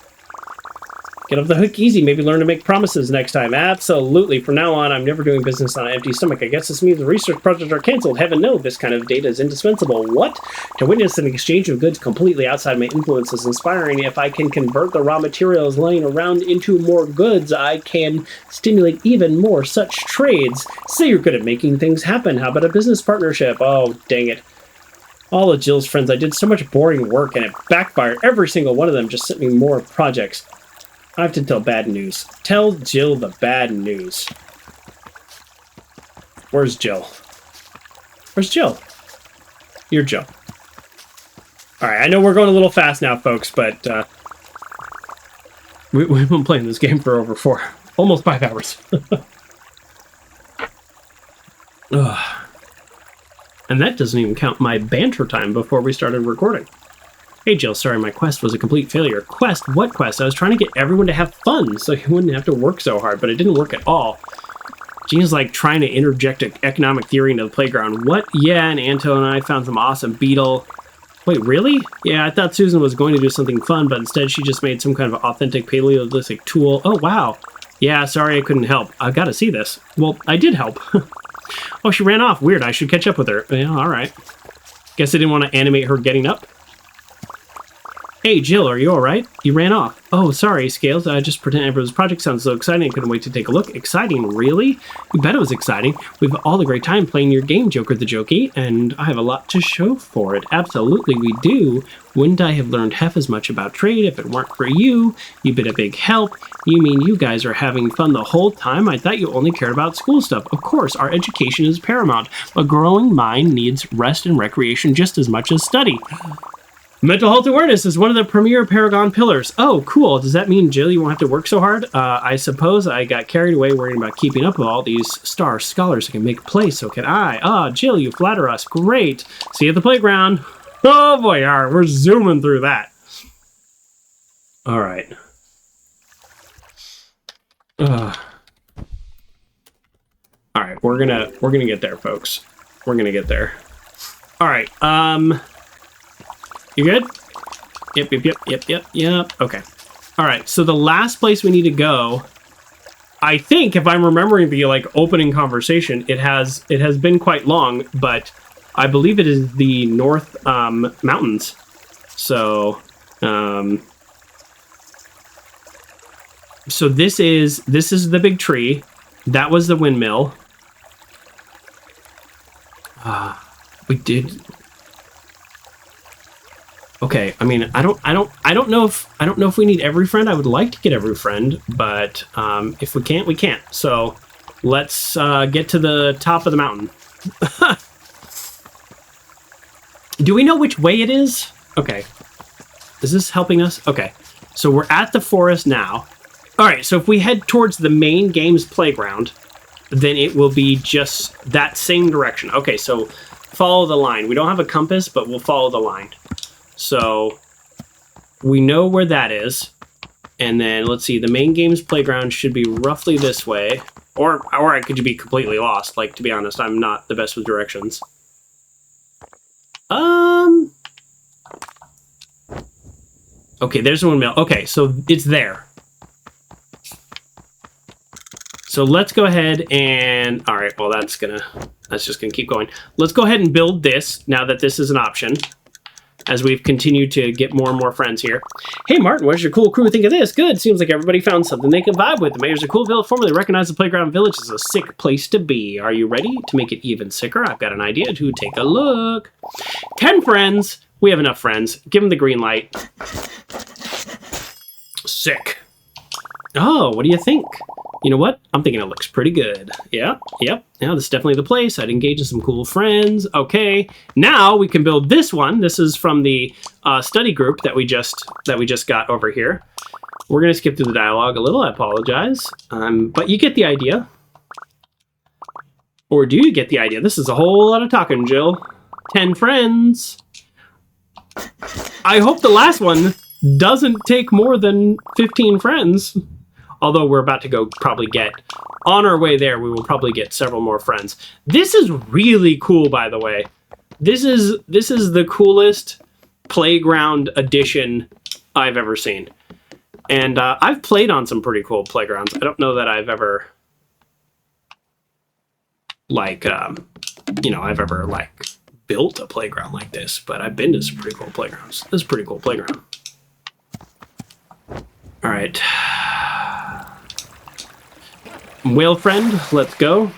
Get off the hook easy. Maybe learn to make promises next time. Absolutely. From now on, I'm never doing business on an empty stomach. I guess this means the research projects are canceled. Heaven no, this kind of data is indispensable. What? To witness an exchange of goods completely outside my influence is inspiring. If I can convert the raw materials laying around into more goods, I can stimulate even more such trades. Say you're good at making things happen. How about a business partnership? Oh, dang it. All of Jill's friends, I did so much boring work and it backfired. Every single one of them just sent me more projects. I have to tell bad news. Tell Jill the bad news. Where's Jill? Where's Jill? You're Jill. Alright, I know we're going a little fast now, folks, but we've been playing this game for over almost 5 hours. And that doesn't even count my banter time before we started recording. Hey Jill, sorry my quest was a complete failure. Quest? What quest? I was trying to get everyone to have fun so you wouldn't have to work so hard, but it didn't work at all. Gina's like trying to interject economic theory into the playground. What? Yeah, and Anto and I found some awesome beetle. Wait, really? Yeah, I thought Susan was going to do something fun, but instead she just made some kind of authentic paleolithic tool. Oh, wow. Yeah, sorry I couldn't help. I've got to see this. Well, I did help. Oh, she ran off. Weird, I should catch up with her. Yeah, alright. Guess I didn't want to animate her getting up. Hey, Jill, are you alright? You ran off. Oh, sorry, Scales. I just pretended this project sounds so exciting. I couldn't wait to take a look. Exciting? Really? You bet it was exciting. We've all a great time playing your game, Joker the Jokey, and I have a lot to show for it. Absolutely, we do. Wouldn't I have learned half as much about trade if it weren't for you? You've been a big help. You mean you guys are having fun the whole time? I thought you only cared about school stuff. Of course, our education is paramount. A growing mind needs rest and recreation just as much as study. Mental health awareness is one of the premier Paragon pillars. Oh, cool. Does that mean, Jill, you won't have to work so hard? I suppose I got carried away worrying about keeping up with all these star scholars who can make plays, so can I. Ah, Jill, you flatter us. Great. See you at the playground. Oh, boy, we're zooming through that. All right. All right, we're gonna get there, folks. We're gonna get there. All right, you good? Yep. Okay. All right, so the last place we need to go, I think, if I'm remembering the opening conversation, it has been quite long, but I believe it is the North Mountains. So, so this is the big tree. That was the windmill. We did. Okay, I mean, I don't know if we need every friend. I would like to get every friend, but if we can't, we can't. So let's get to the top of the mountain. Do we know which way it is? Okay. Is this helping us? Okay. So we're at the forest now. All right, so if we head towards the main game's playground, then it will be just that same direction. Okay, so follow the line. We don't have a compass, but we'll follow the line. So we know where that is. And then let's see, the main game's playground should be roughly this way. Or I could be completely lost. Like, to be honest, I'm not the best with directions. Okay, there's the windmill. Okay, so it's there. So let's go ahead and, all right, well, that's just gonna keep going. Let's go ahead and build this now that this is an option, as we've continued to get more and more friends here. Hey, Martin, what does your cool crew think of this? Good. Seems like everybody found something they can vibe with. The mayor's a cool village. Formerly recognized the playground village as a sick place to be. Are you ready to make it even sicker? I've got an idea to take a look. 10 friends. We have enough friends. Give them the green light. Sick. Oh, what do you think? You know what? I'm thinking it looks pretty good. Yep. Yeah, this is definitely the place. I'd engage in some cool friends. Okay, now we can build this one. This is from the study group that we just got over here. We're gonna skip through the dialogue a little. I apologize, but you get the idea. Or do you get the idea? This is a whole lot of talking, Jill. 10 friends. I hope the last one doesn't take more than 15 friends. Although we're about to go probably get, on our way there, we will probably get several more friends. This is really cool, by the way. This is the coolest playground addition I've ever seen. And I've played on some pretty cool playgrounds. I don't know that I've ever, like, built a playground like this, but I've been to some pretty cool playgrounds. This is a pretty cool playground. All right. Whale friend, let's go.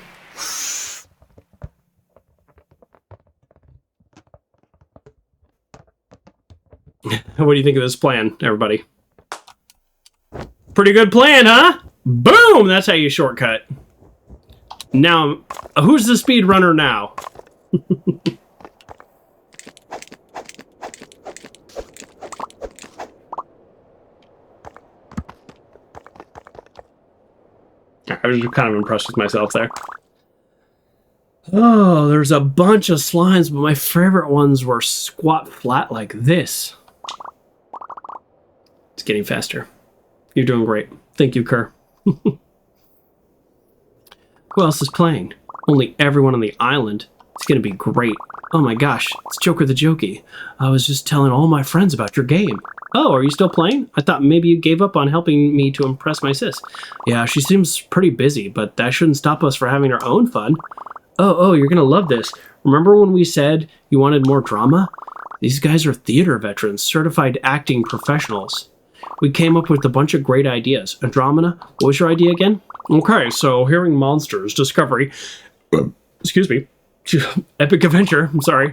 What do you think of this plan, everybody? Pretty good plan, huh? Boom! That's how you shortcut. Now, who's the speed runner now? I was kind of impressed with myself there. Oh, there's a bunch of slimes, but my favorite ones were squat flat like this. It's getting faster. You're doing great. Thank you, Kerr. Who else is playing? Only everyone on the island. It's gonna be great. Oh my gosh, it's Joker the Jokey. I was just telling all my friends about your game. Oh, are you still playing? I thought maybe you gave up on helping me to impress my sis. Yeah, she seems pretty busy, but that shouldn't stop us from having our own fun. Oh, you're gonna love this. Remember when we said you wanted more drama? These guys are theater veterans, certified acting professionals. We came up with a bunch of great ideas. Andromeda, what was your idea again? Okay, so hearing monsters, discovery, excuse me, epic adventure, I'm sorry.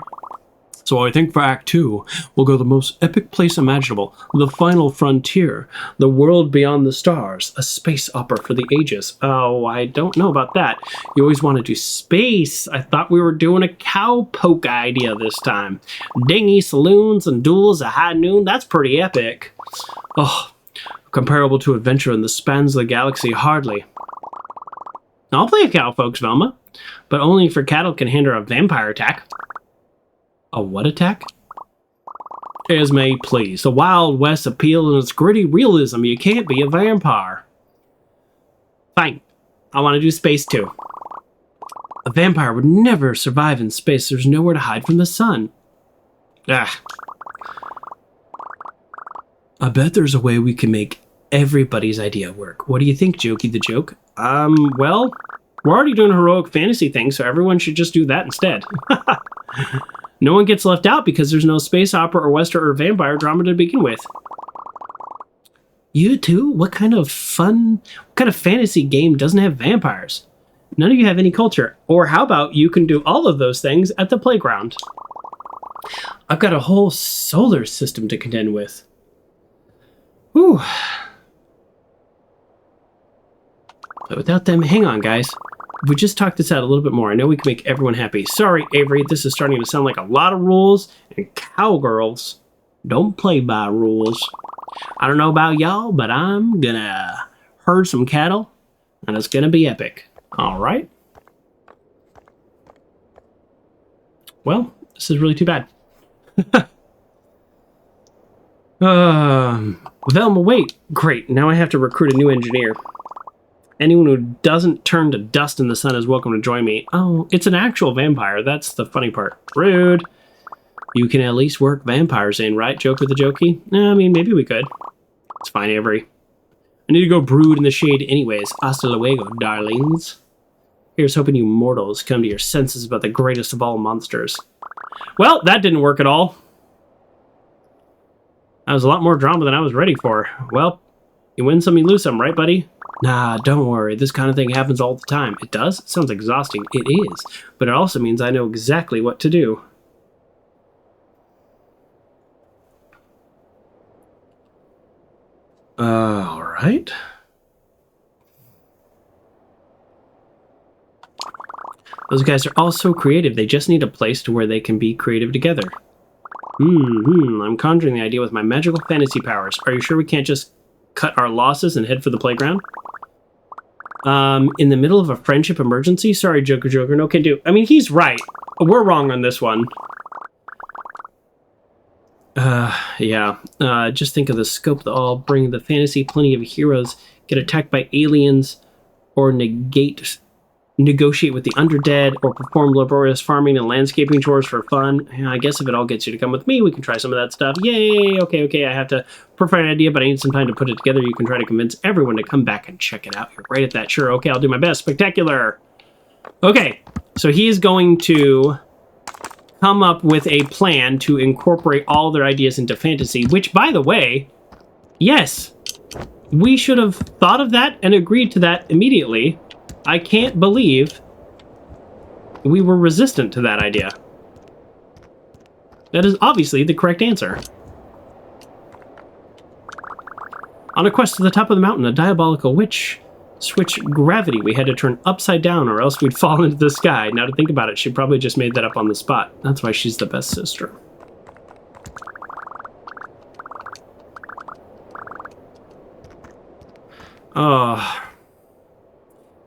So I think for Act 2, we'll go the most epic place imaginable, the final frontier, the world beyond the stars, a space opera for the ages. Oh, I don't know about that. You always want to do space. I thought we were doing a cowpoke idea this time. Dingy saloons and duels at high noon, that's pretty epic. Oh, comparable to adventure in the spans of the galaxy, hardly. I'll play a cowpoke, Velma, but only if your cattle can handle a vampire attack. A what attack? Esme, please. The Wild West appeal and its gritty realism. You can't be a vampire. Fine. I want to do space too. A vampire would never survive in space. There's nowhere to hide from the sun. Ah. I bet there's a way we can make everybody's idea work. What do you think, Jokey the Joke? Well, we're already doing heroic fantasy things, so everyone should just do that instead. No one gets left out because there's no space opera or western or vampire drama to begin with. You too? What kind of fantasy game doesn't have vampires? None of you have any culture. Or how about you can do all of those things at the playground? I've got a whole solar system to contend with. Whew. But without them, hang on, guys. If we just talk this out a little bit more, I know we can make everyone happy. Sorry, Avery, this is starting to sound like a lot of rules, and cowgirls don't play by rules. I don't know about y'all, but I'm gonna herd some cattle, and it's gonna be epic. All right? Well, this is really too bad. Velma, wait. Great, now I have to recruit a new engineer. Anyone who doesn't turn to dust in the sun is welcome to join me. Oh, it's an actual vampire. That's the funny part. Rude. You can at least work vampires in, right, Joker the Jokey? I mean, maybe we could. It's fine, Avery. I need to go brood in the shade anyways. Hasta luego, darlings. Here's hoping you mortals come to your senses about the greatest of all monsters. Well, that didn't work at all. That was a lot more drama than I was ready for. Well, you win some, you lose some, right, buddy? Nah, don't worry. This kind of thing happens all the time. It does? It sounds exhausting. It is. But it also means I know exactly what to do. Alright. Those guys are all so creative. They just need a place to where they can be creative together. I'm conjuring the idea with my magical fantasy powers. Are you sure we can't just cut our losses and head for the playground? In the middle of a friendship emergency? Sorry, Joker, no can do. I mean, he's right. We're wrong on this one. Yeah. Just think of the scope that all bring the fantasy. Plenty of heroes get attacked by aliens or negate negotiate with the undead, or perform laborious farming and landscaping chores for fun. Yeah, I guess if it all gets you to come with me, we can try some of that stuff. Yay! Okay, I have to prefer an idea, but I need some time to put it together. You can try to convince everyone to come back and check it out. You're great at that. Sure, okay, I'll do my best. Spectacular! Okay, so he's going to come up with a plan to incorporate all their ideas into fantasy, which, by the way, yes, we should have thought of that and agreed to that immediately. I can't believe we were resistant to that idea. That is obviously the correct answer. On a quest to the top of the mountain, a diabolical witch switched gravity. We had to turn upside down or else we'd fall into the sky. Now to think about it, she probably just made that up on the spot. That's why she's the best sister. Oh...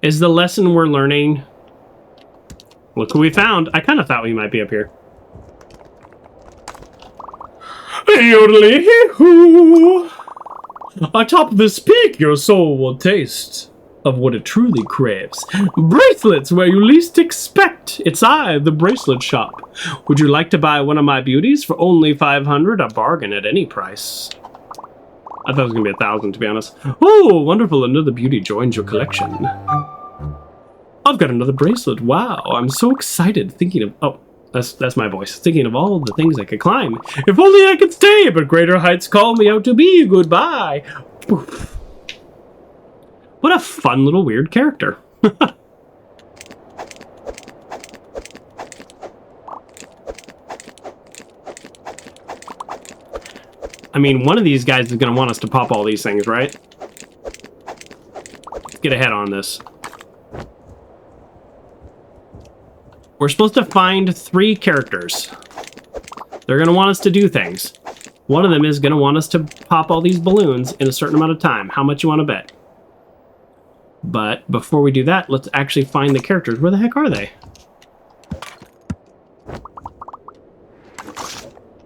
Is the lesson we're learning... Look who we found. I kind of thought we might be up here. Yodelay-hoo! Atop this peak, your soul will taste of what it truly craves. Bracelets where you least expect. It's I, the bracelet shop. Would you like to buy one of my beauties for only 500? A bargain at any price. I thought it was going to be 1,000, to be honest. Oh, wonderful. Another beauty joins your collection. I've got another bracelet. Wow, I'm so excited thinking of... Oh, that's my voice. Thinking of all the things I could climb. If only I could stay, but greater heights call me out to be. Goodbye. Oof. What a fun little weird character. I mean, one of these guys is going to want us to pop all these things, right? Let's get ahead on this. We're supposed to find 3 characters. They're going to want us to do things. One of them is going to want us to pop all these balloons in a certain amount of time. How much you want to bet? But before we do that, let's actually find the characters. Where the heck are they?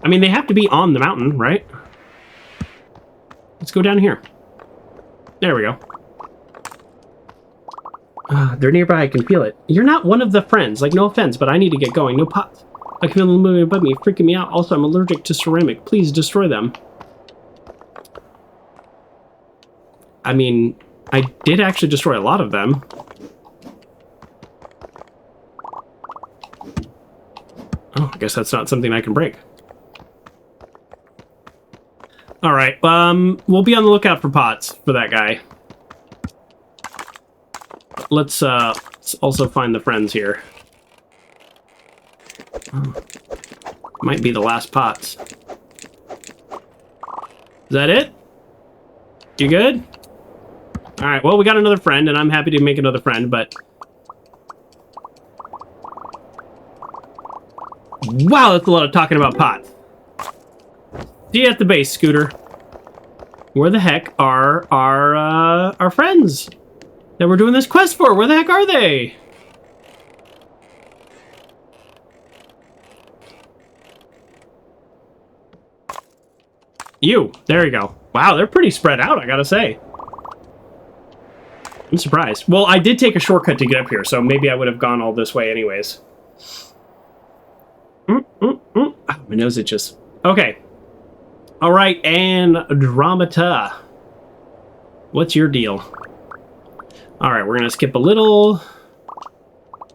I mean, they have to be on the mountain, right? Let's go down here. There we go. They're nearby, I can feel it. You're not one of the friends, like no offense, but I need to get going. No pots. I can feel them moving above me, freaking me out. Also, I'm allergic to ceramic. Please destroy them. I mean, I did actually destroy a lot of them. Oh, I guess that's not something I can break. Alright, we'll be on the lookout for pots for that guy. Let's also find the friends here. Oh, might be the last pots. Is that it? You good? Alright, well, we got another friend, and I'm happy to make another friend, but... Wow, that's a lot of talking about pots. See you at the base, Scooter. Where the heck are our friends that we're doing this quest for? Where the heck are they? You. There you go. Wow, they're pretty spread out, I gotta say. I'm surprised. Well, I did take a shortcut to get up here, so maybe I would have gone all this way anyways. Oh, my nose itches. Okay. All right, Andromeda. What's your deal? All right, we're going to skip a little.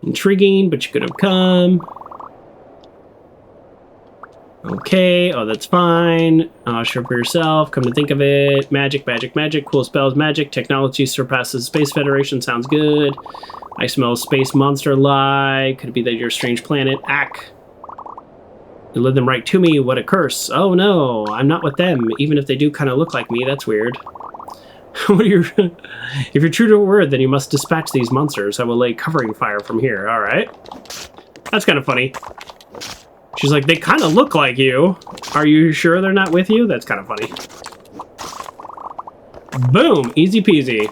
Intriguing, but you could have come. Okay, oh, that's fine. Sure for yourself. Come to think of it. Magic, magic, magic. Cool spells, magic. Technology surpasses Space Federation. Sounds good. I smell space monster lie. Could it be that you're a strange planet? Ack. You led them right to me. What a curse. Oh no, I'm not with them. Even if they do kind of look like me, that's weird. What are your... If you're true to your word, then you must dispatch these monsters. I will lay covering fire from here. All right. That's kind of funny. She's like, they kind of look like you. Are you sure they're not with you? That's kind of funny. Boom. Easy peasy.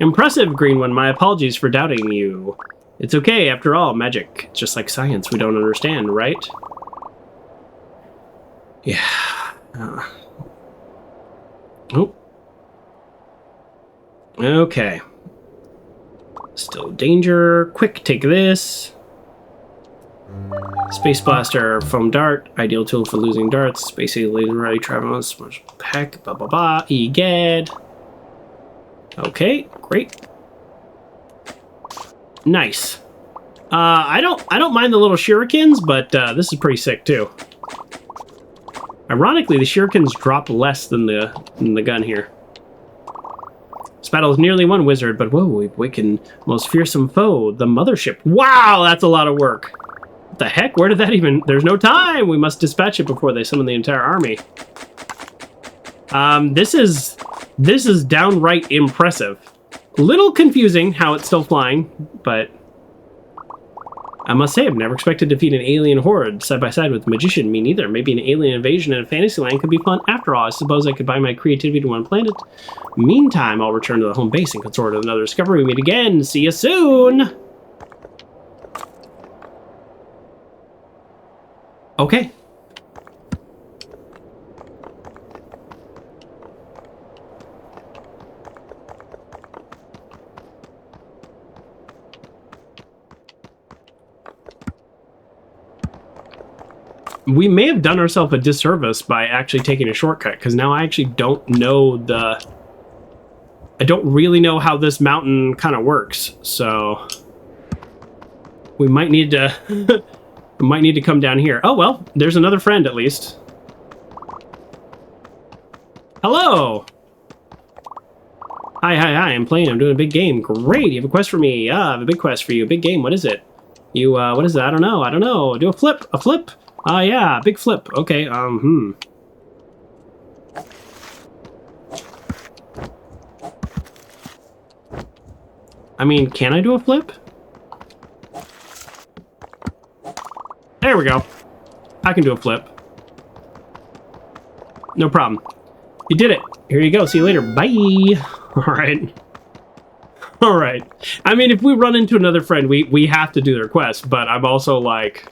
Impressive, Green One. My apologies for doubting you. It's okay, after all, magic. It's just like science we don't understand, right? Yeah. Oh. Okay. Still danger. Quick, take this. Space Blaster, Foam Dart, ideal tool for losing darts. Space Alien Ready, travel, Smash Pack, blah blah blah. Egad. Okay, great. Nice. I don't mind the little shurikens, but this is pretty sick too. Ironically, the shurikens drop less than the gun here. This battle is nearly won, wizard, but whoa, we've awakened most fearsome foe, the mothership. Wow, that's a lot of work. What the heck? Where did that even... There's no time! We must dispatch it before they summon the entire army. This is downright impressive. Little confusing how it's still flying, but... I must say, I've never expected to defeat an alien horde side by side with a magician. Me neither. Maybe an alien invasion in a fantasy land could be fun after all. I suppose I could buy my creativity to one planet. Meantime, I'll return to the home base and consort with another discovery. We meet again. See you soon! Okay. We may have done ourselves a disservice by actually taking a shortcut, because now I actually don't know I don't really know how this mountain kind of works, so we might need to we might need to come down here. Oh well, there's another friend at least. Hello. Hi, I'm playing. I'm doing a big game. Great, you have a quest for me. I have a big quest for you. Big game. What is it? You what is it? I don't know. Do a flip. A flip. Yeah, big flip. Okay, I mean, can I do a flip? There we go. I can do a flip. No problem. You did it. Here you go. See you later. Bye. Alright. Alright. I mean, if we run into another friend, we have to do their quest, but I'm also like...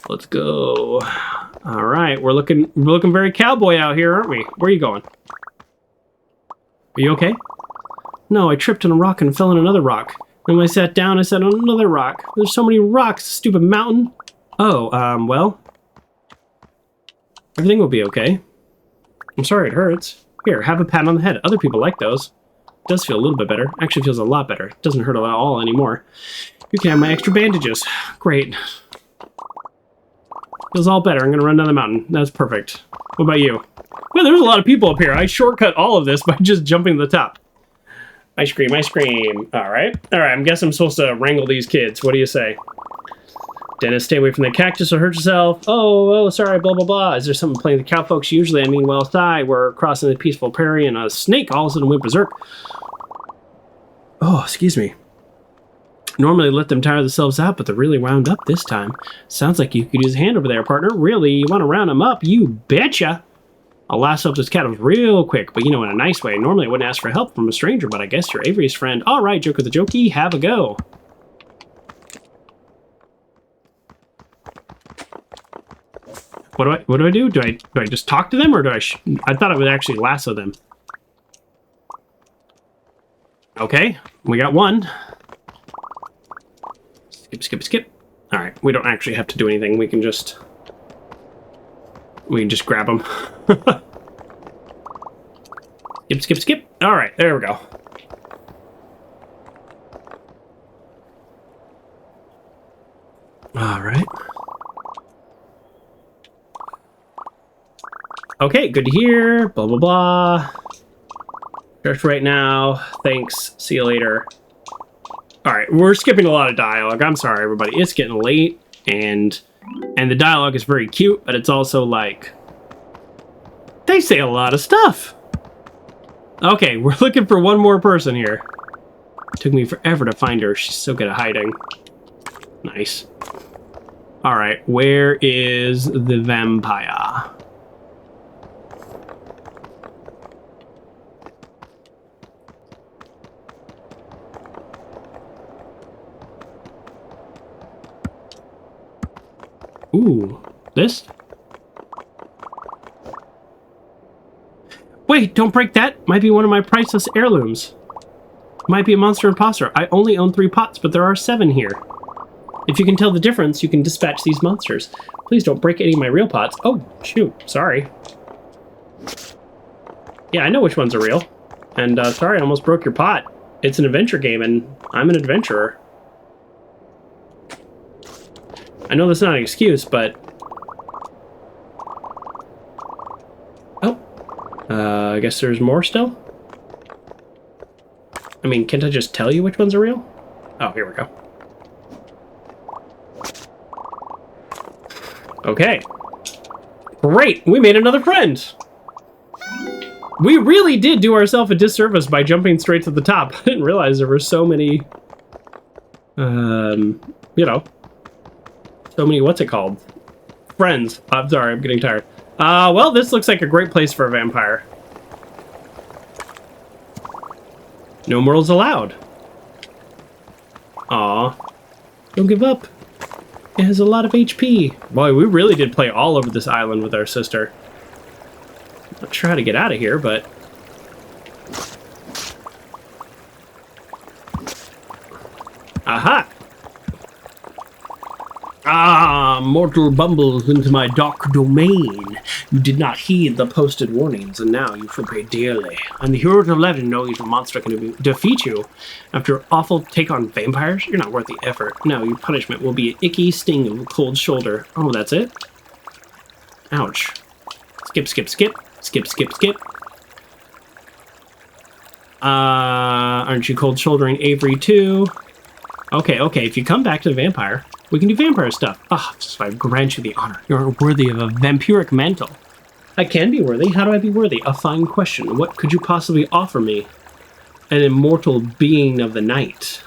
Let's go. All right, we're looking very cowboy out here, aren't we? Where are you going? Are you okay? No, I tripped on a rock and fell on another rock. And when I sat down, I sat on another rock. There's so many rocks, stupid mountain. Oh, well. Everything will be okay. I'm sorry it hurts. Here, have a pat on the head. Other people like those. It does feel a little bit better. Actually feels a lot better. It doesn't hurt at all anymore. You can have my extra bandages. Great. Feels all better. I'm going to run down the mountain. That's perfect. What about you? Well, there's a lot of people up here. I shortcut all of this by just jumping to the top. Ice cream, ice cream. All right. All right, I guess I'm supposed to wrangle these kids. What do you say? Dennis, stay away from the cactus or hurt yourself. Oh, sorry, blah, blah, blah. Is there something playing the cow folks? Usually, I mean, well, we're crossing the peaceful prairie and a snake all of a sudden went berserk. Oh, excuse me. Normally let them tire themselves out, but they're really wound up this time. Sounds like you could use a hand over there, partner. Really? You want to round them up? You betcha! I'll lasso up those cattle real quick, but you know, in a nice way. Normally I wouldn't ask for help from a stranger, but I guess you're Avery's friend. All right, Joker the Jokey, have a go. What do I do? Do I just talk to them, or do I thought I would actually lasso them. Okay, we got one. Skip. All right, we don't actually have to do anything. We can just grab them. Skip. All right, there we go. All right. Okay, good to hear. Blah, blah, blah. Just right now. Thanks. See you later. All right, we're skipping a lot of dialogue. I'm sorry, everybody. It's getting late, and the dialogue is very cute, but it's also like they say a lot of stuff. Okay, we're looking for one more person here. Took me forever to find her. She's so good at hiding. Nice. All right, where is the vampire? Ooh, this? Wait, don't break that. Might be one of my priceless heirlooms. Might be a monster imposter. I only own 3 pots, but there are 7 here. If you can tell the difference, you can dispatch these monsters. Please don't break any of my real pots. Oh, shoot. Sorry. Yeah, I know which ones are real. And sorry, I almost broke your pot. It's an adventure game, and I'm an adventurer. I know that's not an excuse, but... Oh. I guess there's more still? I mean, can't I just tell you which ones are real? Oh, here we go. Okay. Great! We made another friend! We really did do ourselves a disservice by jumping straight to the top. I didn't realize there were so many... you know... So many, what's it called? Friends. I'm sorry, I'm getting tired. Well, this looks like a great place for a vampire. No mortals allowed. Aw. Don't give up. It has a lot of HP. Boy, we really did play all over this island with our sister. Not sure how to get out of here, but... Aha! Ah, mortal bumbles into my dark domain. You did not heed the posted warnings, and now you shall pay dearly. I'm the hero of legend knows a monster can defeat you. After your awful take on vampires, you're not worth the effort. No, your punishment will be an icky sting of a cold shoulder. Oh, that's it? Ouch. Skip, skip, skip. Skip, skip, skip. Aren't you cold shouldering Avery too? Okay, okay, if you come back to the vampire, we can do vampire stuff. Ah, just I grant you the honor. You're worthy of a vampiric mantle. I can be worthy. How do I be worthy? A fine question. What could you possibly offer me? An immortal being of the night.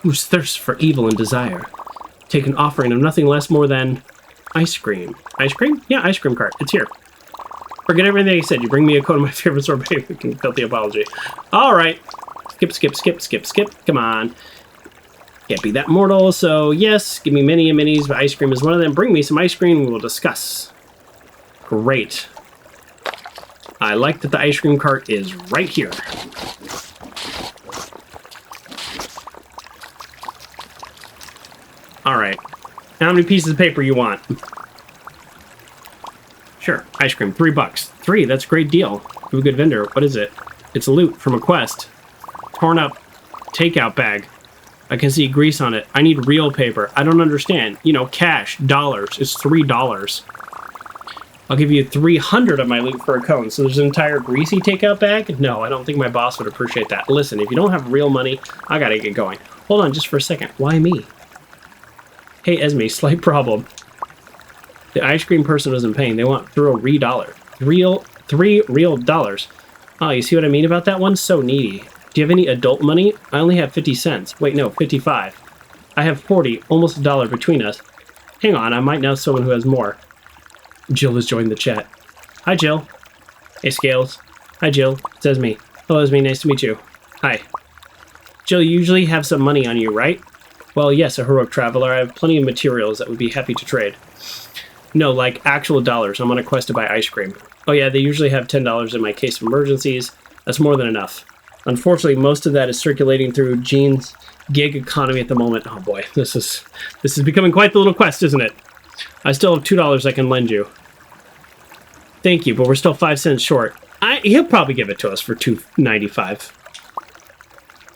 Whose thirst for evil and desire. Take an offering of nothing less more than ice cream. Ice cream? Yeah, ice cream cart. It's here. Forget everything I said. You bring me a cone of my favorite sorbet. We can filthy apology. All right. Skip, skip, skip, skip, skip. Come on. Can't be that mortal. So yes, give me many and minis, but ice cream is one of them. Bring me some ice cream. We will discuss. Great. I like that the ice cream cart is right here. All right. How many pieces of paper you want? Sure. Ice cream. $3. 3. That's a great deal. You're a good vendor. What is it? It's loot from a quest. Torn up takeout bag. I can see grease on it. I need real paper. I don't understand. You know, cash. Dollars. It's $3. I'll give you 300 of my loot for a cone. So there's an entire greasy takeout bag? No, I don't think my boss would appreciate that. Listen, if you don't have real money, I gotta get going. Hold on just for a second. Why me? Hey, Esme, slight problem. The ice cream person wasn't paying. They want $3 real dollars. Oh, you see what I mean about that one? So needy. Do you have any adult money? I only have 50 cents. Wait, no, 55. I have 40, almost $1 between us. Hang on, I might know someone who has more. Jill has joined the chat. Hi, Jill. Hey, Scales. Hi, Jill. It's Esme. Hello, Esme. Nice to meet you. Hi. Jill, you usually have some money on you, right? Well, yes, a heroic traveler. I have plenty of materials that would be happy to trade. No, like actual dollars. I'm on a quest to buy ice cream. Oh yeah, they usually have $10 in my case of emergencies. That's more than enough. Unfortunately, most of that is circulating through Gene's gig economy at the moment. Oh boy, this is becoming quite the little quest, isn't it? I still have $2 I can lend you. Thank you, but we're still 5 cents short. He'll probably give it to us for $2.95.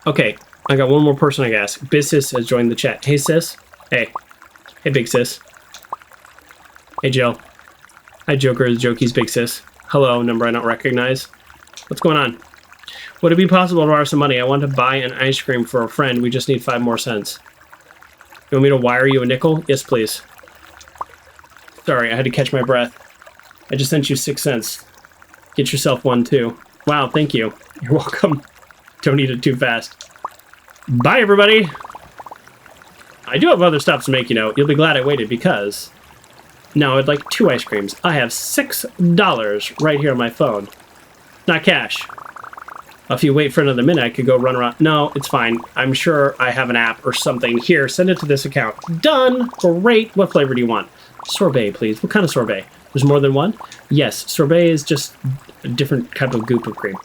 Okay, I got one more person I guess. Biz Sis has joined the chat. Hey sis. Hey. Hey big sis. Hey Jill. Hi Joker, Jokey's big sis. Hello, number I don't recognize. What's going on? Would it be possible to borrow some money? I want to buy an ice cream for a friend. We just need 5 more cents. You want me to wire you a nickel? Yes, please. Sorry, I had to catch my breath. I just sent you 6 cents. Get yourself one too. Wow, thank you. You're welcome. Don't eat it too fast. Bye, everybody. I do have other stops to make, you know. You'll be glad I waited because now I'd like 2 ice creams. I have $6 right here on my phone. Not cash. If you wait for another minute, I could go run around. No, it's fine. I'm sure I have an app or something. Here, send it to this account. Done. Great. What flavor do you want? Sorbet, please. What kind of sorbet? There's more than one? Yes, sorbet is just a different type of goop of cream.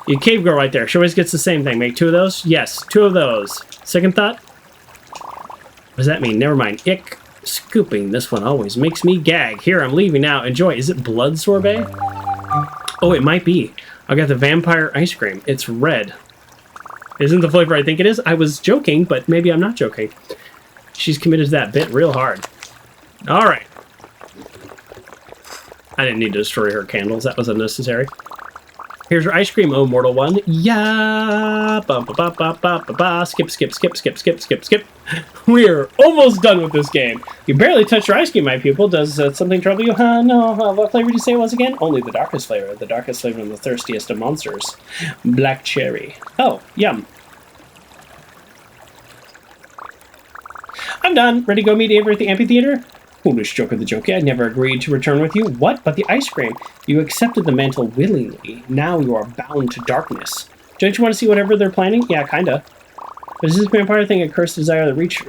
Your cave girl right there. She always gets the same thing. Make 2 of those? Yes, 2 of those. Second thought? What does that mean? Never mind. Ick. Scooping. This one always makes me gag. Here, I'm leaving now. Enjoy. Is it blood sorbet? Oh, it might be. I got the vampire ice cream. It's red. Isn't the flavor I think it is? I was joking, but maybe I'm not joking. She's committed to that bit real hard. All right. I didn't need to destroy her candles. That was unnecessary. Here's your ice cream, oh mortal one. Yeah. Ba ba ba ba ba ba ba. Skip, skip, skip, skip, skip, skip, skip. We're almost done with this game. You barely touched your ice cream, my pupil. Does something trouble you? No. What flavor did you say it was again? Only the darkest flavor. The darkest flavor and the thirstiest of monsters. Black cherry. Oh, yum. I'm done. Ready to go meet Avery at the amphitheater? Foolish Joker the Jokey, I never agreed to return with you. What? But the ice cream. You accepted the mantle willingly. Now you are bound to darkness. Don't you want to see whatever they're planning? Yeah, kinda. But is this vampire thing a cursed desire to reach?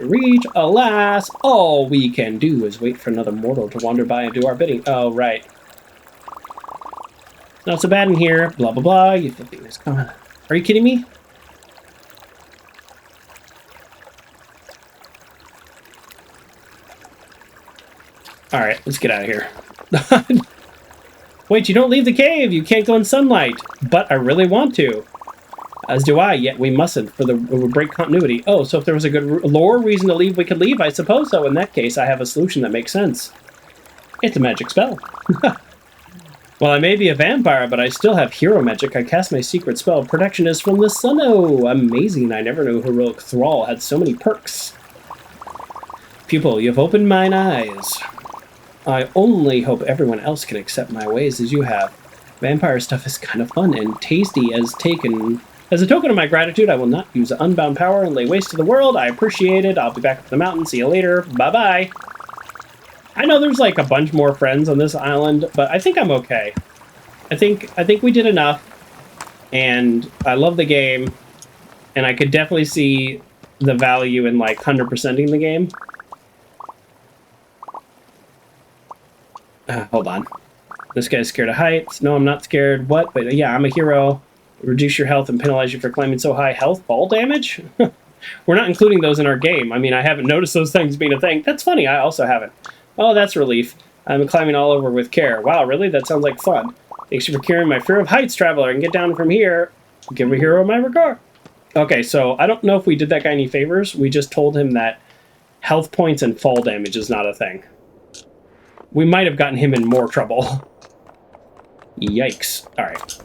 Alas, all we can do is wait for another mortal to wander by and do our bidding. Oh, right. Not so bad in here. Blah, blah, blah. You filthy things. Come on. Are you kidding me? Alright, let's get out of here. Wait, you don't leave the cave! You can't go in sunlight! But I really want to. As do I, yet we mustn't, for it would break continuity. Oh, so if there was a good lore reason to leave, we could leave? I suppose so. In that case, I have a solution that makes sense. It's a magic spell. Well, I may be a vampire, but I still have hero magic. I cast my secret spell. Protection is from the sun. Oh, amazing. I never knew Heroic Thrall had so many perks. Pupil, you've opened mine eyes. I only hope everyone else can accept my ways as you have. Vampire stuff is kind of fun and tasty as a token of my gratitude, I will not use unbound power and lay waste to the world. I appreciate it. I'll be back up the mountain. See you later. Bye-bye. I know there's like a bunch more friends on this island, but I think I'm okay. I think we did enough, and I love the game, and I could definitely see the value in like 100%ing the game. Hold on. This guy's scared of heights. No, I'm not scared. What? But yeah, I'm a hero. Reduce your health and penalize you for claiming so high health. Fall damage? We're not including those in our game. I mean, I haven't noticed those things being a thing. That's funny. I also haven't. Oh, that's relief. I'm climbing all over with care. Wow, really? That sounds like fun. Thanks for curing my fear of heights, traveler. I can get down from here. Give a hero my regard. Okay, so I don't know if we did that guy any favors. We just told him that health points and fall damage is not a thing. We might have gotten him in more trouble. Yikes. Alright.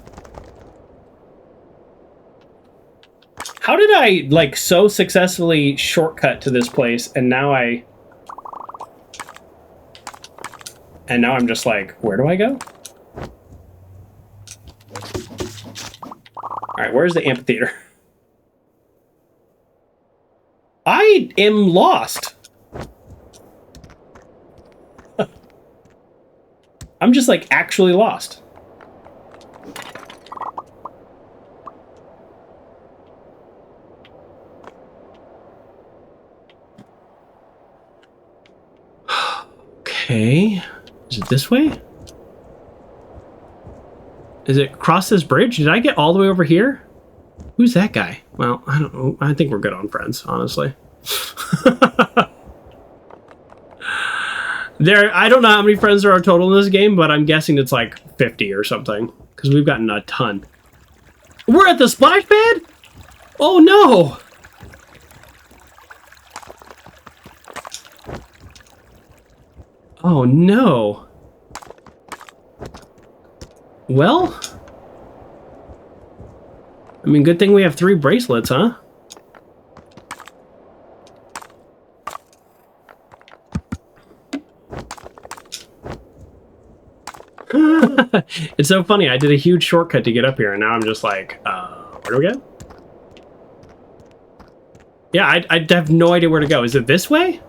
How did I, like, so successfully shortcut to this place, and now I'm just like, where do I go? Alright, where's the amphitheater? I am lost. I'm just, like, actually lost. Okay. Is it this way? Is it across this bridge? Did I get all the way over here? Who's that guy? Well, I don't know. I think we're good on friends, honestly. I don't know how many friends there are total in this game, but I'm guessing it's like 50 or something, because we've gotten a ton. We're at the splash pad? Oh no! Oh no. Well, I mean, good thing we have 3 bracelets, huh? It's so funny. I did a huge shortcut to get up here, and now I'm just like, where do we go? Yeah, I have no idea where to go. Is it this way?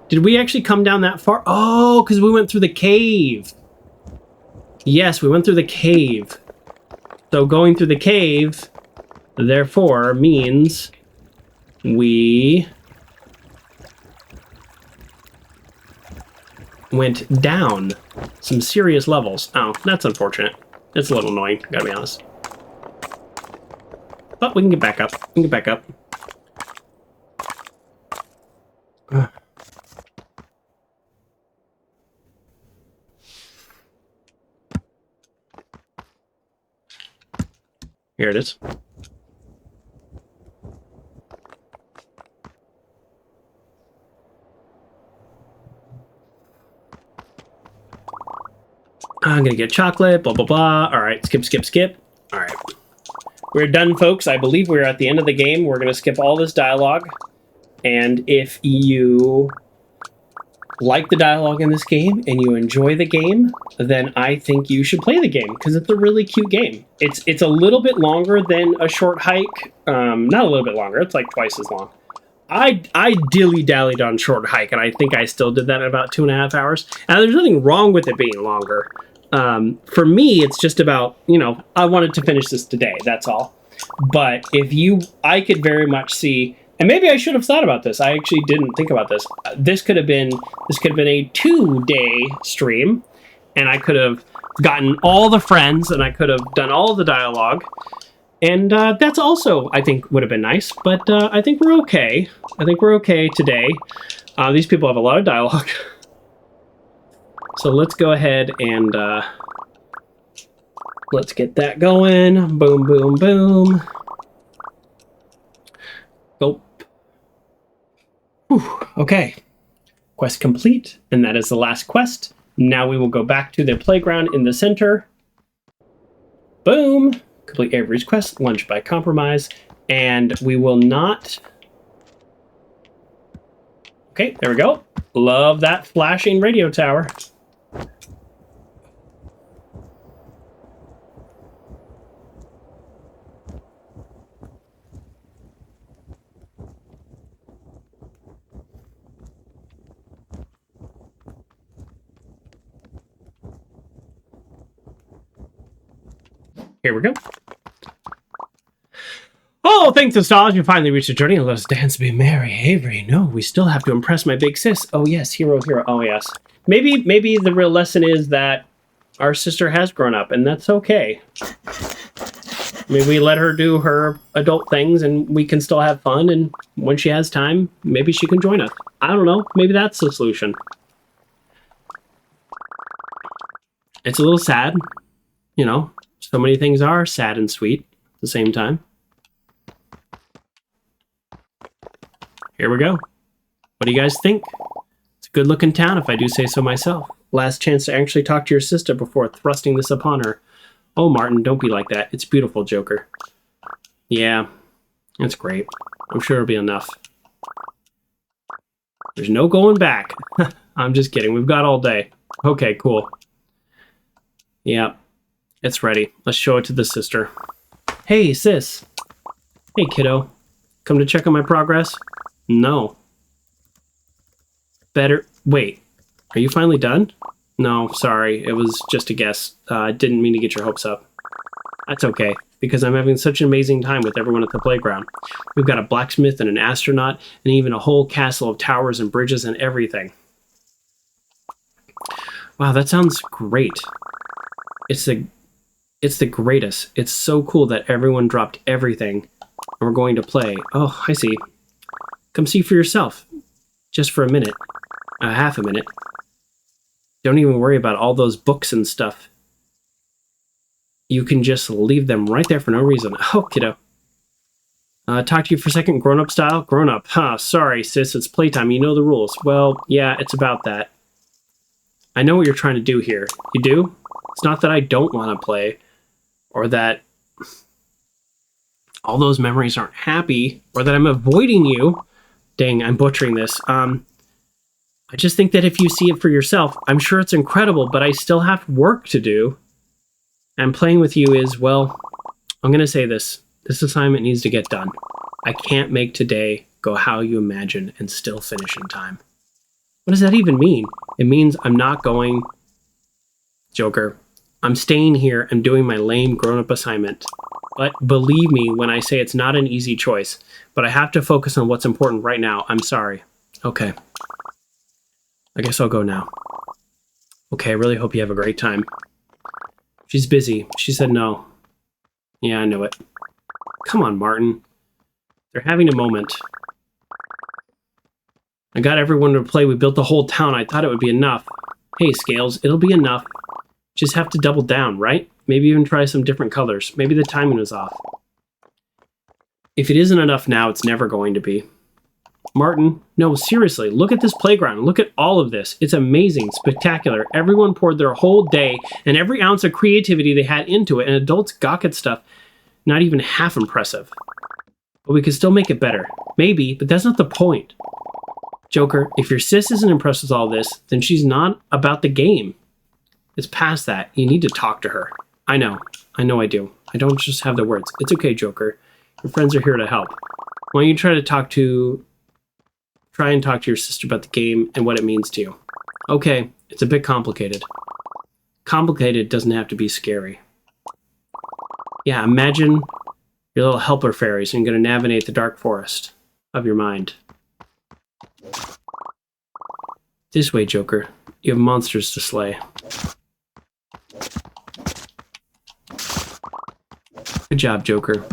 Did we actually come down that far? Oh, because we went through the cave. Yes, we went through the cave. So going through the cave Therefore means we went down some serious levels. Oh, that's unfortunate. It's a little annoying, gotta be honest. But we can get back up. We can get back up. Here it is. I'm gonna get chocolate, blah, blah, blah. All right, skip, skip, skip. All right. We're done, folks. I believe we're at the end of the game. We're gonna skip all this dialogue. And if you like the dialogue in this game and you enjoy the game, then I think you should play the game because it's a really cute game. It's a little bit longer than a short hike. Not a little bit longer. It's like twice as long. I dilly-dallied on short hike, and I think I still did that in about 2.5 hours. And there's nothing wrong with it being longer. For me, it's just about, you know, I wanted to finish this today. That's all. But I could very much see. And maybe I should have thought about this. I actually didn't think about this. This could have been a 2-day stream, and I could have gotten all the friends, and I could have done all the dialogue, and that's also, I think, would have been nice. But I think we're okay. I think we're okay today. These people have a lot of dialogue, so let's go ahead and let's get that going. Boom, boom, boom. Go. Whew. Okay, quest complete, and that is the last quest. Now we will go back to the playground in the center. Boom! Complete Avery's quest, lunch by compromise, and we will not... Okay, there we go. Love that flashing radio tower. Here we go. Oh, thanks to stars, you finally reached the journey and let us dance, be merry. Avery, no, we still have to impress my big sis. Oh yes, hero, hero. Oh yes. Maybe the real lesson is that our sister has grown up, and that's okay. Maybe we let her do her adult things, and we can still have fun, and when she has time, maybe she can join us. I don't know. Maybe that's the solution. It's a little sad, you know. So many things are sad and sweet at the same time. Here we go. What do you guys think? It's a good-looking town, if I do say so myself. Last chance to actually talk to your sister before thrusting this upon her. Oh, Martin, don't be like that. It's beautiful, Joker. Yeah, it's great. I'm sure it'll be enough. There's no going back. I'm just kidding. We've got all day. Okay, cool. Yeah. It's ready. Let's show it to the sister. Hey, sis. Hey, kiddo. Come to check on my progress? No. Better... Wait. Are you finally done? No, sorry. It was just a guess. I didn't mean to get your hopes up. That's okay, because I'm having such an amazing time with everyone at the playground. We've got a blacksmith and an astronaut, and even a whole castle of towers and bridges and everything. Wow, that sounds great. It's the greatest. It's so cool that everyone dropped everything and we're going to play. Oh, I see. Come see for yourself. Just for a minute. Half a minute. Don't even worry about all those books and stuff. You can just leave them right there for no reason. Oh, kiddo. Talk to you for a second, grown-up style? Grown-up. Huh, sorry, sis, it's playtime. You know the rules. Well, yeah, it's about that. I know what you're trying to do here. You do? It's not that I don't want to play, or that all those memories aren't happy, or that I'm avoiding you. Dang, I'm butchering this. I just think that if you see it for yourself, I'm sure it's incredible, but I still have work to do. And playing with you is, well, I'm going to say this. This assignment needs to get done. I can't make today go how you imagine and still finish in time. What does that even mean? It means I'm not going... Joker, I'm staying here and doing my lame grown-up assignment. But believe me when I say it's not an easy choice. But I have to focus on what's important right now. I'm sorry. Okay. I guess I'll go now. Okay, I really hope you have a great time. She's busy. She said no. Yeah, I know it. Come on, Martin. They're having a moment. I got everyone to play. We built the whole town. I thought it would be enough. Hey, Scales, it'll be enough. Just have to double down, right? Maybe even try some different colors. Maybe the timing was off. If it isn't enough now, it's never going to be. Martin, no, seriously, look at this playground. Look at all of this. It's amazing, spectacular. Everyone poured their whole day and every ounce of creativity they had into it, and adults gawk at stuff not even half impressive. But we could still make it better. Maybe, but that's not the point. Joker, if your sis isn't impressed with all this, then she's not about the game. It's past that. You need to talk to her. I know I do. I don't just have the words. It's okay, Joker. Your friends are here to help. Why don't you try and talk to your sister about the game and what it means to you. Okay, it's a bit complicated. Complicated doesn't have to be scary. Yeah, imagine your little helper fairies and you're going to navigate the dark forest of your mind. This way, Joker. You have monsters to slay. Good job, Joker.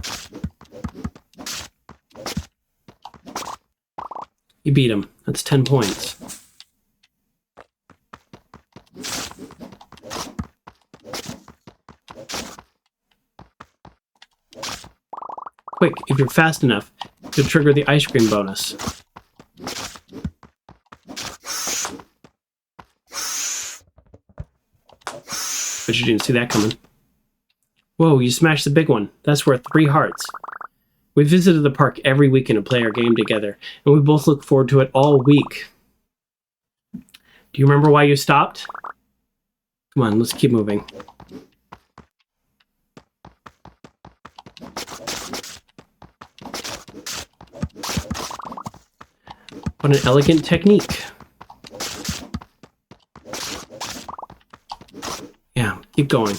You beat him. That's 10 points. Quick, if you're fast enough, you'll trigger the ice cream bonus. But you didn't see that coming. Whoa, you smashed the big one. That's worth 3 hearts. We visited the park every weekend to play our game together, and we both look forward to it all week. Do you remember why you stopped? Come on, let's keep moving. What an elegant technique. Yeah, keep going.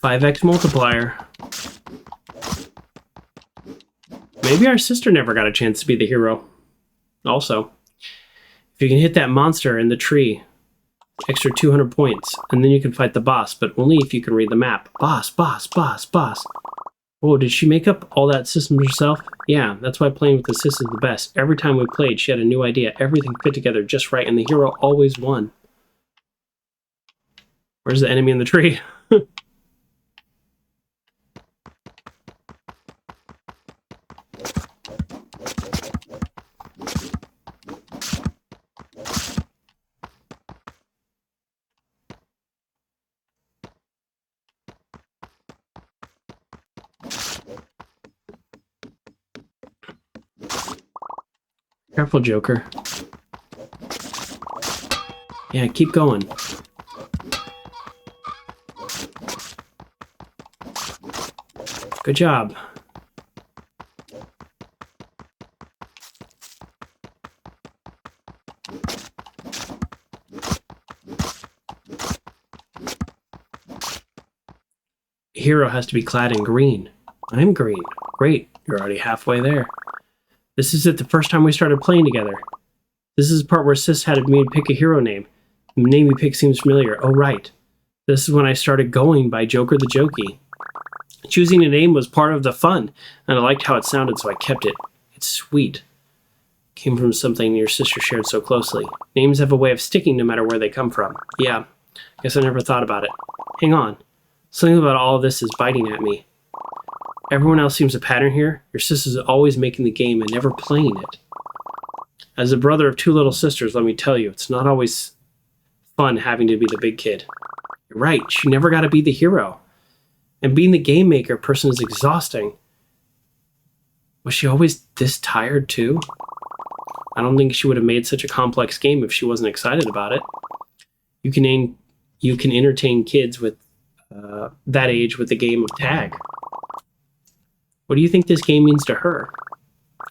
$5x multiplier. Maybe our sister never got a chance to be the hero. Also, if you can hit that monster in the tree, extra 200 points, and then you can fight the boss, but only if you can read the map. Boss, boss, boss, boss. Oh, did she make up all that system herself? Yeah, that's why playing with the sis is the best. Every time we played, she had a new idea. Everything fit together just right, and the hero always won. Where's the enemy in the tree? Careful, Joker. Yeah, keep going. Good job. A hero has to be clad in green. I'm green. Great, you're already halfway there. This is it, the first time we started playing together. This is the part where Sis had me pick a hero name. The name you picked seems familiar. Oh, right. This is when I started going by Joker the Jokey. Choosing a name was part of the fun, and I liked how it sounded, so I kept it. It's sweet. Came from something your sister shared so closely. Names have a way of sticking no matter where they come from. Yeah, guess I never thought about it. Hang on. Something about all of this is biting at me. Everyone else seems a pattern here. Your sister's always making the game and never playing it. As a brother of 2 little sisters, let me tell you, it's not always fun having to be the big kid. You're right, she never got to be the hero. And being the game maker person is exhausting. Was she always this tired too? I don't think she would have made such a complex game if she wasn't excited about it. You can entertain kids with that age with the game of tag. What do you think this game means to her?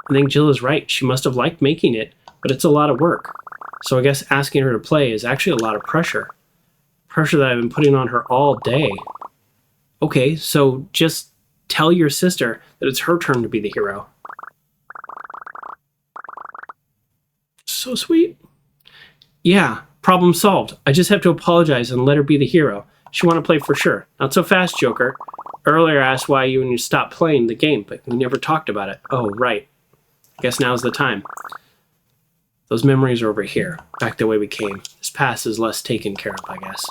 I think Jill is right. She must have liked making it, but it's a lot of work. So I guess asking her to play is actually a lot of pressure. Pressure that I've been putting on her all day. Okay, so just tell your sister that it's her turn to be the hero. So sweet. Yeah, problem solved. I just have to apologize and let her be the hero. She want to play for sure. Not so fast, Joker. Earlier I asked why you and you stopped playing the game, but we never talked about it. Oh, right. Guess now's the time. Those memories are over here, back the way we came. This past is less taken care of, I guess.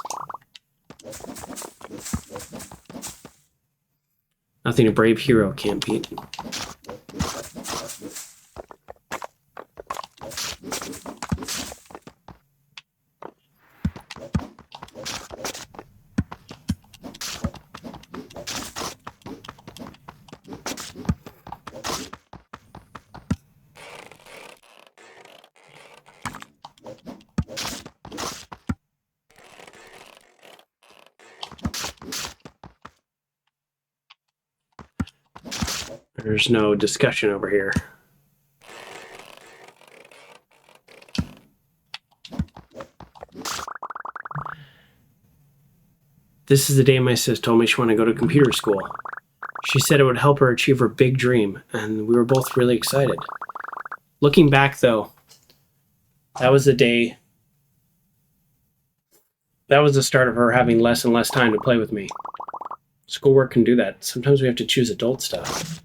Nothing a brave hero can't beat. There's no discussion over here. This is the day my sis told me she wanted to go to computer school. She said it would help her achieve her big dream, and we were both really excited. Looking back, though, that was the day... That was the start of her having less and less time to play with me. Schoolwork can do that. Sometimes we have to choose adult stuff.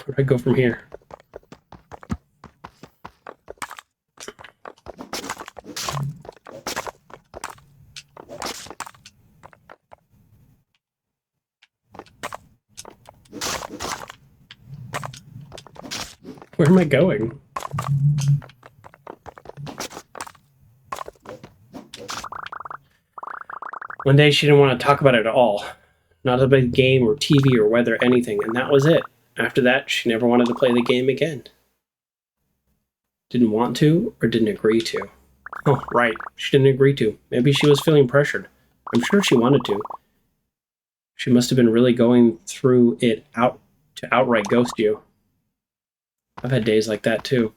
Where do I go from here? Where am I going? One day she didn't want to talk about it at all. Not about the game or TV or weather, anything, and that was it. After that, she never wanted to play the game again. Didn't want to, or didn't agree to. Oh, right. She didn't agree to. Maybe she was feeling pressured. I'm sure she wanted to. She must have been really going through it out to outright ghost you. I've had days like that, too.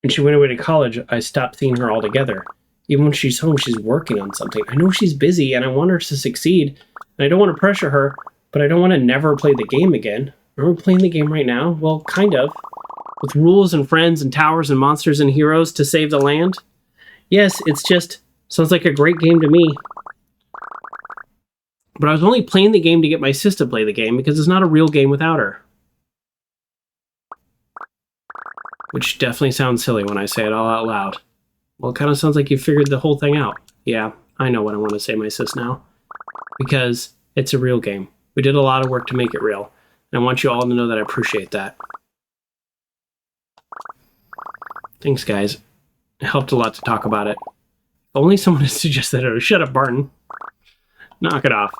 When she went away to college, I stopped seeing her altogether. Even when she's home, she's working on something. I know she's busy, and I want her to succeed. And I don't want to pressure her, but I don't want to never play the game again. Are we playing the game right now? Well, kind of. With rules and friends and towers and monsters and heroes to save the land? Yes, it's just... sounds like a great game to me. But I was only playing the game to get my sis to play the game, because it's not a real game without her. Which definitely sounds silly when I say it all out loud. Well, it kind of sounds like you figured the whole thing out. Yeah, I know what I want to say, my sis, now. Because it's a real game. We did a lot of work to make it real. And I want you all to know that I appreciate that. Thanks, guys. It helped a lot to talk about it. Only someone had suggested it. Shut up, Barton. Knock it off.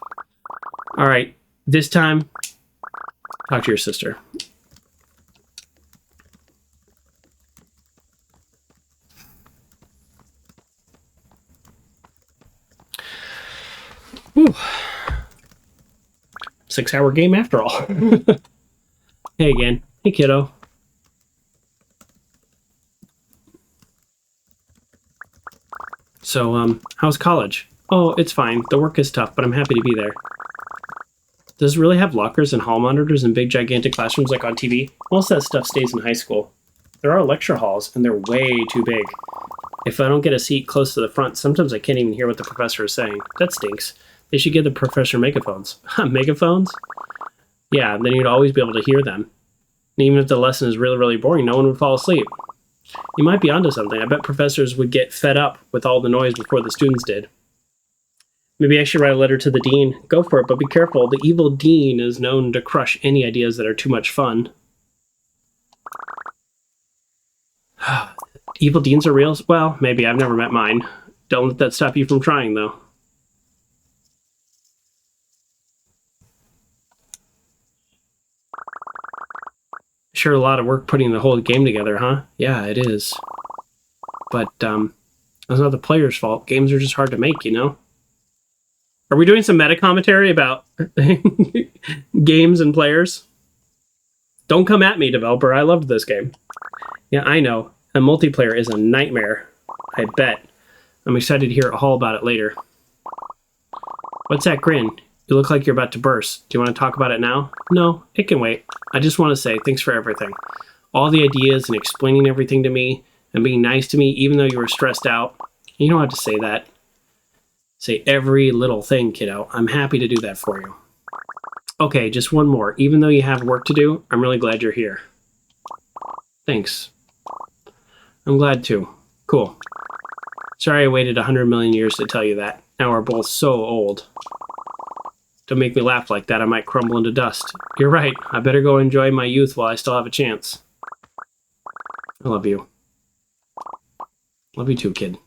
Alright, this time, talk to your sister. Whew. 6-hour game after all. Hey again. Hey kiddo. So, how's college? Oh, it's fine. The work is tough, but I'm happy to be there. Does it really have lockers and hall monitors and big gigantic classrooms like on TV? Most of that stuff stays in high school. There are lecture halls, and they're way too big. If I don't get a seat close to the front, sometimes I can't even hear what the professor is saying. That stinks. They should give the professor megaphones. Megaphones? Yeah, then you'd always be able to hear them. And even if the lesson is really, really boring, no one would fall asleep. You might be onto something. I bet professors would get fed up with all the noise before the students did. Maybe I should write a letter to the dean. Go for it, but be careful. The evil dean is known to crush any ideas that are too much fun. Evil Deans are real? Well, maybe. I've never met mine. Don't let that stop you from trying, though. Sure, a lot of work putting the whole game together, huh? Yeah, it is. But, that's not the player's fault. Games are just hard to make, you know? Are we doing some meta commentary about games and players? Don't come at me, developer. I loved this game. Yeah, I know. The multiplayer is a nightmare. I bet. I'm excited to hear all about it later. What's that grin? You look like you're about to burst. Do you want to talk about it now? No, it can wait. I just want to say thanks for everything. All the ideas and explaining everything to me and being nice to me even though you were stressed out. You don't have to say that. Say every little thing, kiddo. I'm happy to do that for you. Okay, just one more. Even though you have work to do, I'm really glad you're here. Thanks. I'm glad too. Cool. Sorry I waited 100 million years to tell you that. Now we're both so old. Don't make me laugh like that. I might crumble into dust. You're right. I better go enjoy my youth while I still have a chance. I love you. Love you too, kid.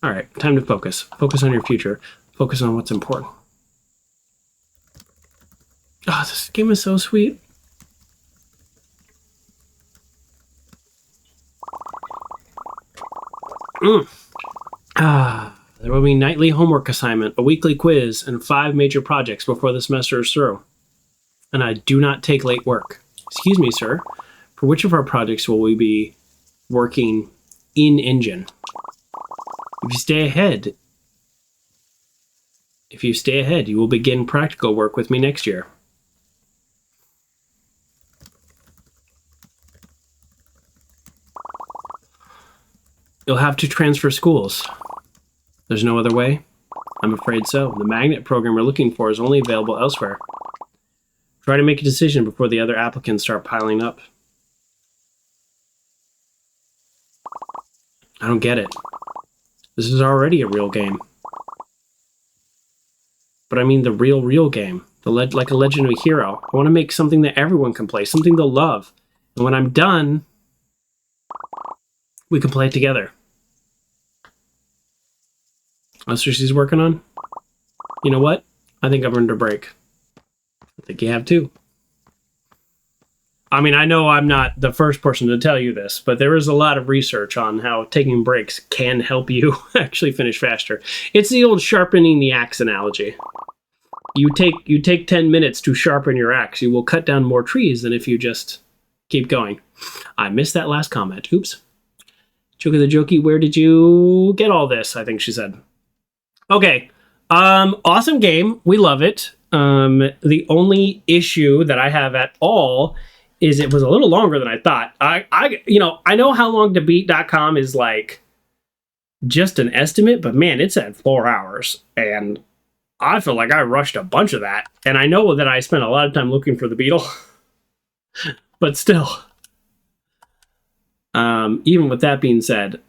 Alright, time to focus. Focus on your future. Focus on what's important. Oh, this game is so sweet. There will be nightly homework assignment, a weekly quiz, and 5 major projects before the semester is through. And I do not take late work. Excuse me, sir. For which of our projects will we be working in engine? If you stay ahead, you will begin practical work with me next year. You'll have to transfer schools. There's no other way? I'm afraid so. The magnet program we're looking for is only available elsewhere. Try to make a decision before the other applicants start piling up. I don't get it. This is already a real game. But I mean the real game. Like a legendary hero. I want to make something that everyone can play, something they'll love. And when I'm done, we can play it together. That's what she's working on? You know what? I think I've earned a break. I think you have too. I mean, I know I'm not the first person to tell you this, but there is a lot of research on how taking breaks can help you actually finish faster. It's the old sharpening the axe analogy. You take 10 minutes to sharpen your axe. You will cut down more trees than if you just keep going. I missed that last comment. Oops. Jokey the Jokey, where did you get all this? I think she said. Okay. Awesome game. We love it. The only issue that I have at all is it was a little longer than I thought. I know how long to beat.com is like just an estimate, but man, it's at 4 hours. And I feel like I rushed a bunch of that. And I know that I spent a lot of time looking for the beetle. But still. Even with that being said,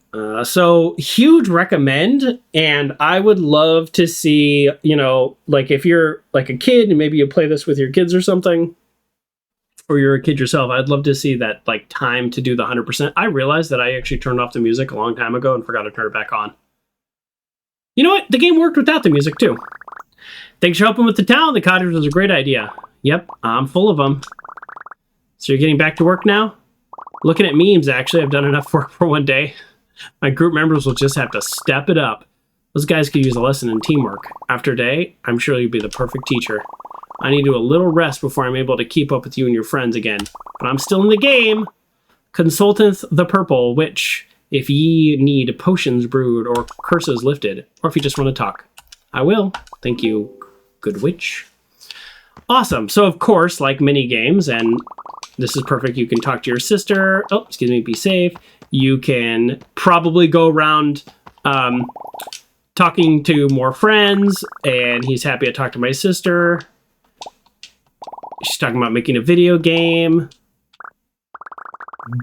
so huge recommend, and I would love to see, like if you're like a kid and maybe you play this with your kids or something, or you're a kid yourself, I'd love to see that like time to do the 100%. I realized that I actually turned off the music a long time ago and forgot to turn it back on. You know what? The game worked without the music too. Thanks for helping with the town. The cottage was a great idea. Yep, I'm full of them. So you're getting back to work now? Looking at memes, actually, I've done enough work for one day. My group members will just have to step it up. Those guys could use a lesson in teamwork. After a day, I'm sure you'll be the perfect teacher. I need to do a little rest before I'm able to keep up with you and your friends again. But I'm still in the game. Consulteth the Purple Witch, if ye need potions brewed or curses lifted, or if you just want to talk. I will. Thank you, good witch. Awesome. So, of course, like many games, and this is perfect, you can talk to your sister. Oh, excuse me, be safe. You can probably go around talking to more friends, and he's happy I talked to my sister. She's talking about making a video game.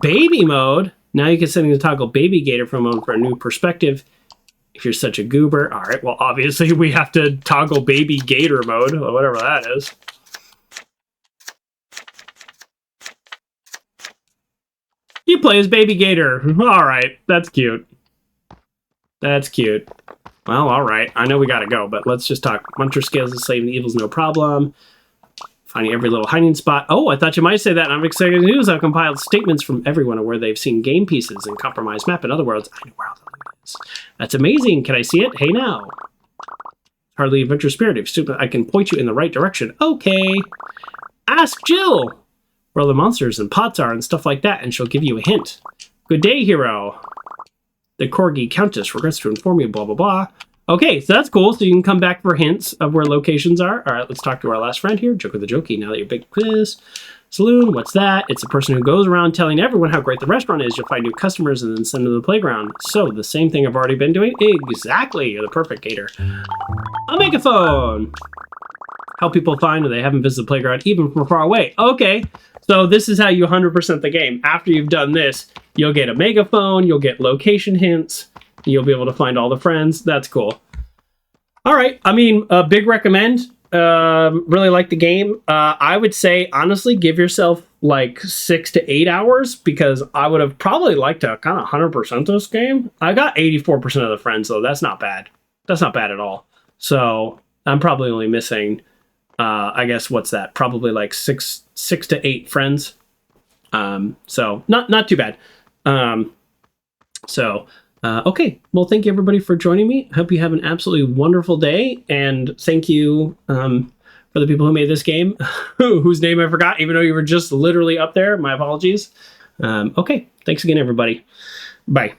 Baby mode. Now you can set the toggle baby gator for a moment for a new perspective. If you're such a goober. All right, well, obviously we have to toggle baby gator mode, or whatever that is. You play as Baby Gator. All right, that's cute. That's cute. Well, all right. I know we gotta go, but let's just talk. Muncher scales the slave and evil's no problem. Finding every little hiding spot. Oh, I thought you might say that. I'm excited to news. I've compiled statements from everyone where they've seen game pieces and compromised map. In other words, I know where all the loot is. That's amazing. Can I see it? Hey now. Hardly adventure spirit. If stupid, I can point you in the right direction. Okay. Ask Jill where all the monsters and pots are and stuff like that, and she'll give you a hint. Good day, hero. The Corgi Countess regrets to inform you, blah, blah, blah. Okay, so that's cool. So you can come back for hints of where locations are. All right, let's talk to our last friend here. Joker the Jokey. Now that you're big quiz. Saloon, what's that? It's the person who goes around telling everyone how great the restaurant is. You'll find new customers and then send them to the playground. So the same thing I've already been doing? Exactly. You're the perfect gator. A megaphone. Help people find when they haven't visited the playground, even from far away. Okay, so this is how you 100% the game. After you've done this, you'll get a megaphone, you'll get location hints, you'll be able to find all the friends. That's cool. All right, I mean, a big recommend. Really like the game. I would say, honestly, give yourself like 6 to 8 hours, because I would have probably liked to kind of 100% this game. I got 84% of the friends, though. That's not bad. That's not bad at all. So I'm probably only missing, I guess, what's that? Probably like six to 8 friends. So not too bad. Okay. Well, thank you everybody for joining me. Hope you have an absolutely wonderful day. And thank you for the people who made this game, whose name I forgot, even though you were just literally up there. My apologies. Okay. Thanks again, everybody. Bye.